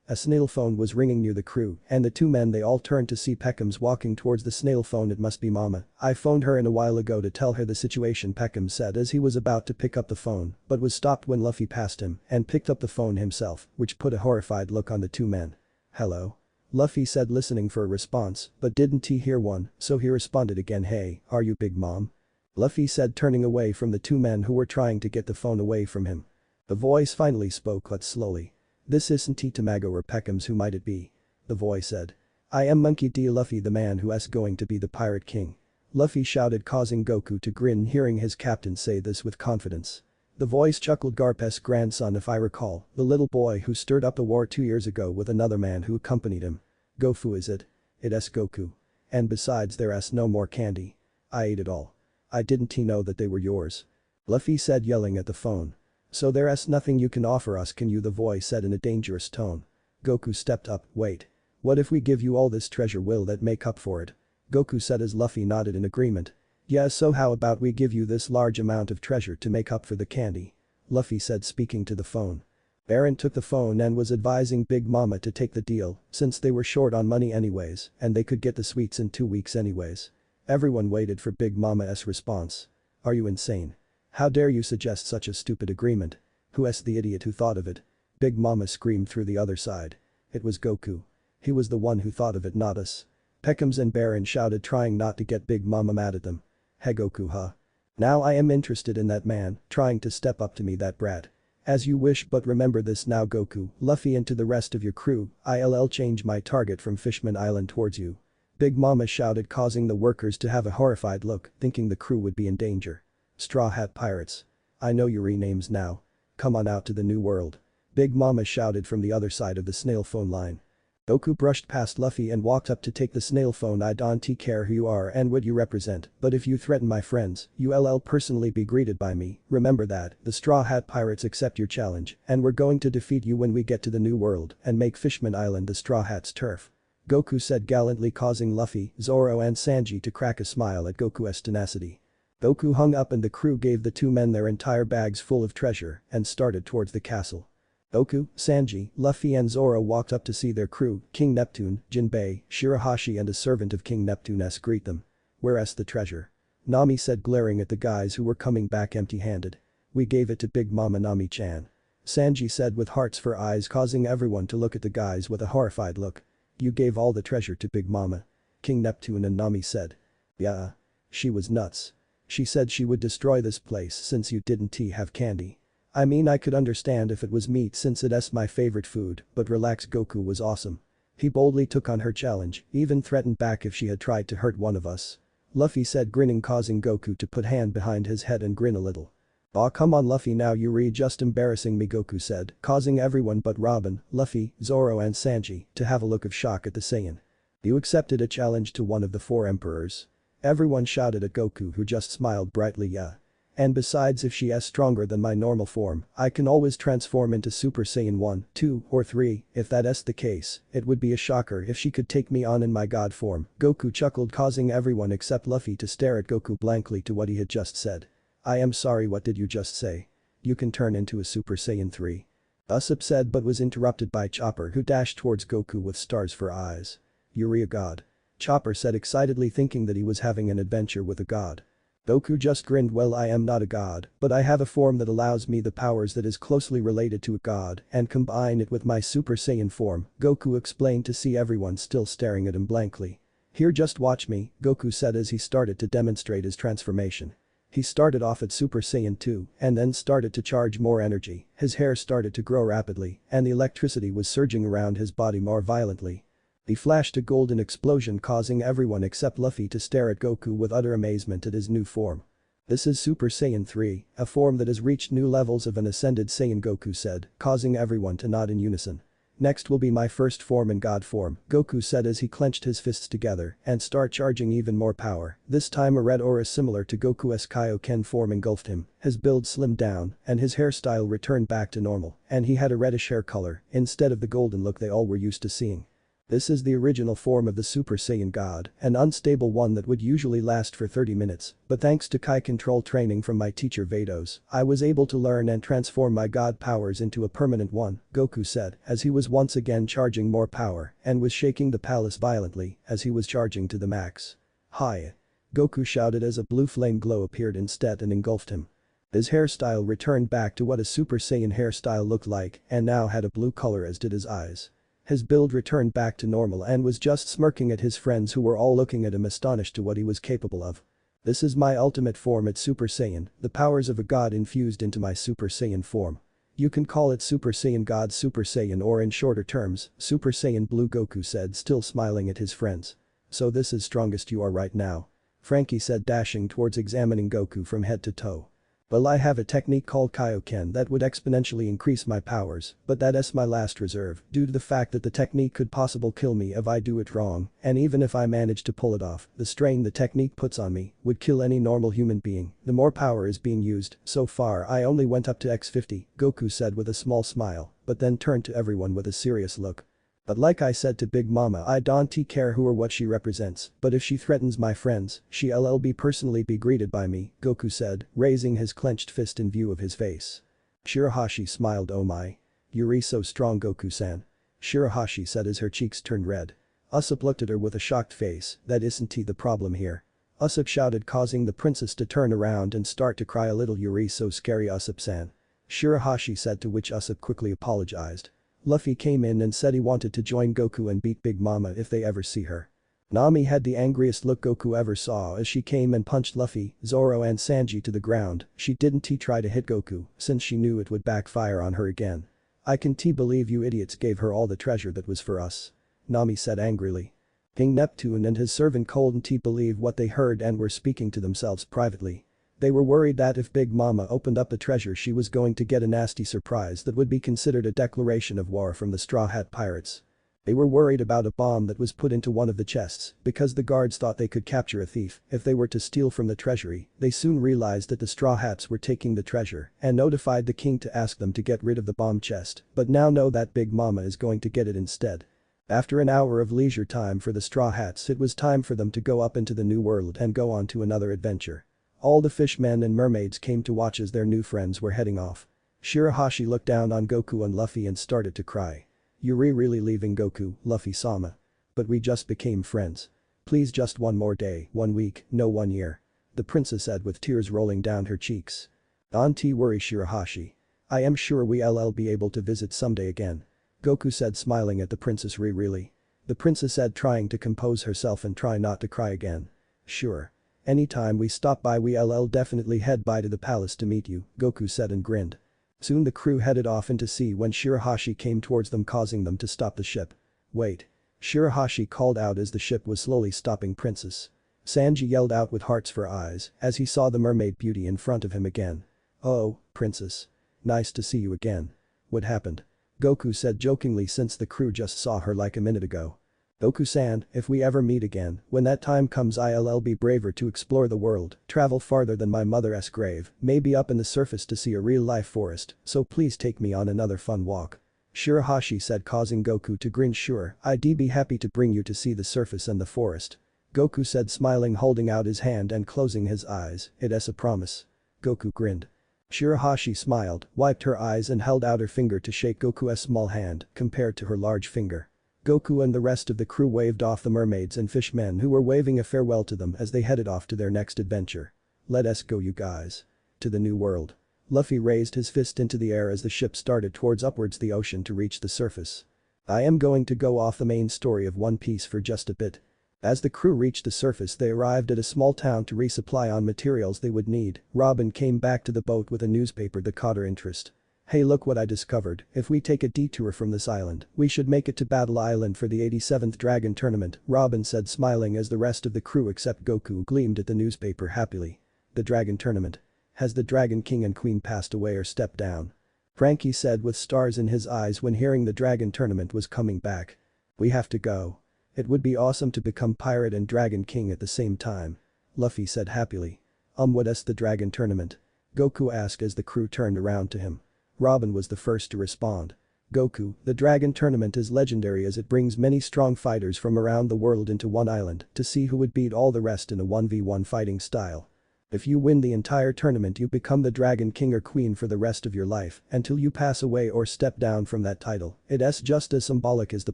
A snail phone was ringing near the crew and the 2 men they all turned to see Peckham's walking towards the snail phone. "It must be Mama. I phoned her in a while ago to tell her the situation," Peckham said as he was about to pick up the phone but was stopped when Luffy passed him and picked up the phone himself, which put a horrified look on the 2 men. "Hello? Luffy said, listening for a response, but didn't he hear one, so he responded again, "Hey, are you Big Mom?" Luffy said, turning away from the two men who were trying to get the phone away from him. The voice finally spoke, but slowly. "This isn't Tamago or Peckham's, who might it be?" The voice said. "I am Monkey D. Luffy, the man who's going to be the Pirate King." Luffy shouted, causing Goku to grin hearing his captain say this with confidence. The voice chuckled, "Garp's grandson, if I recall, the little boy who stirred up a war 2 years ago with another man who accompanied him. Gofu is it? It's Goku. And besides, there's no more candy. I ate it all. I didn't know that they were yours." Luffy said, yelling at the phone. "So there's nothing you can offer us, can you?" the voice said in a dangerous tone. Goku stepped up. "Wait. What if we give you all this treasure? Will that make up for it?" Goku said as Luffy nodded in agreement. "Yeah, so how about we give you this large amount of treasure to make up for the candy?" Luffy said, speaking to the phone. Baron took the phone and was advising Big Mama to take the deal since they were short on money anyways and they could get the sweets in 2 weeks anyways. Everyone waited for Big Mama's response. "Are you insane? How dare you suggest such a stupid agreement? Who's the idiot who thought of it?" Big Mama screamed through the other side. "It was Goku. He was the one who thought of it, not us." Peckham's and Baron shouted, trying not to get Big Mama mad at them. "Hey Goku, huh? Now I am interested in that man trying to step up to me, that brat. As you wish, but remember this now, Goku, Luffy, and to the rest of your crew, I'll change my target from Fishman Island towards you." Big Mama shouted, causing the workers to have a horrified look, thinking the crew would be in danger. "Straw Hat Pirates. I know your names now. Come on out to the new world." Big Mama shouted from the other side of the snail phone line. Goku brushed past Luffy and walked up to take the snail phone. "I don't care who you are and what you represent, but if you threaten my friends, you'll personally be greeted by me. Remember that, the Straw Hat Pirates accept your challenge, and we're going to defeat you when we get to the new world and make Fishman Island the Straw Hats' turf." Goku said gallantly, causing Luffy, Zoro and Sanji to crack a smile at Goku's tenacity. Goku hung up and the crew gave the two men their entire bags full of treasure and started towards the castle. Goku, Sanji, Luffy and Zoro walked up to see their crew, King Neptune, Jinbei, Shirahoshi and a servant of King Neptune's greet them. "Where's the treasure?" Nami said, glaring at the guys who were coming back empty-handed. "We gave it to Big Mama, Nami-chan." Sanji said with hearts for eyes, causing everyone to look at the guys with a horrified look. "You gave all the treasure to Big Mama?" King Neptune and Nami said. "Yeah. She was nuts. She said she would destroy this place since you didn't have candy. I mean, I could understand if it was meat since it's my favorite food, but relax, Goku was awesome. He boldly took on her challenge, even threatened back if she had tried to hurt one of us." Luffy said, grinning, causing Goku to put hand behind his head and grin a little. "Aw, come on Luffy, now you're just embarrassing me," Goku said, causing everyone but Robin, Luffy, Zoro and Sanji to have a look of shock at the Saiyan. "You accepted a challenge to one of the 4 emperors?" Everyone shouted at Goku, who just smiled brightly. "Yeah. And besides, if she's stronger than my normal form, I can always transform into Super Saiyan 1, 2 or 3, if that's the case, it would be a shocker if she could take me on in my god form." Goku chuckled, causing everyone except Luffy to stare at Goku blankly to what he had just said. "I am sorry, what did you just say? You can turn into a Super Saiyan 3. Usopp said, but was interrupted by Chopper, who dashed towards Goku with stars for eyes. "You're a god." Chopper said excitedly, thinking that he was having an adventure with a god. Goku just grinned. "Well, I am not a god, but I have a form that allows me the powers that is closely related to a god and combine it with my Super Saiyan form," Goku explained to see everyone still staring at him blankly. "Here, just watch me," Goku said as he started to demonstrate his transformation. He started off at Super Saiyan 2 and then started to charge more energy, his hair started to grow rapidly and the electricity was surging around his body more violently. He flashed a golden explosion, causing everyone except Luffy to stare at Goku with utter amazement at his new form. "This is Super Saiyan 3, a form that has reached new levels of an ascended Saiyan," Goku said, causing everyone to nod in unison. "Next will be my first form in god form," Goku said as he clenched his fists together and started charging even more power. This time a red aura similar to Goku's Kaioken form engulfed him, his build slimmed down and his hairstyle returned back to normal, and he had a reddish hair color instead of the golden look they all were used to seeing. This is the original form of the Super Saiyan God, an unstable one that would usually last for 30 minutes, but thanks to Kai control training from my teacher Vados, I was able to learn and transform my god powers into a permanent one, Goku said as he was once again charging more power and was shaking the palace violently as he was charging to the max. "Hi!" Goku shouted as a blue flame glow appeared instead and engulfed him. His hairstyle returned back to what a Super Saiyan hairstyle looked like and now had a blue color, as did his eyes. His build returned back to normal and was just smirking at his friends who were all looking at him astonished to what he was capable of. This is my ultimate form at Super Saiyan, the powers of a god infused into my Super Saiyan form. You can call it Super Saiyan God Super Saiyan or in shorter terms, Super Saiyan Blue Goku said still smiling at his friends. So this is strongest you are right now. Frankie said dashing towards examining Goku from head to toe. Well, I have a technique called Kaioken that would exponentially increase my powers, but that's my last reserve due to the fact that the technique could possibly kill me if I do it wrong, and even if I manage to pull it off, the strain the technique puts on me would kill any normal human being. The more power is being used, so far I only went up to X50, Goku said with a small smile, but then turned to everyone with a serious look. But like I said to Big Mama, I don't care who or what she represents, but if she threatens my friends, she'll be personally be greeted by me, Goku said, raising his clenched fist in view of his face. Shirahashi smiled. Oh my. You're so strong, Goku-san. Shirahashi said as her cheeks turned red. Usopp looked at her with a shocked face. That isn't the problem here. Usopp shouted, causing the princess to turn around and start to cry a little. You're so scary, Usopp-san. Shirahashi said, to which Usopp quickly apologized. Luffy came in and said he wanted to join Goku and beat Big Mama if they ever see her. Nami had the angriest look Goku ever saw as she came and punched Luffy, Zoro and Sanji to the ground. She didn't try to hit Goku since she knew it would backfire on her again. I can't believe you idiots gave her all the treasure that was for us. Nami said angrily. King Neptune and his servant couldn't believe what they heard and were speaking to themselves privately. They were worried that if Big Mama opened up the treasure she was going to get a nasty surprise that would be considered a declaration of war from the Straw Hat Pirates. They were worried about a bomb that was put into one of the chests because the guards thought they could capture a thief if they were to steal from the treasury. They soon realized that the Straw Hats were taking the treasure and notified the king to ask them to get rid of the bomb chest, but now know that Big Mama is going to get it instead. After an hour of leisure time for the Straw Hats, it was time for them to go up into the new world and go on to another adventure. All the fishmen and mermaids came to watch as their new friends were heading off. Shirahashi looked down on Goku and Luffy and started to cry. You're really leaving, Goku, Luffy-sama? But we just became friends. Please, just one more day, 1 week, no 1 year. The princess said with tears rolling down her cheeks. Don't worry, Shirahashi. I am sure we'll be able to visit someday again. Goku said, smiling at the princess. Really? The princess said, trying to compose herself and try not to cry again. Sure. Anytime we stop by we'll definitely head by to the palace to meet you, Goku said and grinned. Soon the crew headed off into sea when Shirahashi came towards them, causing them to stop the ship. Wait. Shirahashi called out as the ship was slowly stopping. Princess. Sanji yelled out with hearts for eyes as he saw the mermaid beauty in front of him again. Oh, princess. Nice to see you again. What happened? Goku said jokingly since the crew just saw her like a minute ago. Goku-san, if we ever meet again, when that time comes I'll be braver to explore the world, travel farther than my mother's grave, maybe up in the surface to see a real-life forest, so please take me on another fun walk. Shirahashi said, causing Goku to grin. Sure, I'd be happy to bring you to see the surface and the forest. Goku said, smiling, holding out his hand and closing his eyes. It's a promise. Goku grinned. Shirahashi smiled, wiped her eyes and held out her finger to shake Goku's small hand compared to her large finger. Goku and the rest of the crew waved off the mermaids and fishmen who were waving a farewell to them as they headed off to their next adventure. Let's go, you guys. To the new world. Luffy raised his fist into the air as the ship started towards upwards the ocean to reach the surface. I am going to go off the main story of One Piece for just a bit. As the crew reached the surface, they arrived at a small town to resupply on materials they would need. Robin came back to the boat with a newspaper that caught her interest. Hey, look what I discovered. If we take a detour from this island, we should make it to Battle Island for the 87th Dragon Tournament, Robin said, smiling as the rest of the crew except Goku gleamed at the newspaper happily. The Dragon Tournament. Has the Dragon King and Queen passed away or stepped down? Frankie said with stars in his eyes when hearing the Dragon Tournament was coming back. We have to go. It would be awesome to become Pirate and Dragon King at the same time. Luffy said happily. What's the Dragon Tournament? Goku asked as the crew turned around to him. Robin was the first to respond. Goku, the Dragon Tournament is legendary as it brings many strong fighters from around the world into one island to see who would beat all the rest in a 1v1 fighting style. If you win the entire tournament, you become the Dragon King or Queen for the rest of your life until you pass away or step down from that title. It's just as symbolic as the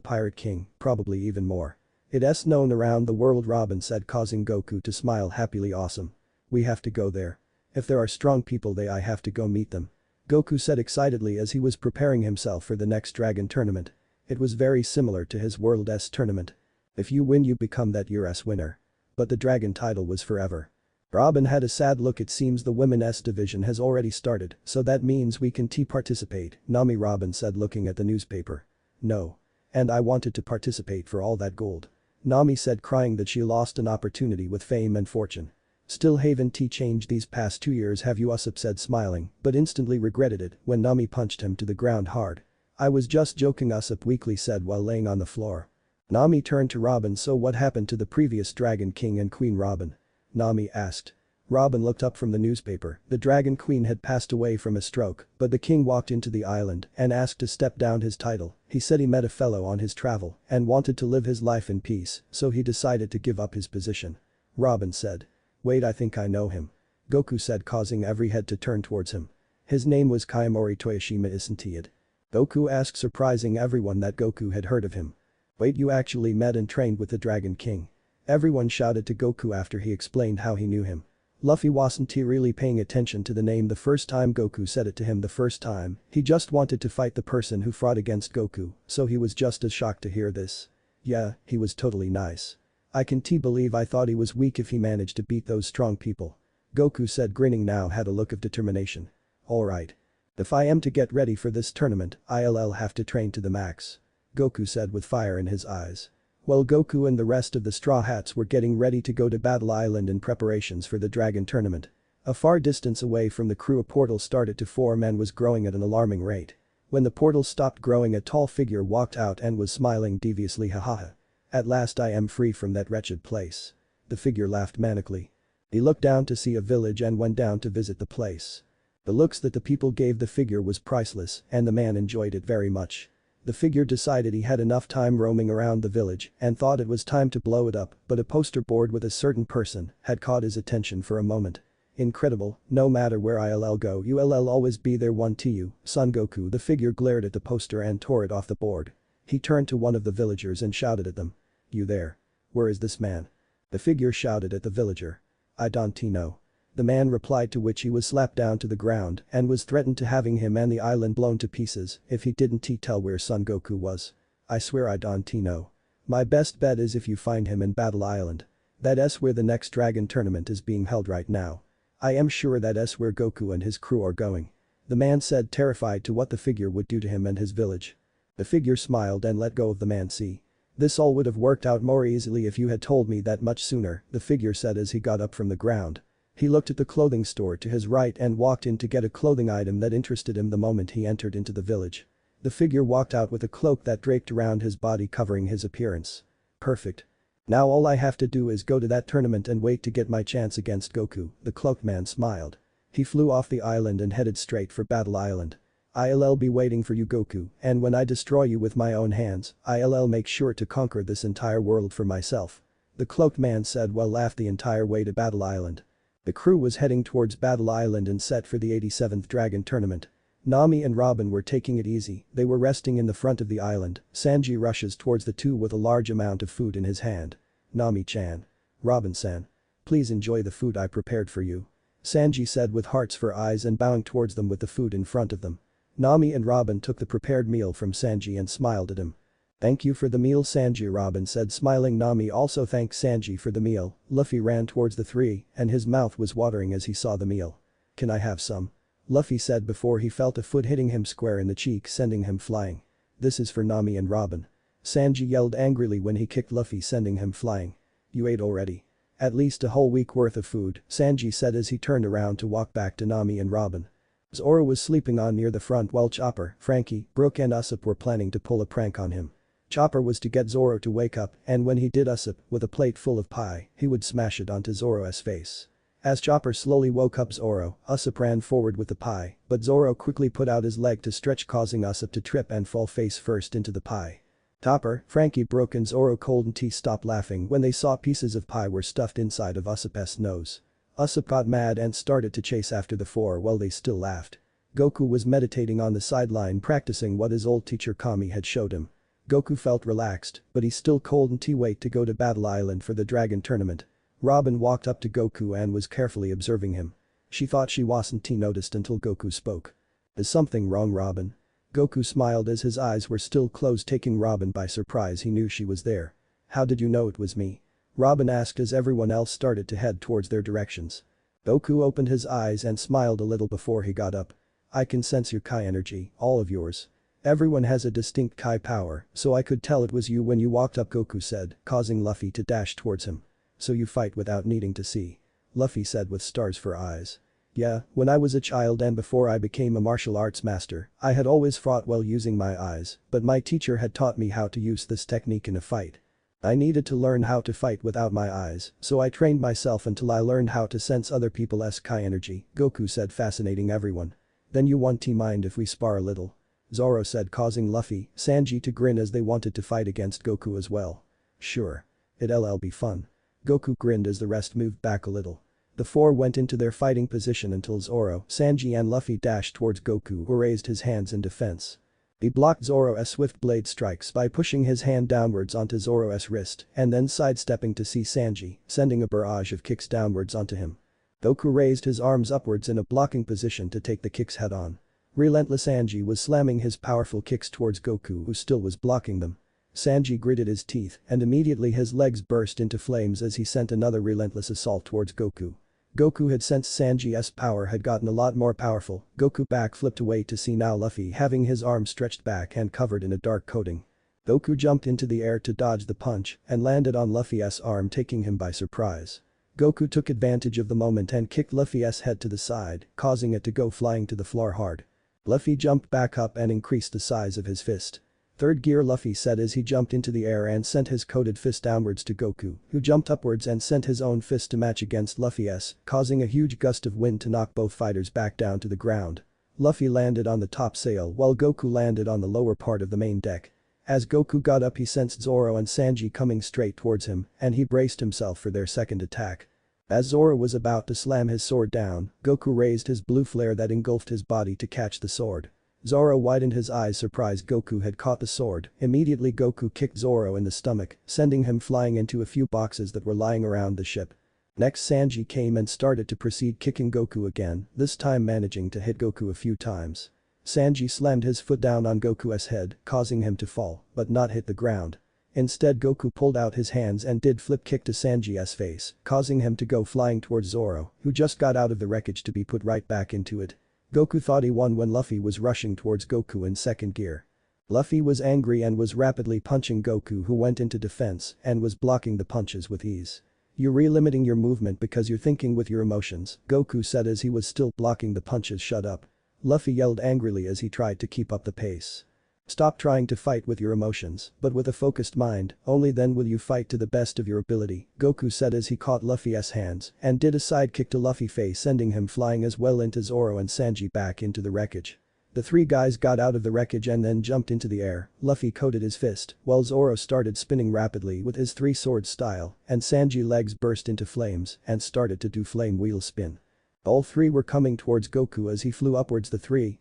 Pirate King, probably even more. It's known around the world, Robin said, causing Goku to smile happily. Awesome. We have to go there. If there are strong people there, I have to go meet them. Goku said excitedly as he was preparing himself for the next Dragon Tournament. It was very similar to his World S tournament. If you win you become that year's winner. But the dragon title was forever. Robin had a sad look. It seems the women's division has already started, so that means we can participate, Nami. Robin said looking at the newspaper. No. And I wanted to participate for all that gold. Nami said crying that she lost an opportunity with fame and fortune. Still haven't changed these past 2 years have you, Usopp said smiling, but instantly regretted it when Nami punched him to the ground hard. I was just joking, Usopp weakly said while laying on the floor. Nami turned to Robin. So what happened to the previous Dragon King and Queen, Robin? Nami asked. Robin looked up from the newspaper. The Dragon Queen had passed away from a stroke, but the king walked into the island and asked to step down his title. He said he met a fellow on his travel and wanted to live his life in peace, so he decided to give up his position. Robin said. Wait, I think I know him. Goku said, causing every head to turn towards him. His name was Kaimori Toyoshima, isn't he it? Goku asked, surprising everyone that Goku had heard of him. Wait, you actually met and trained with the Dragon King? Everyone shouted to Goku after he explained how he knew him. Luffy wasn't really paying attention to the name the first time Goku said it to him the first time. He just wanted to fight the person who fought against Goku, so he was just as shocked to hear this. Yeah, he was totally nice. I can't believe I thought he was weak if he managed to beat those strong people. Goku said, grinning now had a look of determination. Alright. If I am to get ready for this tournament, I'll have to train to the max. Goku said with fire in his eyes. While Goku and the rest of the Straw Hats were getting ready to go to Battle Island in preparations for the Dragon Tournament. A far distance away from the crew a portal started to form and was growing at an alarming rate. When the portal stopped growing, a tall figure walked out and was smiling deviously. Hahaha. At last I am free from that wretched place. The figure laughed manically. He looked down to see a village and went down to visit the place. The looks that the people gave the figure was priceless and the man enjoyed it very much. The figure decided he had enough time roaming around the village and thought it was time to blow it up, but a poster board with a certain person had caught his attention for a moment. Incredible, no matter where I'll go you'll always be there, one to you, Son Goku. The figure glared at the poster and tore it off the board. He turned to one of the villagers and shouted at them. You there? Where is this man? The figure shouted at the villager. I don't know. The man replied, to which he was slapped down to the ground and was threatened to having him and the island blown to pieces if he didn't tell where Son Goku was. I swear I don't know. My best bet is if you find him in Battle Island. That's where the next Dragon Tournament is being held right now. I am sure that's where Goku and his crew are going. The man said, terrified to what the figure would do to him and his village. The figure smiled and let go of the man. See. This all would have worked out more easily if you had told me that much sooner, the figure said as he got up from the ground. He looked at the clothing store to his right and walked in to get a clothing item that interested him the moment he entered into the village. The figure walked out with a cloak that draped around his body covering his appearance. Perfect. Now all I have to do is go to that tournament and wait to get my chance against Goku, the cloaked man smiled. He flew off the island and headed straight for Battle Island. I'll be waiting for you, Goku, and when I destroy you with my own hands, I'll make sure to conquer this entire world for myself. The cloaked man said while laughed the entire way to Battle Island. The crew was heading towards Battle Island and set for the 87th Dragon Tournament. Nami and Robin were taking it easy, they were resting in the front of the island. Sanji rushes towards the two with a large amount of food in his hand. Nami-chan. Robin-san. Please enjoy the food I prepared for you. Sanji said with hearts for eyes and bowing towards them with the food in front of them. Nami and Robin took the prepared meal from Sanji and smiled at him. Thank you for the meal, Sanji, Robin said smiling. Nami also thanked Sanji for the meal. Luffy ran towards the three and his mouth was watering as he saw the meal. Can I have some? Luffy said before he felt a foot hitting him square in the cheek, sending him flying. This is for Nami and Robin. Sanji yelled angrily when he kicked Luffy, sending him flying. You ate already? At least a whole week worth of food, Sanji said as he turned around to walk back to Nami and Robin. Zoro was sleeping on near the front while Chopper, Frankie, Brook and Usopp were planning to pull a prank on him. Chopper was to get Zoro to wake up and when he did, Usopp, with a plate full of pie, he would smash it onto Zoro's face. As Chopper slowly woke up Zoro, Usopp ran forward with the pie, but Zoro quickly put out his leg to stretch, causing Usopp to trip and fall face first into the pie. Chopper, Frankie, Brook and Zoro couldn't stop laughing when they saw pieces of pie were stuffed inside of Usopp's nose. Usopp got mad and started to chase after the four while they still laughed. Goku was meditating on the sideline practicing what his old teacher Kami had showed him. Goku felt relaxed, but he still couldn't wait to go to Battle Island for the Dragon Tournament. Robin walked up to Goku and was carefully observing him. She thought she wasn't noticed until Goku spoke. Is something wrong, Robin? Goku smiled as his eyes were still closed, taking Robin by surprise. He knew she was there. How did you know it was me? Robin asked as everyone else started to head towards their directions. Goku opened his eyes and smiled a little before he got up. I can sense your Kai energy, all of yours. Everyone has a distinct Kai power, so I could tell it was you when you walked up, Goku said, causing Luffy to dash towards him. So you fight without needing to see. Luffy said with stars for eyes. Yeah, when I was a child and before I became a martial arts master, I had always fought while using my eyes, but my teacher had taught me how to use this technique in a fight. I needed to learn how to fight without my eyes, so I trained myself until I learned how to sense other people's Kai energy, Goku said, fascinating everyone. Then you want to mind if we spar a little? Zoro said, causing Luffy, Sanji to grin as they wanted to fight against Goku as well. Sure. It'll be fun. Goku grinned as the rest moved back a little. The four went into their fighting position until Zoro, Sanji and Luffy dashed towards Goku, who raised his hands in defense. He blocked Zoro's swift blade strikes by pushing his hand downwards onto Zoro's wrist and then sidestepping to see Sanji, sending a barrage of kicks downwards onto him. Goku raised his arms upwards in a blocking position to take the kicks head-on. Relentless Sanji was slamming his powerful kicks towards Goku, who still was blocking them. Sanji gritted his teeth and immediately his legs burst into flames as he sent another relentless assault towards Goku. Goku had sensed Sanji's power had gotten a lot more powerful. Goku back-flipped away to see now Luffy having his arms stretched back and covered in a dark coating. Goku jumped into the air to dodge the punch and landed on Luffy's arm, taking him by surprise. Goku took advantage of the moment and kicked Luffy's head to the side, causing it to go flying to the floor hard. Luffy jumped back up and increased the size of his fist. Third gear, Luffy said as he jumped into the air and sent his coated fist downwards to Goku, who jumped upwards and sent his own fist to match against Luffy's, causing a huge gust of wind to knock both fighters back down to the ground. Luffy landed on the top sail while Goku landed on the lower part of the main deck. As Goku got up, he sensed Zoro and Sanji coming straight towards him, and he braced himself for their second attack. As Zoro was about to slam his sword down, Goku raised his blue flare that engulfed his body to catch the sword. Zoro widened his eyes, surprised Goku had caught the sword. Immediately Goku kicked Zoro in the stomach, sending him flying into a few boxes that were lying around the ship. Next, Sanji came and started to proceed kicking Goku again, this time managing to hit Goku a few times. Sanji slammed his foot down on Goku's head, causing him to fall, but not hit the ground. Instead, Goku pulled out his hands and did flip kick to Sanji's face, causing him to go flying towards Zoro, who just got out of the wreckage to be put right back into it. Goku thought he won when Luffy was rushing towards Goku in second gear. Luffy was angry and was rapidly punching Goku, who went into defense and was blocking the punches with ease. You're relimiting your movement because you're thinking with your emotions, Goku said as he was still blocking the punches. Shut up. Luffy yelled angrily as he tried to keep up the pace. Stop trying to fight with your emotions, but with a focused mind, only then will you fight to the best of your ability, Goku said as he caught Luffy's hands and did a sidekick to Luffy's face, sending him flying as well into Zoro and Sanji back into the wreckage. The three guys got out of the wreckage and then jumped into the air. Luffy coated his fist, while Zoro started spinning rapidly with his three-sword style, and Sanji's legs burst into flames and started to do flame wheel spin. All three were coming towards Goku as he flew upwards.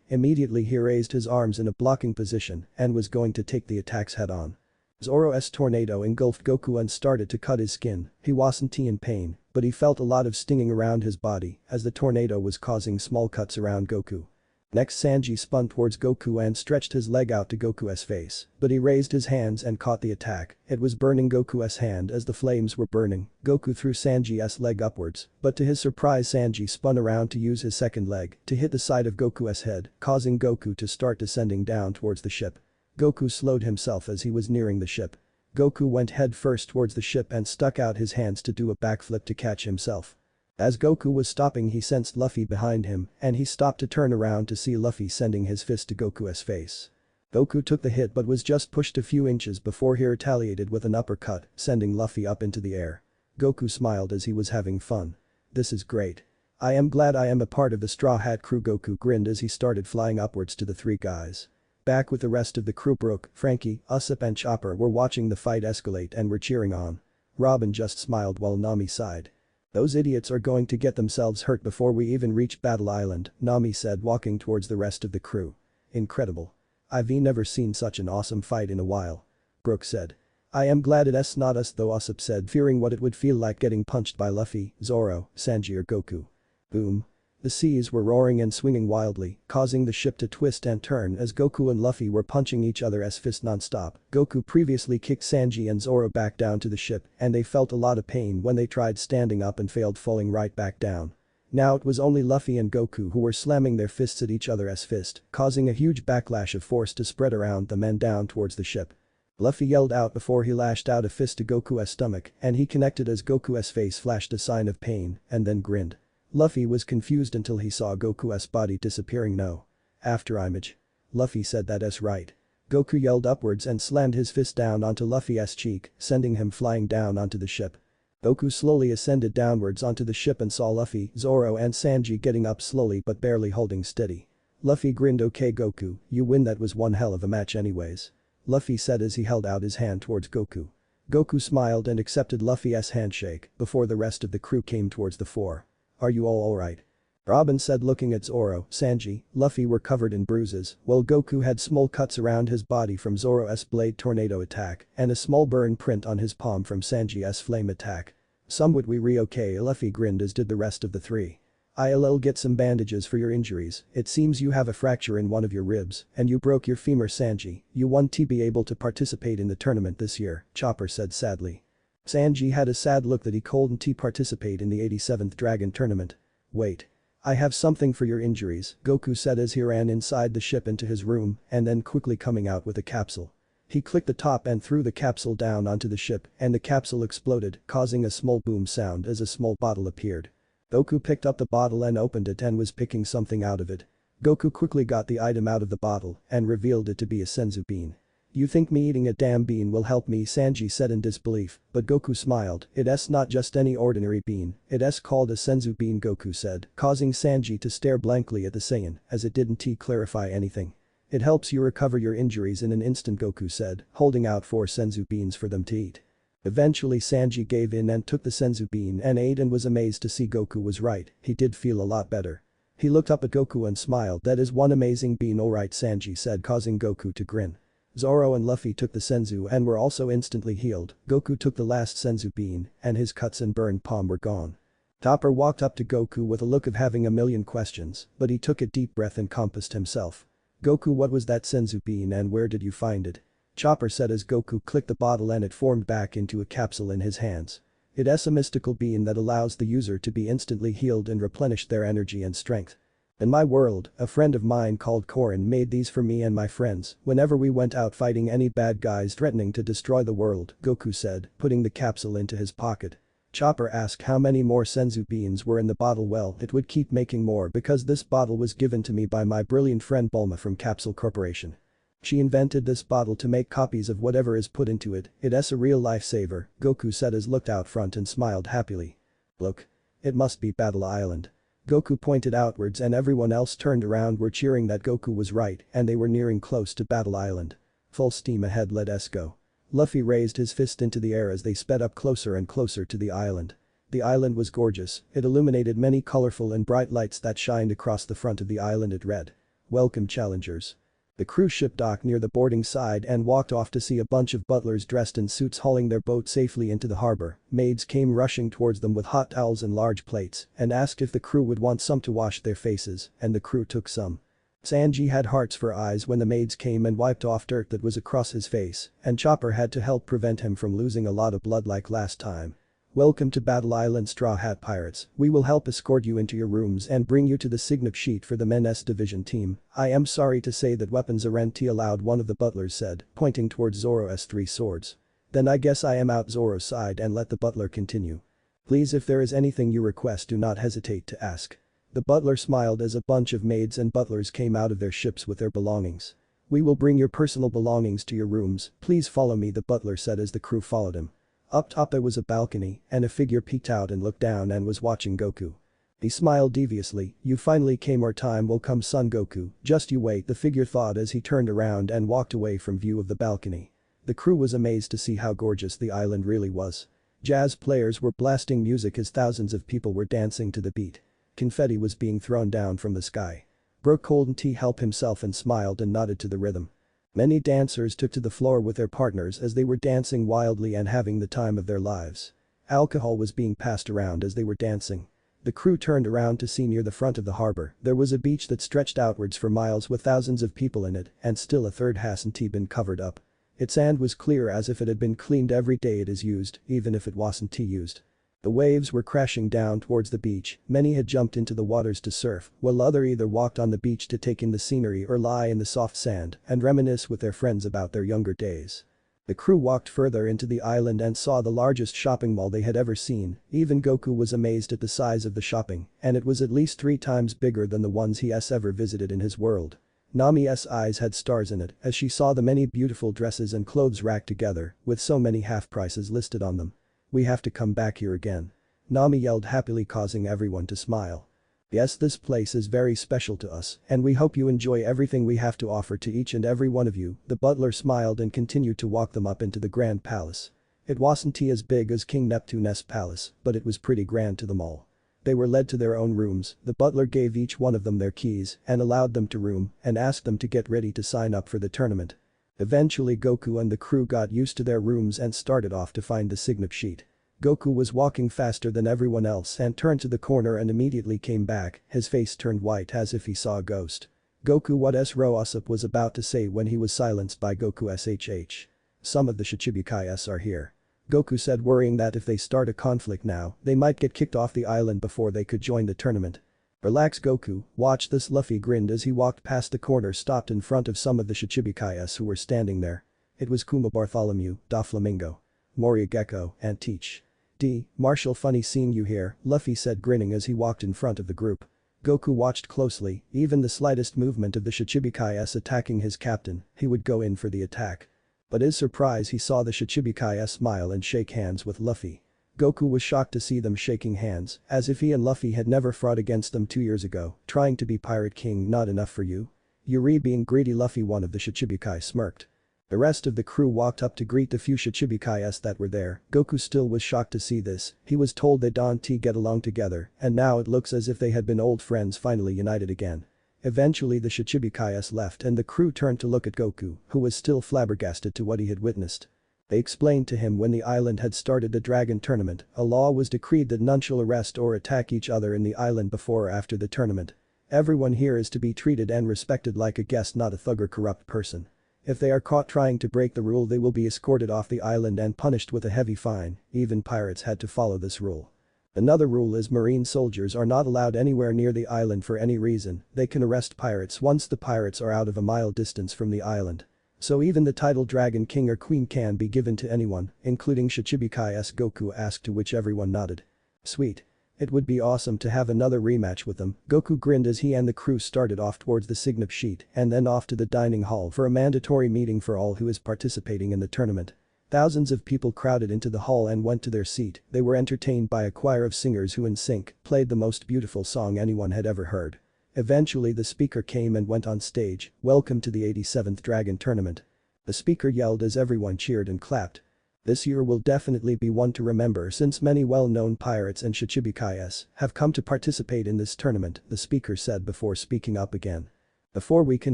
Immediately he raised his arms in a blocking position and was going to take the attacks head-on. Zoro's tornado engulfed Goku and started to cut his skin. He wasn't in pain, but he felt a lot of stinging around his body as the tornado was causing small cuts around Goku. Next, Sanji spun towards Goku and stretched his leg out to Goku's face, but he raised his hands and caught the attack. It was burning Goku's hand as the flames were burning. Goku threw Sanji's leg upwards, but to his surprise Sanji spun around to use his second leg to hit the side of Goku's head, causing Goku to start descending down towards the ship. Goku slowed himself as he was nearing the ship. Goku went head first towards the ship and stuck out his hands to do a backflip to catch himself. As Goku was stopping, he sensed Luffy behind him and he stopped to turn around to see Luffy sending his fist to Goku's face. Goku took the hit but was just pushed a few inches before he retaliated with an uppercut, sending Luffy up into the air. Goku smiled as he was having fun. This is great. I am glad I am a part of the Straw Hat crew. Goku grinned as he started flying upwards to the three guys. Back with the rest of the crew, Brook, Frankie, Usopp and Chopper were watching the fight escalate and were cheering on. Robin just smiled while Nami sighed. Those idiots are going to get themselves hurt before we even reach Battle Island, Nami said, walking towards the rest of the crew. Incredible. I've never seen such an awesome fight in a while. Brook said. I am glad it's not us though, Usopp said, fearing what it would feel like getting punched by Luffy, Zoro, Sanji or Goku. Boom. The seas were roaring and swinging wildly, causing the ship to twist and turn as Goku and Luffy were punching each other's fists non-stop. Goku previously kicked Sanji and Zoro back down to the ship, and they felt a lot of pain when they tried standing up and failed, falling right back down. Now it was only Luffy and Goku who were slamming their fists at each other's fist, causing a huge backlash of force to spread around them and down towards the ship. Luffy yelled out before he lashed out a fist to Goku's stomach, and he connected as Goku's face flashed a sign of pain, and then grinned. Luffy was confused until he saw Goku's body disappearing. No. After image. Luffy said that's right. Goku yelled upwards and slammed his fist down onto Luffy's cheek, sending him flying down onto the ship. Goku slowly ascended downwards onto the ship and saw Luffy, Zoro and Sanji getting up slowly but barely holding steady. Luffy grinned. Okay Goku, you win, that was one hell of a match anyways. Luffy said as he held out his hand towards Goku. Goku smiled and accepted Luffy's handshake before the rest of the crew came towards the fore. Are you all alright? Robin said looking at Zoro. Sanji, Luffy were covered in bruises, while Goku had small cuts around his body from Zoro's blade tornado attack and a small burn print on his palm from Sanji's flame attack. Somewhat we okay, Luffy grinned as did the rest of the three. I'll get some bandages for your injuries. It seems you have a fracture in one of your ribs and you broke your femur. Sanji, you won't be able to participate in the tournament this year, Chopper said sadly. Sanji had a sad look that he couldn't participate in the 87th Dragon Tournament. Wait. I have something for your injuries, Goku said as he ran inside the ship into his room and then quickly coming out with a capsule. He clicked the top and threw the capsule down onto the ship and the capsule exploded, causing a small boom sound as a small bottle appeared. Goku picked up the bottle and opened it and was picking something out of it. Goku quickly got the item out of the bottle and revealed it to be a senzu bean. You think me eating a damn bean will help me, Sanji said in disbelief, but Goku smiled. It's not just any ordinary bean, it's called a senzu bean, Goku said, causing Sanji to stare blankly at the Saiyan as it didn't clarify anything. It helps you recover your injuries in an instant, Goku said, holding out 4 senzu beans for them to eat. Eventually Sanji gave in and took the senzu bean and ate and was amazed to see Goku was right, he did feel a lot better. He looked up at Goku and smiled. That is one amazing bean, alright, Sanji said, causing Goku to grin. Zoro and Luffy took the senzu and were also instantly healed. Goku took the last senzu bean and his cuts and burned palm were gone. Topper walked up to Goku with a look of having a million questions, but he took a deep breath and composed himself. Goku, what was that senzu bean and where did you find it? Chopper said as Goku clicked the bottle and it formed back into a capsule in his hands. It's a mystical bean that allows the user to be instantly healed and replenish their energy and strength. In my world, a friend of mine called Korin made these for me and my friends whenever we went out fighting any bad guys threatening to destroy the world, Goku said, putting the capsule into his pocket. Chopper asked how many more senzu beans were in the bottle. Well, it would keep making more because this bottle was given to me by my brilliant friend Bulma from Capsule Corporation. She invented this bottle to make copies of whatever is put into it. It's a real lifesaver, Goku said as looked out front and smiled happily. Look. It must be Battle Island. Goku pointed outwards and everyone else turned around were cheering that Goku was right and they were nearing close to Battle Island. Full steam ahead, let's go. Luffy raised his fist into the air as they sped up closer and closer to the island. The island was gorgeous, it illuminated many colorful and bright lights that shined across the front of the island. It read. Welcome challengers. The cruise ship docked near the boarding side and walked off to see a bunch of butlers dressed in suits hauling their boat safely into the harbor. Maids came rushing towards them with hot towels and large plates and asked if the crew would want some to wash their faces, and the crew took some. Sanji had hearts for eyes when the maids came and wiped off dirt that was across his face, and Chopper had to help prevent him from losing a lot of blood like last time. Welcome to Battle Island, Straw Hat Pirates. We will help escort you into your rooms and bring you to the sign-up sheet for the men's division team. I am sorry to say that weapons aren't allowed, one of the butlers said, pointing towards Zoro's 3 swords. Then I guess I am out, Zoro's sighed and let the butler continue. Please, if there is anything you request, do not hesitate to ask. The butler smiled as a bunch of maids and butlers came out of their ships with their belongings. We will bring your personal belongings to your rooms, please follow me, the butler said as the crew followed him. Up top there was a balcony and a figure peeked out and looked down and was watching Goku. He smiled deviously. You finally came, our time will come, son Goku, just you wait, the figure thought as he turned around and walked away from view of the balcony. The crew was amazed to see how gorgeous the island really was. Jazz players were blasting music as thousands of people were dancing to the beat. Confetti was being thrown down from the sky. Brooke couldn't help himself and smiled and nodded to the rhythm. Many dancers took to the floor with their partners as they were dancing wildly and having the time of their lives. Alcohol was being passed around as they were dancing. The crew turned around to see near the front of the harbor, there was a beach that stretched outwards for miles with thousands of people in it, and still a third hasn't been covered up. Its sand was clear as if it had been cleaned every day it is used, even if it wasn't used. The waves were crashing down towards the beach, many had jumped into the waters to surf, while others either walked on the beach to take in the scenery or lie in the soft sand and reminisce with their friends about their younger days. The crew walked further into the island and saw the largest shopping mall they had ever seen, even Goku was amazed at the size of the shopping, and it was at least 3 times bigger than the ones he's ever visited in his world. Nami's eyes had stars in it as she saw the many beautiful dresses and clothes racked together, with so many half prices listed on them. We have to come back here again. Nami yelled happily, causing everyone to smile. Yes, this place is very special to us, and we hope you enjoy everything we have to offer to each and every one of you. The butler smiled and continued to walk them up into the grand palace. It wasn't as big as King Neptune's palace, but it was pretty grand to them all. They were led to their own rooms, the butler gave each one of them their keys and allowed them to room and asked them to get ready to sign up for the tournament. Eventually Goku and the crew got used to their rooms and started off to find the sign-up sheet. Goku was walking faster than everyone else and turned to the corner and immediately came back, his face turned white as if he saw a ghost. Goku what's Roasap was about to say when he was silenced by Goku SHH. Some of the Shichibukais are here. Goku said, worrying that if they start a conflict now, they might get kicked off the island before they could join the tournament. Relax Goku, watch this. Luffy grinned as he walked past the corner, stopped in front of some of the Shichibukais who were standing there. It was Kuma, Bartholomew, Doflamingo, Moria Gecko, and Teach. D. Marshall, funny seeing you here, Luffy said, grinning as he walked in front of the group. Goku watched closely, even the slightest movement of the Shichibukais attacking his captain, he would go in for the attack. But his surprise, he saw the Shichibukai smile and shake hands with Luffy. Goku was shocked to see them shaking hands, as if he and Luffy had never fought against them 2 years ago, trying to be Pirate King not enough for you? Yuri being greedy, Luffy, one of the Shichibukai smirked. The rest of the crew walked up to greet the few Shichibukais that were there. Goku still was shocked to see this, he was told they don't get along together, and now it looks as if they had been old friends finally united again. Eventually the Shichibukais left and the crew turned to look at Goku, who was still flabbergasted to what he had witnessed. They explained to him when the island had started the dragon tournament, a law was decreed that none shall arrest or attack each other in the island before or after the tournament. Everyone here is to be treated and respected like a guest, not a thug or corrupt person. If they are caught trying to break the rule, they will be escorted off the island and punished with a heavy fine, even pirates had to follow this rule. Another rule is marine soldiers are not allowed anywhere near the island for any reason, they can arrest pirates once the pirates are out of a mile distance from the island. So even the title Dragon King or Queen can be given to anyone, including Shichibukais. Goku asked, to which everyone nodded. Sweet. It would be awesome to have another rematch with them. Goku grinned as he and the crew started off towards the sign-up sheet and then off to the dining hall for a mandatory meeting for all who is participating in the tournament. Thousands of people crowded into the hall and went to their seat. They were entertained by a choir of singers who in sync played the most beautiful song anyone had ever heard. Eventually the speaker came and went on stage, "Welcome to the 87th Dragon Tournament." The speaker yelled as everyone cheered and clapped. This year will definitely be one to remember since many well-known pirates and Shichibukais have come to participate in this tournament, the speaker said before speaking up again. Before we can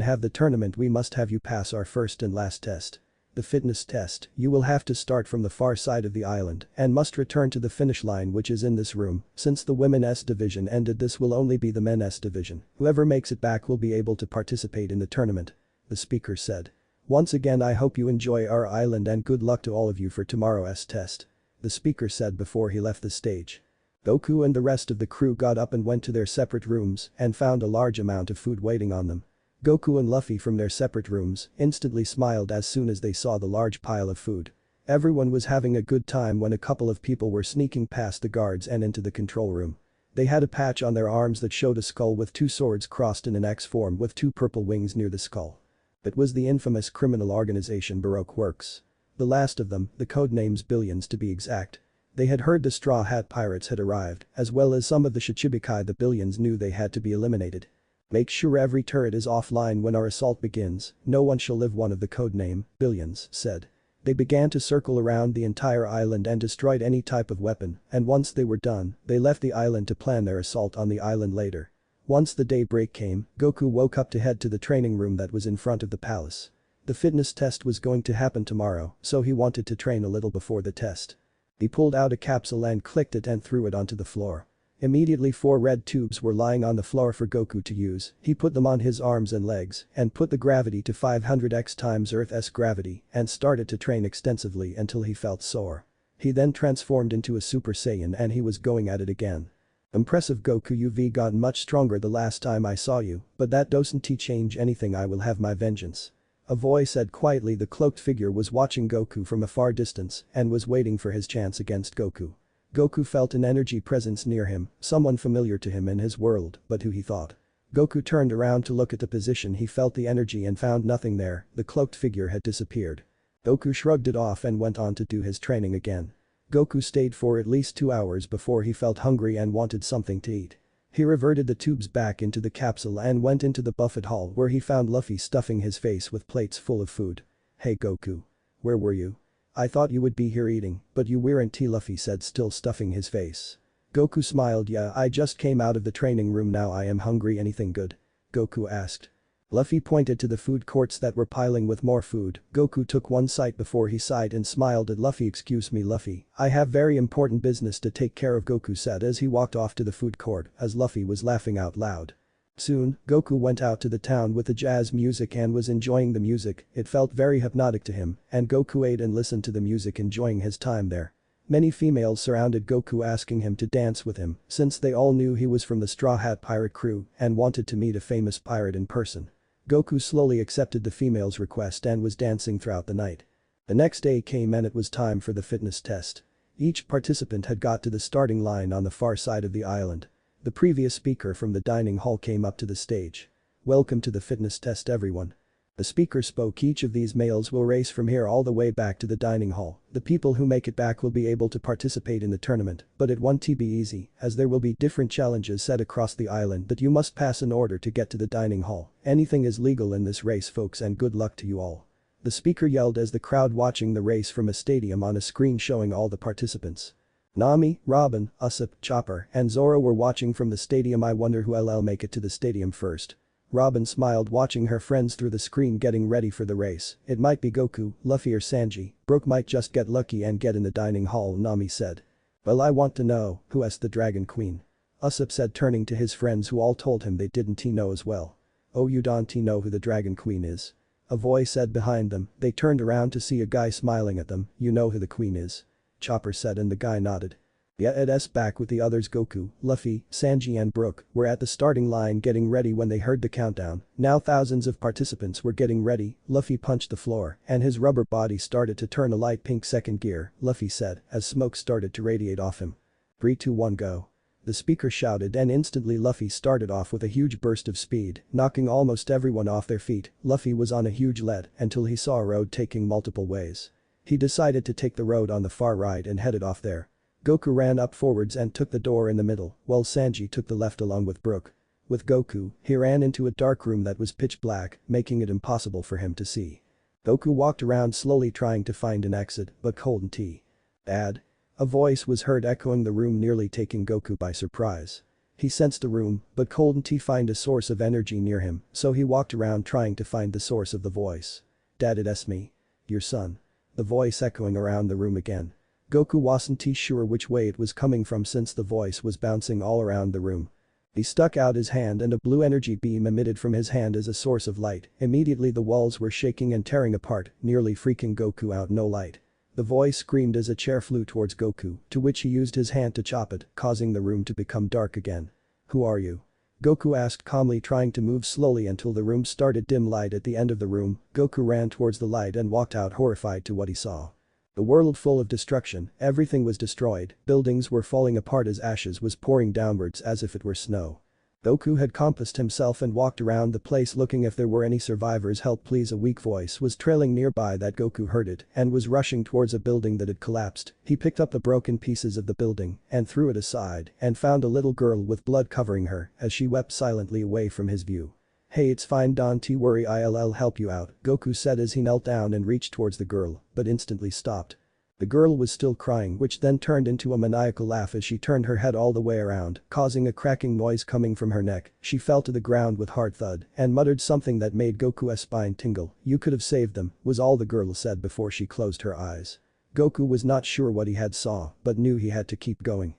have the tournament, we must have you pass our first and last test. The fitness test. You will have to start from the far side of the island and must return to the finish line, which is in this room. Since the women's division ended, this will only be the men's division. Whoever makes it back will be able to participate in the tournament, the speaker said. Once again, I hope you enjoy our island and good luck to all of you for tomorrow's test, the speaker said before he left the stage. Goku and the rest of the crew got up and went to their separate rooms and found a large amount of food waiting on them. Goku and Luffy from their separate rooms instantly smiled as soon as they saw the large pile of food. Everyone was having a good time when a couple of people were sneaking past the guards and into the control room. They had a patch on their arms that showed a skull with 2 swords crossed in an X form with 2 purple wings near the skull. It was the infamous criminal organization Baroque Works. The last of them, the codenames Billions to be exact. They had heard the Straw Hat Pirates had arrived, as well as some of the Shichibukai. The Billions knew they had to be eliminated. Make sure every turret is offline when our assault begins, no one shall live, one of the codename Billions said. They began to circle around the entire island and destroyed any type of weapon, and once they were done, they left the island to plan their assault on the island later. Once the daybreak came, Goku woke up to head to the training room that was in front of the palace. The fitness test was going to happen tomorrow, so he wanted to train a little before the test. He pulled out a capsule and clicked it and threw it onto the floor. Immediately 4 red tubes were lying on the floor for Goku to use, he put them on his arms and legs and put the gravity to 500x times Earth's gravity and started to train extensively until he felt sore. He then transformed into a Super Saiyan and he was going at it again. Impressive Goku, you've gotten much stronger the last time I saw you, but that doesn't change anything. I will have my vengeance. A voice said quietly. The cloaked figure was watching Goku from a far distance and was waiting for his chance against Goku. Goku felt an energy presence near him, someone familiar to him in his world, but who he thought. Goku turned around to look at the position. He felt the energy and found nothing there, the cloaked figure had disappeared. Goku shrugged it off and went on to do his training again. Goku stayed for at least 2 hours before he felt hungry and wanted something to eat. He reverted the tubes back into the capsule and went into the buffet hall where he found Luffy stuffing his face with plates full of food. "Hey Goku. Where were you? I thought you would be here eating, but you weren't," Luffy said, still stuffing his face. Goku smiled. "Yeah, I just came out of the training room. Now I am hungry. Anything good?" Goku asked. Luffy pointed to the food courts that were piling with more food. Goku took one bite before he sighed and smiled at Luffy. "Excuse me Luffy, I have very important business to take care of," Goku said as he walked off to the food court as Luffy was laughing out loud. Soon, Goku went out to the town with the jazz music and was enjoying the music. It felt very hypnotic to him, and Goku ate and listened to the music, enjoying his time there. Many females surrounded Goku asking him to dance with him since they all knew he was from the Straw Hat Pirate crew and wanted to meet a famous pirate in person. Goku slowly accepted the female's request and was dancing throughout the night. The next day came and it was time for the fitness test. Each participant had got to the starting line on the far side of the island. The previous speaker from the dining hall came up to the stage. "Welcome to the fitness test everyone." The speaker spoke. "Each of these males will race from here all the way back to the dining hall. The people who make it back will be able to participate in the tournament, but it won't be easy as there will be different challenges set across the island that you must pass in order to get to the dining hall. Anything is legal in this race folks, and good luck to you all." The speaker yelled as the crowd watching the race from a stadium on a screen showing all the participants. Nami, Robin, Usopp, Chopper, and Zoro were watching from the stadium. "I wonder who'll make it to the stadium first." Robin smiled watching her friends through the screen getting ready for the race. "It might be Goku, Luffy or Sanji. Brook might just get lucky and get in the dining hall," Nami said. "Well, I want to know, who asked the Dragon Queen?" Usopp said, turning to his friends who all told him they didn't know as well. "Oh, you don't know who the Dragon Queen is?" A voice said behind them. They turned around to see a guy smiling at them. "You know who the queen is?" Chopper said, and the guy nodded. "Yeah, it's back with the others." Goku, Luffy, Sanji and Brook were at the starting line getting ready when they heard the countdown. Now thousands of participants were getting ready. Luffy punched the floor and his rubber body started to turn a light pink. "Second gear," Luffy said as smoke started to radiate off him. 3, 2, 1, go. The speaker shouted and instantly Luffy started off with a huge burst of speed, knocking almost everyone off their feet. Luffy was on a huge lead until he saw a road taking multiple ways. He decided to take the road on the far right and headed off there. Goku ran up forwards and took the door in the middle, while Sanji took the left along with Brook. With Goku, he ran into a dark room that was pitch black, making it impossible for him to see. Goku walked around slowly trying to find an exit, but couldn't. "Dad?" A voice was heard echoing the room, nearly taking Goku by surprise. He sensed the room, but couldn't find a source of energy near him, so he walked around trying to find the source of the voice. "Dad, it's me. Your son." The voice echoing around the room again. Goku wasn't sure which way it was coming from since the voice was bouncing all around the room. He stuck out his hand and a blue energy beam emitted from his hand as a source of light. Immediately the walls were shaking and tearing apart, nearly freaking Goku out. "No light." The voice screamed as a chair flew towards Goku, to which he used his hand to chop it, causing the room to become dark again. "Who are you?" Goku asked calmly, trying to move slowly until the room started dim light at the end of the room. Goku ran towards the light and walked out, horrified to what he saw. The world full of destruction, everything was destroyed, buildings were falling apart as ashes was pouring downwards as if it were snow. Goku had compassed himself and walked around the place looking if there were any survivors. "Help please," a weak voice was trailing nearby that Goku heard it and was rushing towards a building that had collapsed. He picked up the broken pieces of the building and threw it aside and found a little girl with blood covering her as she wept silently away from his view. "Hey, it's fine, don't worry, I'll help you out," Goku said as he knelt down and reached towards the girl, but instantly stopped. The girl was still crying, which then turned into a maniacal laugh as she turned her head all the way around, causing a cracking noise coming from her neck. She fell to the ground with hard thud and muttered something that made Goku's spine tingle. "You could have saved them," was all the girl said before she closed her eyes. Goku was not sure what he had saw, but knew he had to keep going.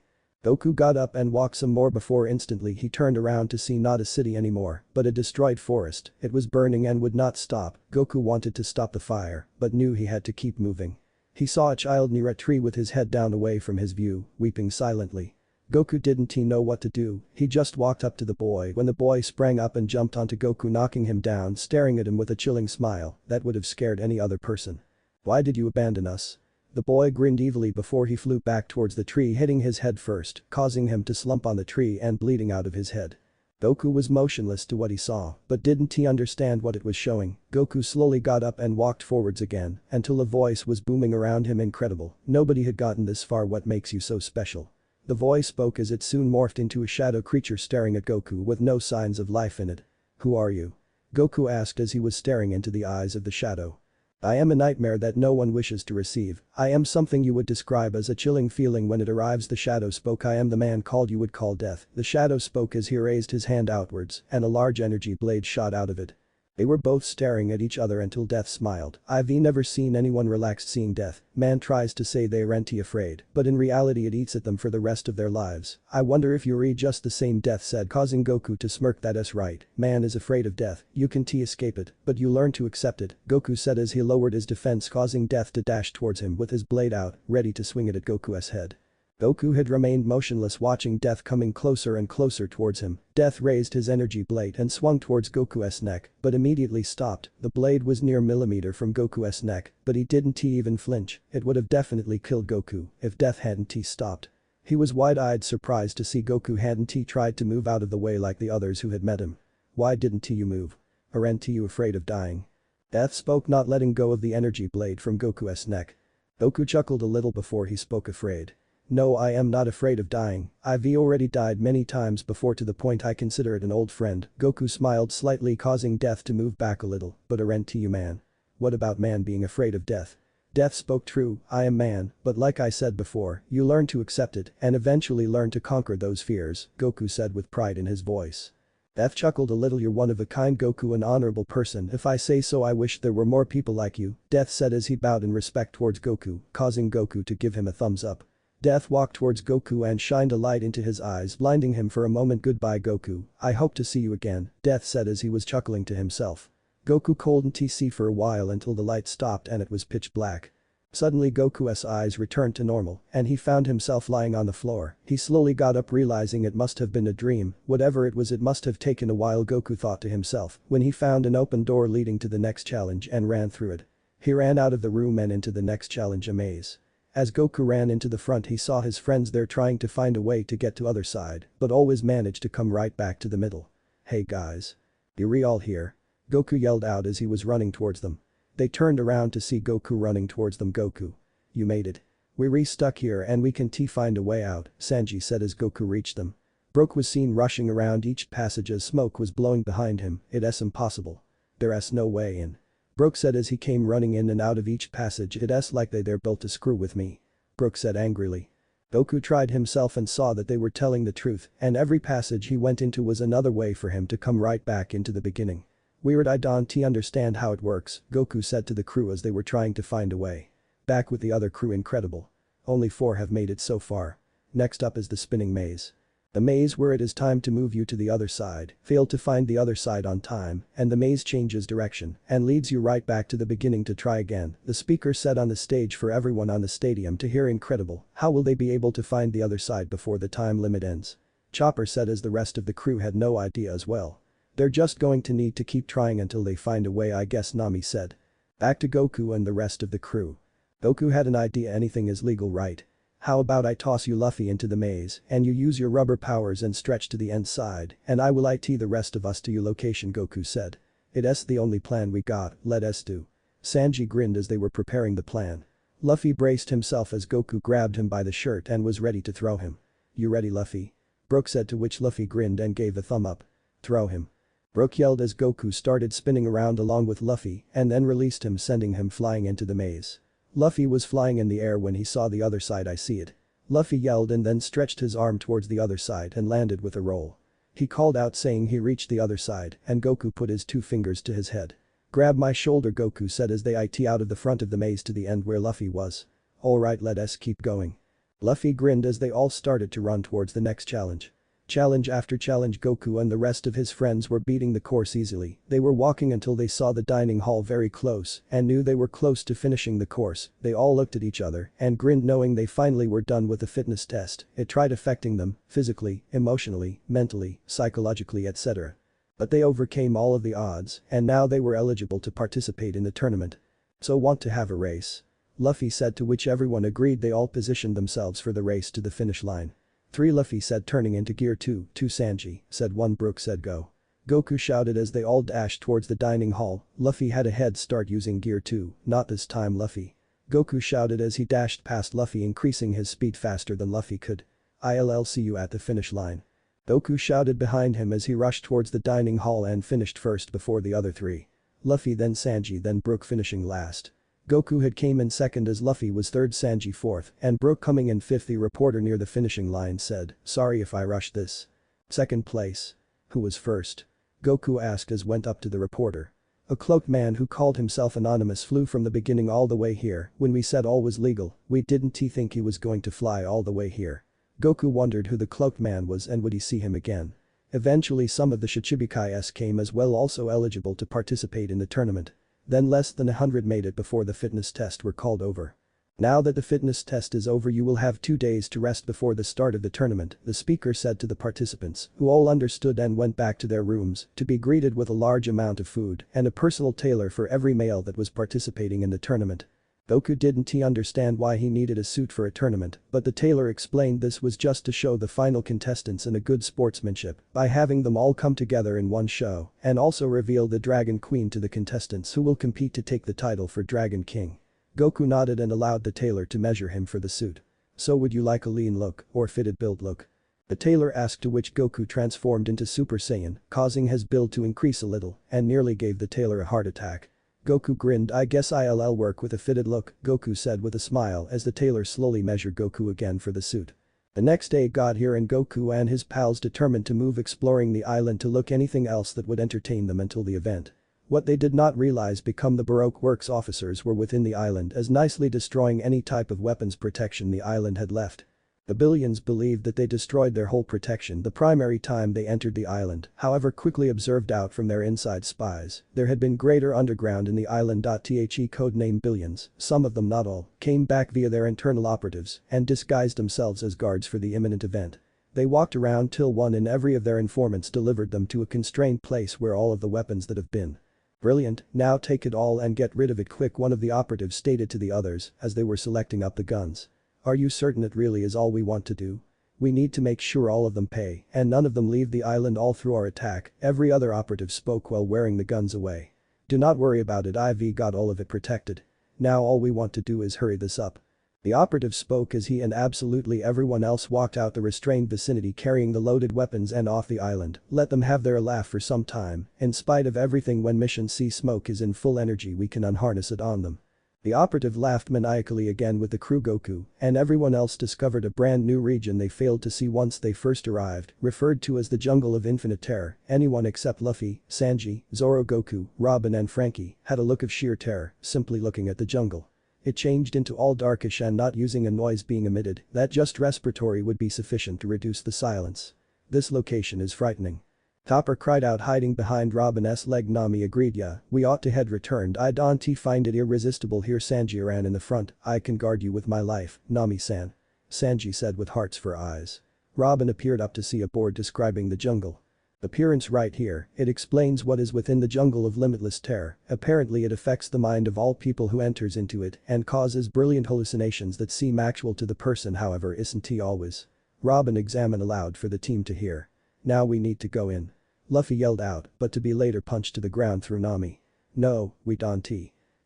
Goku got up and walked some more before instantly he turned around to see not a city anymore, but a destroyed forest. It was burning and would not stop. Goku wanted to stop the fire, but knew he had to keep moving. He saw a child near a tree with his head down away from his view, weeping silently. Goku didn't know what to do, he just walked up to the boy when the boy sprang up and jumped onto Goku knocking him down staring at him with a chilling smile that would have scared any other person. "Why did you abandon us?" The boy grinned evilly before he flew back towards the tree hitting his head first, causing him to slump on the tree and bleeding out of his head. Goku was motionless to what he saw, but didn't he understand what it was showing. Goku slowly got up and walked forwards again, until a voice was booming around him. "Incredible, nobody had gotten this far. What makes you so special?" The voice spoke as it soon morphed into a shadow creature staring at Goku with no signs of life in it. "Who are you?" Goku asked as he was staring into the eyes of the shadow. "I am a nightmare that no one wishes to receive. I am something you would describe as a chilling feeling when it arrives," the shadow spoke. "I am the man called you would call death." The shadow spoke as he raised his hand outwards and a large energy blade shot out of it. They were both staring at each other until Death smiled. "I've never seen anyone relaxed seeing death. Man tries to say they aren't afraid, but in reality it eats at them for the rest of their lives. I wonder if you're just the same," Death said, causing Goku to smirk. "That's right, man is afraid of death, you can escape it, but you learn to accept it," Goku said as he lowered his defense causing Death to dash towards him with his blade out, ready to swing it at Goku's head. Goku had remained motionless watching Death coming closer and closer towards him. Death raised his energy blade and swung towards Goku's neck, but immediately stopped. The blade was near millimeter from Goku's neck, but he didn't even flinch. It would have definitely killed Goku if Death hadn't stopped. He was wide-eyed surprised to see Goku hadn't tried to move out of the way like the others who had met him. "Why didn't you move? Aren't you afraid of dying?" Death spoke, not letting go of the energy blade from Goku's neck. Goku chuckled a little before he spoke. "Afraid? No, I am not afraid of dying. I've already died many times before to the point I consider it an old friend." Goku smiled slightly causing Death to move back a little, "But aren't you man? What about man being afraid of death?" Death spoke. "True, I am man, but like I said before, you learn to accept it and eventually learn to conquer those fears," Goku said with pride in his voice. Death chuckled a little. "You're one of a kind, Goku, an honorable person if I say so. I wish there were more people like you," Death said as he bowed in respect towards Goku, causing Goku to give him a thumbs up. Death walked towards Goku and shined a light into his eyes, blinding him for a moment. "Goodbye, Goku, I hope to see you again," Death said as he was chuckling to himself. Goku couldn't see for a while until the light stopped and it was pitch black. Suddenly Goku's eyes returned to normal and he found himself lying on the floor. He slowly got up realizing it must have been a dream, whatever it was it must have taken a while, Goku thought to himself when he found an open door leading to the next challenge and ran through it. He ran out of the room and into the next challenge, a maze. As Goku ran into the front he saw his friends there trying to find a way to get to other side, but always managed to come right back to the middle. "Hey guys. You're all here?" Goku yelled out as he was running towards them. They turned around to see Goku running towards them. "Goku. You made it. We're stuck here and we can find a way out," Sanji said as Goku reached them. Brook was seen rushing around each passage as smoke was blowing behind him. "It's impossible. There's no way in." Brook said as he came running in and out of each passage. "It's like they're built to screw with me," Brook said angrily. Goku tried himself and saw that they were telling the truth and every passage he went into was another way for him to come right back into the beginning. "Weird, I don't understand how it works," Goku said to the crew as they were trying to find a way. Back with the other crew. "Incredible. Only 4 have made it so far. Next up is the spinning maze. The maze where it is time to move you to the other side, failed to find the other side on time, and the maze changes direction and leads you right back to the beginning to try again," the speaker said on the stage for everyone on the stadium to hear. "Incredible, how will they be able to find the other side before the time limit ends?" Chopper said as the rest of the crew had no idea as well. "They're just going to need to keep trying until they find a way, I guess," Nami said. Back to Goku and the rest of the crew. Goku had an idea. "Anything is legal, right? How about I toss you Luffy into the maze and you use your rubber powers and stretch to the end side and I will IT the rest of us to your location," Goku said. "It's the only plan we got, let us do." Sanji grinned as they were preparing the plan. Luffy braced himself as Goku grabbed him by the shirt and was ready to throw him. "You ready, Luffy?" Brook said, to which Luffy grinned and gave a thumb up. "Throw him." Brook yelled as Goku started spinning around along with Luffy and then released him, sending him flying into the maze. Luffy was flying in the air when he saw the other side. "I see it." Luffy yelled and then stretched his arm towards the other side and landed with a roll. He called out saying he reached the other side and Goku put his 2 fingers to his head. "Grab my shoulder," Goku said as they IT out of the front of the maze to the end where Luffy was. "Alright, let us keep going." Luffy grinned as they all started to run towards the next challenge. Challenge after challenge, Goku and the rest of his friends were beating the course easily. They were walking until they saw the dining hall very close and knew they were close to finishing the course. They all looked at each other and grinned knowing they finally were done with the fitness test. It tried affecting them physically, emotionally, mentally, psychologically, etc. But they overcame all of the odds and now they were eligible to participate in the tournament. So want to have a race? Luffy said, to which everyone agreed. They all positioned themselves for the race to the finish line. 3 Luffy said, turning into gear 2. 2 Sanji said. 1 Brook said, go. Goku shouted as they all dashed towards the dining hall. Luffy had a head start using gear 2, not this time Luffy. Goku shouted as he dashed past Luffy, increasing his speed faster than Luffy could. I'll see you at the finish line. Goku shouted behind him as he rushed towards the dining hall and finished first before the other 3. Luffy, then Sanji, then Brook, finishing last. Goku had came in second as Luffy was third, Sanji fourth, and Brook coming in fifth. The reporter near the finishing line said, sorry if I rushed this. Second place. Who was first? Goku asked as went up to the reporter. A cloaked man who called himself Anonymous flew from the beginning all the way here. When we said all was legal, we didn't think he was going to fly all the way here. Goku wondered who the cloaked man was and would he see him again. Eventually some of the Shichibukais came as well, also eligible to participate in the tournament. Then less than 100 made it before the fitness test were called over. Now that the fitness test is over, you will have 2 days to rest before the start of the tournament, the speaker said to the participants, who all understood and went back to their rooms to be greeted with a large amount of food and a personal tailor for every male that was participating in the tournament. Goku didn't understand why he needed a suit for a tournament, but the tailor explained this was just to show the final contestants in a good sportsmanship by having them all come together in one show and also reveal the Dragon Queen to the contestants who will compete to take the title for Dragon King. Goku nodded and allowed the tailor to measure him for the suit. So would you like a lean look or fitted build look? The tailor asked, to which Goku transformed into Super Saiyan, causing his build to increase a little and nearly gave the tailor a heart attack. Goku grinned. I guess I'll work with a fitted look, Goku said with a smile as the tailor slowly measured Goku again for the suit. The next day got here and Goku and his pals determined to move exploring the island to look anything else that would entertain them until the event. What they did not realize become the Baroque Works officers were within the island, as nicely destroying any type of weapons protection the island had left. The Billions believed that they destroyed their whole protection the primary time they entered the island, however quickly observed out from their inside spies, there had been greater underground in the island. The codename Billions, some of them not all, came back via their internal operatives and disguised themselves as guards for the imminent event. They walked around till one in every of their informants delivered them to a constrained place where all of the weapons that have been. Brilliant, now take it all and get rid of it quick, one of the operatives stated to the others as they were selecting up the guns. Are you certain it really is all we want to do? We need to make sure all of them pay and none of them leave the island all through our attack, every other operative spoke while wearing the guns away. Do not worry about it, I've got all of it protected. Now all we want to do is hurry this up. The operative spoke as he and absolutely everyone else walked out the restrained vicinity carrying the loaded weapons and off the island. Let them have their laugh for some time. In spite of everything, when Mission C smoke is in full energy we can unharness it on them. The operative laughed maniacally again with the crew. Goku and everyone else discovered a brand new region they failed to see once they first arrived, referred to as the Jungle of Infinite Terror. Anyone except Luffy, Sanji, Zoro, Goku, Robin and Frankie had a look of sheer terror simply looking at the jungle. It changed into all darkish and not using a noise being emitted that just respiratory would be sufficient to reduce the silence. This location is frightening. Topper cried out, hiding behind Robin's leg. Nami agreed, yeah, we ought to head returned. I don't find it irresistible here. Sanji ran in the front. I can guard you with my life, Nami-san. Sanji said with hearts for eyes. Robin appeared up to see a board describing the jungle. Appearance right here, it explains what is within the jungle of limitless terror. Apparently it affects the mind of all people who enters into it and causes brilliant hallucinations that seem actual to the person, however isn't he always. Robin examined aloud for the team to hear. Now we need to go in. Luffy yelled out, but to be later punched to the ground through Nami. No, we don't.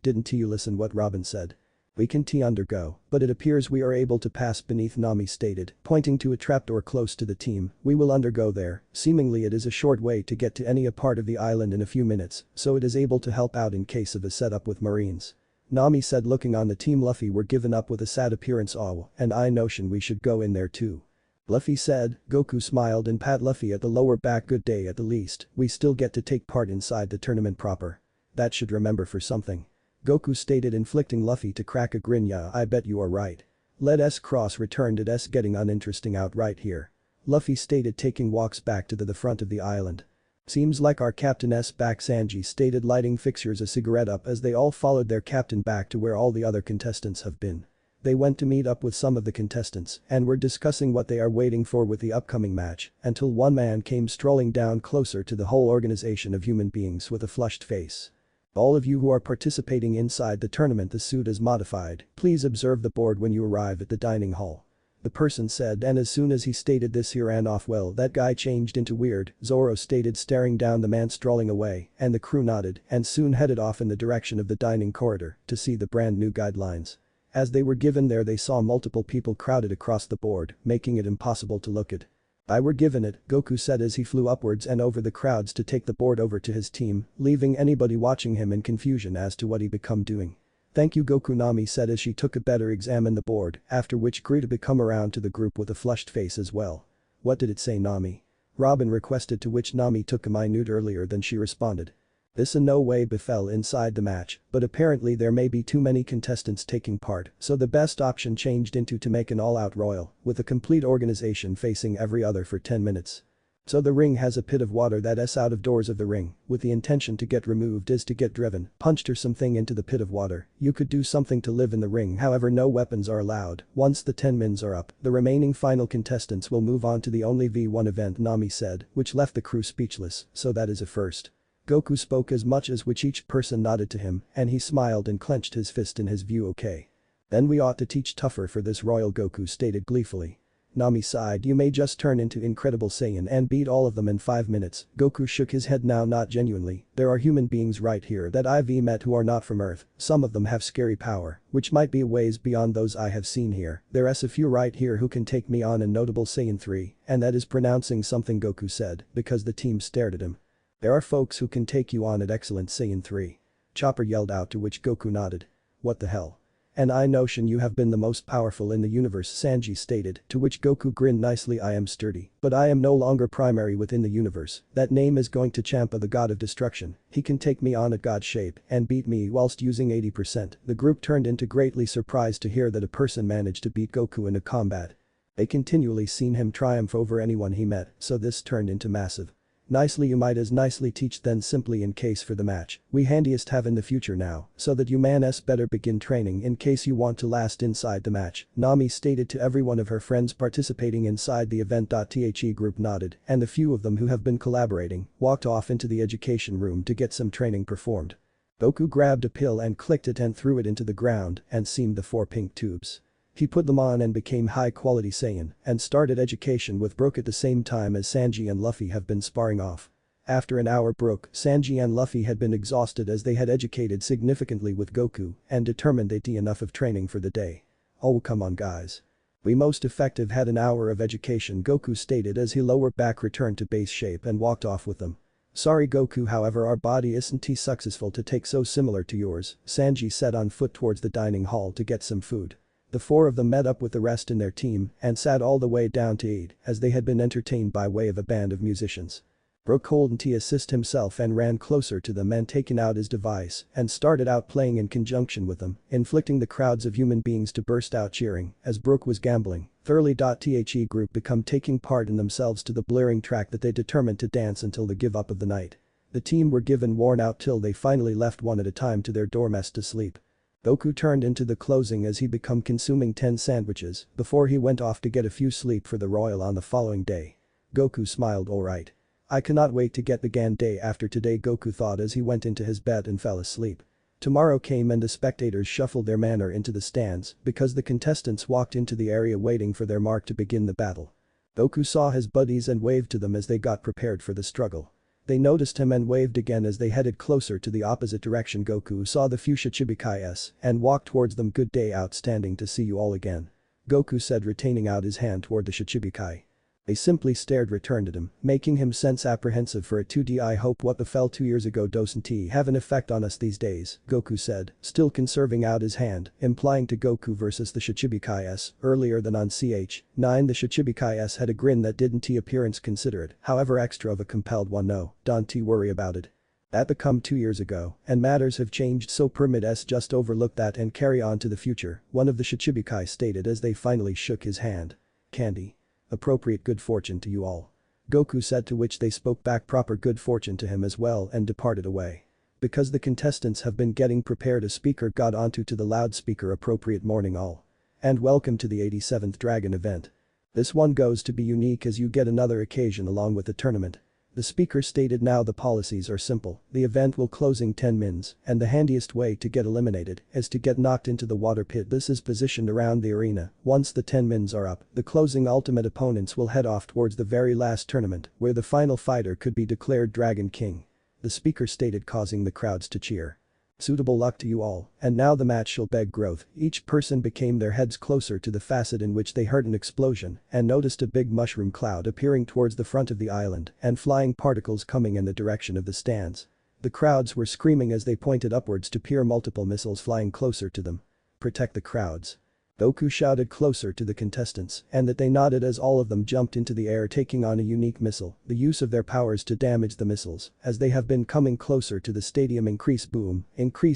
Didn't you listen what Robin said? We can undergo, but it appears we are able to pass beneath, Nami stated, pointing to a trapdoor close to the team. We will undergo there, seemingly it is a short way to get to any part of the island in a few minutes, so it is able to help out in case of a setup with Marines. Nami said, looking on the team. Luffy were given up with a sad appearance. Oh, and I notion we should go in there too. Luffy said. Goku smiled and pat Luffy at the lower back. Good day, at the least, we still get to take part inside the tournament proper. That should remember for something. Goku stated, inflicting Luffy to crack a grin. Yeah, I bet you are right. Let S cross returned it S getting uninteresting out right here. Luffy stated taking walks back to the front of the island. Seems like our captain S back Sanji stated lighting fixtures a cigarette up as they all followed their captain back to where all the other contestants have been. They went to meet up with some of the contestants and were discussing what they are waiting for with the upcoming match until one man came strolling down closer to the whole organization of human beings with a flushed face. All of you who are participating inside the tournament, the suit is modified, please observe the board when you arrive at the dining hall. The person said, and as soon as he stated this he ran off. Well, that guy changed into weird, Zoro stated staring down the man strolling away, and the crew nodded and soon headed off in the direction of the dining corridor to see the brand new guidelines. As they were given there they saw multiple people crowded across the board, making it impossible to look at. I were given it, Goku said as he flew upwards and over the crowds to take the board over to his team, leaving anybody watching him in confusion as to what he become doing. Thank you Goku, Nami said as she took a better examine the board, after which grew to become around to the group with a flushed face as well. What did it say, Nami? Robin requested, to which Nami took a minute earlier than she responded. This in no way befell inside the match, but apparently there may be too many contestants taking part, so the best option changed into to make an all-out royal, with a complete organization facing every other for 10 minutes. So the ring has a pit of water that's out of doors of the ring, with the intention to get removed is to get driven, punched or something into the pit of water. You could do something to live in the ring, however no weapons are allowed. Once the 10 mins are up, the remaining final contestants will move on to the only V1 event, Nami said, which left the crew speechless, so that is a first. Goku spoke as much as which each person nodded to him, and he smiled and clenched his fist in his view. Okay. Then we ought to teach tougher for this royal, Goku stated gleefully. Nami sighed, you may just turn into Incredible Saiyan and beat all of them in 5 minutes. Goku shook his head, now not genuinely, there are human beings right here that I've met who are not from Earth, some of them have scary power, which might be a ways beyond those I have seen here. There's a few right here who can take me on in Notable Saiyan 3, and that is pronouncing something, Goku said, because the team stared at him. There are folks who can take you on at Excellent Saiyan 3. Chopper yelled out, to which Goku nodded. What the hell? And I notion you have been the most powerful in the universe, Sanji stated, to which Goku grinned nicely. I am sturdy, but I am no longer primary within the universe. That name is going to Champa, the god of destruction. He can take me on at god shape and beat me whilst using 80%. The group turned into greatly surprised to hear that a person managed to beat Goku in a combat. They continually seen him triumph over anyone he met, so this turned into massive. Nicely, you might as nicely teach then simply in case for the match we handiest have in the future now, so that you man better begin training in case you want to last inside the match, Nami stated to every one of her friends participating inside the event. The group nodded, and the few of them who have been collaborating walked off into the education room to get some training performed. Goku grabbed a pill and clicked it and threw it into the ground and seemed the 4 pink tubes. He put them on and became high-quality Saiyan and started education with Brook at the same time as Sanji and Luffy have been sparring off. After an hour, Brook, Sanji and Luffy had been exhausted as they had educated significantly with Goku and determined they'd enough of training for the day. Oh come on guys. We most effective had an hour of education, Goku stated as he lowered back, returned to base shape and walked off with them. Sorry Goku, however our body isn't successful to take so similar to yours, Sanji set on foot towards the dining hall to get some food. The 4 of them met up with the rest in their team and sat all the way down to eat as they had been entertained by way of a band of musicians. Brook Holden assisted himself and ran closer to them and taken out his device and started out playing in conjunction with them, inflicting the crowds of human beings to burst out cheering as Brook was gambling thoroughly. The group become taking part in themselves to the blaring track that they determined to dance until the give up of the night. The team were given worn out till they finally left one at a time to their dormest to sleep. Goku turned into the closing as he become consuming 10 sandwiches before he went off to get a few sleep for the royal on the following day. Goku smiled, alright. I cannot wait to get the Gan day after today, Goku thought as he went into his bed and fell asleep. Tomorrow came and the spectators shuffled their manner into the stands because the contestants walked into the area waiting for their mark to begin the battle. Goku saw his buddies and waved to them as they got prepared for the struggle. They noticed him and waved again as they headed closer to the opposite direction. Goku saw the few Shichibukais and walked towards them. Good day, outstanding to see you all again. Goku said, retaining out his hand toward the Shichibukai. They simply stared, returned at him, making him sense apprehensive for a 2D. I hope what befell 2 years ago doesn't have an effect on us these days, Goku said, still conserving out his hand, implying to Goku versus the Shichibukai earlier than on CH9. The Shichibukai had a grin that didn't appearance considerate, however extra of a compelled one. No, don't worry about it. That become 2 years ago, and matters have changed so permit just overlook that and carry on to the future, one of the Shichibukai stated as they finally shook his hand. Candy. Appropriate good fortune to you all. Goku said, to which they spoke back proper good fortune to him as well and departed away. Because the contestants have been getting prepared, a speaker got onto to the loudspeaker, appropriate morning all. And welcome to the 87th Dragon event. This one goes to be unique as you get another occasion along with the tournament. The speaker stated, now the policies are simple, the event will closing 10 mins, and the handiest way to get eliminated is to get knocked into the water pit. This is positioned around the arena. Once the 10 mins are up, the closing ultimate opponents will head off towards the very last tournament, where the final fighter could be declared Dragon King. The speaker stated, causing the crowds to cheer. Suitable luck to you all, and now the match shall beg growth. Each person became their heads closer to the facet in which they heard an explosion and noticed a big mushroom cloud appearing towards the front of the island and flying particles coming in the direction of the stands. The crowds were screaming as they pointed upwards to peer multiple missiles flying closer to them. Protect the crowds. Goku shouted closer to the contestants, and that they nodded as all of them jumped into the air, taking on a unique missile, the use of their powers to damage the missiles, as they have been coming closer to the stadium. Increase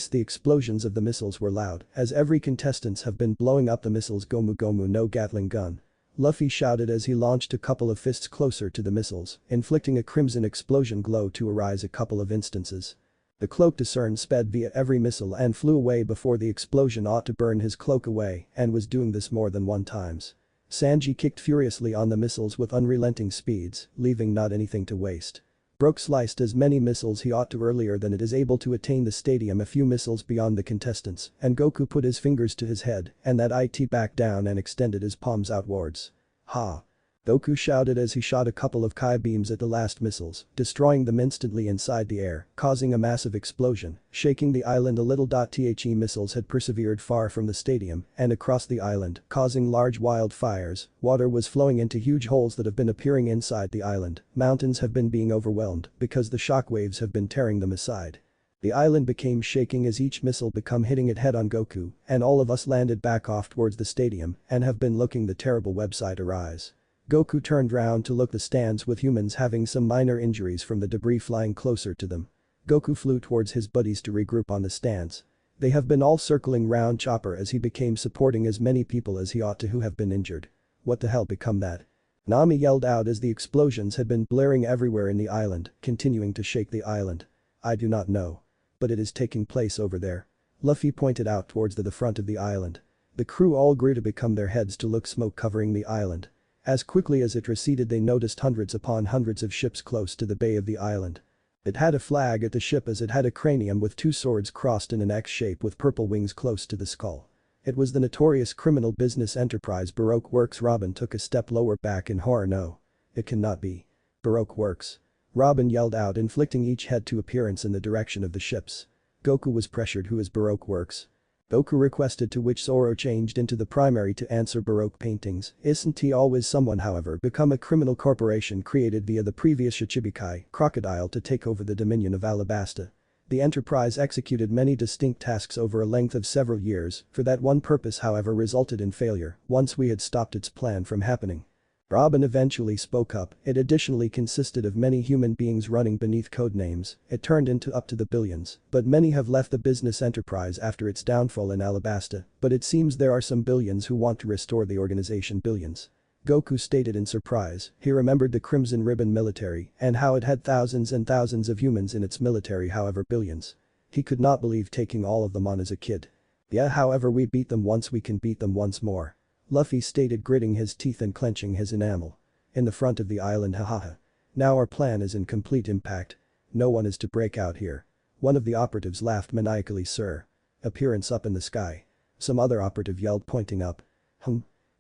the explosions of the missiles were loud, as every contestants have been blowing up the missiles. Gomu Gomu no Gatling gun. Luffy shouted as he launched a couple of fists closer to the missiles, inflicting a crimson explosion glow to arise a couple of instances. The cloak discern sped via every missile and flew away before the explosion ought to burn his cloak away, and was doing this more than one times. Sanji kicked furiously on the missiles with unrelenting speeds, leaving not anything to waste. Brook sliced as many missiles he ought to earlier than it is able to attain the stadium, a few missiles beyond the contestants, and Goku put his fingers to his head and that it back down and extended his palms outwards. Ha! Goku shouted as he shot a couple of Kai beams at the last missiles, destroying them instantly inside the air, causing a massive explosion, shaking the island a little. The missiles had persevered far from the stadium and across the island, causing large wildfires. Water was flowing into huge holes that have been appearing inside the island. Mountains have been being overwhelmed because the shockwaves have been tearing them aside. The island became shaking as each missile become hitting it head on Goku, and all of us landed back off towards the stadium and have been looking the terrible website arise. Goku turned round to look the stands with humans having some minor injuries from the debris flying closer to them. Goku flew towards his buddies to regroup on the stands. They have been all circling round Chopper as he became supporting as many people as he ought to who have been injured. What the hell become that? Nami yelled out as the explosions had been blaring everywhere in the island, continuing to shake the island. I do not know. But it is taking place over there. Luffy pointed out towards the front of the island. The crew all grew to become their heads to look, smoke covering the island. As quickly as it receded, they noticed hundreds upon hundreds of ships close to the bay of the island. It had a flag at the ship as it had a cranium with two swords crossed in an X shape with purple wings close to the skull. It was the notorious criminal business enterprise Baroque Works. Robin took a step lower back in horror. No. It cannot be. Baroque Works. Robin yelled out, inflicting each head to appearance in the direction of the ships. Goku was pressured. Who is Baroque Works? Goku requested, to which Zoro changed into the primary to answer. Baroque paintings. Isn't he always someone, however, become a criminal corporation created via the previous Shichibukai crocodile to take over the dominion of Alabasta. The enterprise executed many distinct tasks over a length of several years, for that one purpose however resulted in failure once we had stopped its plan from happening. Robin eventually spoke up. It additionally consisted of many human beings running beneath code names. It turned into up to the billions, but many have left the business enterprise after its downfall in Alabasta, but it seems there are some billions who want to restore the organization. Billions. Goku stated in surprise. He remembered the Crimson Ribbon military and how it had thousands and thousands of humans in its military, however billions. He could not believe taking all of them on as a kid. Yeah, however we beat them once, we can beat them once more. Luffy stated, gritting his teeth and clenching his enamel. In the front of the island, hahaha. Now our plan is in complete impact. No one is to break out here. One of the operatives laughed maniacally. Sir. Appearance up in the sky. Some other operative yelled, pointing up.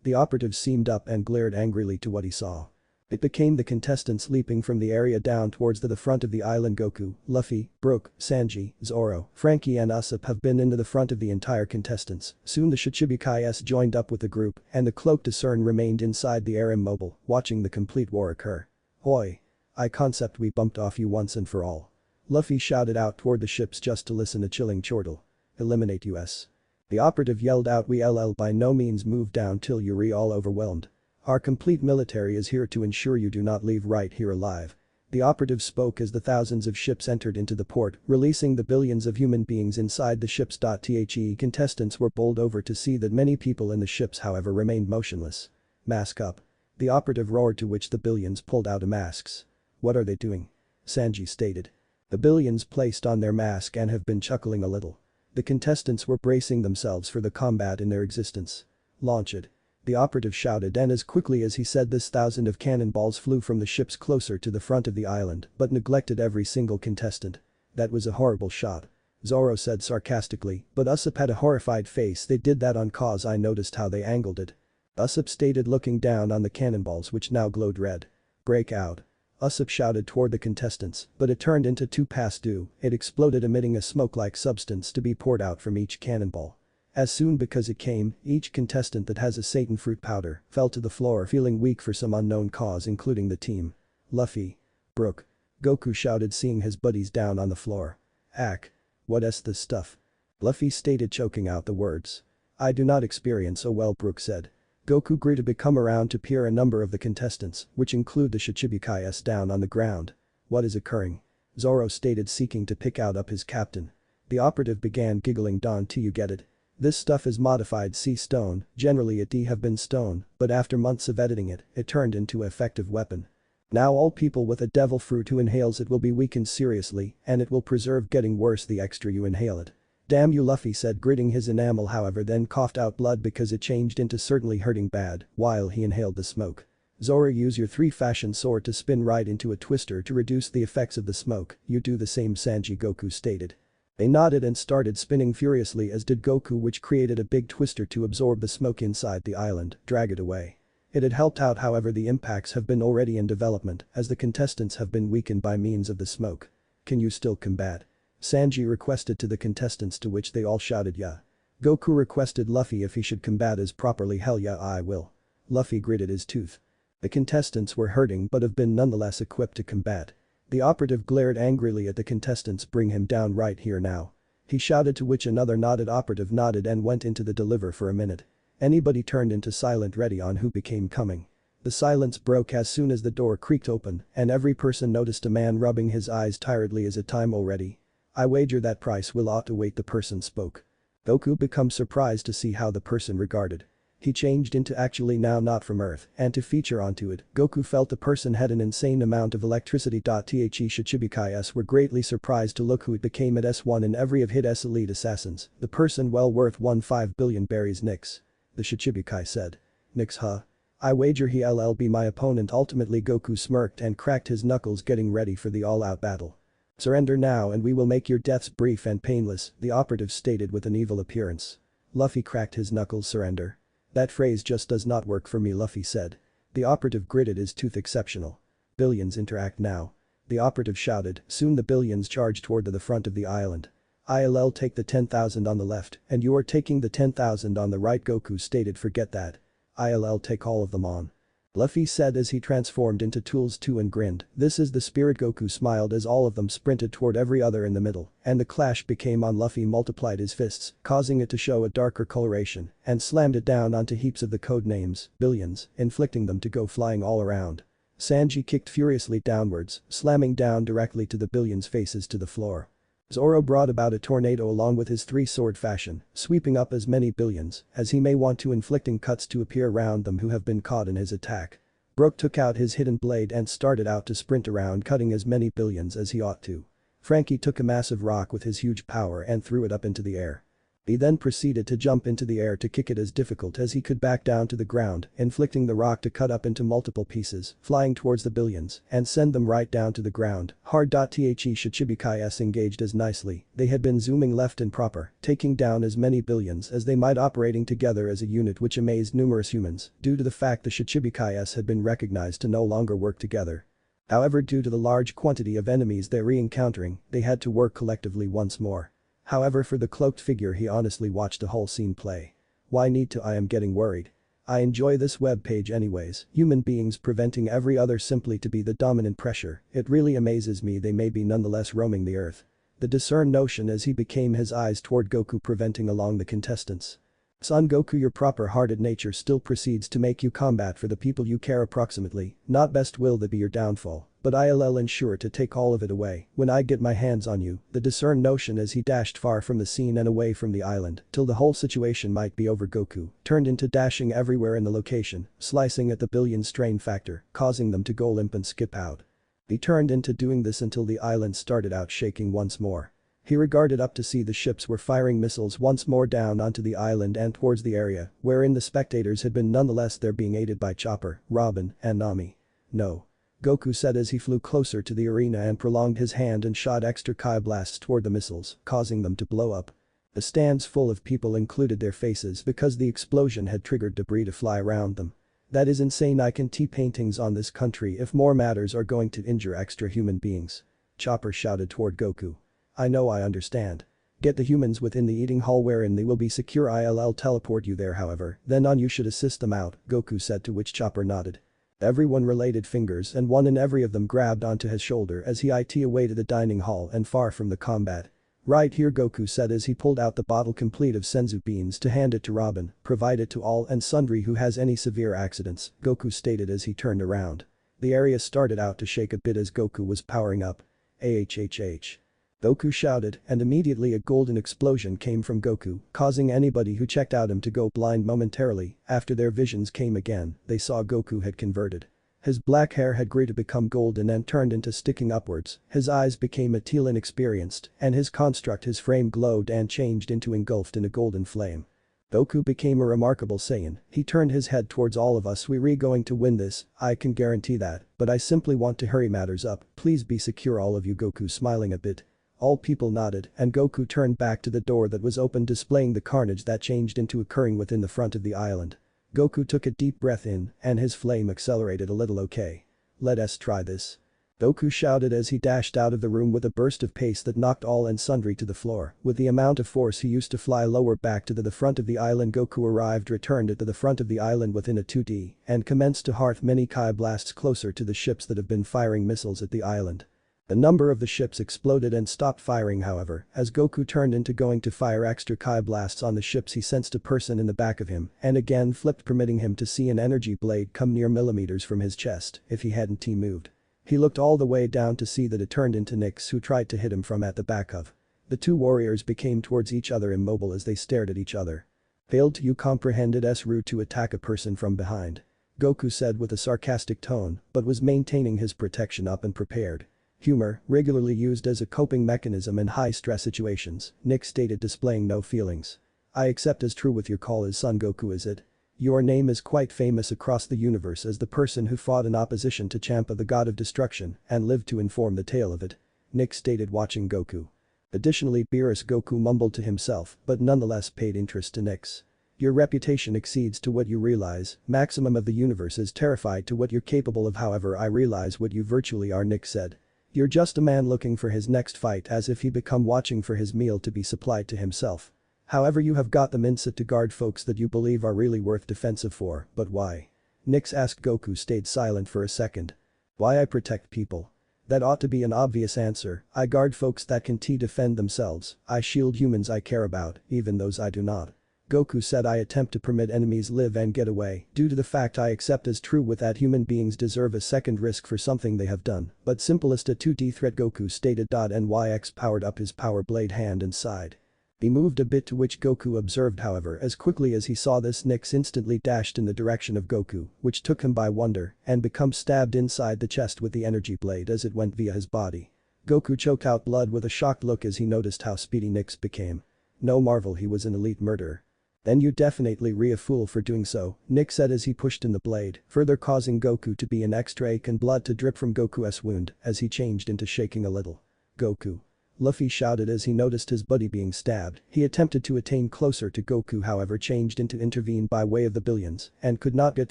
The operative seemed up and glared angrily to what he saw. It became the contestants leaping from the area down towards the front of the island. Goku, Luffy, Brook, Sanji, Zoro, Frankie and Usopp have been into the front of the entire contestants. Soon the Shichibukais joined up with the group and the Cloak Discern remained inside the air immobile, watching the complete war occur. Hoi. I concept we bumped off you once and for all. Luffy shouted out toward the ships just to listen a chilling chortle. Eliminate us. The operative yelled out, we by no means move down till you're all overwhelmed. Our complete military is here to ensure you do not leave right here alive. The operative spoke as the thousands of ships entered into the port, releasing the billions of human beings inside the ships. The contestants were bowled over to see that many people in the ships however remained motionless. Mask up. The operative roared, to which the billions pulled out masks. What are they doing? Sanji stated. The billions placed on their mask and have been chuckling a little. The contestants were bracing themselves for the combat in their existence. Launch it. The operative shouted, and as quickly as he said this, thousands of cannonballs flew from the ships closer to the front of the island but neglected every single contestant. That was a horrible shot. Zoro said sarcastically, but Usopp had a horrified face. They did that on cause I noticed how they angled it. Usopp stated, looking down on the cannonballs which now glowed red. Break out. Usopp shouted toward the contestants, but it turned into two past due. It exploded, emitting a smoke-like substance to be poured out from each cannonball. As soon because it came, each contestant that has a Satan fruit powder fell to the floor feeling weak for some unknown cause, including the team. Luffy. Brook. Goku shouted, seeing his buddies down on the floor. Ack. What's this stuff? Luffy stated, choking out the words. I do not experience so well, Brook said. Goku greeted to come around to peer a number of the contestants, which include the Shichibukai's, down on the ground. What is occurring? Zoro stated, seeking to pick out his captain. The operative began giggling. Don, you get it? This stuff is modified sea stone, generally it have been stone, but after months of editing it turned into an effective weapon. Now all people with a devil fruit who inhales it will be weakened seriously, and it will preserve getting worse the extra you inhale it. Damn you, Luffy said, gritting his enamel, however then coughed out blood because it changed into certainly hurting bad while he inhaled the smoke. Zoro, use your 3-fashion sword to spin right into a twister to reduce the effects of the smoke. You do the same, Sanji, Goku stated. They nodded and started spinning furiously, as did Goku, which created a big twister to absorb the smoke inside the island, drag it away. It had helped out, however the impacts have been already in development as the contestants have been weakened by means of the smoke. Can you still combat? Sanji requested to the contestants, to which they all shouted yeah. Goku requested Luffy if he should combat as properly. Hell yeah, I will. Luffy gritted his tooth. The contestants were hurting but have been nonetheless equipped to combat. The operative glared angrily at the contestants. Bring him down right here now. He shouted, to which another nodded. Operative nodded and went into the deliver for a minute. Anybody turned into silent, ready on who became coming. The silence broke as soon as the door creaked open and every person noticed a man rubbing his eyes tiredly. Is it time already? I wager that price will ought to wait, the person spoke. Goku becomes surprised to see how the person regarded. He changed into actually now not from Earth, and to feature onto it, Goku felt the person had an insane amount of electricity. The Shichibukai's were greatly surprised to look who it became at S1 in every of his elite assassins, the person well worth 1.5 billion berries. Nix. The Shichibukai said. Nix, huh? I wager he'll be my opponent ultimately. Goku smirked and cracked his knuckles, getting ready for the all-out battle. Surrender now and we will make your deaths brief and painless, the operative stated with an evil appearance. Luffy cracked his knuckles. Surrender? That phrase just does not work for me, Luffy said. The operative gritted his tooth. Exceptional. Billions, interact now. The operative shouted. Soon the billions charged toward the front of the island. I'll take the 10,000 on the left and you are taking the 10,000 on the right, Goku stated. Forget that. I'll take all of them on. Luffy said as he transformed into Tools 2 and grinned. This is the spirit. Goku smiled as all of them sprinted toward every other in the middle, and the clash became on. Luffy multiplied his fists, causing it to show a darker coloration, and slammed it down onto heaps of the code names, billions, inflicting them to go flying all around. Sanji kicked furiously downwards, slamming down directly to the billions' faces to the floor. Zoro brought about a tornado along with his 3-sword fashion, sweeping up as many billions as he may want to, inflicting cuts to appear around them who have been caught in his attack. Brook took out his hidden blade and started out to sprint around, cutting as many billions as he ought to. Frankie took a massive rock with his huge power and threw it up into the air. He then proceeded to jump into the air to kick it as difficult as he could back down to the ground, inflicting the rock to cut up into multiple pieces, flying towards the billions, and send them right down to the ground. Hard. The Shichibukai's engaged as nicely, they had been zooming left and proper, taking down as many billions as they might, operating together as a unit, which amazed numerous humans due to the fact the Shichibukai's had been recognized to no longer work together. However, due to the large quantity of enemies they were re-encountering, they had to work collectively once more. However, for the cloaked figure, he honestly watched the whole scene play. Why need to? I am getting worried. I enjoy this web page anyways, human beings preventing every other simply to be the dominant pressure. It really amazes me they may be nonetheless roaming the earth. The discern notion as he became his eyes toward Goku, preventing along the contestants. Son Goku, your proper-hearted nature still proceeds to make you combat for the people you care approximately, not best will that be your downfall. but I'll ensure to take all of it away when I get my hands on you, the discern notion as he dashed far from the scene and away from the island till the whole situation might be over. Goku turned into dashing everywhere in the location, slicing at the billion strain factor, causing them to go limp and skip out. He turned into doing this until the island started out shaking once more. He regarded up to see the ships were firing missiles once more down onto the island and towards the area wherein the spectators had been. Nonetheless, they're being aided by Chopper, Robin, and Nami. No. Goku said as he flew closer to the arena and prolonged his hand and shot extra Kai blasts toward the missiles, causing them to blow up. The stands full of people included their faces because the explosion had triggered debris to fly around them. That is insane. I can see paintings on this country if more matters are going to injure extra human beings. Chopper shouted toward Goku. I know, I understand. Get the humans within the eating hall wherein they will be secure. I'll teleport you there, however, then on you should assist them out, Goku said, to which Chopper nodded. Everyone related fingers and one in every of them grabbed onto his shoulder as he it away to the dining hall and far from the combat. Right here, Goku said as he pulled out the bottle complete of senzu beans to hand it to Robin. Provide it to all and sundry who has any severe accidents, Goku stated as he turned around. The area started out to shake a bit as Goku was powering up. AHHH. Goku shouted and immediately a golden explosion came from Goku, causing anybody who checked out him to go blind momentarily. After their visions came again, they saw Goku had converted. His black hair had grew to become golden and turned into sticking upwards, his eyes became a teal inexperienced, and his frame glowed and changed into engulfed in a golden flame. Goku became a remarkable Saiyan. He turned his head towards all of us. We're going to win this, I can guarantee that, but I simply want to hurry matters up, please be secure all of you, Goku smiling a bit. All people nodded and Goku turned back to the door that was open, displaying the carnage that changed into occurring within the front of the island. Goku took a deep breath in and his flame accelerated a little. Okay. Let us try this. Goku shouted as he dashed out of the room with a burst of pace that knocked all and sundry to the floor. With the amount of force he used to fly lower back to the front of the island, Goku returned it to the front of the island within a 2D and commenced to hearth many Kai blasts closer to the ships that have been firing missiles at the island. The number of the ships exploded and stopped firing, however, as Goku turned into going to fire extra Kai blasts on the ships. He sensed a person in the back of him and again flipped, permitting him to see an energy blade come near millimeters from his chest if he hadn't moved. He looked all the way down to see that it turned into Nyx, who tried to hit him from at the back of. The two warriors became towards each other immobile as they stared at each other. Failed to you comprehend it's rude to attack a person from behind. Goku said with a sarcastic tone, but was maintaining his protection up and prepared. Humor, regularly used as a coping mechanism in high-stress situations, Nyx stated, displaying no feelings. I accept as true with your call as son, Goku, is it? Your name is quite famous across the universe as the person who fought in opposition to Champa, the god of destruction, and lived to inform the tale of it. Nyx stated, watching Goku. Additionally, Beerus, Goku mumbled to himself but nonetheless paid interest to Nyx. Your reputation exceeds to what you realize, maximum of the universe is terrified to what you're capable of, however I realize what you virtually are, Nyx said. You're just a man looking for his next fight, as if he become watching for his meal to be supplied to himself. However, you have got the mindset to guard folks that you believe are really worth defensive for, but why? Nyx asked. Goku stayed silent for a second. Why I protect people. That ought to be an obvious answer. I guard folks that can defend themselves, I shield humans I care about, even those I do not. Goku said, I attempt to permit enemies live and get away due to the fact I accept as true with that human beings deserve a second risk for something they have done, but simplest a 2D threat, Goku stated. Nyx powered up his power blade hand and sighed. He moved a bit, to which Goku observed, however, as quickly as he saw this, Nyx instantly dashed in the direction of Goku, which took him by wonder and become stabbed inside the chest with the energy blade as it went via his body. Goku choked out blood with a shocked look as he noticed how speedy Nyx became. No marvel he was an elite murderer. Then you definitely a fool for doing so, Nyx said as he pushed in the blade, further causing Goku to be an extra ache and blood to drip from Goku's wound as he changed into shaking a little. Goku. Luffy shouted as he noticed his buddy being stabbed. He attempted to attain closer to Goku, however changed into intervene by way of the billions and could not get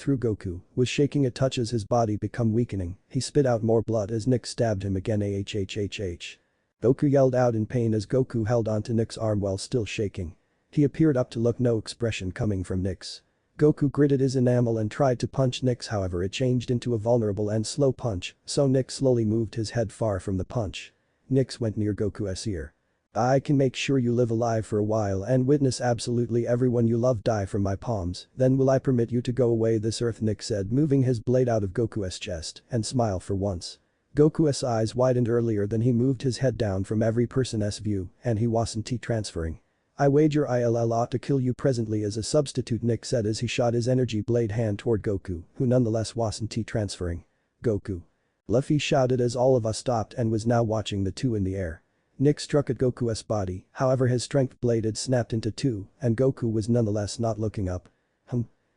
through. Goku was shaking a touch as his body become weakening. He spit out more blood as Nyx stabbed him again. AHHHH. Goku yelled out in pain as Goku held onto Nyx's arm while still shaking. He appeared up to look, no expression coming from Nyx. Goku gritted his enamel and tried to punch Nyx, however it changed into a vulnerable and slow punch, so Nyx slowly moved his head far from the punch. Nyx went near Goku's ear. I can make sure you live alive for a while and witness absolutely everyone you love die from my palms, then will I permit you to go away this earth, Nyx said, moving his blade out of Goku's chest and smile for once. Goku's eyes widened earlier than he moved his head down from every person's view and he wasn't transferring. I wager I'll ought to kill you presently as a substitute, Nick said as he shot his energy blade hand toward Goku, who nonetheless wasn't transferring. Goku. Luffy shouted as all of us stopped and was now watching the two in the air. Nick struck at Goku's body, however his strength blade had snapped into two and Goku was nonetheless not looking up.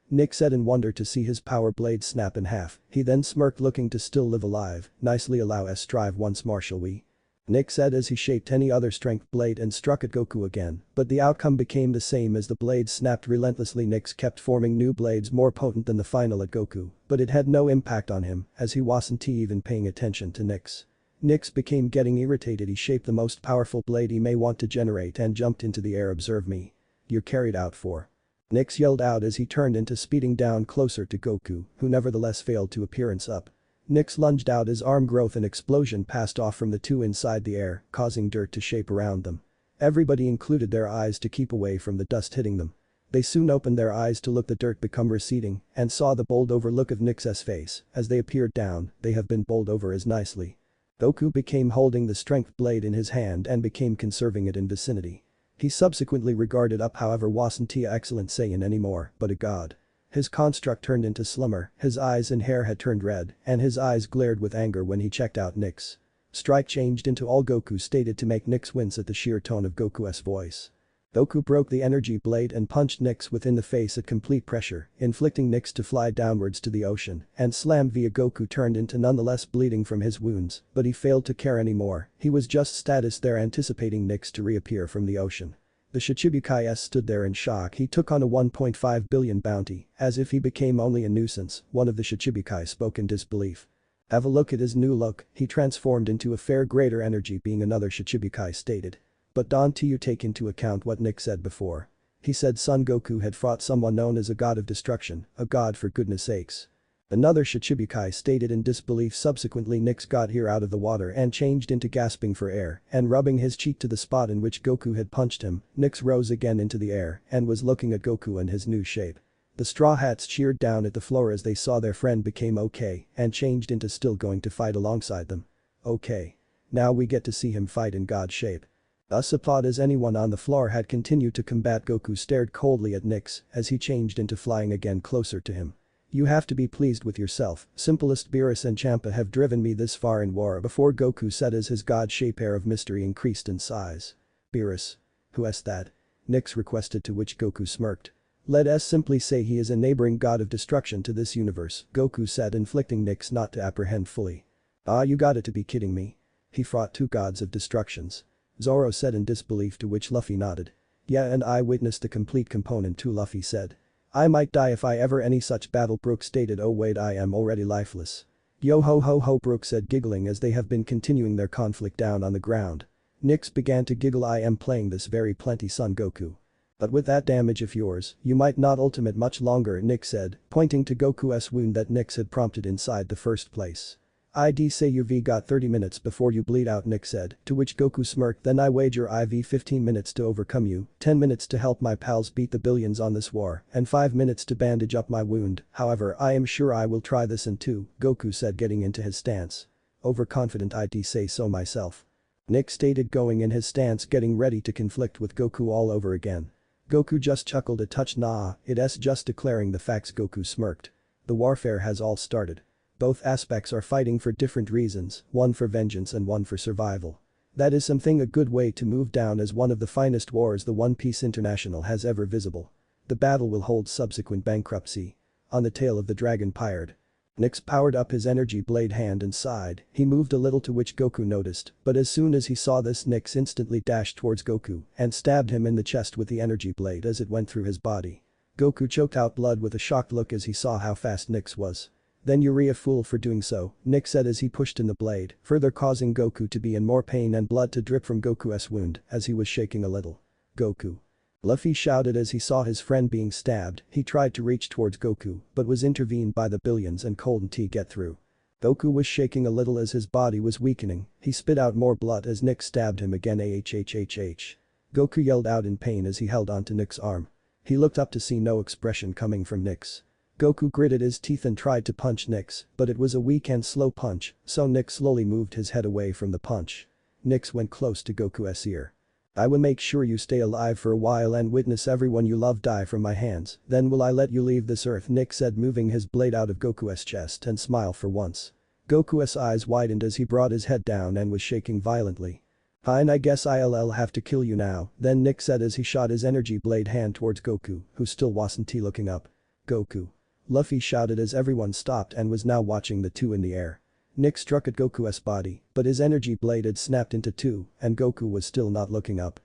Nick said in wonder to see his power blade snap in half, he then smirked looking to still live alive, nicely allow us strive once more shall we? Nick said as he shaped any other strength blade and struck at Goku again, but the outcome became the same as the blade snapped relentlessly. Nick kept forming new blades more potent than the final at Goku, but it had no impact on him as he wasn't even paying attention to Nick's. Nick became getting irritated. He shaped the most powerful blade he may want to generate and jumped into the air. Observe me. You're carried out for. Nick yelled out as he turned into speeding down closer to Goku, who nevertheless failed to appearance up. Nick lunged out his arm. Growth and explosion passed off from the two inside the air, causing dirt to shape around them. Everybody included their eyes to keep away from the dust hitting them. They soon opened their eyes to look the dirt become receding and saw the bowled over look of Nick's face as they appeared down. They have been bowled over as nicely. Goku became holding the strength blade in his hand and became conserving it in vicinity. He subsequently regarded up, however wasn't a excellent Saiyan anymore but a god. His construct turned into Slumber, his eyes and hair had turned red and his eyes glared with anger when he checked out Nick's. Strike changed into all Goku stated to make Nick wince at the sheer tone of Goku's voice. Goku broke the energy blade and punched Nick within the face at complete pressure, inflicting Nick to fly downwards to the ocean and slammed via. Goku turned into nonetheless bleeding from his wounds, but he failed to care anymore, he was just status there anticipating Nick to reappear from the ocean. The Shichibukai stood there in shock. He took on a 1.5 billion bounty, as if he became only a nuisance. One of the Shichibukai spoke in disbelief. Have a look at his new look, he transformed into a far greater energy being, another Shichibukai stated. But don't you take into account what Nick said before. He said Son Goku had fought someone known as a god of destruction, a god for goodness sakes. Another Shichibukai stated in disbelief. Subsequently Nick got here out of the water and changed into gasping for air and rubbing his cheek to the spot in which Goku had punched him. Nick rose again into the air and was looking at Goku and his new shape. The Straw Hats cheered down at the floor as they saw their friend became okay and changed into still going to fight alongside them. Okay. Now we get to see him fight in god shape. Thus applaud as anyone on the floor had continued to combat. Goku stared coldly at Nick as he changed into flying again closer to him. You have to be pleased with yourself, simplest. Beerus and Champa have driven me this far in war before, Goku said as his god-shape air of mystery increased in size. Beerus? Who is that? Nick requested, to which Goku smirked. Let us simply say he is a neighboring god of destruction to this universe, Goku said, inflicting Nick not to apprehend fully. Ah, you gotta to be kidding me. He fought two gods of destructions. Zoro said in disbelief, to which Luffy nodded. Yeah, and I witnessed the complete component too, Luffy said. I might die if I ever any such battle, Brook stated. Oh wait, I am already lifeless. Yo ho ho ho, Brook said, giggling as they have been continuing their conflict down on the ground. Nick began to giggle. I am playing this very plenty, Son Goku. But with that damage of yours, you might not ultimate much longer, Nick said, pointing to Goku's wound that Nick had prompted inside the first place. I'd say you've got 30 minutes before you bleed out, Nick said, to which Goku smirked. Then I wager I've 15 minutes to overcome you, 10 minutes to help my pals beat the billions on this war, and 5 minutes to bandage up my wound. However, I am sure I will try this in 2, Goku said, getting into his stance. Overconfident, I'd say so myself. Nick stated, going in his stance, getting ready to conflict with Goku all over again. Goku just chuckled a touch. Nah, it's just declaring the facts, Goku smirked. The warfare has all started. Both aspects are fighting for different reasons, one for vengeance and one for survival. That is something a good way to move down as one of the finest wars the One Piece International has ever visible. The battle will hold subsequent bankruptcy. On the tail of the dragon pirate. Nick powered up his energy blade hand and sighed. He moved a little, to which Goku noticed, but as soon as he saw this, Nick instantly dashed towards Goku and stabbed him in the chest with the energy blade as it went through his body. Goku choked out blood with a shocked look as he saw how fast Nick was. Then you're a fool for doing so, Nick said as he pushed in the blade, further causing Goku to be in more pain and blood to drip from Goku's wound as he was shaking a little. Goku. Luffy shouted as he saw his friend being stabbed. He tried to reach towards Goku but was intervened by the billions and couldn't get through. Goku was shaking a little as his body was weakening. He spit out more blood as Nick stabbed him again. Goku yelled out in pain as he held onto Nick's arm. He looked up to see no expression coming from Nick's. Goku gritted his teeth and tried to punch Nyx, but it was a weak and slow punch, so Nyx slowly moved his head away from the punch. Nyx went close to Goku's ear. I will make sure you stay alive for a while and witness everyone you love die from my hands, then will I let you leave this earth, Nyx said, moving his blade out of Goku's chest and smile for once. Goku's eyes widened as he brought his head down and was shaking violently. Fine, I guess I'll have to kill you now, then Nyx said as he shot his energy blade hand towards Goku, who still wasn't looking up. Goku. Luffy shouted as everyone stopped and was now watching the two in the air. Nyx struck at Goku's body, but his energy blade had snapped into two, and Goku was still not looking up.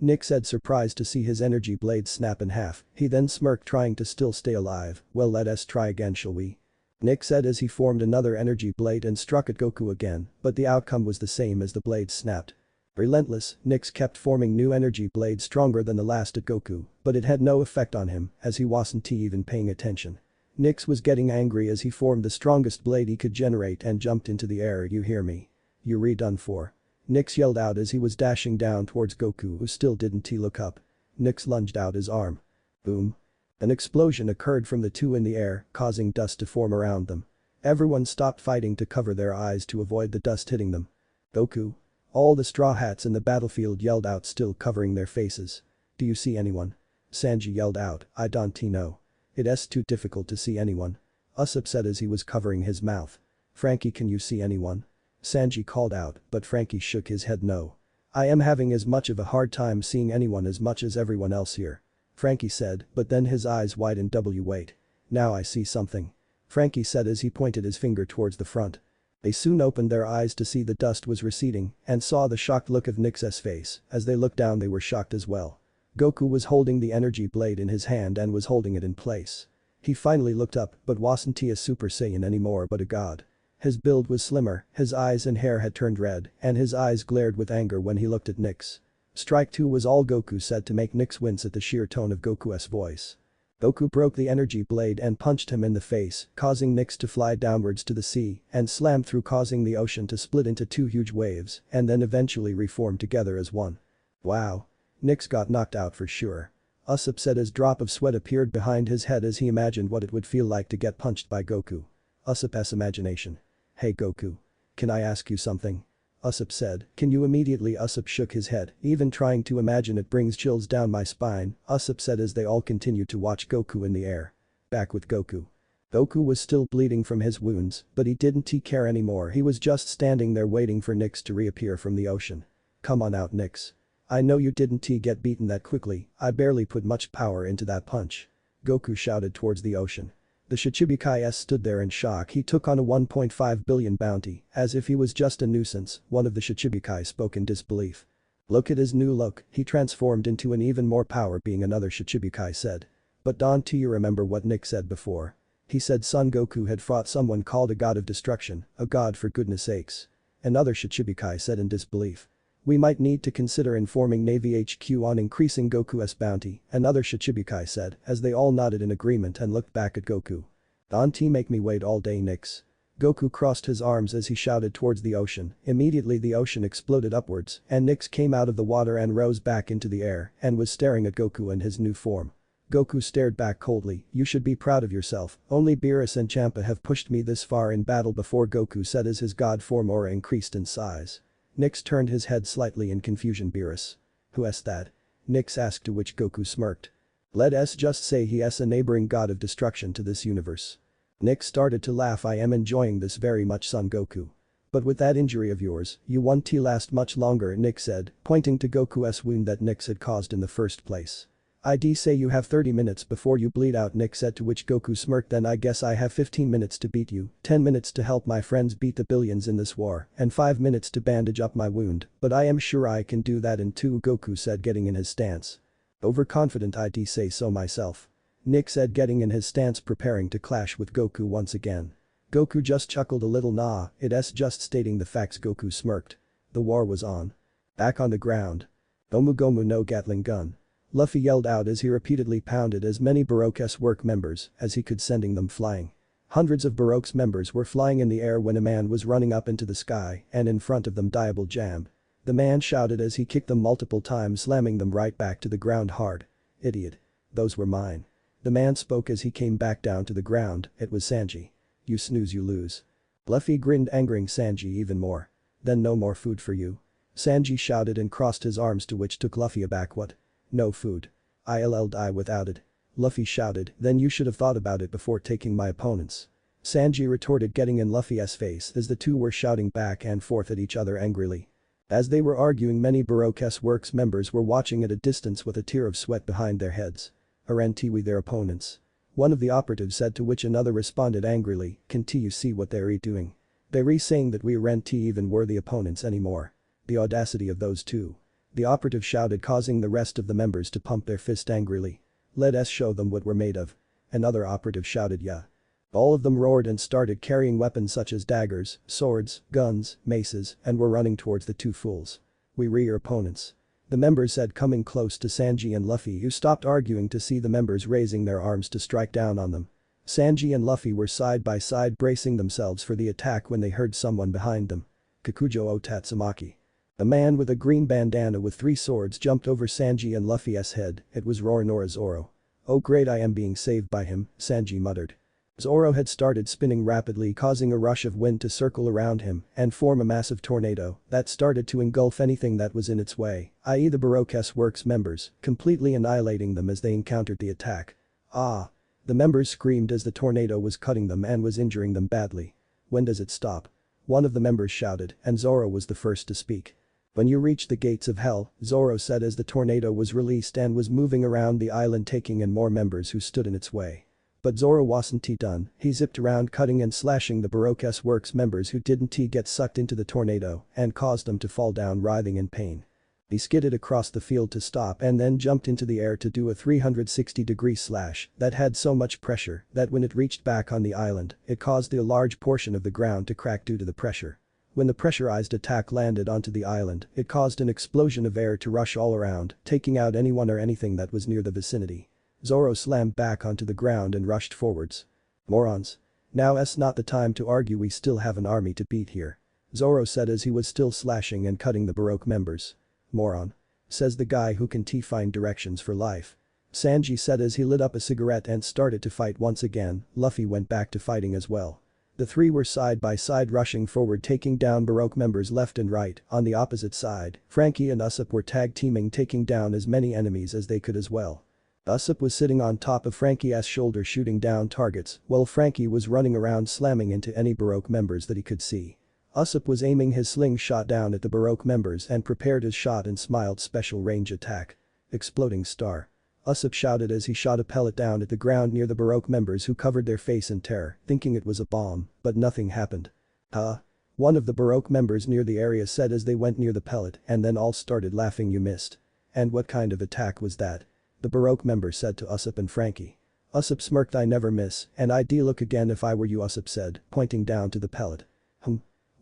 Nyx said, surprised to see his energy blade snap in half. He then smirked, trying to still stay alive. Well, let us try again, shall we? Nyx said as he formed another energy blade and struck at Goku again, but the outcome was the same as the blade snapped. Relentless, Nyx kept forming new energy blades stronger than the last at Goku, but it had no effect on him, as he wasn't even paying attention. Nyx was getting angry as he formed the strongest blade he could generate and jumped into the air. You hear me? You're done for. Nyx yelled out as he was dashing down towards Goku, who still didn't look up. Nyx lunged out his arm. Boom. An explosion occurred from the two in the air, causing dust to form around them. Everyone stopped fighting to cover their eyes to avoid the dust hitting them. Goku. All the Straw Hats in the battlefield yelled out, still covering their faces. Do you see anyone? Sanji yelled out, I don't know. It's too difficult to see anyone. Usopp said as he was covering his mouth. Frankie, can you see anyone? Sanji called out, but Frankie shook his head no. I am having as much of a hard time seeing anyone as much as everyone else here. Frankie said, but then his eyes widened. Wait. Now I see something. Frankie said as he pointed his finger towards the front. They soon opened their eyes to see the dust was receding and saw the shocked look of Nyx's face. As they looked down, they were shocked as well. Goku was holding the energy blade in his hand and was holding it in place. He finally looked up, but wasn't a Super Saiyan anymore but a god. His build was slimmer, his eyes and hair had turned red, and his eyes glared with anger when he looked at Nyx. Strike 2 was all Goku said to make Nyx wince at the sheer tone of Goku's voice. Goku broke the energy blade and punched him in the face, causing Nyx to fly downwards to the sea and slammed through, causing the ocean to split into two huge waves and then eventually reform together as one. Wow. Nyx got knocked out for sure. Usopp said as drop of sweat appeared behind his head as he imagined what it would feel like to get punched by Goku. Usopp's imagination. Hey Goku. Can I ask you something? Usopp said, can you immediately? Usopp shook his head, even trying to imagine it brings chills down my spine, Usopp said as they all continued to watch Goku in the air. Back with Goku. Goku was still bleeding from his wounds, but he didn't care anymore. He was just standing there waiting for Nyx to reappear from the ocean. Come on out, Nyx. I know you didn't get beaten that quickly, I barely put much power into that punch. Goku shouted towards the ocean. The Shichibukai stood there in shock. He took on a 1.5 billion bounty, as if he was just a nuisance. One of the Shichibukai spoke in disbelief. Look at his new look, he transformed into an even more power being, another Shichibukai said. But don't you remember what Nyx said before? He said Son Goku had fought someone called a god of destruction, a god for goodness sakes. Another Shichibukai said in disbelief. We might need to consider informing Navy HQ on increasing Goku's bounty, another Shichibukai said, as they all nodded in agreement and looked back at Goku. Don't make me wait all day, Nyx. Goku crossed his arms as he shouted towards the ocean. Immediately the ocean exploded upwards and Nyx came out of the water and rose back into the air and was staring at Goku in his new form. Goku stared back coldly. You should be proud of yourself, only Beerus and Champa have pushed me this far in battle before, Goku said as his god form aura increased in size. Nyx turned his head slightly in confusion. Beerus. Who is that? Nyx asked, to which Goku smirked. Let us just say he is a neighboring god of destruction to this universe. Nyx started to laugh. I am enjoying this very much, Son Goku. But with that injury of yours, you won't last much longer, Nyx said, pointing to Goku's wound that Nyx had caused in the first place. I'd say you have 30 minutes before you bleed out, Nyx said, to which Goku smirked. Then I guess I have 15 minutes to beat you, 10 minutes to help my friends beat the billions in this war, and 5 minutes to bandage up my wound, but I am sure I can do that in 2, Goku said, getting in his stance. Overconfident, I'd say so myself. Nyx said, getting in his stance, preparing to clash with Goku once again. Goku just chuckled a little. Nah, it's just stating the facts, Goku smirked. The war was on. Back on the ground. Gomu Gomu no Gatling gun. Luffy yelled out as he repeatedly pounded as many Baroque's work members as he could, sending them flying. Hundreds of Baroque's members were flying in the air when a man was running up into the sky and in front of them Diable jammed. The man shouted as he kicked them multiple times, slamming them right back to the ground hard. Idiot. Those were mine. The man spoke as he came back down to the ground. It was Sanji. You snooze you lose. Luffy grinned, angering Sanji even more. Then no more food for you. Sanji shouted and crossed his arms, to which took Luffy aback. What? No food? I'll die without it. Luffy shouted, then you should have thought about it before taking my opponents. Sanji retorted, getting in Luffy's face as the two were shouting back and forth at each other angrily. As they were arguing, many Baroque's Works members were watching at a distance with a tear of sweat behind their heads. Aren't we their opponents? One of the operatives said, to which another responded angrily, can't you see what they're doing? They're saying that we aren't even worthy opponents anymore. The audacity of those two. The operative shouted, causing the rest of the members to pump their fist angrily. Let us show them what we're made of. Another operative shouted, yeah. All of them roared and started carrying weapons such as daggers, swords, guns, maces, and were running towards the two fools. We're your opponents. The members said, coming close to Sanji and Luffy, who stopped arguing to see the members raising their arms to strike down on them. Sanji and Luffy were side by side, bracing themselves for the attack, when they heard someone behind them. Kakujo o Tatsumaki. A man with a green bandana with 3 swords jumped over Sanji and Luffy's head. It was Roronoa Zoro. Oh great, I am being saved by him, Sanji muttered. Zoro had started spinning rapidly, causing a rush of wind to circle around him and form a massive tornado that started to engulf anything that was in its way, i.e. the Baroque's Works members, completely annihilating them as they encountered the attack. Ah! The members screamed as the tornado was cutting them and was injuring them badly. When does it stop? One of the members shouted, and Zoro was the first to speak. When you reach the gates of hell, Zoro said as the tornado was released and was moving around the island, taking in more members who stood in its way. But Zoro wasn't done. He zipped around, cutting and slashing the Baroque's Works members who didn't get sucked into the tornado and caused them to fall down writhing in pain. He skidded across the field to stop and then jumped into the air to do a 360-degree slash that had so much pressure that when it reached back on the island, it caused a large portion of the ground to crack due to the pressure. When the pressurized attack landed onto the island, it caused an explosion of air to rush all around, taking out anyone or anything that was near the vicinity. Zoro slammed back onto the ground and rushed forwards. Morons. Now's not the time to argue, we still have an army to beat here. Zoro said as he was still slashing and cutting the Baroque members. Moron. Says the guy who can find directions for life. Sanji said as he lit up a cigarette and started to fight once again. Luffy went back to fighting as well. The three were side by side, rushing forward, taking down Baroque members left and right. On the opposite side, Franky and Usopp were tag teaming, taking down as many enemies as they could as well. Usopp was sitting on top of Franky's shoulder shooting down targets, while Franky was running around slamming into any Baroque members that he could see. Usopp was aiming his slingshot down at the Baroque members and prepared his shot and smiled special range attack. Exploding star. Usopp shouted as he shot a pellet down at the ground near the Baroque members, who covered their face in terror, thinking it was a bomb, but nothing happened. Huh? One of the Baroque members near the area said as they went near the pellet, and then all started laughing. You missed. And what kind of attack was that? The Baroque member said to Usopp and Franky. Usopp smirked. I never miss, and I'd look again if I were you, Usopp said, pointing down to the pellet.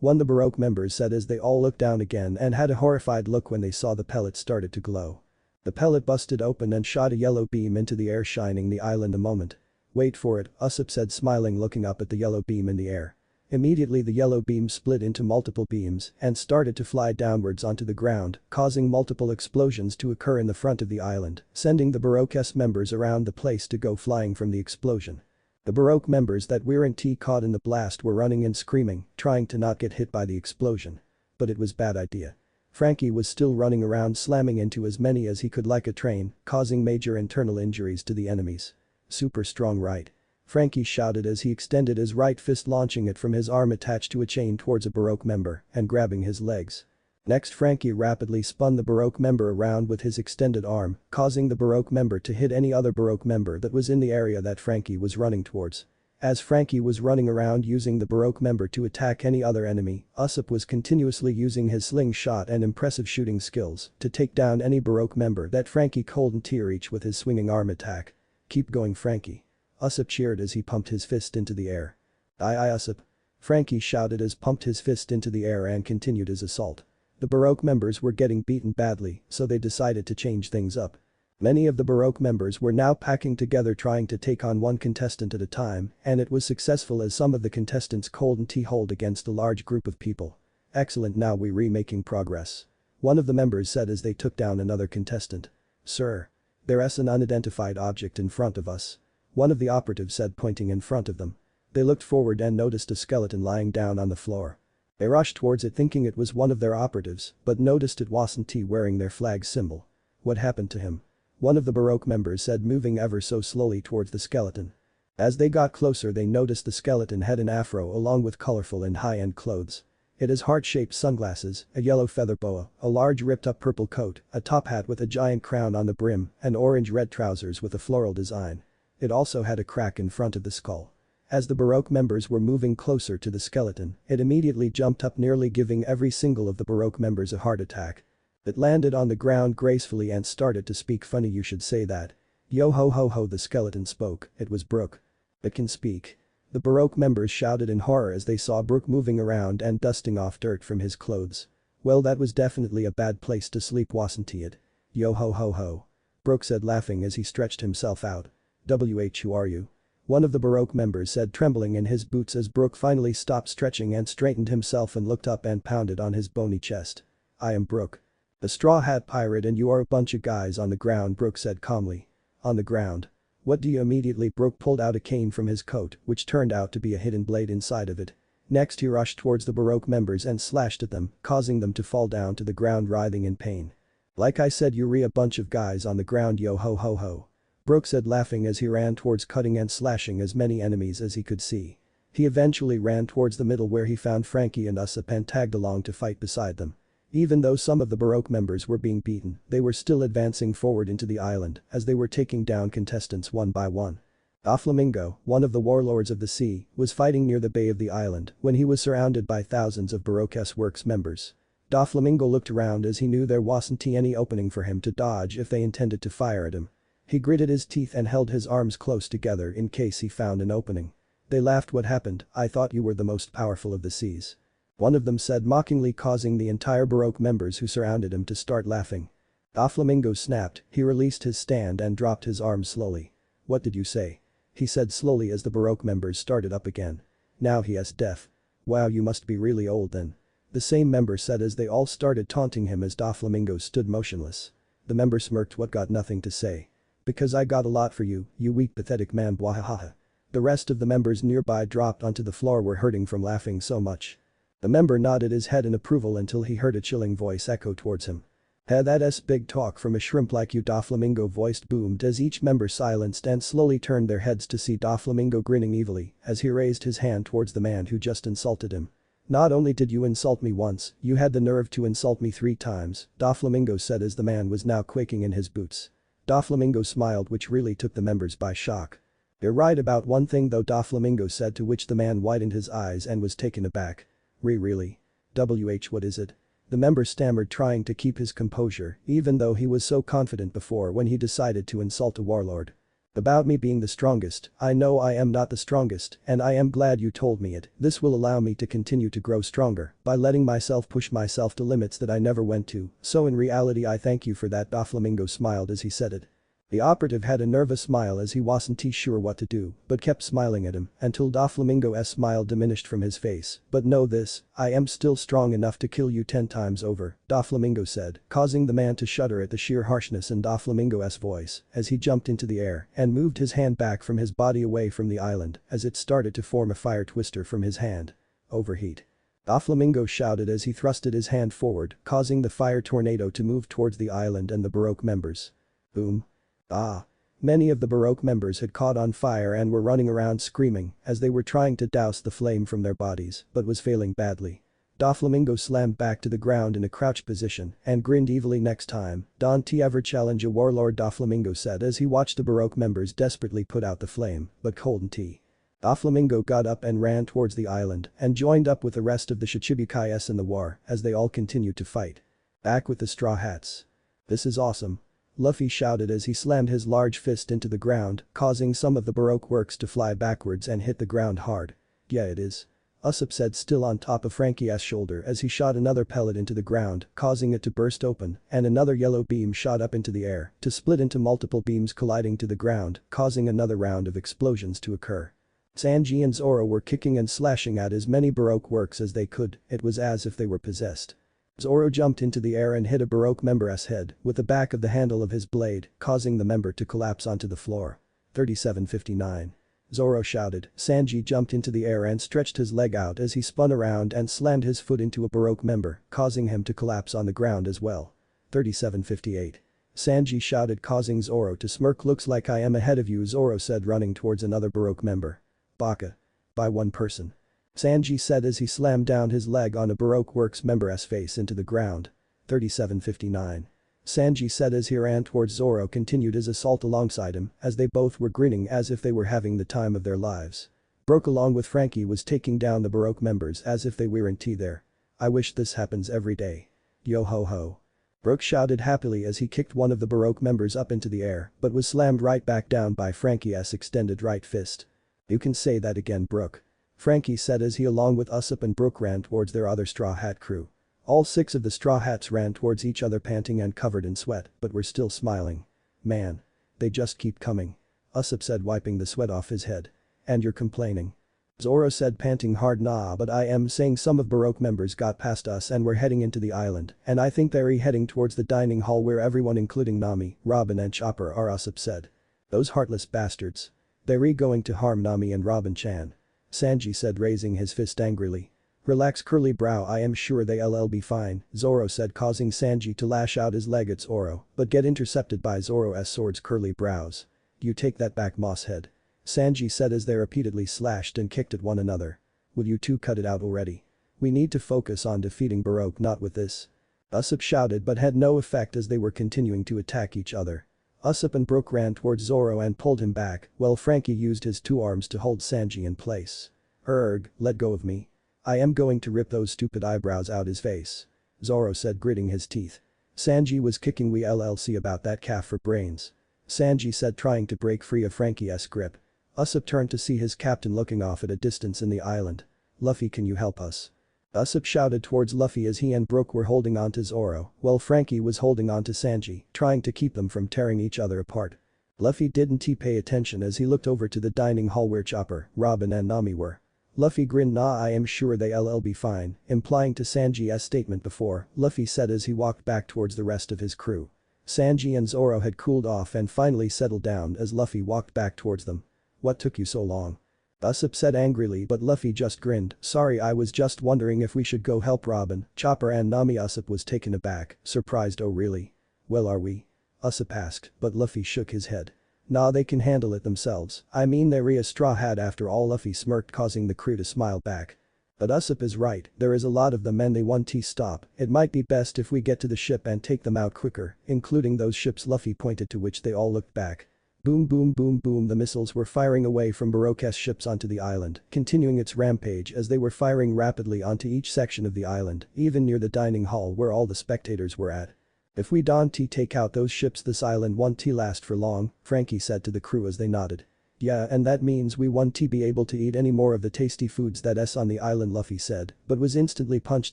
One of the Baroque members said as they all looked down again and had a horrified look when they saw the pellet started to glow. The pellet busted open and shot a yellow beam into the air, shining the island a moment. Wait for it, Usopp said, smiling, looking up at the yellow beam in the air. Immediately the yellow beam split into multiple beams and started to fly downwards onto the ground, causing multiple explosions to occur in the front of the island, sending the Baroque's members around the place to go flying from the explosion. The Baroque members that weren't caught in the blast were running and screaming, trying to not get hit by the explosion. But it was bad idea. Franky was still running around, slamming into as many as he could like a train, causing major internal injuries to the enemies. Super strong right. Franky shouted as he extended his right fist, launching it from his arm attached to a chain towards a Baroque member and grabbing his legs. Next, Franky rapidly spun the Baroque member around with his extended arm, causing the Baroque member to hit any other Baroque member that was in the area that Franky was running towards. As Franky was running around using the Baroque member to attack any other enemy, Usopp was continuously using his slingshot and impressive shooting skills to take down any Baroque member that Franky couldn't reach with his swinging arm attack. Keep going, Franky. Usopp cheered as he pumped his fist into the air. Aye aye, Usopp. Franky shouted as pumped his fist into the air and continued his assault. The Baroque members were getting beaten badly, so they decided to change things up. Many of the Baroque members were now packing together, trying to take on one contestant at a time, and it was successful as some of the contestants couldn't hold against a large group of people. Excellent, now we're making progress. One of the members said as they took down another contestant. Sir. There's an unidentified object in front of us. one of the operatives said, pointing in front of them. They looked forward and noticed a skeleton lying down on the floor. They rushed towards it thinking it was one of their operatives, but noticed it wasn't wearing their flag symbol. What happened to him? One of the Baroque members said, moving ever so slowly towards the skeleton. As they got closer they noticed the skeleton had an afro along with colorful and high-end clothes. It has heart-shaped sunglasses, a yellow feather boa, a large ripped-up purple coat, a top hat with a giant crown on the brim, and orange-red trousers with a floral design. It also had a crack in front of the skull. As the Baroque members were moving closer to the skeleton, it immediately jumped up, nearly giving every single of the Baroque members a heart attack. It landed on the ground gracefully and started to speak. Funny you should say that. Yo ho ho ho, the skeleton spoke. It was Brooke. It can speak. The Baroque members shouted in horror as they saw Brooke moving around and dusting off dirt from his clothes. Well, that was definitely a bad place to sleep, wasn't it? Yo ho ho ho. Brooke said, laughing as he stretched himself out. Who are you? One of the Baroque members said, trembling in his boots as Brooke finally stopped stretching and straightened himself and looked up and pounded on his bony chest. I am Brooke. The Straw Hat Pirate, and you are a bunch of guys on the ground, Brooke said calmly. On the ground? What do you? Immediately Brooke pulled out a cane from his coat, which turned out to be a hidden blade inside of it. Next he rushed towards the Baroque members and slashed at them, causing them to fall down to the ground writhing in pain. Like I said, you're a bunch of guys on the ground, yo ho ho ho. Brooke said, laughing as he ran towards cutting and slashing as many enemies as he could see. He eventually ran towards the middle where he found Frankie and Usopp and tagged along to fight beside them. Even though some of the Baroque members were being beaten, they were still advancing forward into the island as they were taking down contestants one by one. Doflamingo, one of the warlords of the sea, was fighting near the bay of the island when he was surrounded by thousands of Baroque's works members. Doflamingo looked around as he knew there wasn't any opening for him to dodge if they intended to fire at him. He gritted his teeth and held his arms close together in case he found an opening. They laughed. What happened? I thought you were the most powerful of the seas. One of them said mockingly, causing the entire Baroque members who surrounded him to start laughing. Doflamingo snapped, he released his stand and dropped his arms slowly. What did you say? He said slowly as the Baroque members started up again. Now he is deaf. Wow, you must be really old then. The same member said as they all started taunting him as Doflamingo stood motionless. The member smirked. What? Got nothing to say. Because I got a lot for you, you weak pathetic man, bwahahaha. The rest of the members nearby dropped onto the floor, were hurting from laughing so much. The member nodded his head in approval until he heard a chilling voice echo towards him. Hey, that's big talk from a shrimp like you, Doflamingo voiced boomed as each member silenced and slowly turned their heads to see Doflamingo grinning evilly as he raised his hand towards the man who just insulted him. Not only did you insult me once, you had the nerve to insult me 3 times, Doflamingo said as the man was now quaking in his boots. Doflamingo smiled, which really took the members by shock. You're right about one thing though, Doflamingo said, to which the man widened his eyes and was taken aback. Really? What is it? The member stammered, trying to keep his composure even though he was so confident before when he decided to insult a warlord. About me being the strongest, I know I am not the strongest and I am glad you told me it. This will allow me to continue to grow stronger by letting myself push myself to limits that I never went to, so in reality I thank you for that. Doflamingo smiled as he said it. The operative had a nervous smile as he wasn't sure what to do but kept smiling at him until Doflamingo's smile diminished from his face. But know this, I am still strong enough to kill you 10 times over, Doflamingo said, causing the man to shudder at the sheer harshness in Doflamingo's voice as he jumped into the air and moved his hand back from his body away from the island as it started to form a fire twister from his hand. Overheat. Doflamingo shouted as he thrusted his hand forward, causing the fire tornado to move towards the island and the Baroque members. Boom. Ah. Many of the Baroque members had caught on fire and were running around screaming as they were trying to douse the flame from their bodies but was failing badly. Doflamingo slammed back to the ground in a crouched position and grinned evilly. Next time, don't ever challenge a warlord, Doflamingo said as he watched the Baroque members desperately put out the flame, but couldn't. Doflamingo got up and ran towards the island and joined up with the rest of the Shichibukais in the war as they all continued to fight. Back with the Straw Hats. This is awesome. Luffy shouted as he slammed his large fist into the ground, causing some of the Baroque works to fly backwards and hit the ground hard. Yeah, it is. Usopp said, still on top of Frankie's shoulder as he shot another pellet into the ground, causing it to burst open, and another yellow beam shot up into the air to split into multiple beams colliding to the ground, causing another round of explosions to occur. Sanji and Zoro were kicking and slashing at as many Baroque works as they could, it was as if they were possessed. Zoro jumped into the air and hit a Baroque member's head with the back of the handle of his blade, causing the member to collapse onto the floor. 37:59. Zoro shouted. Sanji jumped into the air and stretched his leg out as he spun around and slammed his foot into a Baroque member, causing him to collapse on the ground as well. 37:58. Sanji shouted, causing Zoro to smirk. Looks like I am ahead of you, Zoro said, running towards another Baroque member. Baka. By one person. Sanji said as he slammed down his leg on a Baroque Works member's face into the ground. 37:59. Sanji said as he ran towards Zoro, continued his assault alongside him as they both were grinning as if they were having the time of their lives. Brook along with Frankie was taking down the Baroque members as if they weren't there. I wish this happens every day. Yo ho ho. Brook shouted happily as he kicked one of the Baroque members up into the air but was slammed right back down by Frankie's extended right fist. You can say that again, Brook. Frankie said as he along with Usopp and Brook ran towards their other Straw Hat crew. All 6 of the Straw Hats ran towards each other panting and covered in sweat but were still smiling. Man. They just keep coming. Usopp said, wiping the sweat off his head. And you're complaining. Zoro said, panting hard. Nah, but I am saying some of Baroque members got past us and were heading into the island, and I think they're heading towards the dining hall where everyone including Nami, Robin and Chopper are, Usopp said. Those heartless bastards. They're going to harm Nami and Robin-chan. Sanji said, raising his fist angrily. Relax, curly brow, I am sure they'll be fine, Zoro said, causing Sanji to lash out his leg at Zoro but get intercepted by Zoro's sword's curly brows. You take that back, Mosshead. Sanji said as they repeatedly slashed and kicked at one another. Will you two cut it out already? We need to focus on defeating Baroque, not with this. Usopp shouted but had no effect as they were continuing to attack each other. Usopp and Brook ran towards Zoro and pulled him back while Frankie used his 2 arms to hold Sanji in place. Erg, let go of me. I am going to rip those stupid eyebrows out his face. Zoro said, gritting his teeth. Sanji was kicking we LLC about that calf for brains. Sanji said, trying to break free of Frankie's grip. Usopp turned to see his captain looking off at a distance in the island. Luffy, can you help us? Usopp shouted towards Luffy as he and Brook were holding onto Zoro while Frankie was holding onto Sanji, trying to keep them from tearing each other apart. Luffy didn't pay attention as he looked over to the dining hall where Chopper, Robin and Nami were. Luffy grinned. Nah, I am sure they'll be fine, implying to Sanji's statement before, Luffy said as he walked back towards the rest of his crew. Sanji and Zoro had cooled off and finally settled down as Luffy walked back towards them. What took you so long? Usopp said angrily, but Luffy just grinned. Sorry, I was just wondering if we should go help Robin, Chopper and Nami. Usopp was taken aback, surprised. Oh really? Well, are we? Usopp asked, but Luffy shook his head. Nah, they can handle it themselves. I mean, they're a straw hat after all. Luffy smirked, causing the crew to smile back. But Usopp is right, there is a lot of them and they want to stop. It might be best if we get to the ship and take them out quicker, including those ships. Luffy pointed to which they all looked back. Boom boom boom boom, the missiles were firing away from Baroque's ships onto the island, continuing its rampage as they were firing rapidly onto each section of the island, even near the dining hall where all the spectators were at. If we don't take out those ships, this island won't last for long, Frankie said to the crew as they nodded. Yeah, and that means we won't be able to eat any more of the tasty foods that's on the island, Luffy said, but was instantly punched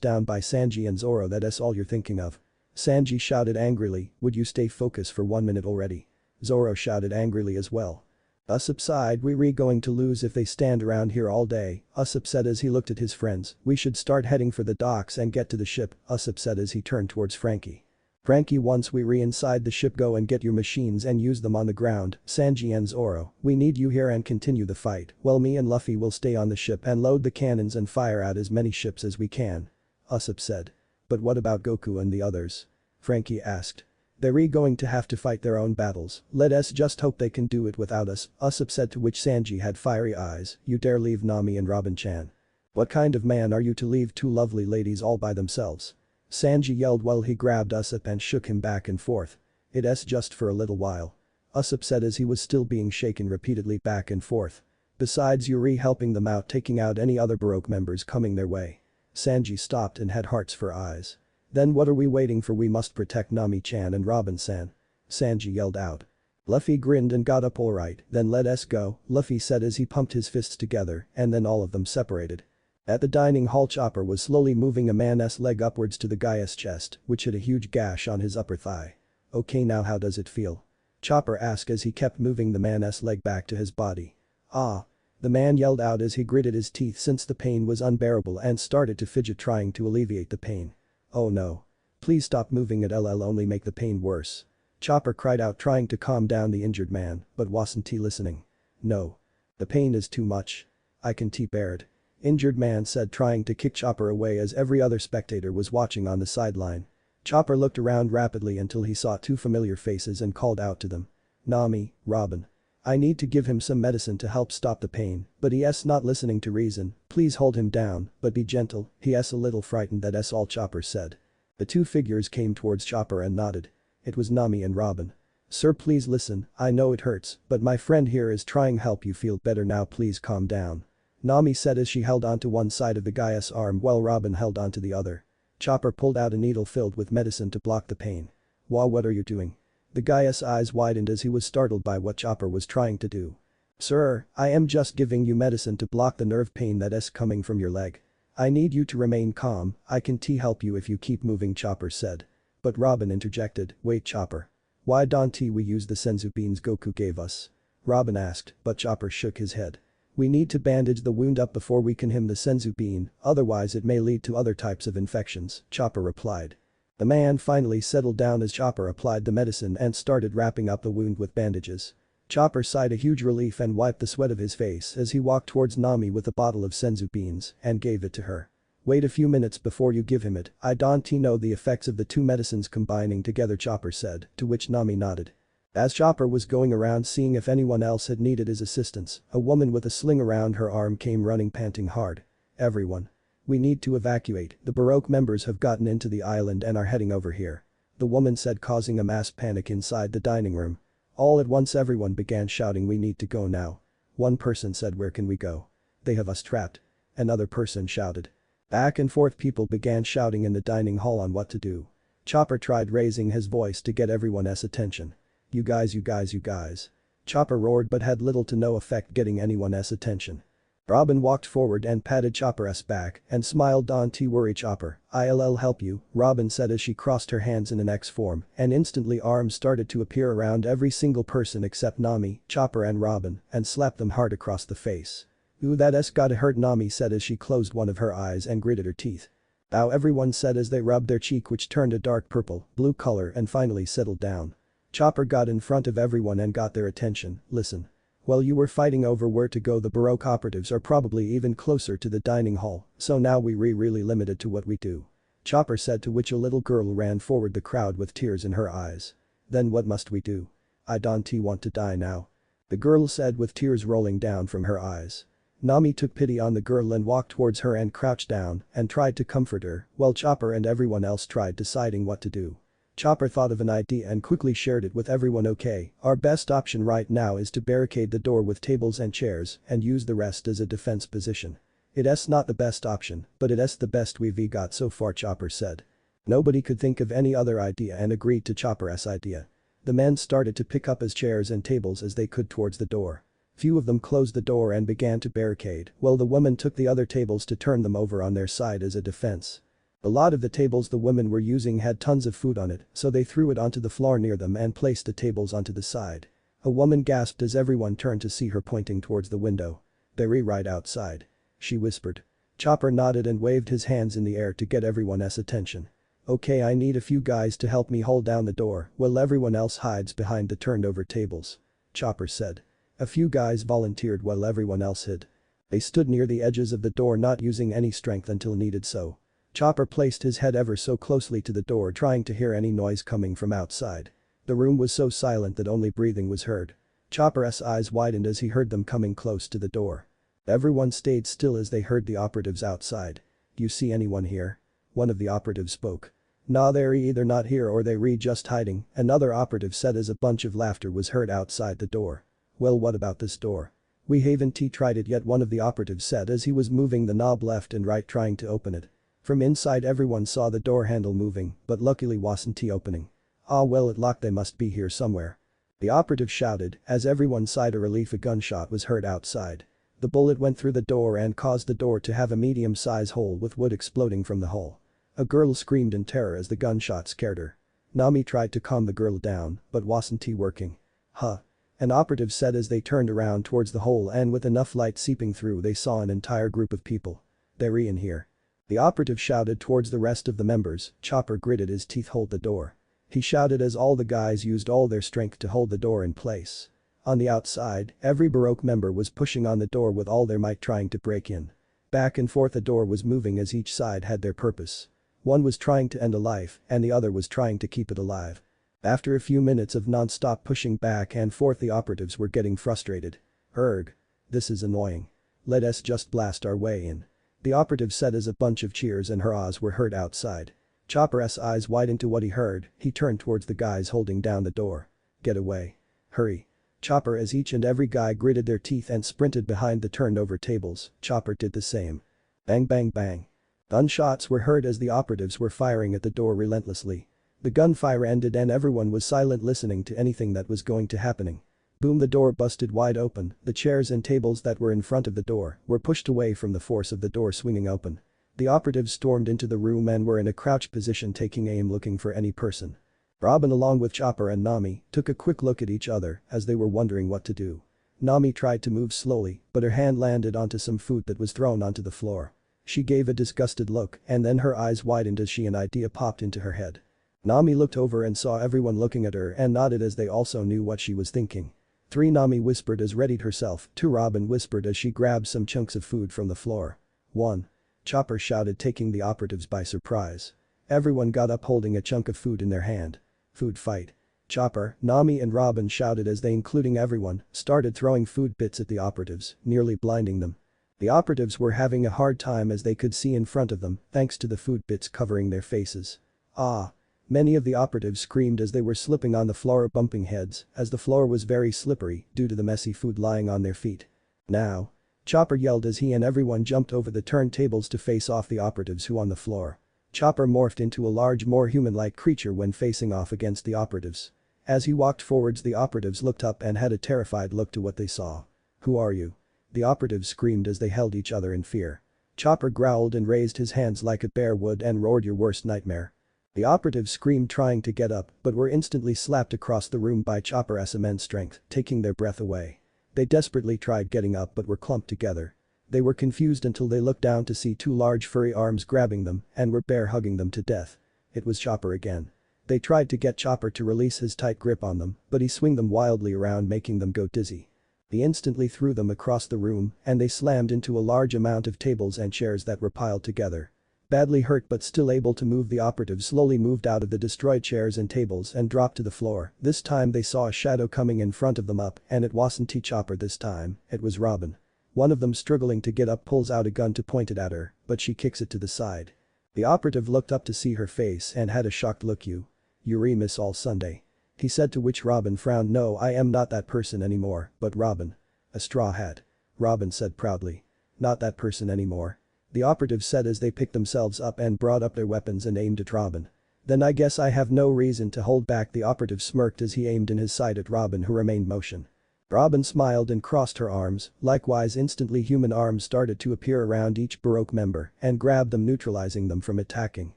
down by Sanji and Zoro. That's all you're thinking of? Sanji shouted angrily, would you stay focused for 1 minute already? Zoro shouted angrily as well. Usopp sighed, we're going to lose if they stand around here all day, Usopp said as he looked at his friends. We should start heading for the docks and get to the ship, Usopp said as he turned towards Frankie. Frankie, once we're inside the ship, go and get your machines and use them on the ground. Sanji and Zoro, we need you here and continue the fight, while me and Luffy will stay on the ship and load the cannons and fire at as many ships as we can. Usopp said. But what about Goku and the others? Frankie asked. They're going to have to fight their own battles, let us just hope they can do it without us, Usopp said, to which Sanji had fiery eyes. You dare leave Nami and Robin-chan? What kind of man are you to leave 2 lovely ladies all by themselves? Sanji yelled while he grabbed Usopp and shook him back and forth. It's just for a little while. Usopp said as he was still being shaken repeatedly back and forth. Besides, you're helping them out, taking out any other Baroque members coming their way. Sanji stopped and had hearts for eyes. Then what are we waiting for? We must protect Nami-chan and Robin-san. Sanji yelled out. Luffy grinned and got up. Alright, then let us go, Luffy said as he pumped his fists together and then all of them separated. At the dining hall, Chopper was slowly moving a man's leg upwards to the guy's chest, which had a huge gash on his upper thigh. Okay, now how does it feel? Chopper asked as he kept moving the man's leg back to his body. Ah. The man yelled out as he gritted his teeth since the pain was unbearable and started to fidget, trying to alleviate the pain. Oh no. Please stop moving, it'll only make the pain worse. Chopper cried out trying to calm down the injured man, but wasn't he listening? No. The pain is too much. I can't bear it. Injured man said trying to kick Chopper away as every other spectator was watching on the sideline. Chopper looked around rapidly until he saw two familiar faces and called out to them. Nami, Robin. I need to give him some medicine to help stop the pain, but he's not listening to reason. Please hold him down, but be gentle. He's a little frightened, that's all Chopper said. The two figures came towards Chopper and nodded. It was Nami and Robin. Sir, please listen, I know it hurts, but my friend here is trying help you feel better now, please calm down. Nami said as she held onto one side of the guy's arm while Robin held onto the other. Chopper pulled out a needle filled with medicine to block the pain. Wow, what are you doing? The guy's eyes widened as he was startled by what Chopper was trying to do. Sir, I am just giving you medicine to block the nerve pain that's coming from your leg. I need you to remain calm, I can help you if you keep moving, Chopper said. But Robin interjected, wait Chopper. Why don't we use the senzu beans Goku gave us? Robin asked, but Chopper shook his head. We need to bandage the wound up before we can him the senzu bean, otherwise it may lead to other types of infections, Chopper replied. The man finally settled down as Chopper applied the medicine and started wrapping up the wound with bandages. Chopper sighed a huge relief and wiped the sweat of his face as he walked towards Nami with a bottle of senzu beans and gave it to her. Wait a few minutes before you give him it, I don't know the effects of the two medicines combining together, Chopper said, to which Nami nodded. As Chopper was going around seeing if anyone else had needed his assistance, a woman with a sling around her arm came running panting hard. Everyone. We need to evacuate, the Baroque members have gotten into the island and are heading over here. The woman said, causing a mass panic inside the dining room. All at once everyone began shouting, we need to go now. One person said, where can we go? They have us trapped. Another person shouted. Back and forth people began shouting in the dining hall on what to do. Chopper tried raising his voice to get everyone's attention. You guys, you guys, you guys. Chopper roared but had little to no effect getting anyone's attention. Robin walked forward and patted Chopper's back and smiled. Don't worry Chopper, I'll help you, Robin said as she crossed her hands in an X form and instantly arms started to appear around every single person except Nami, Chopper and Robin and slapped them hard across the face. Ooh, that's gotta hurt, Nami said as she closed one of her eyes and gritted her teeth. Ow, everyone said as they rubbed their cheek, which turned a dark purple, blue color and finally settled down. Chopper got in front of everyone and got their attention. Listen. While you were fighting over where to go, the Baroque operatives are probably even closer to the dining hall, so now we really limited to what we do. Chopper said, to which a little girl ran forward the crowd with tears in her eyes. Then what must we do? I don't want to die now. The girl said with tears rolling down from her eyes. Nami took pity on the girl and walked towards her and crouched down and tried to comfort her, while Chopper and everyone else tried deciding what to do. Chopper thought of an idea and quickly shared it with everyone. Okay, our best option right now is to barricade the door with tables and chairs and use the rest as a defense position. It's not the best option, but it's the best we've got so far, Chopper said. Nobody could think of any other idea and agreed to Chopper's idea. The men started to pick up as chairs and tables as they could towards the door. Few of them closed the door and began to barricade, while the women took the other tables to turn them over on their side as a defense. A lot of the tables the women were using had tons of food on it, so they threw it onto the floor near them and placed the tables onto the side. A woman gasped as everyone turned to see her pointing towards the window. They're right outside. She whispered. Chopper nodded and waved his hands in the air to get everyone's attention. Okay, I need a few guys to help me hold down the door while everyone else hides behind the turned over tables. Chopper said. A few guys volunteered while everyone else hid. They stood near the edges of the door, not using any strength until needed so. Chopper placed his head ever so closely to the door, trying to hear any noise coming from outside. The room was so silent that only breathing was heard. Chopper's eyes widened as he heard them coming close to the door. Everyone stayed still as they heard the operatives outside. You see anyone here? One of the operatives spoke. Nah, they're either not here or they're just hiding, another operative said as a bunch of laughter was heard outside the door. Well, what about this door? We haven't tried it yet, one of the operatives said as he was moving the knob left and right trying to open it. From inside everyone saw the door handle moving, but luckily wasn't opening. Ah well, it locked, they must be here somewhere. The operative shouted as everyone sighed a relief. A gunshot was heard outside. The bullet went through the door and caused the door to have a medium-sized hole with wood exploding from the hole. A girl screamed in terror as the gunshot scared her. Nami tried to calm the girl down, but wasn't working. Huh. An operative said as they turned around towards the hole, and with enough light seeping through they saw an entire group of people. They're in here. The operative shouted towards the rest of the members. Chopper gritted his teeth. Hold the door. He shouted as all the guys used all their strength to hold the door in place. On the outside, every Baroque member was pushing on the door with all their might trying to break in. Back and forth the door was moving as each side had their purpose. One was trying to end a life and the other was trying to keep it alive. After a few minutes of non-stop pushing back and forth the operatives were getting frustrated. Erg. This is annoying. Let us just blast our way in. The operative said as a bunch of cheers and hurrahs were heard outside. Chopper's eyes widened to what he heard, he turned towards the guys holding down the door. Get away. Hurry. Chopper as each and every guy gritted their teeth and sprinted behind the turned over tables, Chopper did the same. Bang bang bang. Gunshots were heard as the operatives were firing at the door relentlessly. The gunfire ended and everyone was silent listening to anything that was going to happening. Boom, the door busted wide open, the chairs and tables that were in front of the door were pushed away from the force of the door swinging open. The operatives stormed into the room and were in a crouched position taking aim looking for any person. Robin along with Chopper and Nami took a quick look at each other as they were wondering what to do. Nami tried to move slowly but her hand landed onto some food that was thrown onto the floor. She gave a disgusted look and then her eyes widened as an idea popped into her head. Nami looked over and saw everyone looking at her and nodded as they also knew what she was thinking. 3 Nami whispered as readied herself, 2 Robin whispered as she grabbed some chunks of food from the floor. 1. Chopper shouted taking the operatives by surprise. Everyone got up holding a chunk of food in their hand. Food fight. Chopper, Nami and Robin shouted as they including everyone started throwing food bits at the operatives, nearly blinding them. The operatives were having a hard time as they could see in front of them thanks to the food bits covering their faces. Ah! Many of the operatives screamed as they were slipping on the floor bumping heads as the floor was very slippery due to the messy food lying on their feet. Now. Chopper yelled as he and everyone jumped over the turntables to face off the operatives who on the floor. Chopper morphed into a large more human-like creature when facing off against the operatives. As he walked forwards the operatives looked up and had a terrified look to what they saw. Who are you? The operatives screamed as they held each other in fear. Chopper growled and raised his hands like a bear would and roared your worst nightmare. The operatives screamed trying to get up but were instantly slapped across the room by Chopper's immense strength, taking their breath away. They desperately tried getting up but were clumped together. They were confused until they looked down to see 2 large furry arms grabbing them and were bear hugging them to death. It was Chopper again. They tried to get Chopper to release his tight grip on them but he swung them wildly around making them go dizzy. He instantly threw them across the room and they slammed into a large amount of tables and chairs that were piled together. Badly hurt but still able to move the operatives slowly moved out of the destroyed chairs and tables and dropped to the floor. This time they saw a shadow coming in front of them up and it wasn't Chopper this time, it was Robin. One of them struggling to get up pulls out a gun to point it at her, but she kicks it to the side. The operative looked up to see her face and had a shocked look. You miss all Sunday. He said to which Robin frowned. No, I am not that person anymore, but Robin. A straw hat. Robin said proudly. Not that person anymore. The operative said as they picked themselves up and brought up their weapons and aimed at Robin. Then I guess I have no reason to hold back. The operative smirked as he aimed in his sight at Robin who remained motion. Robin smiled and crossed her arms, likewise instantly human arms started to appear around each Baroque member and grabbed them neutralizing them from attacking.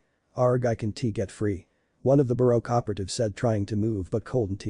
Arg, I can get free. One of the Baroque operatives said trying to move but couldn't.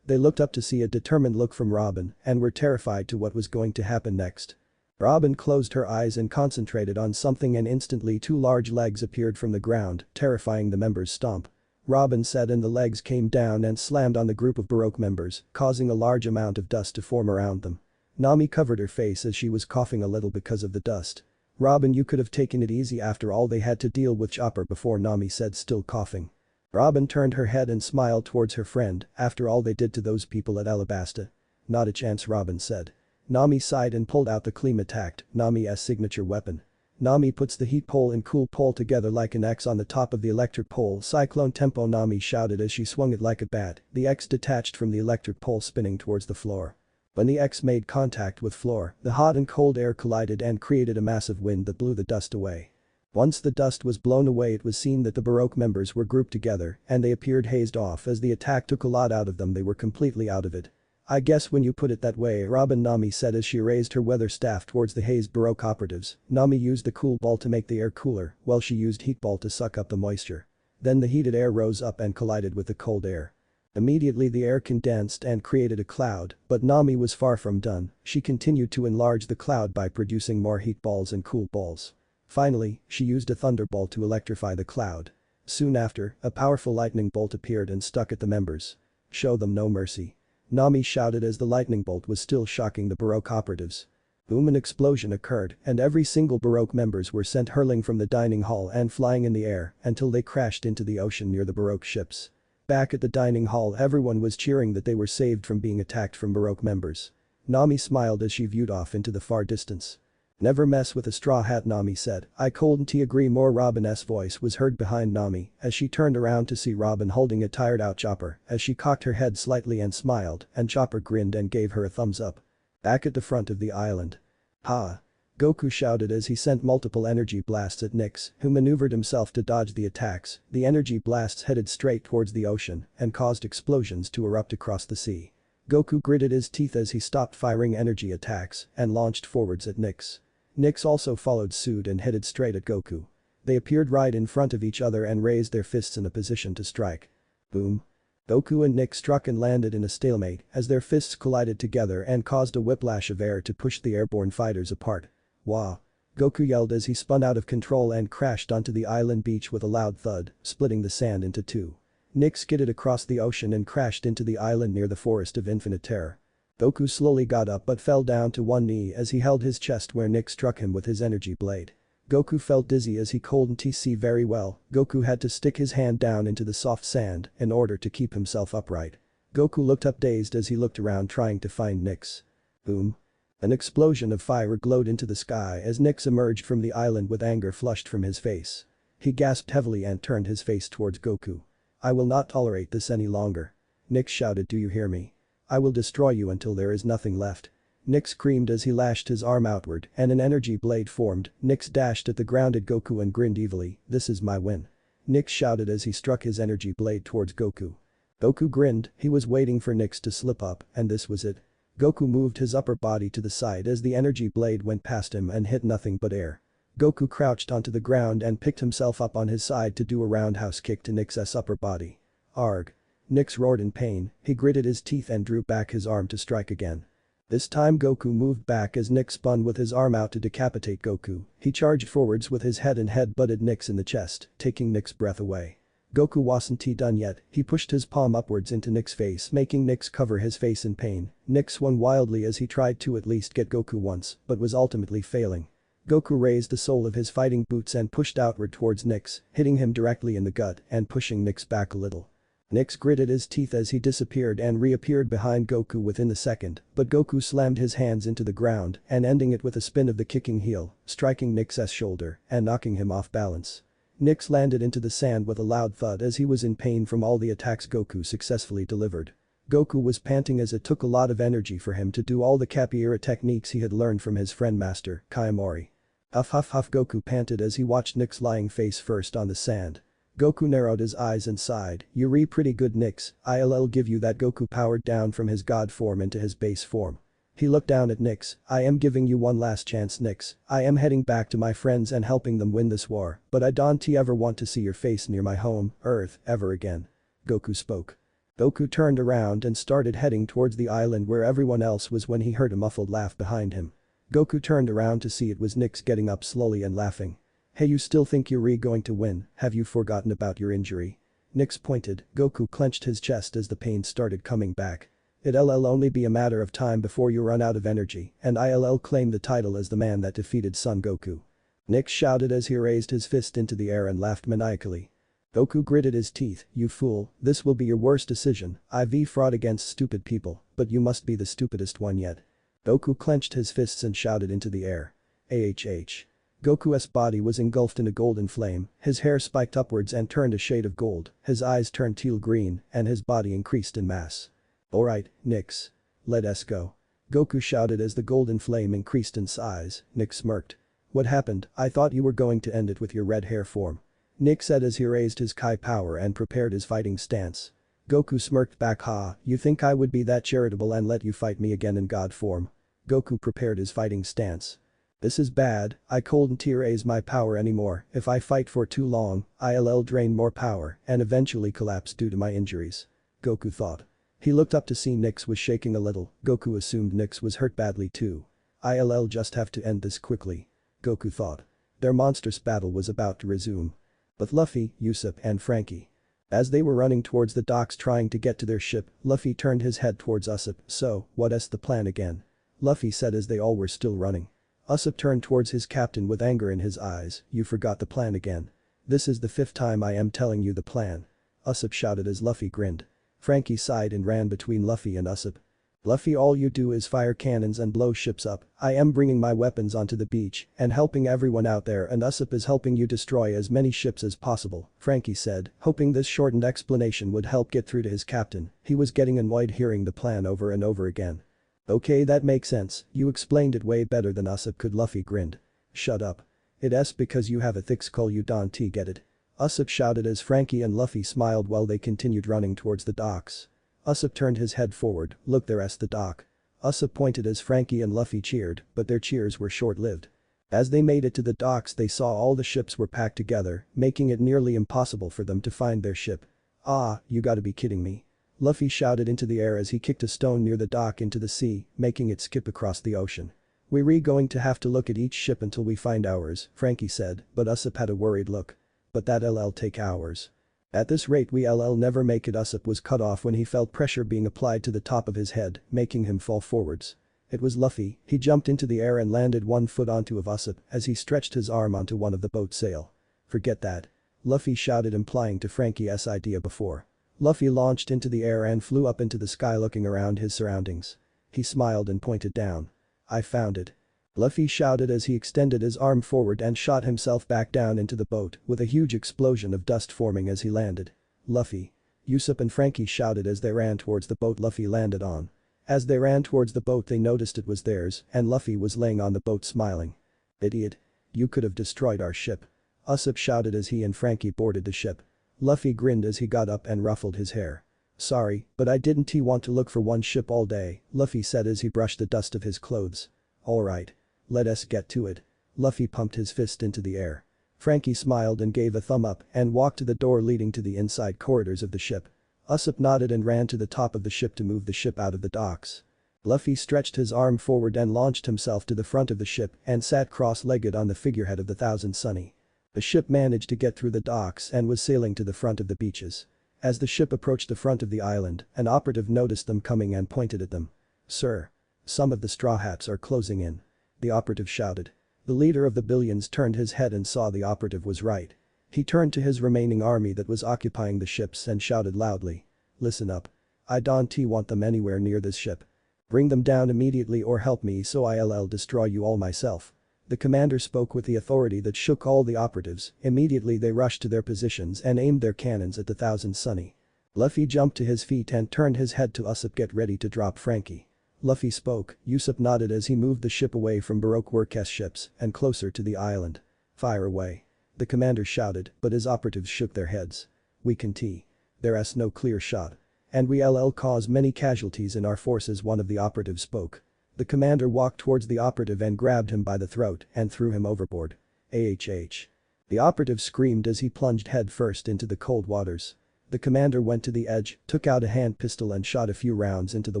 They looked up to see a determined look from Robin and were terrified to what was going to happen next. Robin closed her eyes and concentrated on something and instantly 2 large legs appeared from the ground, terrifying the members stomp. Robin said and the legs came down and slammed on the group of Baroque members, causing a large amount of dust to form around them. Nami covered her face as she was coughing a little because of the dust. Robin, you could have taken it easy after all they had to deal with Chopper before, Nami said still coughing. Robin turned her head and smiled towards her friend, after all they did to those people at Alabasta. Not a chance, Robin said. Nami sighed and pulled out the Kleem attacked, Nami's signature weapon. Nami puts the heat pole and cool pole together like an X on the top of the electric pole. Cyclone tempo, Nami shouted as she swung it like a bat, the X detached from the electric pole spinning towards the floor. When the X made contact with floor, the hot and cold air collided and created a massive wind that blew the dust away. Once the dust was blown away it was seen that the Baroque members were grouped together and they appeared hazed off as the attack took a lot out of them. They were completely out of it. I guess when you put it that way, Robin, Nami said as she raised her weather staff towards the hazed Baroque operatives. Nami used the cool ball to make the air cooler while she used heat ball to suck up the moisture. Then the heated air rose up and collided with the cold air. Immediately the air condensed and created a cloud, but Nami was far from done. She continued to enlarge the cloud by producing more heat balls and cool balls. Finally, she used a thunderball to electrify the cloud. Soon after, a powerful lightning bolt appeared and stuck at the members. Show them no mercy. Nami shouted as the lightning bolt was still shocking the Baroque operatives. Boom, an explosion occurred and every single Baroque members were sent hurling from the dining hall and flying in the air until they crashed into the ocean near the Baroque ships. Back at the dining hall everyone was cheering that they were saved from being attacked from Baroque members. Nami smiled as she viewed off into the far distance. Never mess with a straw hat, Nami said. I couldn't agree more. Robin's voice was heard behind Nami as she turned around to see Robin holding a tired out Chopper as she cocked her head slightly and smiled and Chopper grinned and gave her a thumbs up. Back at the front of the island. Ha! Goku shouted as he sent multiple energy blasts at Nyx, who maneuvered himself to dodge the attacks. The energy blasts headed straight towards the ocean and caused explosions to erupt across the sea. Goku gritted his teeth as he stopped firing energy attacks and launched forwards at Nyx. Nyx also followed suit and headed straight at Goku. They appeared right in front of each other and raised their fists in a position to strike. Boom. Goku and Nyx struck and landed in a stalemate as their fists collided together and caused a whiplash of air to push the airborne fighters apart. Wah! Goku yelled as he spun out of control and crashed onto the island beach with a loud thud, splitting the sand into two. Nyx skidded across the ocean and crashed into the island near the Forest of Infinite Terror. Goku slowly got up but fell down to one knee as he held his chest where Nyx struck him with his energy blade. Goku felt dizzy as he couldn't see very well. Goku had to stick his hand down into the soft sand in order to keep himself upright. Goku looked up dazed as he looked around trying to find Nyx. Boom. An explosion of fire glowed into the sky as Nyx emerged from the island with anger flushed from his face. He gasped heavily and turned his face towards Goku. I will not tolerate this any longer. Nyx shouted, do you hear me? I will destroy you until there is nothing left. Nyx screamed as he lashed his arm outward and an energy blade formed. Nyx dashed at the grounded Goku and grinned evilly, this is my win. Nyx shouted as he struck his energy blade towards Goku. Goku grinned, he was waiting for Nyx to slip up and this was it. Goku moved his upper body to the side as the energy blade went past him and hit nothing but air. Goku crouched onto the ground and picked himself up on his side to do a roundhouse kick to Nyx's upper body. Arg. Nyx roared in pain, he gritted his teeth and drew back his arm to strike again. This time Goku moved back as Nyx spun with his arm out to decapitate Goku. He charged forwards with his head and head-butted Nyx in the chest, taking Nyx's breath away. Goku wasn't done yet, he pushed his palm upwards into Nyx's face making Nyx cover his face in pain. Nyx swung wildly as he tried to at least get Goku once, but was ultimately failing. Goku raised the sole of his fighting boots and pushed outward towards Nyx, hitting him directly in the gut and pushing Nyx back a little. Nyx gritted his teeth as he disappeared and reappeared behind Goku within a second, but Goku slammed his hands into the ground and ending it with a spin of the kicking heel, striking Nyx's shoulder and knocking him off balance. Nyx landed into the sand with a loud thud as he was in pain from all the attacks Goku successfully delivered. Goku was panting as it took a lot of energy for him to do all the capoeira techniques he had learned from his friend master, Kayamori. Huff huff huff, Goku panted as he watched Nyx lying face first on the sand. Goku narrowed his eyes and sighed, "You're pretty good, Nyx, I'll give you that." Goku powered down from his god form into his base form. He looked down at Nyx, "I am giving you one last chance, Nyx. I am heading back to my friends and helping them win this war, but I don't ever want to see your face near my home, Earth, ever again." Goku spoke. Goku turned around and started heading towards the island where everyone else was when he heard a muffled laugh behind him. Goku turned around to see it was Nyx getting up slowly and laughing. "Hey, you still think you're going to win, have you forgotten about your injury?" Nyx pointed. Goku clenched his chest as the pain started coming back. "It'll only be a matter of time before you run out of energy and I'll claim the title as the man that defeated Son Goku." Nyx shouted as he raised his fist into the air and laughed maniacally. Goku gritted his teeth, "You fool, this will be your worst decision. I've fought against stupid people, but you must be the stupidest one yet." Goku clenched his fists and shouted into the air. AHH. Goku's body was engulfed in a golden flame, his hair spiked upwards and turned a shade of gold, his eyes turned teal green, and his body increased in mass. "Alright, Nyx. Let's go." Goku shouted as the golden flame increased in size. Nyx smirked. "What happened? I thought you were going to end it with your red hair form." Nyx said as he raised his Kai power and prepared his fighting stance. Goku smirked back, "Ha, you think I would be that charitable and let you fight me again in god form?" Goku prepared his fighting stance. "This is bad, I couldn't raise my power anymore. If I fight for too long, I'll drain more power and eventually collapse due to my injuries." Goku thought. He looked up to see Nyx was shaking a little. Goku assumed Nyx was hurt badly too. "I'll just have to end this quickly." Goku thought. Their monstrous battle was about to resume. With Luffy, Usopp and Frankie. As they were running towards the docks trying to get to their ship, Luffy turned his head towards Usopp. "So, what's the plan again?" Luffy said as they all were still running. Usopp turned towards his captain with anger in his eyes. "You forgot the plan again. This is the 5th time I am telling you the plan." Usopp shouted as Luffy grinned. Frankie sighed and ran between Luffy and Usopp. "Luffy, all you do is fire cannons and blow ships up. I am bringing my weapons onto the beach and helping everyone out there, and Usopp is helping you destroy as many ships as possible," Frankie said, hoping this shortened explanation would help get through to his captain. He was getting annoyed hearing the plan over and over again. "Okay, that makes sense, you explained it way better than Usopp could," Luffy grinned. "Shut up. It's because you have a thick skull, you don't get it." Usopp shouted as Frankie and Luffy smiled while they continued running towards the docks. Usopp turned his head forward. "Look, there's the dock." Usopp pointed as Frankie and Luffy cheered, but their cheers were short-lived. As they made it to the docks they saw all the ships were packed together, making it nearly impossible for them to find their ship. "Ah, you gotta be kidding me." Luffy shouted into the air as he kicked a stone near the dock into the sea, making it skip across the ocean. "We're going to have to look at each ship until we find ours," Frankie said, but Usopp had a worried look. "But that'll take hours. At this rate we'll never make it." Usopp was cut off when he felt pressure being applied to the top of his head, making him fall forwards. It was Luffy. He jumped into the air and landed one foot onto of Usopp as he stretched his arm onto one of the boat's sail. "Forget that." Luffy shouted, implying to Frankie's idea before. Luffy launched into the air and flew up into the sky looking around his surroundings. He smiled and pointed down. "I found it." Luffy shouted as he extended his arm forward and shot himself back down into the boat, with a huge explosion of dust forming as he landed. "Luffy." Usopp and Frankie shouted as they ran towards the boat Luffy landed on. As they ran towards the boat they noticed it was theirs, and Luffy was laying on the boat smiling. "Idiot. You could have destroyed our ship." Usopp shouted as he and Frankie boarded the ship. Luffy grinned as he got up and ruffled his hair. "Sorry, but I didn't want to look for one ship all day," Luffy said as he brushed the dust of his clothes. "Alright. Let us get to it." Luffy pumped his fist into the air. Frankie smiled and gave a thumb up and walked to the door leading to the inside corridors of the ship. Usopp nodded and ran to the top of the ship to move the ship out of the docks. Luffy stretched his arm forward and launched himself to the front of the ship and sat cross-legged on the figurehead of the Thousand Sunny. The ship managed to get through the docks and was sailing to the front of the beaches. As the ship approached the front of the island, an operative noticed them coming and pointed at them. "Sir. Some of the Straw Hats are closing in." The operative shouted. The leader of the Billions turned his head and saw the operative was right. He turned to his remaining army that was occupying the ships and shouted loudly. "Listen up. I don't want them anywhere near this ship. Bring them down immediately or help me so I'll destroy you all myself." The commander spoke with the authority that shook all the operatives. Immediately they rushed to their positions and aimed their cannons at the Thousand Sunny. Luffy jumped to his feet and turned his head to Usopp. "Get ready to drop Frankie." Luffy spoke. Usopp nodded as he moved the ship away from Baroque Work's ships and closer to the island. "Fire away." The commander shouted, but his operatives shook their heads. "We can't. There's no clear shot. And we'll cause many casualties in our forces," one of the operatives spoke. The commander walked towards the operative and grabbed him by the throat and threw him overboard. "AHH." The operative screamed as he plunged headfirst into the cold waters. The commander went to the edge, took out a hand pistol and shot a few rounds into the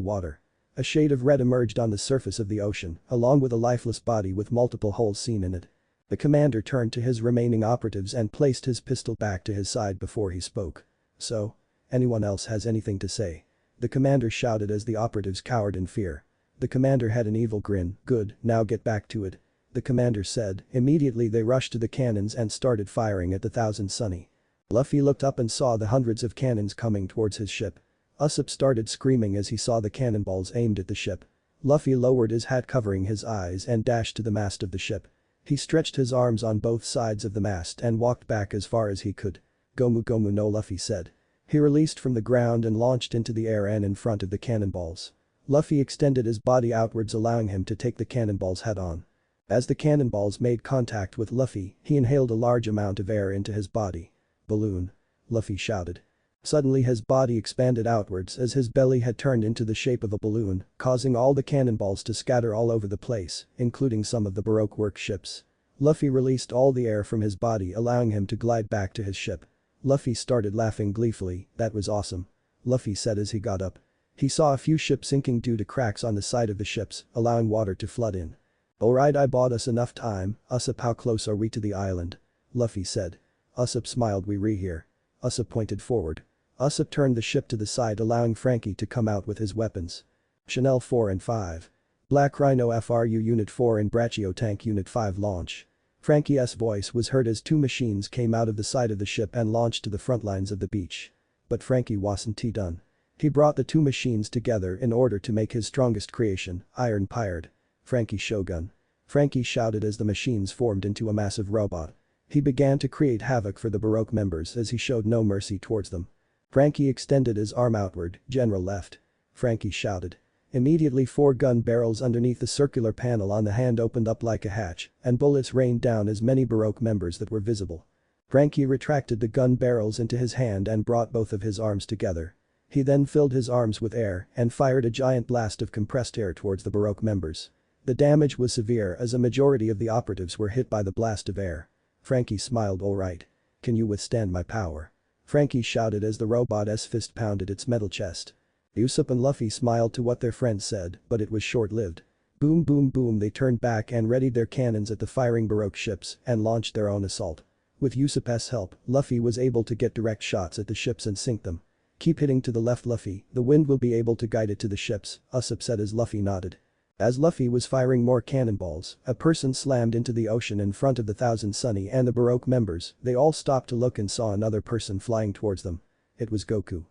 water. A shade of red emerged on the surface of the ocean, along with a lifeless body with multiple holes seen in it. The commander turned to his remaining operatives and placed his pistol back to his side before he spoke. "So? Anyone else has anything to say?" The commander shouted as the operatives cowered in fear. The commander had an evil grin. "Good, now get back to it." The commander said. Immediately they rushed to the cannons and started firing at the Thousand Sunny. Luffy looked up and saw the hundreds of cannons coming towards his ship. Usopp started screaming as he saw the cannonballs aimed at the ship. Luffy lowered his hat covering his eyes and dashed to the mast of the ship. He stretched his arms on both sides of the mast and walked back as far as he could. "Gomu Gomu no," Luffy said. He released from the ground and launched into the air and in front of the cannonballs. Luffy extended his body outwards allowing him to take the cannonballs head-on. As the cannonballs made contact with Luffy, he inhaled a large amount of air into his body. "Balloon." Luffy shouted. Suddenly his body expanded outwards as his belly had turned into the shape of a balloon, causing all the cannonballs to scatter all over the place, including some of the Baroque Work ships. Luffy released all the air from his body allowing him to glide back to his ship. Luffy started laughing gleefully. "That was awesome," Luffy said as he got up. He saw a few ships sinking due to cracks on the side of the ships, allowing water to flood in. "Alright, I bought us enough time." "Usopp, how close are we to the island?" Luffy said. Usopp smiled. We re here. Usopp pointed forward. Usopp turned the ship to the side allowing Frankie to come out with his weapons. Chanel 4 and 5. Black Rhino FRU Unit 4 and Brachio Tank Unit 5 launch. Frankie's voice was heard as two machines came out of the side of the ship and launched to the front lines of the beach. But Frankie wasn't done. He brought the two machines together in order to make his strongest creation, Iron Pirate. Frankie Shogun. Frankie shouted as the machines formed into a massive robot. He began to create havoc for the Baroque members as he showed no mercy towards them. Frankie extended his arm outward. General left. Frankie shouted. Immediately 4 gun barrels underneath the circular panel on the hand opened up like a hatch, and bullets rained down as many Baroque members that were visible. Frankie retracted the gun barrels into his hand and brought both of his arms together. He then filled his arms with air and fired a giant blast of compressed air towards the Baroque members. The damage was severe as a majority of the operatives were hit by the blast of air. Frankie smiled. All right. Can you withstand my power? Frankie shouted as the robot's fist pounded its metal chest. Usopp and Luffy smiled to what their friend said, but it was short-lived. Boom boom boom, they turned back and readied their cannons at the firing Baroque ships and launched their own assault. With Usopp's help, Luffy was able to get direct shots at the ships and sink them. Keep hitting to the left Luffy, the wind will be able to guide it to the ships, Usopp said as Luffy nodded. As Luffy was firing more cannonballs, a person slammed into the ocean in front of the Thousand Sunny and the Baroque members. They all stopped to look and saw another person flying towards them. It was Goku.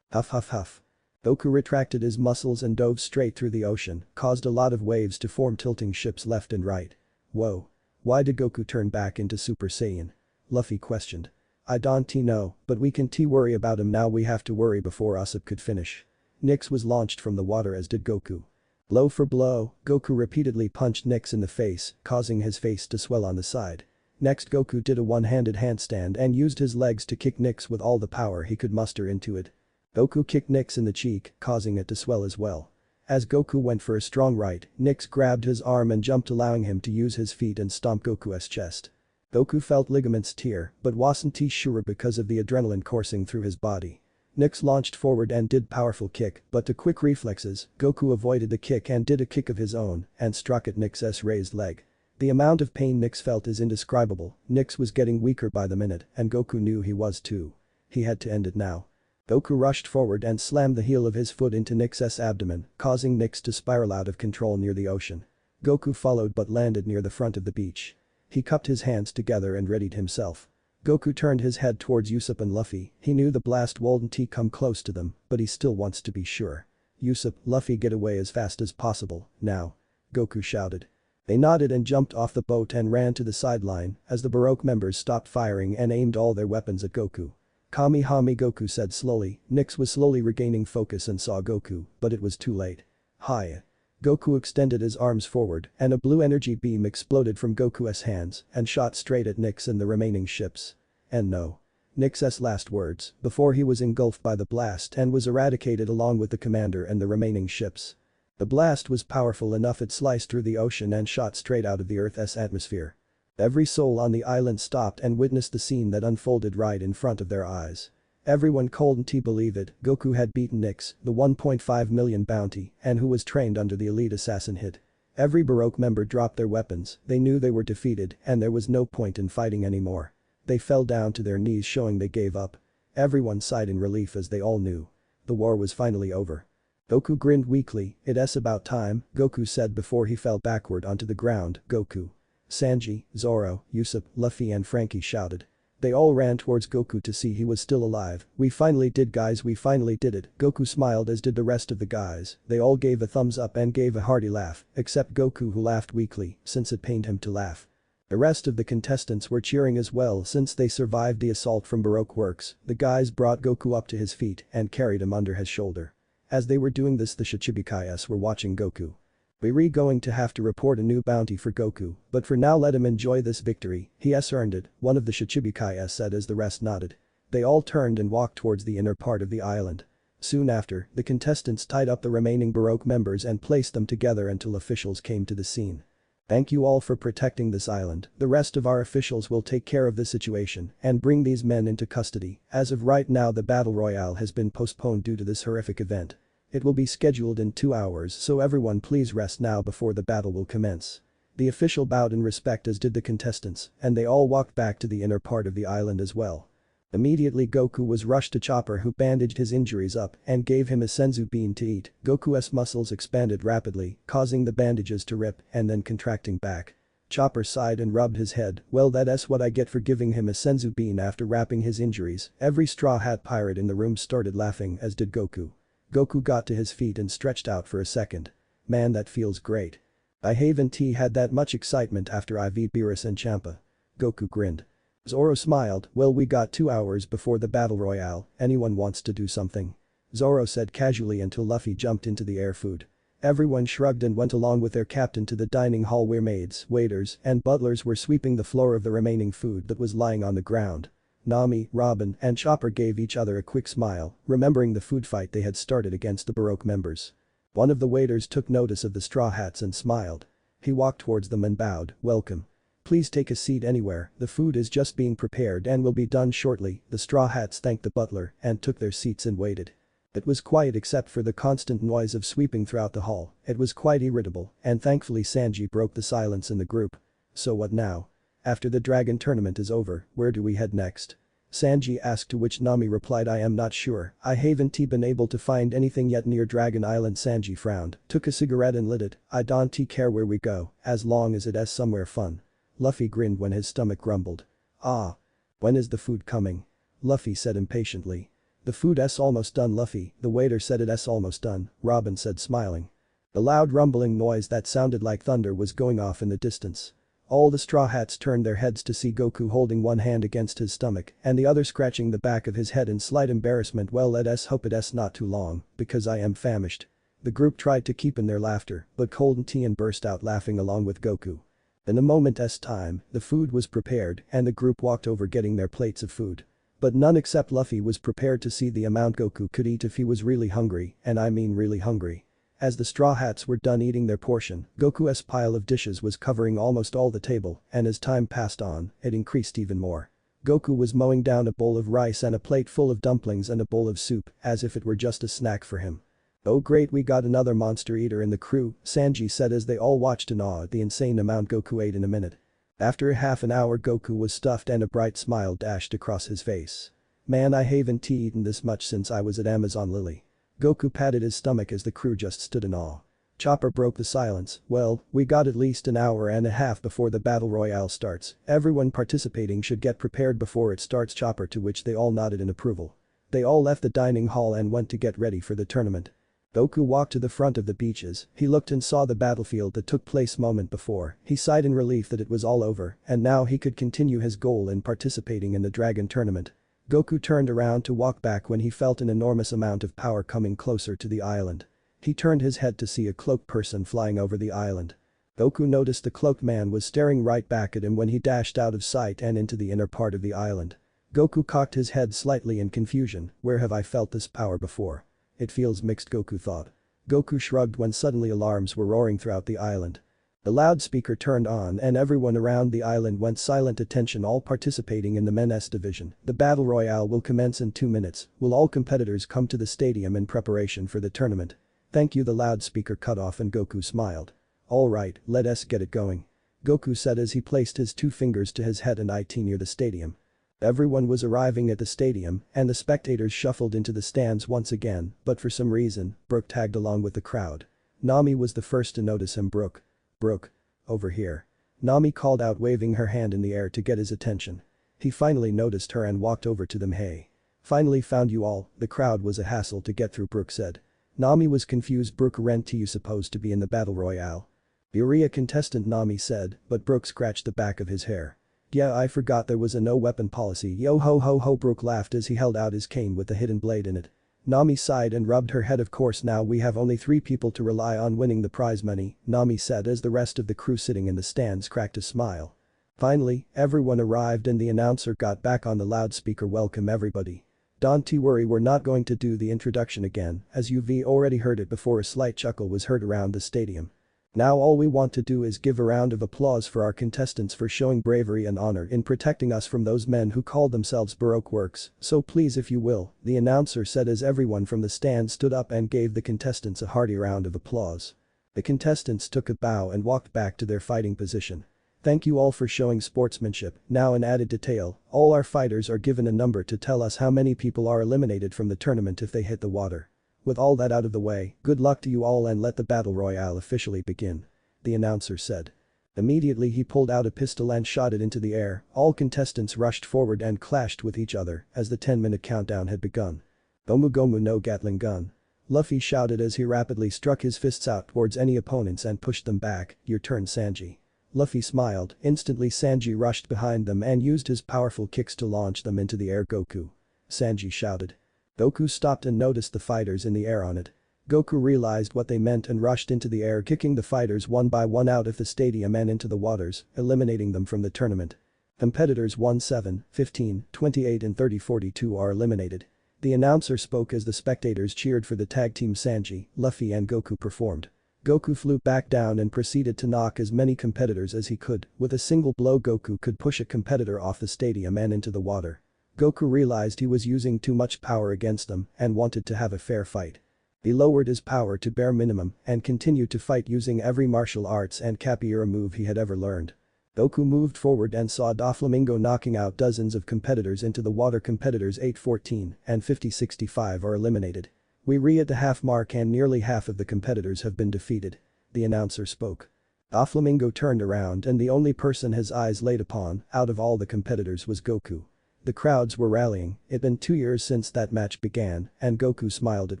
Huff huff huff. Goku retracted his muscles and dove straight through the ocean, caused a lot of waves to form tilting ships left and right. Whoa. Why did Goku turn back into Super Saiyan? Luffy questioned. I don't know, but we can worry about him now. We have to worry before Usopp could finish. Nyx was launched from the water as did Goku. Blow for blow, Goku repeatedly punched Nyx in the face, causing his face to swell on the side. Next Goku did a one-handed handstand and used his legs to kick Nyx with all the power he could muster into it. Goku kicked Nyx in the cheek, causing it to swell as well. As Goku went for a strong right, Nyx grabbed his arm and jumped allowing him to use his feet and stomp Goku's chest. Goku felt ligaments tear but wasn't too sure because of the adrenaline coursing through his body. Nyx launched forward and did powerful kick but to quick reflexes, Goku avoided the kick and did a kick of his own and struck at Nyx's raised leg. The amount of pain Nyx felt is indescribable. Nyx was getting weaker by the minute and Goku knew he was too. He had to end it now. Goku rushed forward and slammed the heel of his foot into Nyx's abdomen, causing Nyx to spiral out of control near the ocean. Goku followed but landed near the front of the beach. He cupped his hands together and readied himself. Goku turned his head towards Usopp and Luffy. He knew the blast wouldn't come close to them, but he still wants to be sure. Usopp, Luffy, get away as fast as possible, now. Goku shouted. They nodded and jumped off the boat and ran to the sideline as the Baroque members stopped firing and aimed all their weapons at Goku. Kamihami, Goku said slowly. Nyx was slowly regaining focus and saw Goku, but it was too late. Hiya. Goku extended his arms forward and a blue energy beam exploded from Goku's hands and shot straight at Nyx and the remaining ships. And no. Nyx's last words before he was engulfed by the blast and was eradicated along with the commander and the remaining ships. The blast was powerful enough it sliced through the ocean and shot straight out of the Earth's atmosphere. Every soul on the island stopped and witnessed the scene that unfolded right in front of their eyes. Everyone couldn't believe it. Goku had beaten Nyx, the 1.5 million bounty, and who was trained under the elite assassin hit. Every Baroque member dropped their weapons. They knew they were defeated and there was no point in fighting anymore. They fell down to their knees showing they gave up. Everyone sighed in relief as they all knew. The war was finally over. Goku grinned weakly. It's about time, Goku said before he fell backward onto the ground. Goku. Sanji, Zoro, Usopp, Luffy and Frankie shouted. They all ran towards Goku to see he was still alive. We finally did, guys, we finally did it. Goku smiled as did the rest of the guys. They all gave a thumbs up and gave a hearty laugh, except Goku who laughed weakly since it pained him to laugh. The rest of the contestants were cheering as well since they survived the assault from Baroque Works. The guys brought Goku up to his feet and carried him under his shoulder. As they were doing this, the Shichibukais were watching Goku. We're going to have to report a new bounty for Goku, but for now let him enjoy this victory, he has earned it, one of the Shichibukais said as the rest nodded. They all turned and walked towards the inner part of the island. Soon after, the contestants tied up the remaining Baroque members and placed them together until officials came to the scene. Thank you all for protecting this island. The rest of our officials will take care of the situation and bring these men into custody. As of right now, the battle royale has been postponed due to this horrific event. It will be scheduled in 2 hours, so everyone please rest now before the battle will commence. The official bowed in respect as did the contestants, and they all walked back to the inner part of the island as well. Immediately Goku was rushed to Chopper, who bandaged his injuries up and gave him a senzu bean to eat. Goku's muscles expanded rapidly, causing the bandages to rip and then contracting back. Chopper sighed and rubbed his head. Well, that's what I get for giving him a senzu bean after wrapping his injuries. Every Straw Hat pirate in the room started laughing, as did Goku. Goku got to his feet and stretched out for a second. Man, that feels great. I haven't had that much excitement after I've eat Beerus and Champa. Goku grinned. Zoro smiled. Well, we got 2 hours before the battle royale. Anyone wants to do something? Zoro said casually until Luffy jumped into the air food. Everyone shrugged and went along with their captain to the dining hall where maids, waiters, and butlers were sweeping the floor of the remaining food that was lying on the ground. Nami, Robin, and Chopper gave each other a quick smile, remembering the food fight they had started against the Baroque members. One of the waiters took notice of the Straw Hats and smiled. He walked towards them and bowed. Welcome. Please take a seat anywhere, the food is just being prepared and will be done shortly. The Straw Hats thanked the butler and took their seats and waited. It was quiet except for the constant noise of sweeping throughout the hall. It was quite irritable, and thankfully Sanji broke the silence in the group. So what now? After the dragon tournament is over, where do we head next? Sanji asked, to which Nami replied, I am not sure, I haven't been able to find anything yet near Dragon Island. Sanji frowned, took a cigarette and lit it. I don't care where we go, as long as it's somewhere fun. Luffy grinned when his stomach grumbled. Ah. When is the food coming? Luffy said impatiently. The food's almost done, Luffy, the waiter said it's almost done, Robin said smiling. The loud rumbling noise that sounded like thunder was going off in the distance. All the Straw Hats turned their heads to see Goku holding one hand against his stomach and the other scratching the back of his head in slight embarrassment. Well, let's hope it's not too long, because I am famished. The group tried to keep in their laughter, but Cold and Tien burst out laughing along with Goku. In a moment's time, the food was prepared and the group walked over getting their plates of food. But none except Luffy was prepared to see the amount Goku could eat if he was really hungry, and I mean really hungry. As the Straw Hats were done eating their portion, Goku's pile of dishes was covering almost all the table, and as time passed on, it increased even more. Goku was mowing down a bowl of rice and a plate full of dumplings and a bowl of soup, as if it were just a snack for him. Oh great, we got another monster eater in the crew, Sanji said as they all watched in awe at the insane amount Goku ate in a minute. After half an hour Goku was stuffed and a bright smile dashed across his face. Man, I haven't eaten this much since I was at Amazon Lily. Goku patted his stomach as the crew just stood in awe. Chopper broke the silence. Well, we got at least an hour and a half before the battle royale starts. Everyone participating should get prepared before it starts, Chopper, to which they all nodded in approval. They all left the dining hall and went to get ready for the tournament. Goku walked to the front of the beaches. He looked and saw the battlefield that took place moment before. He sighed in relief that it was all over and now he could continue his goal in participating in the dragon tournament. Goku turned around to walk back when he felt an enormous amount of power coming closer to the island. He turned his head to see a cloaked person flying over the island. Goku noticed the cloaked man was staring right back at him when he dashed out of sight and into the inner part of the island. Goku cocked his head slightly in confusion. Where have I felt this power before? It feels mixed, Goku thought. Goku shrugged when suddenly alarms were roaring throughout the island. The loudspeaker turned on and everyone around the island went silent. Attention all participating in the men's division. The battle royale will commence in 2 minutes. Will all competitors come to the stadium in preparation for the tournament? Thank you, the loudspeaker cut off and Goku smiled. Alright, let us get it going. Goku said as he placed his 2 fingers to his head and IT near the stadium. Everyone was arriving at the stadium and the spectators shuffled into the stands once again, but for some reason, Brook tagged along with the crowd. Nami was the first to notice him. Brook. Brook. Over here. Nami called out, waving her hand in the air to get his attention. He finally noticed her and walked over to them. Hey. Finally found you all, the crowd was a hassle to get through, Brook said. Nami was confused. Brook, aren't you supposed to be in the battle royale? You're a contestant, Nami said, but Brook scratched the back of his hair. Yeah, I forgot there was a no weapon policy. Yo ho ho ho, Brook laughed as he held out his cane with the hidden blade in it. Nami sighed and rubbed her head. Of course now we have only 3 people to rely on winning the prize money, Nami said as the rest of the crew sitting in the stands cracked a smile. Finally, everyone arrived and the announcer got back on the loudspeaker. Welcome everybody. Don't worry, we're not going to do the introduction again, as you've already heard it before. A slight chuckle was heard around the stadium. Now all we want to do is give a round of applause for our contestants for showing bravery and honor in protecting us from those men who called themselves Baroque works, so please if you will, the announcer said as everyone from the stand stood up and gave the contestants a hearty round of applause. The contestants took a bow and walked back to their fighting position. Thank you all for showing sportsmanship. Now an added detail, all our fighters are given a number to tell us how many people are eliminated from the tournament if they hit the water. With all that out of the way, good luck to you all and let the battle royale officially begin. The announcer said. Immediately he pulled out a pistol and shot it into the air. All contestants rushed forward and clashed with each other as the 10-minute countdown had begun. Gomu Gomu no Gatling gun. Luffy shouted as he rapidly struck his fists out towards any opponents and pushed them back. Your turn, Sanji. Luffy smiled. Instantly Sanji rushed behind them and used his powerful kicks to launch them into the air. Goku. Sanji shouted. Goku stopped and noticed the fighters in the air on it. Goku realized what they meant and rushed into the air, kicking the fighters one by one out of the stadium and into the waters, eliminating them from the tournament. Competitors 1, 7, 15, 28 and 30, 42 are eliminated. The announcer spoke as the spectators cheered for the tag team. Sanji, Luffy and Goku performed. Goku flew back down and proceeded to knock as many competitors as he could. With a single blow Goku could push a competitor off the stadium and into the water. Goku realized he was using too much power against them and wanted to have a fair fight. He lowered his power to bare minimum and continued to fight using every martial arts and capoeira move he had ever learned. Goku moved forward and saw Doflamingo knocking out dozens of competitors into the water. Competitors 8-14 and 50-65 are eliminated. We re at the half mark and nearly half of the competitors have been defeated. The announcer spoke. Doflamingo turned around and the only person his eyes laid upon out of all the competitors was Goku. The crowds were rallying. It'd been 2 years since that match began and Goku smiled. It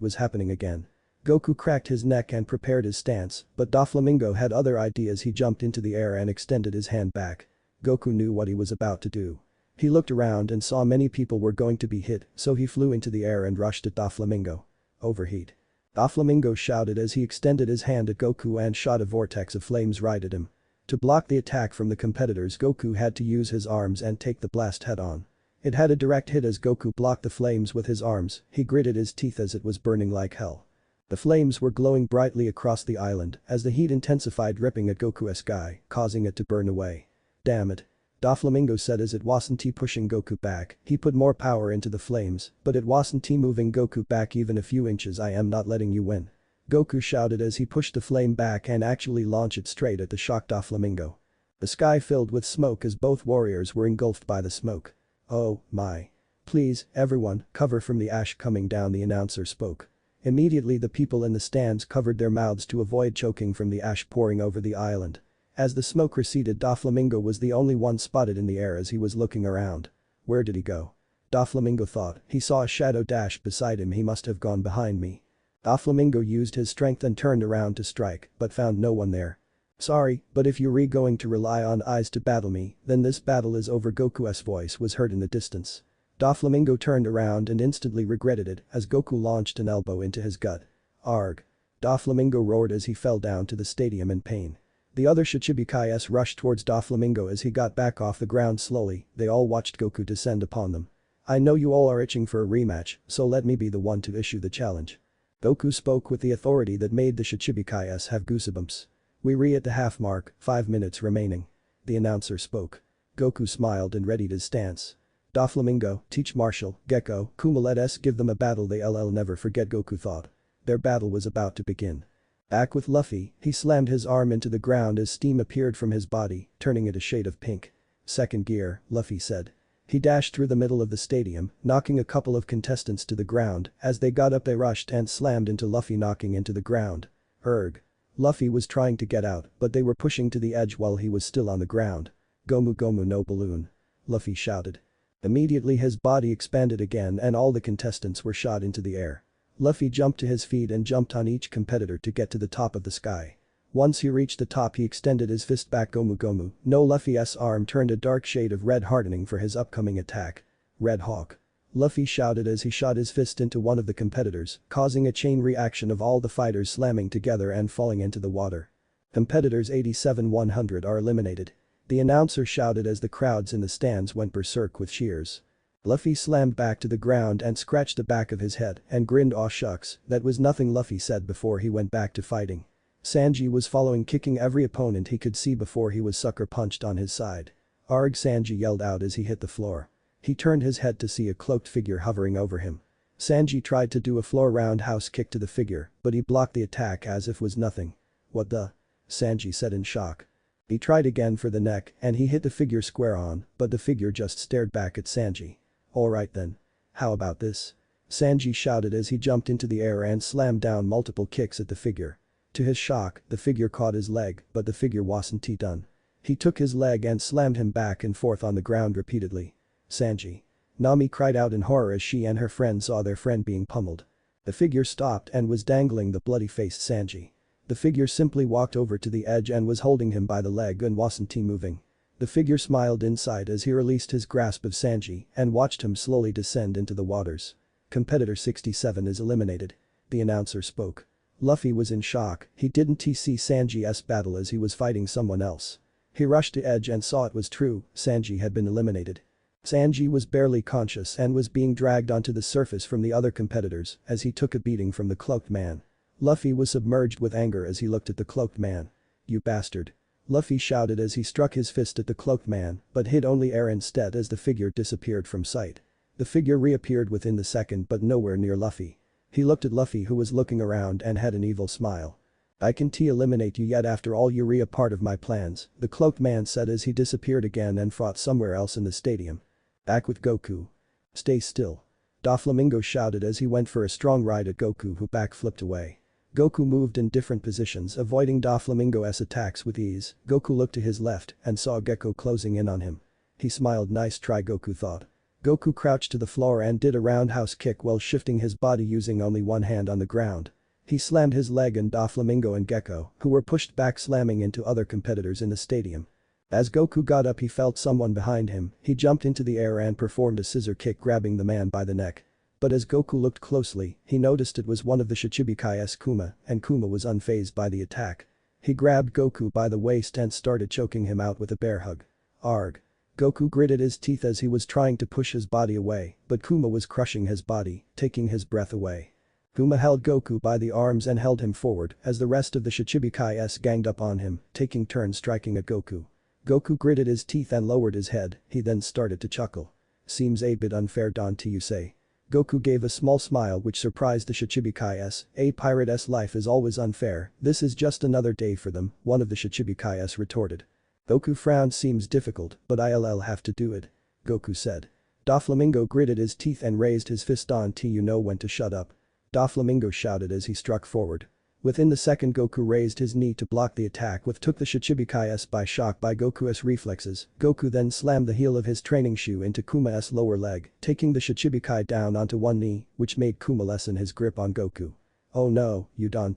was happening again. Goku cracked his neck and prepared his stance, but Doflamingo had other ideas. He jumped into the air and extended his hand back. Goku knew what he was about to do. He looked around and saw many people were going to be hit, so he flew into the air and rushed at Doflamingo. Overheat. Doflamingo shouted as he extended his hand at Goku and shot a vortex of flames right at him. To block the attack from the competitors, Goku had to use his arms and take the blast head on. It had a direct hit as Goku blocked the flames with his arms. He gritted his teeth as it was burning like hell. The flames were glowing brightly across the island as the heat intensified, ripping at Goku's sky, causing it to burn away. Damn it. Doflamingo said as it wasn't pushing Goku back. He put more power into the flames, but it wasn't moving Goku back even a few inches. I am not letting you win. Goku shouted as he pushed the flame back and actually launched it straight at the shocked Doflamingo. The sky filled with smoke as both warriors were engulfed by the smoke. Oh, my. Please, everyone, cover from the ash coming down, the announcer spoke. Immediately the people in the stands covered their mouths to avoid choking from the ash pouring over the island. As the smoke receded, Doflamingo was the only one spotted in the air as he was looking around. Where did he go? Doflamingo thought. He saw a shadow dash beside him. He must have gone behind me. Doflamingo used his strength and turned around to strike, but found no one there. Sorry, but if you're going to rely on eyes to battle me, then this battle is over. Goku's voice was heard in the distance. Doflamingo turned around and instantly regretted it as Goku launched an elbow into his gut. Arg. Doflamingo roared as he fell down to the stadium in pain. The other Shichibukais rushed towards Doflamingo as he got back off the ground slowly. They all watched Goku descend upon them. I know you all are itching for a rematch, so let me be the one to issue the challenge. Goku spoke with the authority that made the Shichibukais have goosebumps. We re at the half mark, 5 minutes remaining. The announcer spoke. Goku smiled and readied his stance. Doflamingo, teach Marshall, Gecko, Kuma, let us give them a battle they'll never forget, Goku thought. Their battle was about to begin. Back with Luffy, he slammed his arm into the ground as steam appeared from his body, turning it a shade of pink. Second gear, Luffy said. He dashed through the middle of the stadium, knocking a couple of contestants to the ground. As they got up they rushed and slammed into Luffy, knocking into the ground. Erg. Luffy was trying to get out, but they were pushing to the edge while he was still on the ground. Gomu Gomu no balloon. Luffy shouted. Immediately his body expanded again and all the contestants were shot into the air. Luffy jumped to his feet and jumped on each competitor to get to the top of the sky. Once he reached the top he extended his fist back. Gomu Gomu. No, Luffy's arm turned a dark shade of red, hardening for his upcoming attack. Red Hawk. Luffy shouted as he shot his fist into one of the competitors, causing a chain reaction of all the fighters slamming together and falling into the water. Competitors 87-100 are eliminated. The announcer shouted as the crowds in the stands went berserk with cheers. Luffy slammed back to the ground and scratched the back of his head and grinned. Aw shucks, that was nothing, Luffy said before he went back to fighting. Sanji was following, kicking every opponent he could see before he was sucker punched on his side. Arg, Sanji yelled out as he hit the floor. He turned his head to see a cloaked figure hovering over him. Sanji tried to do a floor roundhouse kick to the figure, but he blocked the attack as if was nothing. What the? Sanji said in shock. He tried again for the neck and he hit the figure square on, but the figure just stared back at Sanji. Alright then. How about this? Sanji shouted as he jumped into the air and slammed down multiple kicks at the figure. To his shock, the figure caught his leg, but the figure wasn't done. He took his leg and slammed him back and forth on the ground repeatedly. Sanji. Nami cried out in horror as she and her friend saw their friend being pummeled. The figure stopped and was dangling the bloody-faced Sanji. The figure simply walked over to the edge and was holding him by the leg and wasn't moving. The figure smiled inside as he released his grasp of Sanji and watched him slowly descend into the waters. Competitor 67 is eliminated. The announcer spoke. Luffy was in shock, he didn't see Sanji's battle as he was fighting someone else. He rushed to edge and saw it was true, Sanji had been eliminated. Sanji was barely conscious and was being dragged onto the surface from the other competitors as he took a beating from the cloaked man. Luffy was submerged with anger as he looked at the cloaked man. You bastard. Luffy shouted as he struck his fist at the cloaked man but hit only air instead as the figure disappeared from sight. The figure reappeared within the second but nowhere near Luffy. He looked at Luffy who was looking around and had an evil smile. I can't eliminate you yet after all you're a part of my plans, the cloaked man said as he disappeared again and fought somewhere else in the stadium. Back with Goku. Stay still. Doflamingo shouted as he went for a strong right at Goku who backflipped away. Goku moved in different positions avoiding Doflamingo's attacks with ease. Goku looked to his left and saw Gecko closing in on him. He smiled. Nice try, Goku thought. Goku crouched to the floor and did a roundhouse kick while shifting his body using only one hand on the ground. He slammed his leg on Doflamingo and Gecko, who were pushed back slamming into other competitors in the stadium. As Goku got up he felt someone behind him, he jumped into the air and performed a scissor kick grabbing the man by the neck. But as Goku looked closely, he noticed it was one of the Shichibukai's Kuma, and Kuma was unfazed by the attack. He grabbed Goku by the waist and started choking him out with a bear hug. Arg. Goku gritted his teeth as he was trying to push his body away, but Kuma was crushing his body, taking his breath away. Kuma held Goku by the arms and held him forward as the rest of the Shichibukai's ganged up on him, taking turns striking at Goku. Goku gritted his teeth and lowered his head, he then started to chuckle. Seems a bit unfair, don't you say? Goku gave a small smile which surprised the Shichibukai's. A pirate's life is always unfair, this is just another day for them, one of the Shichibukai's retorted. Goku frowned. Seems difficult, but I'll have to do it. Goku said. Doflamingo gritted his teeth and raised his fist. Don't you know when to shut up? Doflamingo shouted as he struck forward. Within the second Goku raised his knee to block the attack which took the Shichibukai's by shock by Goku's reflexes. Goku then slammed the heel of his training shoe into Kuma's lower leg, taking the Shichibukai down onto one knee, which made Kuma lessen his grip on Goku. Oh no, you don't.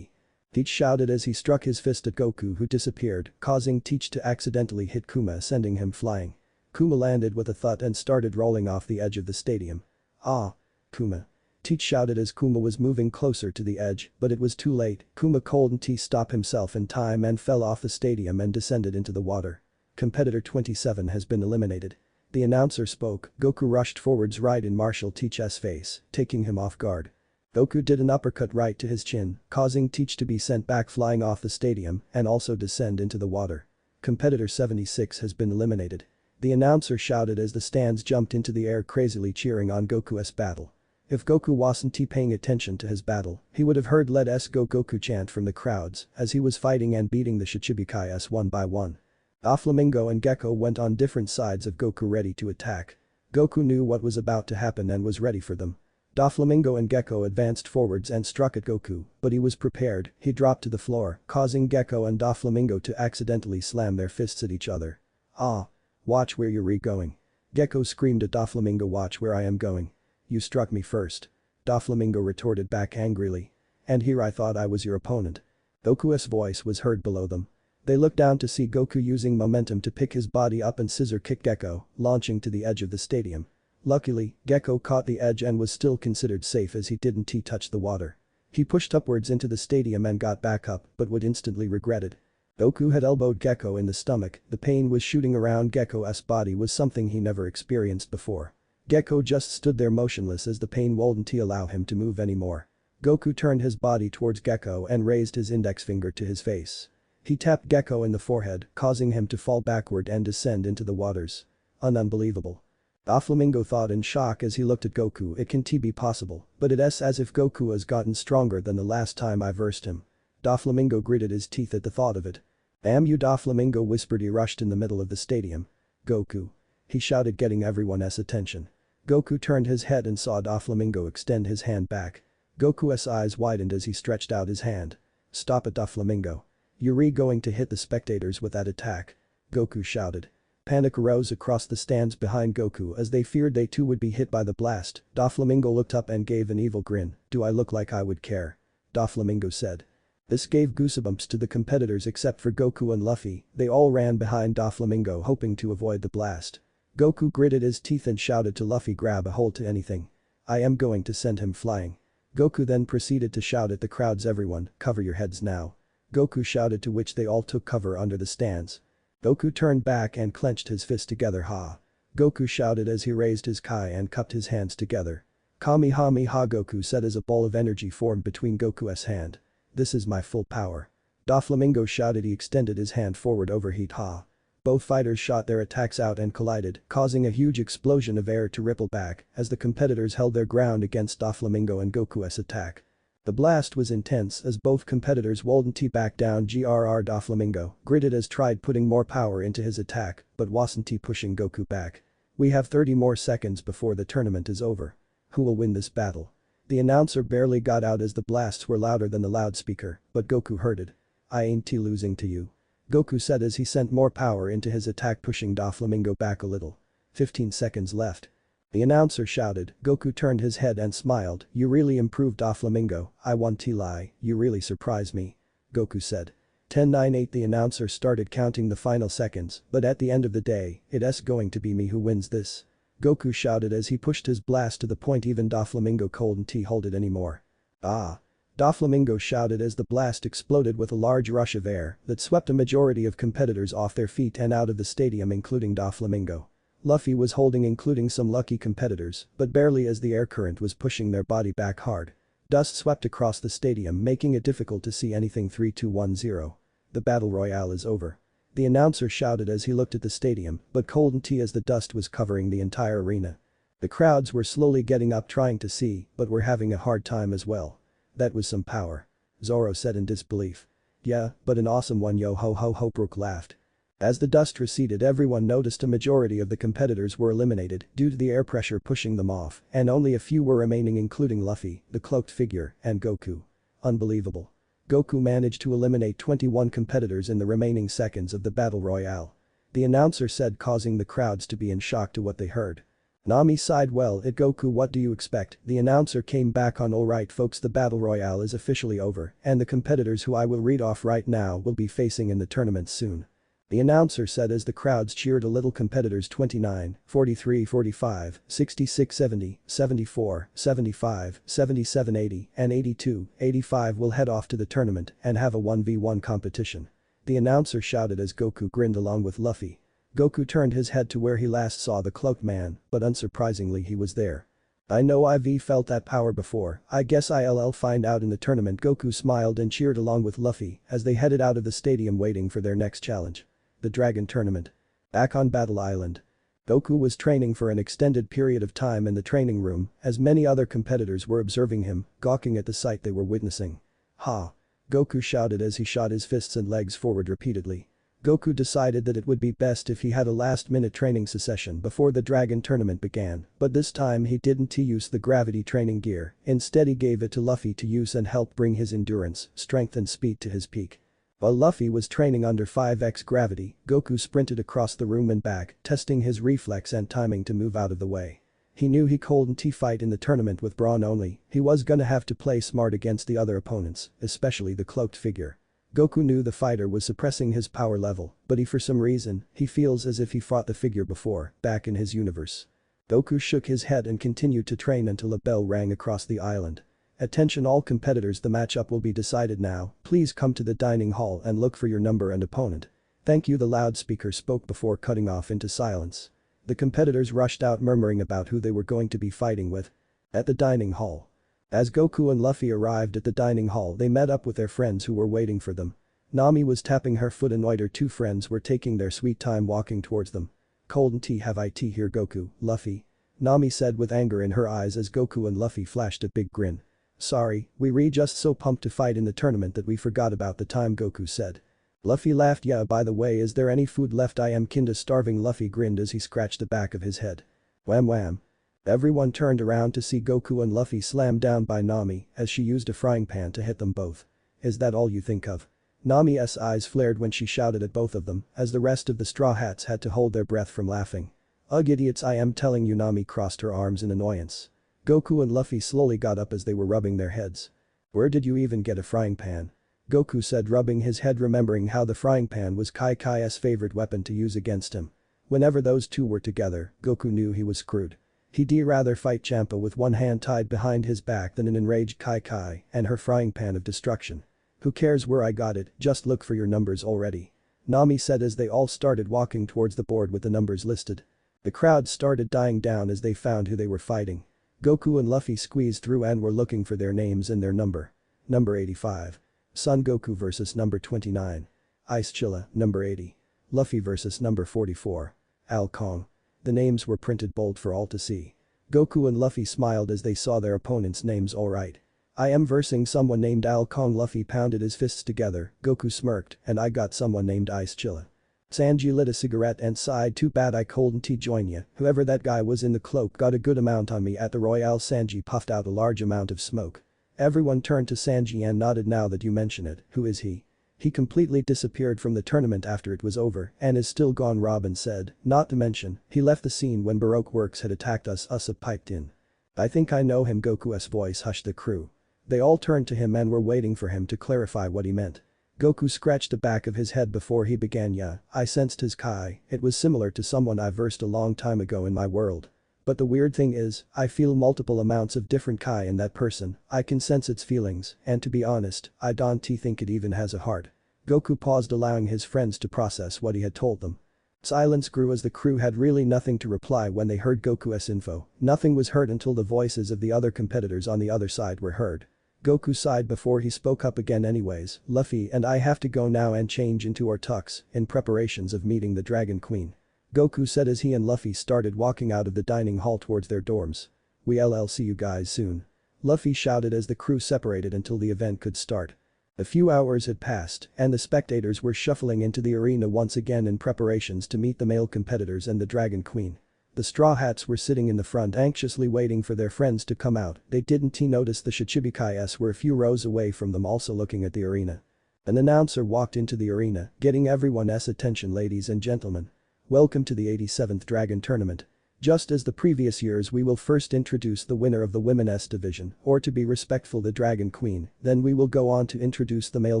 Teach shouted as he struck his fist at Goku who disappeared, causing Teach to accidentally hit Kuma sending him flying. Kuma landed with a thud and started rolling off the edge of the stadium. Ah. Kuma. Teach shouted as Kuma was moving closer to the edge, but it was too late. Kuma couldn't stop himself in time and fell off the stadium and descended into the water. Competitor 27 has been eliminated. The announcer spoke. Goku rushed forwards right in Martial Teach's face, taking him off guard. Goku did an uppercut right to his chin, causing Teach to be sent back flying off the stadium and also descend into the water. Competitor 76 has been eliminated. The announcer shouted as the stands jumped into the air crazily cheering on Goku's battle. If Goku wasn't paying attention to his battle, he would have heard "Let's go Goku" chant from the crowds as he was fighting and beating the Shichibukai's one by one. Doflamingo and Gecko went on different sides of Goku ready to attack. Goku knew what was about to happen and was ready for them. Doflamingo and Gecko advanced forwards and struck at Goku, but he was prepared, he dropped to the floor, causing Gecko and Doflamingo to accidentally slam their fists at each other. Ah. Watch where you're going. Gecko screamed at Doflamingo. Watch where I am going. You struck me first. Doflamingo retorted back angrily. And here I thought I was your opponent. Goku's voice was heard below them. They looked down to see Goku using momentum to pick his body up and scissor kick Gecko, launching to the edge of the stadium. Luckily, Gecko caught the edge and was still considered safe as he didn't touch the water. He pushed upwards into the stadium and got back up but would instantly regret it. Goku had elbowed Gecko in the stomach, the pain was shooting around Gecko's body was something he never experienced before. Gecko just stood there motionless as the pain wouldn't allow him to move anymore. Goku turned his body towards Gecko and raised his index finger to his face. He tapped Gecko in the forehead, causing him to fall backward and descend into the waters. Unbelievable. Doflamingo thought in shock as he looked at Goku. It can't be possible, but it's as if Goku has gotten stronger than the last time I versed him. Doflamingo gritted his teeth at the thought of it. "Damn you, Doflamingo," whispered. He rushed in the middle of the stadium. "Goku!" he shouted, getting everyone's attention. Goku turned his head and saw Doflamingo extend his hand back. Goku's eyes widened as he stretched out his hand. "Stop it, Doflamingo. You're going to hit the spectators with that attack," Goku shouted. Panic arose across the stands behind Goku as they feared they too would be hit by the blast. Doflamingo looked up and gave an evil grin. "Do I look like I would care?" Doflamingo said. This gave goosebumps to the competitors except for Goku and Luffy. They all ran behind Doflamingo hoping to avoid the blast. Goku gritted his teeth and shouted to Luffy, "Grab a hold to anything. I am going to send him flying." Goku then proceeded to shout at the crowds, "Everyone, cover your heads now." Goku shouted, to which they all took cover under the stands. Goku turned back and clenched his fist together. "Ha!" Goku shouted as he raised his kai and cupped his hands together. "Kamehameha," Goku said as a ball of energy formed between Goku's hand. "This is my full power." Doflamingo shouted. He extended his hand forward. "Overheat." Ha! Both fighters shot their attacks out and collided, causing a huge explosion of air to ripple back as the competitors held their ground against Doflamingo and Goku's attack. The blast was intense as both competitors wouldn't back down. Doflamingo gritted as tried putting more power into his attack but wasn't pushing Goku back. "We have 30 more seconds before the tournament is over. Who will win this battle?" The announcer barely got out as the blasts were louder than the loudspeaker, but Goku heard it. "I ain't losing to you," Goku said as he sent more power into his attack, pushing Doflamingo back a little. 15 seconds left. The announcer shouted. Goku turned his head and smiled. "You really improved, Doflamingo. I won't lie, you really surprised me," Goku said. 10, 9, 8. The announcer started counting the final seconds, "But at the end of the day, it's going to be me who wins this," Goku shouted as he pushed his blast to the point even Doflamingo couldn't hold it anymore. "Ah!" Doflamingo shouted as the blast exploded with a large rush of air that swept a majority of competitors off their feet and out of the stadium, including Doflamingo. Luffy was holding, including some lucky competitors, but barely, as the air current was pushing their body back hard. Dust swept across the stadium, making it difficult to see anything. 3, 2, 1, 0. The battle royale is over, the announcer shouted as he looked at the stadium but couldn't as the dust was covering the entire arena. The crowds were slowly getting up trying to see but were having a hard time as well. "That was some power," Zoro said in disbelief. "Yeah, but an awesome one, yo ho ho ho," Brook laughed. As the dust receded, everyone noticed a majority of the competitors were eliminated due to the air pressure pushing them off, and only a few were remaining, including Luffy, the cloaked figure, and Goku. Unbelievable. Goku managed to eliminate 21 competitors in the remaining seconds of the battle royale, the announcer said, causing the crowds to be in shock to what they heard. Nami sighed. "Well, Goku, what do you expect?" The announcer came back on. "Alright folks, the battle royale is officially over and the competitors who I will read off right now will be facing in the tournament soon," the announcer said as the crowds cheered a little. Competitors 29, 43, 45, 66, 70, 74, 75, 77, 80, and 82, 85 will head off to the tournament and have a 1v1 competition, the announcer shouted as Goku grinned along with Luffy. Goku turned his head to where he last saw the cloaked man, but unsurprisingly he was there. "I know I've felt that power before, I guess I'll find out in the tournament." Goku smiled and cheered along with Luffy as they headed out of the stadium waiting for their next challenge. The Dragon Tournament. Back on Battle Island. Goku was training for an extended period of time in the training room as many other competitors were observing him, gawking at the sight they were witnessing. "Ha!" Goku shouted as he shot his fists and legs forward repeatedly. Goku decided that it would be best if he had a last-minute training session before the Dragon Tournament began, but this time he didn't use the gravity training gear, instead he gave it to Luffy to use and help bring his endurance, strength and speed to his peak. While Luffy was training under 5x gravity, Goku sprinted across the room and back, testing his reflex and timing to move out of the way. He knew he couldn't fight in the tournament with brawn only, he was gonna have to play smart against the other opponents, especially the cloaked figure. Goku knew the fighter was suppressing his power level, but for some reason, he feels as if he fought the figure before, back in his universe. Goku shook his head and continued to train until a bell rang across the island. "Attention all competitors, the matchup will be decided now, please come to the dining hall and look for your number and opponent." "Thank you," the loudspeaker spoke before cutting off into silence. The competitors rushed out murmuring about who they were going to be fighting with. At the dining hall. As Goku and Luffy arrived at the dining hall, they met up with their friends who were waiting for them. Nami was tapping her foot and her two friends were taking their sweet time walking towards them. "Cold tea, have I tea here, Goku, Luffy?" Nami said with anger in her eyes as Goku and Luffy flashed a big grin. Sorry, we were just so pumped to fight in the tournament that we forgot about the time, Goku said. Luffy laughed. Yeah, by the way, is there any food left? I am kinda starving, Luffy grinned as he scratched the back of his head. Wham wham. Everyone turned around to see Goku and Luffy slammed down by Nami as she used a frying pan to hit them both. Is that all you think of? Nami's eyes flared when she shouted at both of them as the rest of the Straw Hats had to hold their breath from laughing. Ugh, idiots, I am telling you. Nami crossed her arms in annoyance. Goku and Luffy slowly got up as they were rubbing their heads. Where did you even get a frying pan? Goku said, rubbing his head, remembering how the frying pan was Kai's favorite weapon to use against him. Whenever those two were together, Goku knew he was screwed. He'd rather fight Champa with one hand tied behind his back than an enraged Kai and her frying pan of destruction. Who cares where I got it, just look for your numbers already. Nami said as they all started walking towards the board with the numbers listed. The crowd started dying down as they found who they were fighting. Goku and Luffy squeezed through and were looking for their names and their number. Number 85. Son Goku vs number 29. Ice Chilla, number 80. Luffy vs number 44. Al Kong. The names were printed bold for all to see. Goku and Luffy smiled as they saw their opponents' names. Alright. I am versing someone named Al Kong. Luffy pounded his fists together, Goku smirked, and I got someone named Ice Chilla. Sanji lit a cigarette and sighed, too bad I couldn't join ya, whoever that guy was in the cloak got a good amount on me at the Royale. Sanji puffed out a large amount of smoke. Everyone turned to Sanji and nodded. Now that you mention it, who is he? He completely disappeared from the tournament after it was over and is still gone, Robin said, not to mention, he left the scene when Baroque Works had attacked us. Usopp piped in. I think I know him. Goku's voice hushed the crew. They all turned to him and were waiting for him to clarify what he meant. Goku scratched the back of his head before he began. Yeah, I sensed his Kai, it was similar to someone I versed a long time ago in my world. But the weird thing is, I feel multiple amounts of different Kai in that person, I can sense its feelings, and to be honest, I don't think it even has a heart. Goku paused, allowing his friends to process what he had told them. Silence grew as the crew had really nothing to reply when they heard Goku's info. Nothing was heard until the voices of the other competitors on the other side were heard. Goku sighed before he spoke up again. Anyways, Luffy and I have to go now and change into our tux in preparations of meeting the Dragon Queen. Goku said as he and Luffy started walking out of the dining hall towards their dorms. We'll see you guys soon. Luffy shouted as the crew separated until the event could start. A few hours had passed and the spectators were shuffling into the arena once again in preparations to meet the male competitors and the Dragon Queen. The Straw Hats were sitting in the front anxiously waiting for their friends to come out. They didn't notice the Shichibukais were a few rows away from them, also looking at the arena. An announcer walked into the arena, getting everyone's attention. Ladies and gentlemen. Welcome to the 87th Dragon Tournament. Just as the previous years, we will first introduce the winner of the Women's Division, or to be respectful, the Dragon Queen, then we will go on to introduce the male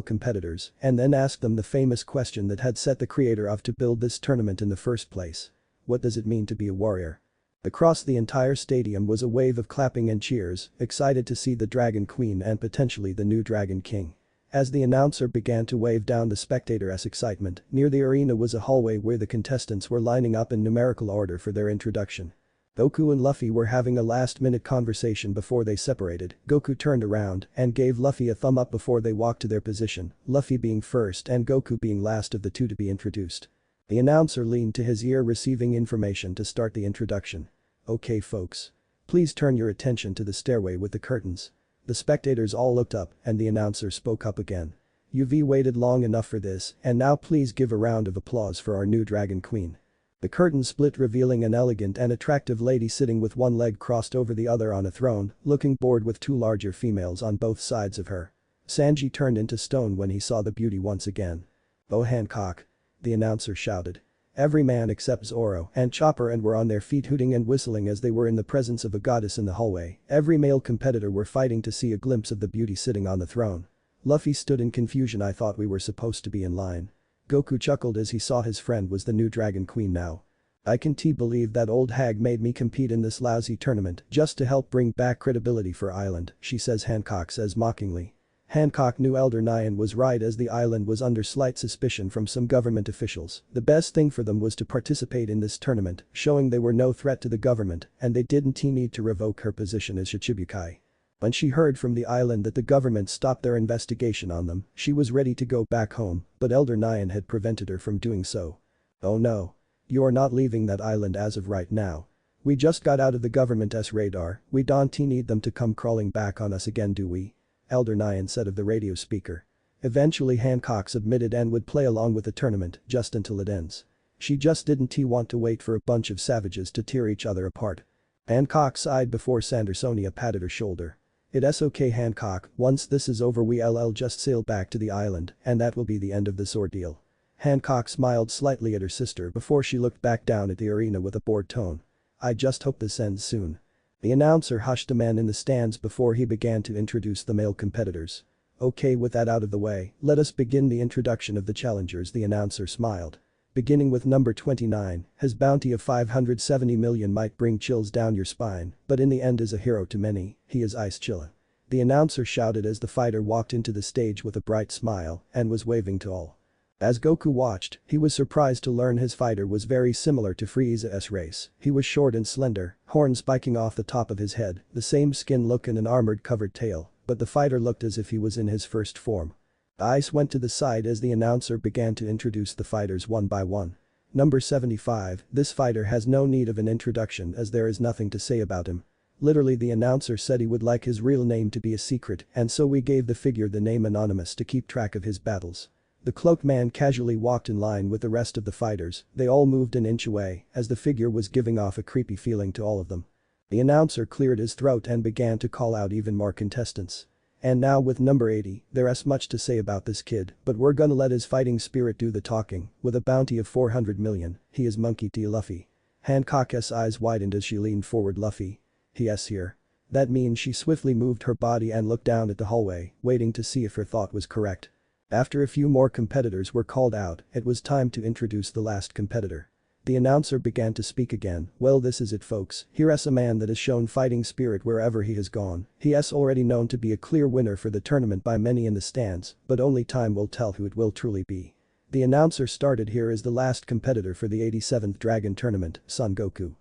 competitors and then ask them the famous question that had set the creator of to build this tournament in the first place. What does it mean to be a warrior? Across the entire stadium was a wave of clapping and cheers, excited to see the Dragon Queen and potentially the new Dragon King. As the announcer began to wave down the spectators' excitement, near the arena was a hallway where the contestants were lining up in numerical order for their introduction. Goku and Luffy were having a last-minute conversation before they separated. Goku turned around and gave Luffy a thumb up before they walked to their position, Luffy being first and Goku being last of the two to be introduced. The announcer leaned to his ear, receiving information to start the introduction. Okay folks. Please turn your attention to the stairway with the curtains. The spectators all looked up and the announcer spoke up again. You've waited long enough for this and now please give a round of applause for our new Dragon Queen. The curtain split, revealing an elegant and attractive lady sitting with one leg crossed over the other on a throne, looking bored with two larger females on both sides of her. Sanji turned into stone when he saw the beauty once again. "Oh Hancock!" the announcer shouted. Every man except Zoro and Chopper and were on their feet, hooting and whistling as they were in the presence of a goddess in the hallway. Every male competitor were fighting to see a glimpse of the beauty sitting on the throne. Luffy stood in confusion. I thought we were supposed to be in line. Goku chuckled as he saw his friend was the new Dragon Queen now. I can't believe that old hag made me compete in this lousy tournament just to help bring back credibility for Island, she says. Hancock says mockingly. Hancock knew Elder Nyan was right, as the island was under slight suspicion from some government officials. The best thing for them was to participate in this tournament, showing they were no threat to the government and they didn't need to revoke her position as Shichibukai. When she heard from the island that the government stopped their investigation on them, she was ready to go back home, but Elder Nyan had prevented her from doing so. Oh no. You are not leaving that island as of right now. We just got out of the government's radar, we don't need them to come crawling back on us again, do we? Elder Nyan said of the radio speaker. Eventually Hancock submitted and would play along with the tournament just until it ends. She just didn't want to wait for a bunch of savages to tear each other apart. Hancock sighed before Sandersonia patted her shoulder. It's okay, Hancock, once this is over we'll just sail back to the island and that will be the end of this ordeal. Hancock smiled slightly at her sister before she looked back down at the arena with a bored tone. I just hope this ends soon. The announcer hushed a man in the stands before he began to introduce the male competitors. Okay, with that out of the way, let us begin the introduction of the challengers, the announcer smiled. Beginning with number 29, his bounty of 570 million might bring chills down your spine, but in the end is a hero to many, he is Ice Chilla. The announcer shouted as the fighter walked into the stage with a bright smile and was waving to all. As Goku watched, he was surprised to learn his fighter was very similar to Frieza's race. He was short and slender, horns spiking off the top of his head, the same skin look and an armored covered tail, but the fighter looked as if he was in his first form. Ice went to the side as the announcer began to introduce the fighters one by one. Number 75, this fighter has no need of an introduction as there is nothing to say about him. Literally, the announcer said he would like his real name to be a secret and so we gave the figure the name Anonymous to keep track of his battles. The cloaked man casually walked in line with the rest of the fighters, they all moved an inch away as the figure was giving off a creepy feeling to all of them. The announcer cleared his throat and began to call out even more contestants. And now with number 80, there's much to say about this kid, but we're gonna let his fighting spirit do the talking, with a bounty of 400 million, he is Monkey D. Luffy. Hancock's eyes widened as she leaned forward. Luffy. He,'s here. That means she swiftly moved her body and looked down at the hallway, waiting to see if her thought was correct. After a few more competitors were called out, it was time to introduce the last competitor. The announcer began to speak again. Well, this is it, folks, here's a man that has shown fighting spirit wherever he has gone. He's already known to be a clear winner for the tournament by many in the stands, but only time will tell who it will truly be. The announcer started. Here is the last competitor for the 87th Dragon Tournament, Son Goku.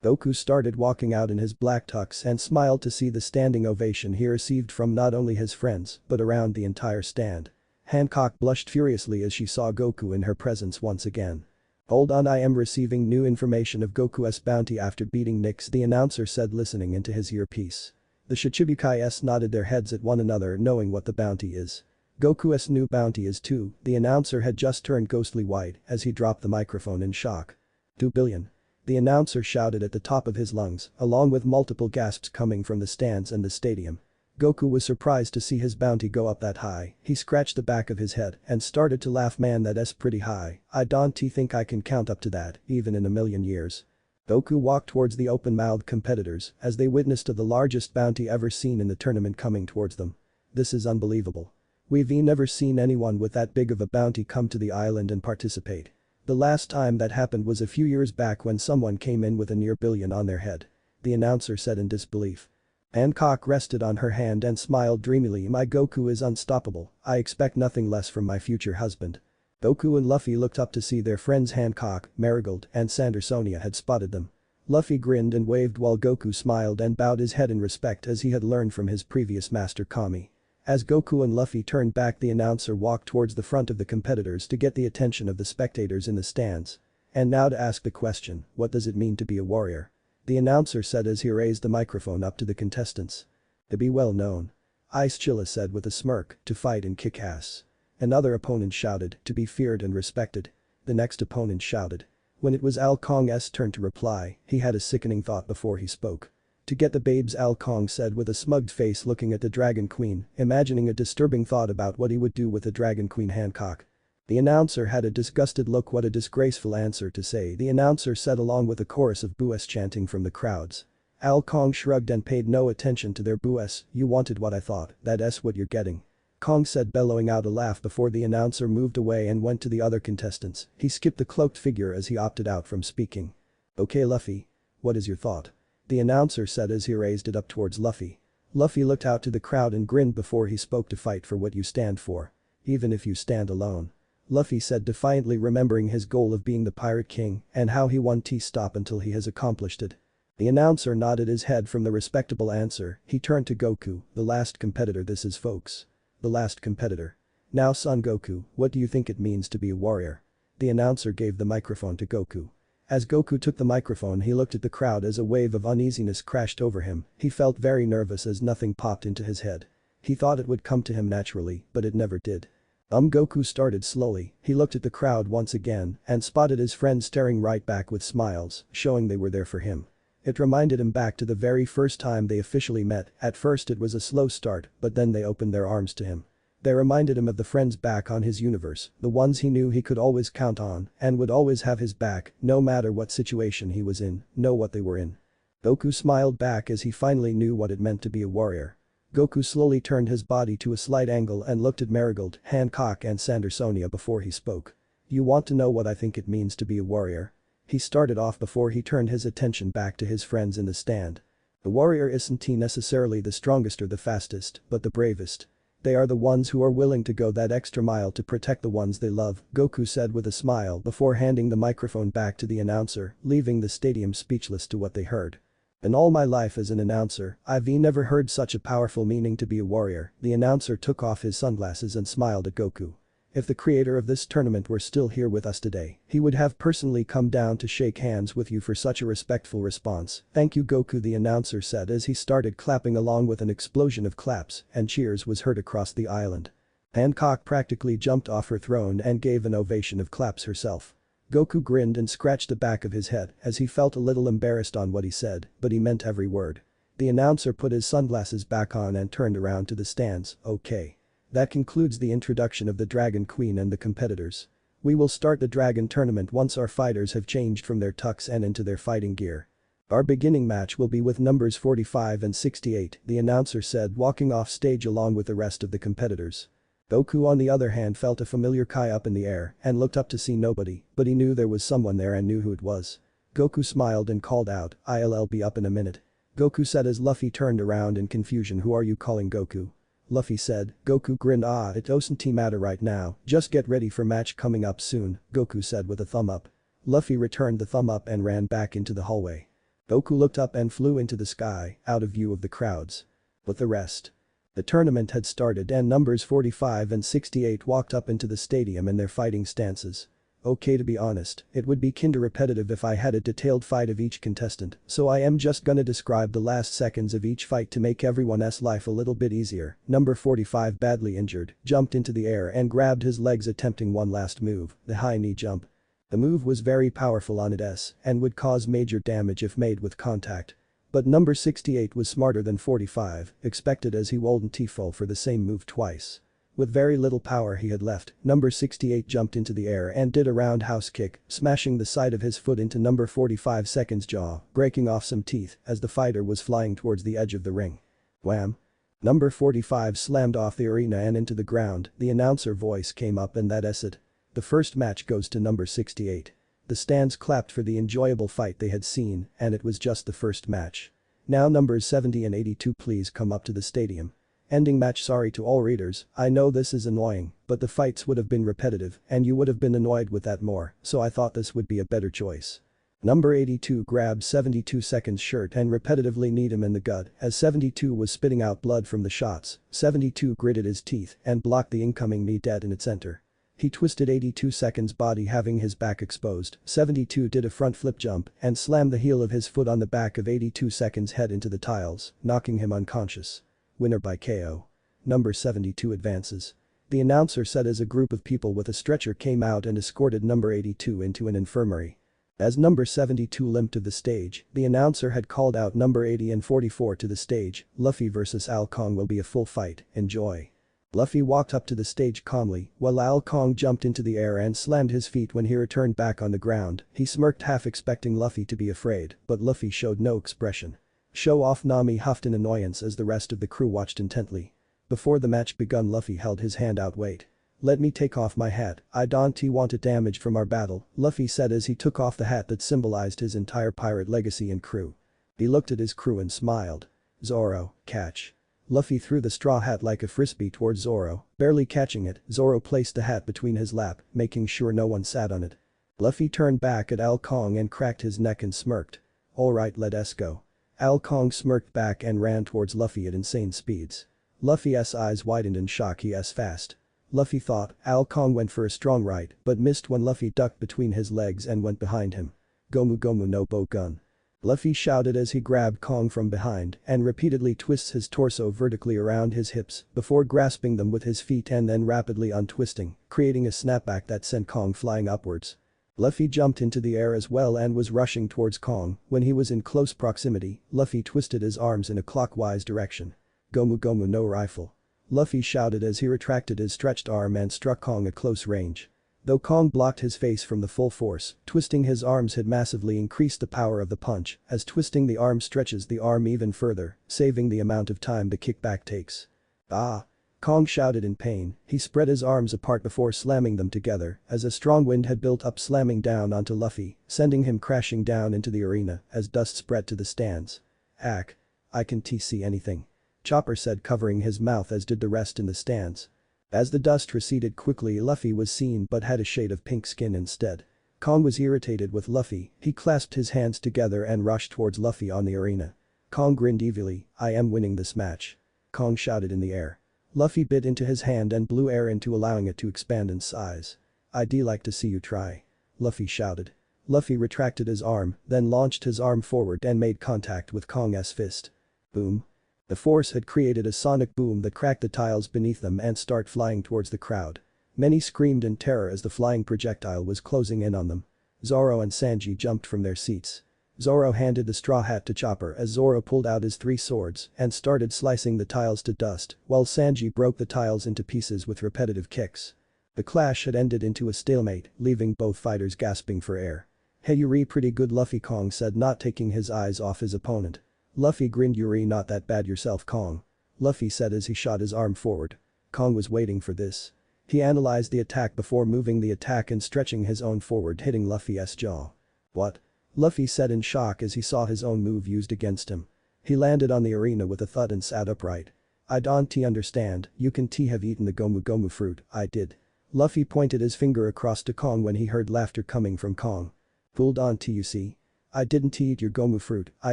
Goku started walking out in his black tux and smiled to see the standing ovation he received from not only his friends, but around the entire stand. Hancock blushed furiously as she saw Goku in her presence once again. Hold on, I am receiving new information of Goku's bounty after beating Nix, the announcer said, listening into his earpiece. The Shichibukais nodded their heads at one another, knowing what the bounty is. Goku's new bounty is 2, the announcer had just turned ghostly white as he dropped the microphone in shock. 2 billion. The announcer shouted at the top of his lungs, along with multiple gasps coming from the stands and the stadium. Goku was surprised to see his bounty go up that high. He scratched the back of his head and started to laugh. Man, that's pretty high. I don't think I can count up to that, even in a million years. Goku walked towards the open-mouthed competitors as they witnessed the largest bounty ever seen in the tournament coming towards them. This is unbelievable. We've never seen anyone with that big of a bounty come to the island and participate. The last time that happened was a few years back when someone came in with a near billion on their head. The announcer said in disbelief. Hancock rested on her hand and smiled dreamily. My Goku is unstoppable, I expect nothing less from my future husband. Goku and Luffy looked up to see their friends Hancock, Marigold, and Sandersonia had spotted them. Luffy grinned and waved while Goku smiled and bowed his head in respect as he had learned from his previous master Kami. As Goku and Luffy turned back, the announcer walked towards the front of the competitors to get the attention of the spectators in the stands. And now to ask the question, what does it mean to be a warrior? The announcer said as he raised the microphone up to the contestants. To be well known. Ice Chilla said with a smirk, to fight and kick ass. Another opponent shouted, to be feared and respected. The next opponent shouted. When it was Al Kong's turn to reply, he had a sickening thought before he spoke. To get the babes, Al Kong said with a smugged face, looking at the Dragon Queen, imagining a disturbing thought about what he would do with the Dragon Queen. Hancock. The announcer had a disgusted look. What a disgraceful answer to say, the announcer said along with a chorus of boos chanting from the crowds. Al Kong shrugged and paid no attention to their boos. You wanted what I thought, that's what you're getting. Kong said, bellowing out a laugh before the announcer moved away and went to the other contestants. He skipped the cloaked figure as he opted out from speaking. Okay, Luffy. What is your thought? The announcer said as he raised it up towards Luffy. Luffy looked out to the crowd and grinned before he spoke. To fight for what you stand for. Even if you stand alone. Luffy said defiantly, remembering his goal of being the Pirate King and how he won't stop until he has accomplished it. The announcer nodded his head from the respectable answer. He turned to Goku, the last competitor. This is, folks. The last competitor. Now, Son Goku, what do you think it means to be a warrior? The announcer gave the microphone to Goku. As Goku took the microphone he looked at the crowd as a wave of uneasiness crashed over him, he felt very nervous as nothing popped into his head. He thought it would come to him naturally, but it never did. Goku started slowly, he looked at the crowd once again and spotted his friends staring right back with smiles, showing they were there for him. It reminded him back to the very first time they officially met, at first it was a slow start, but then they opened their arms to him. They reminded him of the friends back on his universe, the ones he knew he could always count on and would always have his back, no matter what situation he was in, know what they were in. Goku smiled back as he finally knew what it meant to be a warrior. Goku slowly turned his body to a slight angle and looked at Marigold, Hancock and Sandersonia before he spoke. "You want to know what I think it means to be a warrior?" He started off before he turned his attention back to his friends in the stand. "The warrior isn't necessarily the strongest or the fastest, but the bravest. They are the ones who are willing to go that extra mile to protect the ones they love," Goku said with a smile before handing the microphone back to the announcer, leaving the stadium speechless to what they heard. "In all my life as an announcer, I've never heard such a powerful meaning to be a warrior." The announcer took off his sunglasses and smiled at Goku. If the creator of this tournament were still here with us today, he would have personally come down to shake hands with you for such a respectful response. "Thank you Goku," the announcer said as he started clapping along with an explosion of claps and cheers was heard across the island. Hancock practically jumped off her throne and gave an ovation of claps herself. Goku grinned and scratched the back of his head as he felt a little embarrassed on what he said, but he meant every word. The announcer put his sunglasses back on and turned around to the stands. "Okay. That concludes the introduction of the Dragon Queen and the competitors. We will start the Dragon Tournament once our fighters have changed from their tux and into their fighting gear. Our beginning match will be with numbers 45 and 68, the announcer said walking off stage along with the rest of the competitors. Goku on the other hand felt a familiar Kai up in the air and looked up to see nobody, but he knew there was someone there and knew who it was. Goku smiled and called out, "I'll be up in a minute." Goku said as Luffy turned around in confusion, "Who are you calling Goku?" Luffy said. Goku grinned, "It doesn't matter right now, just get ready for match coming up soon," Goku said with a thumb up. Luffy returned the thumb up and ran back into the hallway. Goku looked up and flew into the sky, out of view of the crowds. But the rest. The tournament had started and numbers 45 and 68 walked up into the stadium in their fighting stances. Okay, to be honest, it would be kinda repetitive if I had a detailed fight of each contestant, so I am just gonna describe the last seconds of each fight to make everyone's life a little bit easier. Number 45, badly injured, jumped into the air and grabbed his legs attempting one last move, the high knee jump. The move was very powerful on its and would cause major damage if made with contact. But number 68 was smarter than 45, expected as he wouldn't fall for the same move twice. With very little power he had left, number 68 jumped into the air and did a roundhouse kick, smashing the side of his foot into number 45's jaw, breaking off some teeth as the fighter was flying towards the edge of the ring. Wham! Number 45 slammed off the arena and into the ground, the announcer voice came up and that's it. The first match goes to number 68. The stands clapped for the enjoyable fight they had seen, and it was just the first match. Now numbers 70 and 82 please come up to the stadium. Ending match. Sorry to all readers, I know this is annoying, but the fights would have been repetitive and you would have been annoyed with that more, so I thought this would be a better choice. Number 82 grabbed 72's shirt and repetitively kneed him in the gut as 72 was spitting out blood from the shots. 72 gritted his teeth and blocked the incoming knee dead in its center. He twisted 82's body having his back exposed. 72 did a front flip jump and slammed the heel of his foot on the back of 82's head into the tiles, knocking him unconscious. Winner by KO. Number 72 advances. The announcer said as a group of people with a stretcher came out and escorted number 82 into an infirmary. As number 72 limped to the stage, the announcer had called out number 80 and 44 to the stage. Luffy vs Al Kong will be a full fight, enjoy. Luffy walked up to the stage calmly while Al Kong jumped into the air and slammed his feet when he returned back on the ground. He smirked half expecting Luffy to be afraid, but Luffy showed no expression. Show off. Nami huffed in annoyance as the rest of the crew watched intently. Before the match begun Luffy held his hand out. "Wait. Let me take off my hat, I don't want it damaged from our battle," Luffy said as he took off the hat that symbolized his entire pirate legacy and crew. He looked at his crew and smiled. "Zoro, catch." Luffy threw the straw hat like a frisbee towards Zoro, barely catching it. Zoro placed the hat between his lap, making sure no one sat on it. Luffy turned back at Al Kong and cracked his neck and smirked. "Alright, let's go." Al Kong smirked back and ran towards Luffy at insane speeds. Luffy's eyes widened in shock. He's fast. Luffy thought. Al Kong went for a strong right but missed when Luffy ducked between his legs and went behind him. Gomu Gomu no Bogun. Luffy shouted as he grabbed Kong from behind and repeatedly twists his torso vertically around his hips before grasping them with his feet and then rapidly untwisting, creating a snapback that sent Kong flying upwards. Luffy jumped into the air as well and was rushing towards Kong. When he was in close proximity, Luffy twisted his arms in a clockwise direction. Gomu Gomu no rifle. Luffy shouted as he retracted his stretched arm and struck Kong at close range. Though Kong blocked his face from the full force, twisting his arms had massively increased the power of the punch, as twisting the arm stretches the arm even further, saving the amount of time the kickback takes. Ah! Kong shouted in pain. He spread his arms apart before slamming them together as a strong wind had built up, slamming down onto Luffy, sending him crashing down into the arena as dust spread to the stands. Ack. I can't see anything. Chopper said, covering his mouth, as did the rest in the stands. As the dust receded quickly, Luffy was seen but had a shade of pink skin instead. Kong was irritated with Luffy. He clasped his hands together and rushed towards Luffy on the arena. Kong grinned evilly. I am winning this match. Kong shouted in the air. Luffy bit into his hand and blew air into, allowing it to expand in size. I'd like to see you try. Luffy shouted. Luffy retracted his arm, then launched his arm forward and made contact with Kong's fist. Boom. The force had created a sonic boom that cracked the tiles beneath them and started flying towards the crowd. Many screamed in terror as the flying projectile was closing in on them. Zoro and Sanji jumped from their seats. Zoro handed the straw hat to Chopper as Zoro pulled out his 3 swords and started slicing the tiles to dust, while Sanji broke the tiles into pieces with repetitive kicks. The clash had ended into a stalemate, leaving both fighters gasping for air. Hey, Yuri, pretty good, Luffy, Kong said, not taking his eyes off his opponent. Luffy grinned. Yuri, not that bad yourself, Kong. Luffy said as he shot his arm forward. Kong was waiting for this. He analyzed the attack before moving the attack and stretching his own forward, hitting Luffy's jaw. What? Luffy said in shock as he saw his own move used against him. He landed on the arena with a thud and sat upright. I don't understand, you can have eaten the Gomu Gomu fruit. I did. Luffy pointed his finger across to Kong when he heard laughter coming from Kong. Fooled on you see. I didn't eat your Gomu fruit, I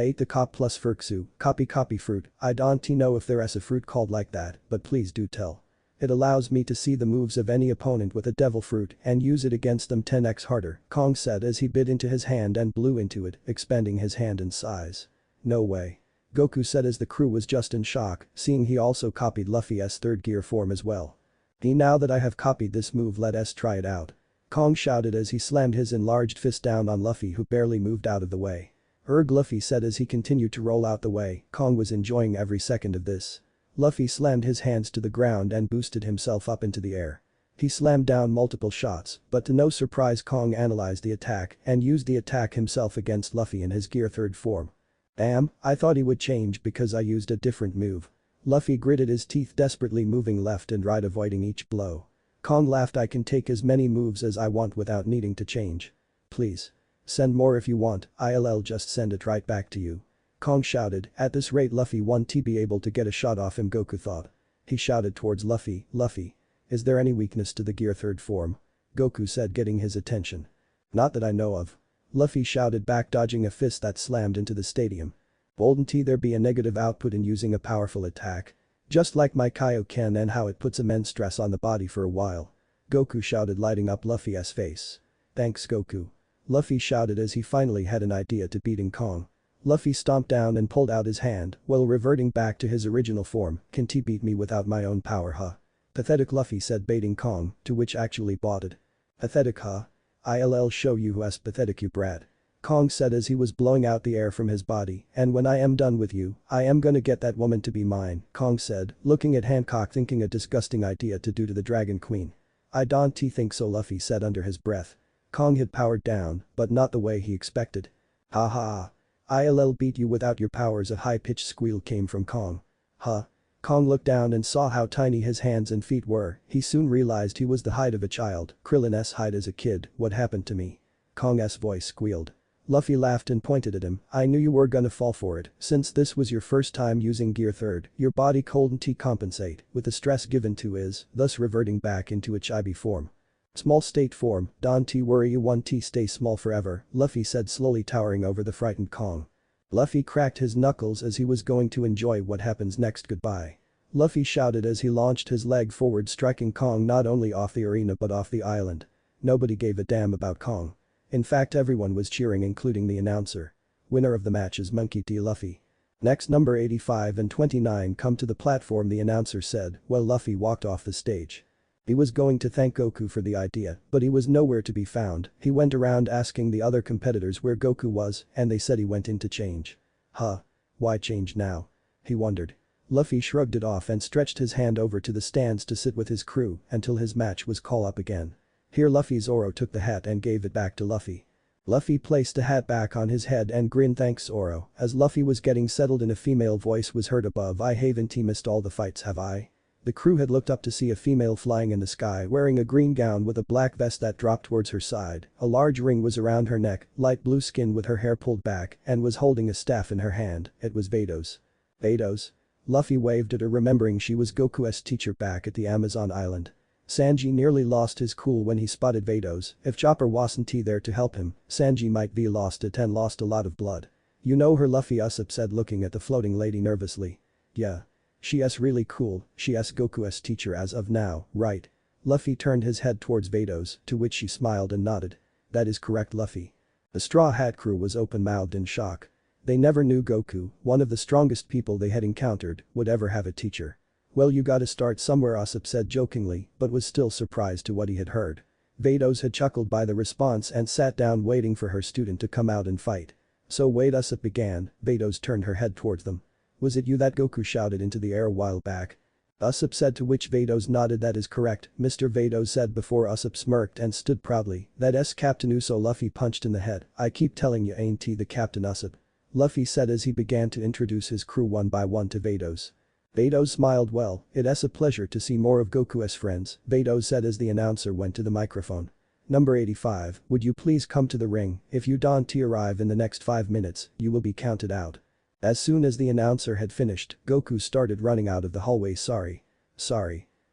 ate the Kop plus Furksu, copy fruit. I don't know if there's a fruit called like that, but please do tell. It allows me to see the moves of any opponent with a devil fruit and use it against them 10x harder, Kong said as he bit into his hand and blew into it, expanding his hand in size. No way. Goku said as the crew was just in shock, seeing he also copied Luffy's third gear form as well. Now that I have copied this move, let us try it out. Kong shouted as he slammed his enlarged fist down on Luffy, who barely moved out of the way. Luffy said as he continued to roll out the way. Kong was enjoying every second of this. Luffy slammed his hands to the ground and boosted himself up into the air. He slammed down multiple shots, but to no surprise Kong analyzed the attack and used the attack himself against Luffy in his gear 3rd form. Damn, I thought he would change because I used a different move. Luffy gritted his teeth, desperately moving left and right, avoiding each blow. Kong laughed. I can take as many moves as I want without needing to change. Please. Send more if you want, I'll just send it right back to you. Kong shouted. At this rate Luffy won't be able to get a shot off him, Goku thought. He shouted towards Luffy. Luffy. Is there any weakness to the gear 3rd form? Goku said, getting his attention. Not that I know of. Luffy shouted back, dodging a fist that slammed into the stadium. Wouldn't there be a negative output in using a powerful attack? Just like my Kaioken and how it puts immense stress on the body for a while. Goku shouted, lighting up Luffy's face. Thanks, Goku. Luffy shouted as he finally had an idea to beating Kong. Luffy stomped down and pulled out his hand while reverting back to his original form. Can't beat me without my own power, huh? Pathetic, Luffy said, baiting Kong, to which actually bought it. Pathetic, huh? I'll show you who's pathetic, you brat. Kong said as he was blowing out the air from his body, and when I am done with you, I am gonna get that woman to be mine, Kong said, looking at Hancock, thinking a disgusting idea to do to the Dragon Queen. I don't think so, Luffy said under his breath. Kong had powered down, but not the way he expected. Ha ha. I'll beat you without your powers, a high-pitched squeal came from Kong. Huh? Kong looked down and saw how tiny his hands and feet were. He soon realized he was the height of a child, Krillin's height as a kid. What happened to me? Kong's voice squealed. Luffy laughed and pointed at him. I knew you were gonna fall for it. Since this was your first time using gear 3rd, your body couldn't compensate with the stress given to is, thus reverting back into a chibi form. Small state form, don't worry, you won't stay small forever, Luffy said, slowly towering over the frightened Kong. Luffy cracked his knuckles as he was going to enjoy what happens next. Goodbye. Luffy shouted as he launched his leg forward, striking Kong not only off the arena but off the island. Nobody gave a damn about Kong. In fact everyone was cheering including the announcer. Winner of the match is Monkey D. Luffy. Next number 85 and 29 come to the platform, the announcer said, while Luffy walked off the stage. He was going to thank Goku for the idea, but he was nowhere to be found. He went around asking the other competitors where Goku was and they said he went in to change. Huh. Why change now? He wondered. Luffy shrugged it off and stretched his hand over to the stands to sit with his crew until his match was called up again. Here Luffy Zoro took the hat and gave it back to Luffy. Luffy placed the hat back on his head and grinned. Thanks Zoro. As Luffy was getting settled in, a female voice was heard above. I haven't missed all the fights, have I? The crew had looked up to see a female flying in the sky wearing a green gown with a black vest that dropped towards her side. A large ring was around her neck, light blue skin with her hair pulled back and was holding a staff in her hand. It was Vados. Vados? Luffy waved at her, remembering she was Goku's teacher back at the Amazon island. Sanji nearly lost his cool when he spotted Vados. If Chopper wasn't there to help him, Sanji might be lost it and lost a lot of blood. You know her, Luffy Usopp said, looking at the floating lady nervously. Yeah. She's really cool, she's Goku's teacher as of now, right? Luffy turned his head towards Vados, to which she smiled and nodded. That is correct, Luffy. The Straw Hat crew was open-mouthed in shock. They never knew Goku, one of the strongest people they had encountered, would ever have a teacher. Well, you gotta start somewhere, Usopp said jokingly, but was still surprised to what he had heard. Vados had chuckled by the response and sat down waiting for her student to come out and fight. So wait, Usopp began. Vados turned her head towards them. Was it you that Goku shouted into the air a while back? Usopp said, to which Vados nodded. That is correct, Mr. Vados said before Usopp smirked and stood proudly. That's Captain Uso. Luffy punched in the head. I keep telling you, ain't he the captain, Usopp? Luffy said as he began to introduce his crew one by one to Vados. Vados smiled. Well, it's a pleasure to see more of Goku's friends, Vados said as the announcer went to the microphone. Number 85, would you please come to the ring? If you don't arrive in the next 5 minutes, you will be counted out. As soon as the announcer had finished, Goku started running out of the hallway. Sorry.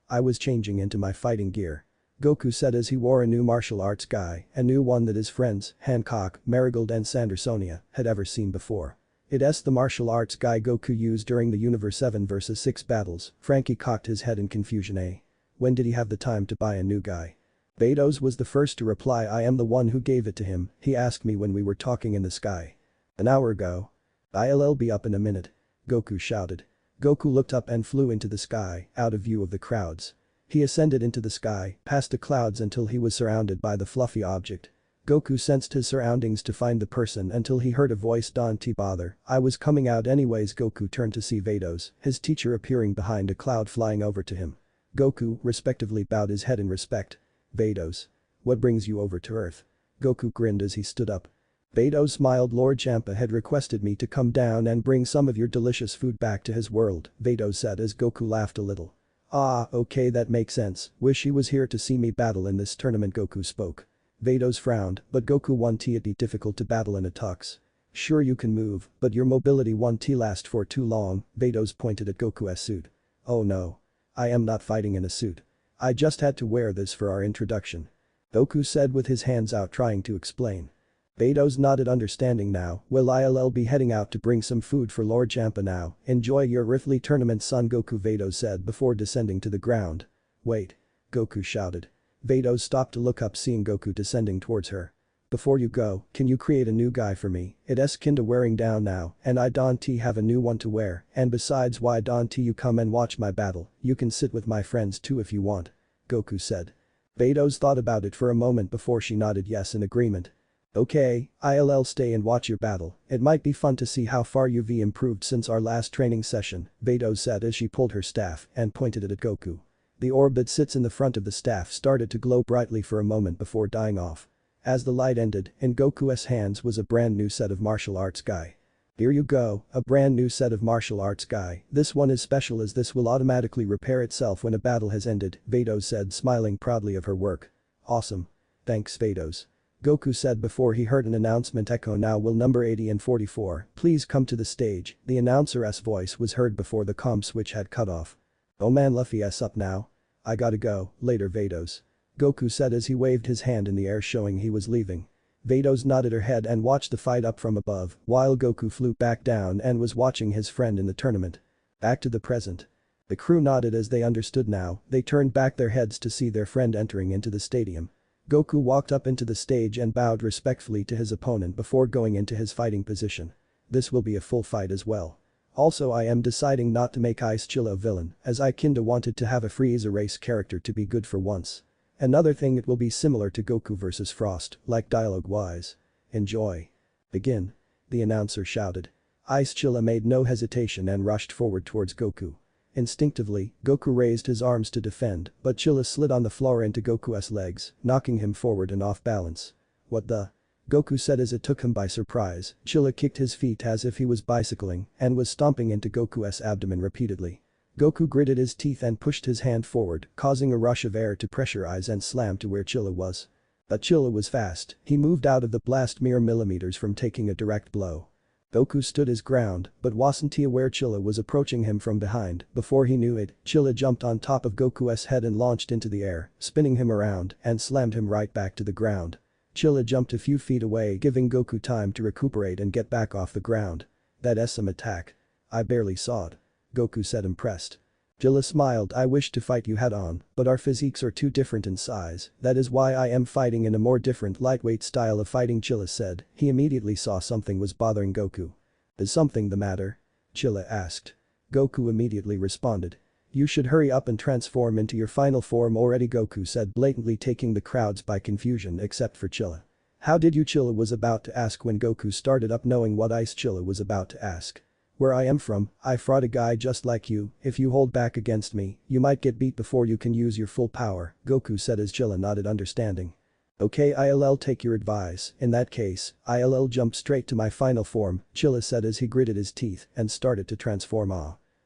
I was changing into my fighting gear. Goku said as he wore a new martial arts guy, a new one that his friends, Hancock, Marigold and Sandersonia, had ever seen before. It's the martial arts guy Goku used during the Universe 7 vs 6 battles. Frankie cocked his head in confusion. When did he have the time to buy a new guy? Vados was the first to reply. I am the one who gave it to him, he asked me when we were talking in the sky. An hour ago. I'll be up in a minute. Goku shouted. Goku looked up and flew into the sky, out of view of the crowds. He ascended into the sky, past the clouds until he was surrounded by the fluffy object. Goku sensed his surroundings to find the person until he heard a voice. Don't bother, I was coming out anyways. Goku turned to see Vados, his teacher, appearing behind a cloud flying over to him. Goku respectively bowed his head in respect. Vados. What brings you over to Earth? Goku grinned as he stood up. Vados smiled. Lord Champa had requested me to come down and bring some of your delicious food back to his world, Vados said as Goku laughed a little. Ah, okay, that makes sense. Wish he was here to see me battle in this tournament, Goku spoke. Vados frowned, but Goku won't it be difficult to battle in a tux? Sure you can move, but your mobility won't last for too long, Vados pointed at Goku's suit. Oh no. I am not fighting in a suit. I just had to wear this for our introduction. Goku said with his hands out trying to explain. Vados nodded, understanding now. Well, I'll be heading out to bring some food for Lord Champa now. Enjoy your earthly tournament, son, Goku, Vados said before descending to the ground. Wait. Goku shouted. Vados stopped to look up, seeing Goku descending towards her. Before you go, can you create a new guy for me? It's kinda wearing down now and I don't have a new one to wear, and besides, why don't you come and watch my battle? You can sit with my friends too if you want. Goku said. Vados thought about it for a moment before she nodded yes in agreement. Okay, I'll stay and watch your battle. It might be fun to see how far you've improved since our last training session, Vados said as she pulled her staff and pointed it at Goku. The orb that sits in the front of the staff started to glow brightly for a moment before dying off. As the light ended, in Goku's hands was a brand new set of martial arts guy. Here you go, a brand new set of martial arts guy. This one is special as this will automatically repair itself when a battle has ended, Vados said, smiling proudly of her work. Awesome. Thanks, Vados. Goku said before he heard an announcement echo. Now will number 80 and 44 please come to the stage? The announcer's voice was heard before the comm switch had cut off. Oh man, Luffy's up now. I gotta go, later, Vados. Goku said as he waved his hand in the air showing he was leaving. Vados nodded her head and watched the fight up from above while Goku flew back down and was watching his friend in the tournament. Back to the present. The crew nodded as they understood now. They turned back their heads to see their friend entering into the stadium. Goku walked up into the stage and bowed respectfully to his opponent before going into his fighting position. This will be a full fight as well. Also, I am deciding not to make Ice Chilla a villain, as I kinda wanted to have a Frieza race character to be good for once. Another thing, it will be similar to Goku vs Frost, like dialogue-wise. Enjoy. Begin. The announcer shouted. Ice Chilla made no hesitation and rushed forward towards Goku. Instinctively, Goku raised his arms to defend, but Chilla slid on the floor into Goku's legs, knocking him forward and off balance. What the? Goku said as it took him by surprise. Chilla kicked his feet as if he was bicycling and was stomping into Goku's abdomen repeatedly. Goku gritted his teeth and pushed his hand forward, causing a rush of air to pressurize and slam to where Chilla was. But Chilla was fast, he moved out of the blast mere millimeters from taking a direct blow. Goku stood his ground, but wasn't he aware Chilla was approaching him from behind. Before he knew it, Chilla jumped on top of Goku's head and launched into the air, spinning him around and slammed him right back to the ground. Chilla jumped a few feet away, giving Goku time to recuperate and get back off the ground. That's some attack. I barely saw it. Goku said, impressed. Chilla smiled. I wish to fight you head on, but our physiques are too different in size, that is why I am fighting in a more different lightweight style of fighting, Chilla said. He immediately saw something was bothering Goku. Is something the matter? Chilla asked. Goku immediately responded. You should hurry up and transform into your final form already, Goku said, blatantly taking the crowds by confusion except for Chilla. How did you? Chilla was about to ask when Goku started up, knowing what Ice Chilla was about to ask. Where I am from, I fought a guy just like you. If you hold back against me, you might get beat before you can use your full power, Goku said as Chilla nodded understanding. Okay, I'll take your advice. In that case, I'll jump straight to my final form, Chilla said as he gritted his teeth and started to transform.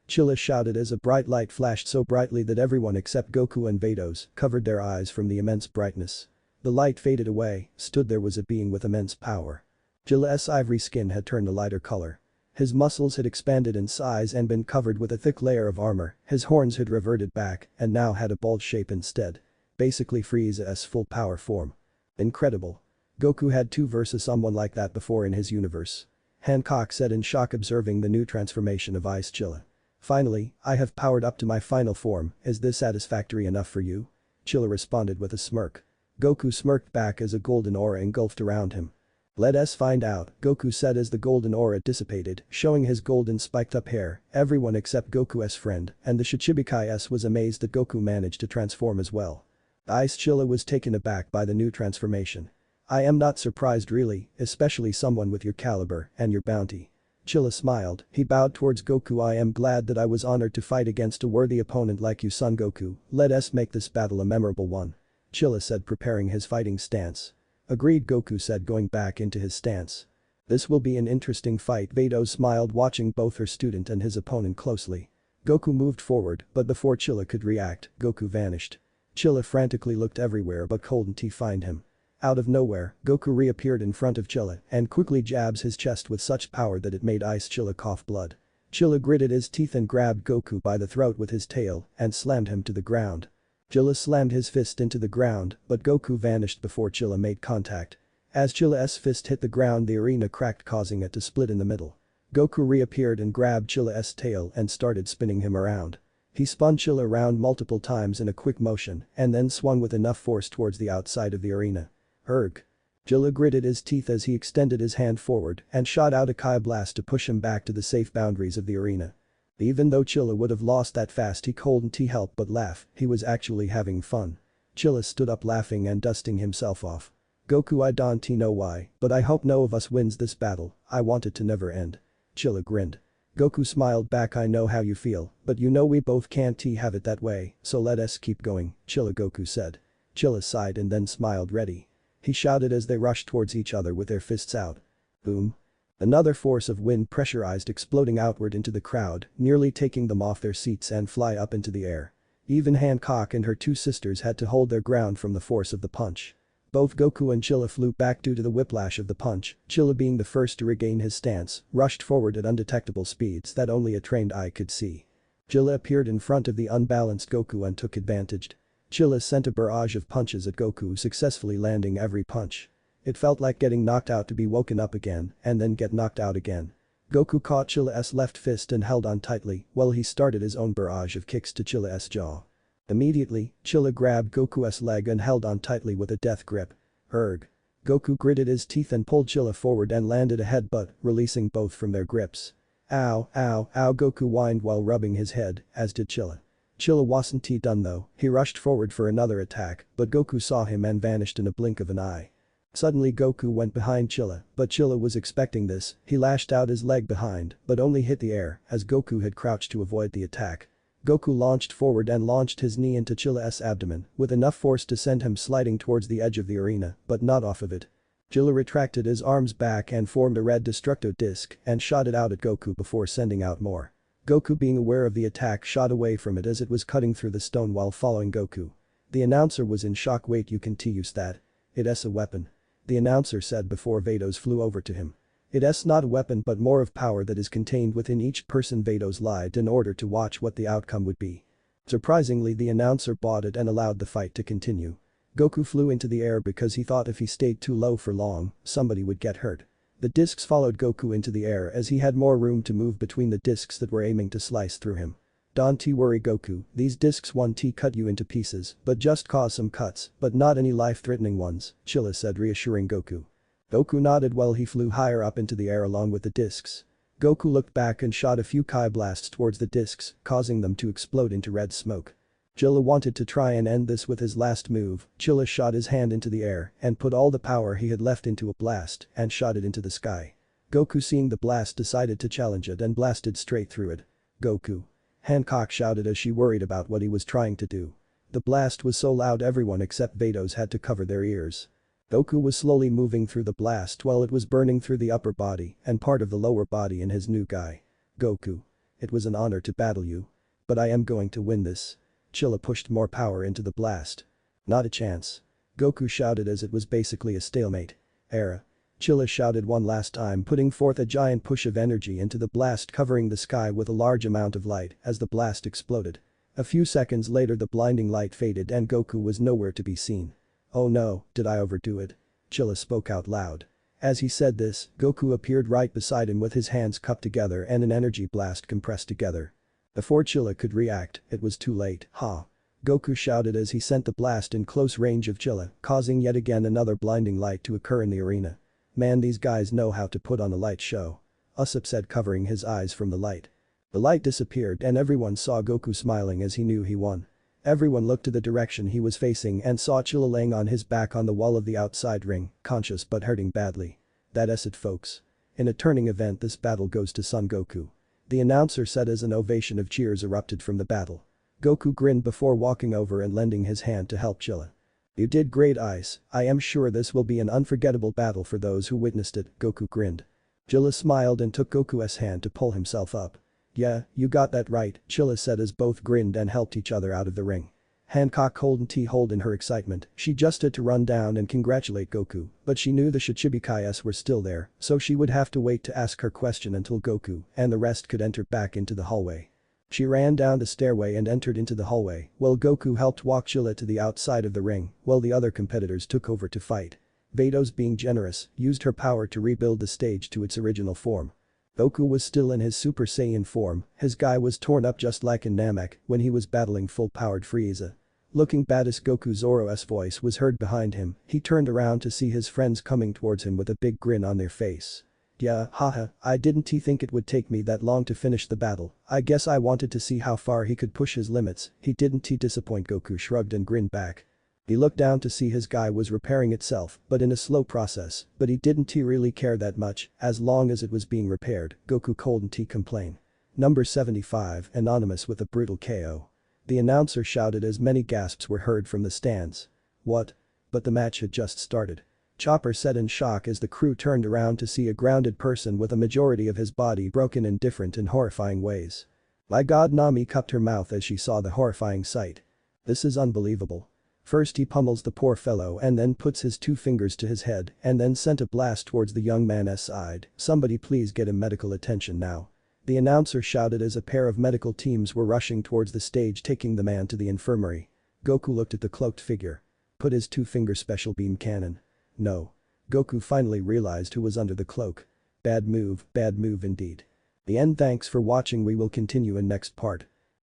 Chilla shouted as a bright light flashed so brightly that everyone except Goku and Vados covered their eyes from the immense brightness. The light faded away, stood there was a being with immense power. Chilla's ivory skin had turned a lighter color. His muscles had expanded in size and been covered with a thick layer of armor, his horns had reverted back and now had a bald shape instead. Basically Frieza's full power form. Incredible. Goku had to versus someone like that before in his universe. Hancock said in shock, observing the new transformation of Ice Chilla. Finally, I have powered up to my final form, is this satisfactory enough for you? Chilla responded with a smirk. Goku smirked back as a golden aura engulfed around him. Let us find out, Goku said as the golden aura dissipated, showing his golden spiked up hair. Everyone except Goku's friend and the Shichibukai was amazed that Goku managed to transform as well. Ice Chilla was taken aback by the new transformation. I am not surprised really, especially someone with your caliber and your bounty. Chilla smiled, he bowed towards Goku. I am glad that I was honored to fight against a worthy opponent like you, son Goku. Let us make this battle a memorable one. Chilla said, preparing his fighting stance. Agreed, Goku said, going back into his stance. This will be an interesting fight. Vados smiled, watching both her student and his opponent closely. Goku moved forward, but before Chilla could react, Goku vanished. Chilla frantically looked everywhere but couldn't find him. Out of nowhere, Goku reappeared in front of Chilla and quickly jabs his chest with such power that it made Ice Chilla cough blood. Chilla gritted his teeth and grabbed Goku by the throat with his tail and slammed him to the ground. Chilla slammed his fist into the ground, but Goku vanished before Chilla made contact. As Chilla's fist hit the ground, the arena cracked, causing it to split in the middle. Goku reappeared and grabbed Chilla's tail and started spinning him around. He spun Chilla around multiple times in a quick motion and then swung with enough force towards the outside of the arena. Erg. Chilla gritted his teeth as he extended his hand forward and shot out a Kai blast to push him back to the safe boundaries of the arena. Even though Chilla would have lost that fast, he couldn't help but laugh, he was actually having fun. Chilla stood up laughing and dusting himself off. Goku, I don't know why, but I hope no of us wins this battle, I want it to never end. Chilla grinned. Goku smiled back, I know how you feel, but you know we both can't have it that way, so let us keep going, Chilla, Goku said. Chilla sighed and then smiled, ready. He shouted as they rushed towards each other with their fists out. Boom. Another force of wind pressurized, exploding outward into the crowd, nearly taking them off their seats and fly up into the air. Even Hancock and her two sisters had to hold their ground from the force of the punch. Both Goku and Chilla flew back due to the whiplash of the punch. Chilla, being the first to regain his stance, rushed forward at undetectable speeds that only a trained eye could see. Chilla appeared in front of the unbalanced Goku and took advantage. Chilla sent a barrage of punches at Goku, successfully landing every punch. It felt like getting knocked out to be woken up again and then get knocked out again. Goku caught Chilla's left fist and held on tightly while he started his own barrage of kicks to Chilla's jaw. Immediately, Chilla grabbed Goku's leg and held on tightly with a death grip. Erg. Goku gritted his teeth and pulled Chilla forward and landed a headbutt, releasing both from their grips. Ow, ow, ow, Goku whined while rubbing his head, as did Chilla. Chilla wasn't done though, he rushed forward for another attack, but Goku saw him and vanished in a blink of an eye. Suddenly Goku went behind Chilla, but Chilla was expecting this, he lashed out his leg behind, but only hit the air, as Goku had crouched to avoid the attack. Goku launched forward and launched his knee into Chilla's abdomen, with enough force to send him sliding towards the edge of the arena, but not off of it. Chilla retracted his arms back and formed a red destructo disc and shot it out at Goku before sending out more. Goku, being aware of the attack, shot away from it as it was cutting through the stone while following Goku. The announcer was in shock. Wait, you can use that? It's a weapon. The announcer said before Vados flew over to him. It's not a weapon but more of power that is contained within each person. Vados lied in order to watch what the outcome would be. Surprisingly, the announcer bought it and allowed the fight to continue. Goku flew into the air because he thought if he stayed too low for long, somebody would get hurt. The discs followed Goku into the air as he had more room to move between the discs that were aiming to slice through him. Don't worry Goku, these discs won't cut you into pieces, but just cause some cuts, but not any life-threatening ones, Chilla said, reassuring Goku. Goku nodded while he flew higher up into the air along with the discs. Goku looked back and shot a few Kai blasts towards the discs, causing them to explode into red smoke. Chilla wanted to try and end this with his last move. Chilla shot his hand into the air and put all the power he had left into a blast and shot it into the sky. Goku, seeing the blast, decided to challenge it and blasted straight through it. Goku. Hancock shouted as she worried about what he was trying to do. The blast was so loud everyone except Vados had to cover their ears. Goku was slowly moving through the blast while it was burning through the upper body and part of the lower body in his new guy. Goku. It was an honor to battle you. But I am going to win this. Chilla pushed more power into the blast. Not a chance. Goku shouted as it was basically a stalemate. Era. Chilla shouted one last time, putting forth a giant push of energy into the blast, covering the sky with a large amount of light as the blast exploded. A few seconds later the blinding light faded and Goku was nowhere to be seen. Oh no, did I overdo it? Chilla spoke out loud. As he said this, Goku appeared right beside him with his hands cupped together and an energy blast compressed together. Before Chilla could react, it was too late. Ha! Goku shouted as he sent the blast in close range of Chilla, causing yet again another blinding light to occur in the arena. Man, these guys know how to put on a light show. Usopp said, covering his eyes from the light. The light disappeared and everyone saw Goku smiling as he knew he won. Everyone looked to the direction he was facing and saw Chilla laying on his back on the wall of the outside ring, conscious but hurting badly. That's it folks. In a turning event, this battle goes to Son Goku. The announcer said as an ovation of cheers erupted from the battle. Goku grinned before walking over and lending his hand to help Chilla. You did great, Ice. I am sure this will be an unforgettable battle for those who witnessed it, Goku grinned. Chilla smiled and took Goku's hand to pull himself up. Yeah, you got that right, Chilla said as both grinned and helped each other out of the ring. Hancock hold in her excitement, she just had to run down and congratulate Goku, but she knew the Shichibukais were still there, so she would have to wait to ask her question until Goku and the rest could enter back into the hallway. She ran down the stairway and entered into the hallway, while Goku helped walk Chilla to the outside of the ring, while the other competitors took over to fight. Vados, being generous, used her power to rebuild the stage to its original form. Goku was still in his Super Saiyan form, his guy was torn up just like in Namek when he was battling full-powered Frieza. Looking badass, Goku Zoro's voice was heard behind him, he turned around to see his friends coming towards him with a big grin on their face. Yeah, haha, I didn't think it would take me that long to finish the battle, I guess I wanted to see how far he could push his limits, he didn't disappoint. Goku shrugged and grinned back. He looked down to see his guy was repairing itself, but in a slow process, but he didn't really care that much, as long as it was being repaired, Goku couldn't complain. Number 75, anonymous with a brutal KO. The announcer shouted as many gasps were heard from the stands. What? But the match had just started. Chopper said in shock as the crew turned around to see a grounded person with a majority of his body broken in different and horrifying ways. My god, Nami cupped her mouth as she saw the horrifying sight. This is unbelievable. First he pummels the poor fellow and then puts his 2 fingers to his head and then sent a blast towards the young man's side. Somebody please get him medical attention now. The announcer shouted as a pair of medical teams were rushing towards the stage, taking the man to the infirmary. Goku looked at the cloaked figure. Put his 2-finger special beam cannon. No. Goku finally realized who was under the cloak. Bad move indeed. The end. Thanks for watching, we will continue in next part.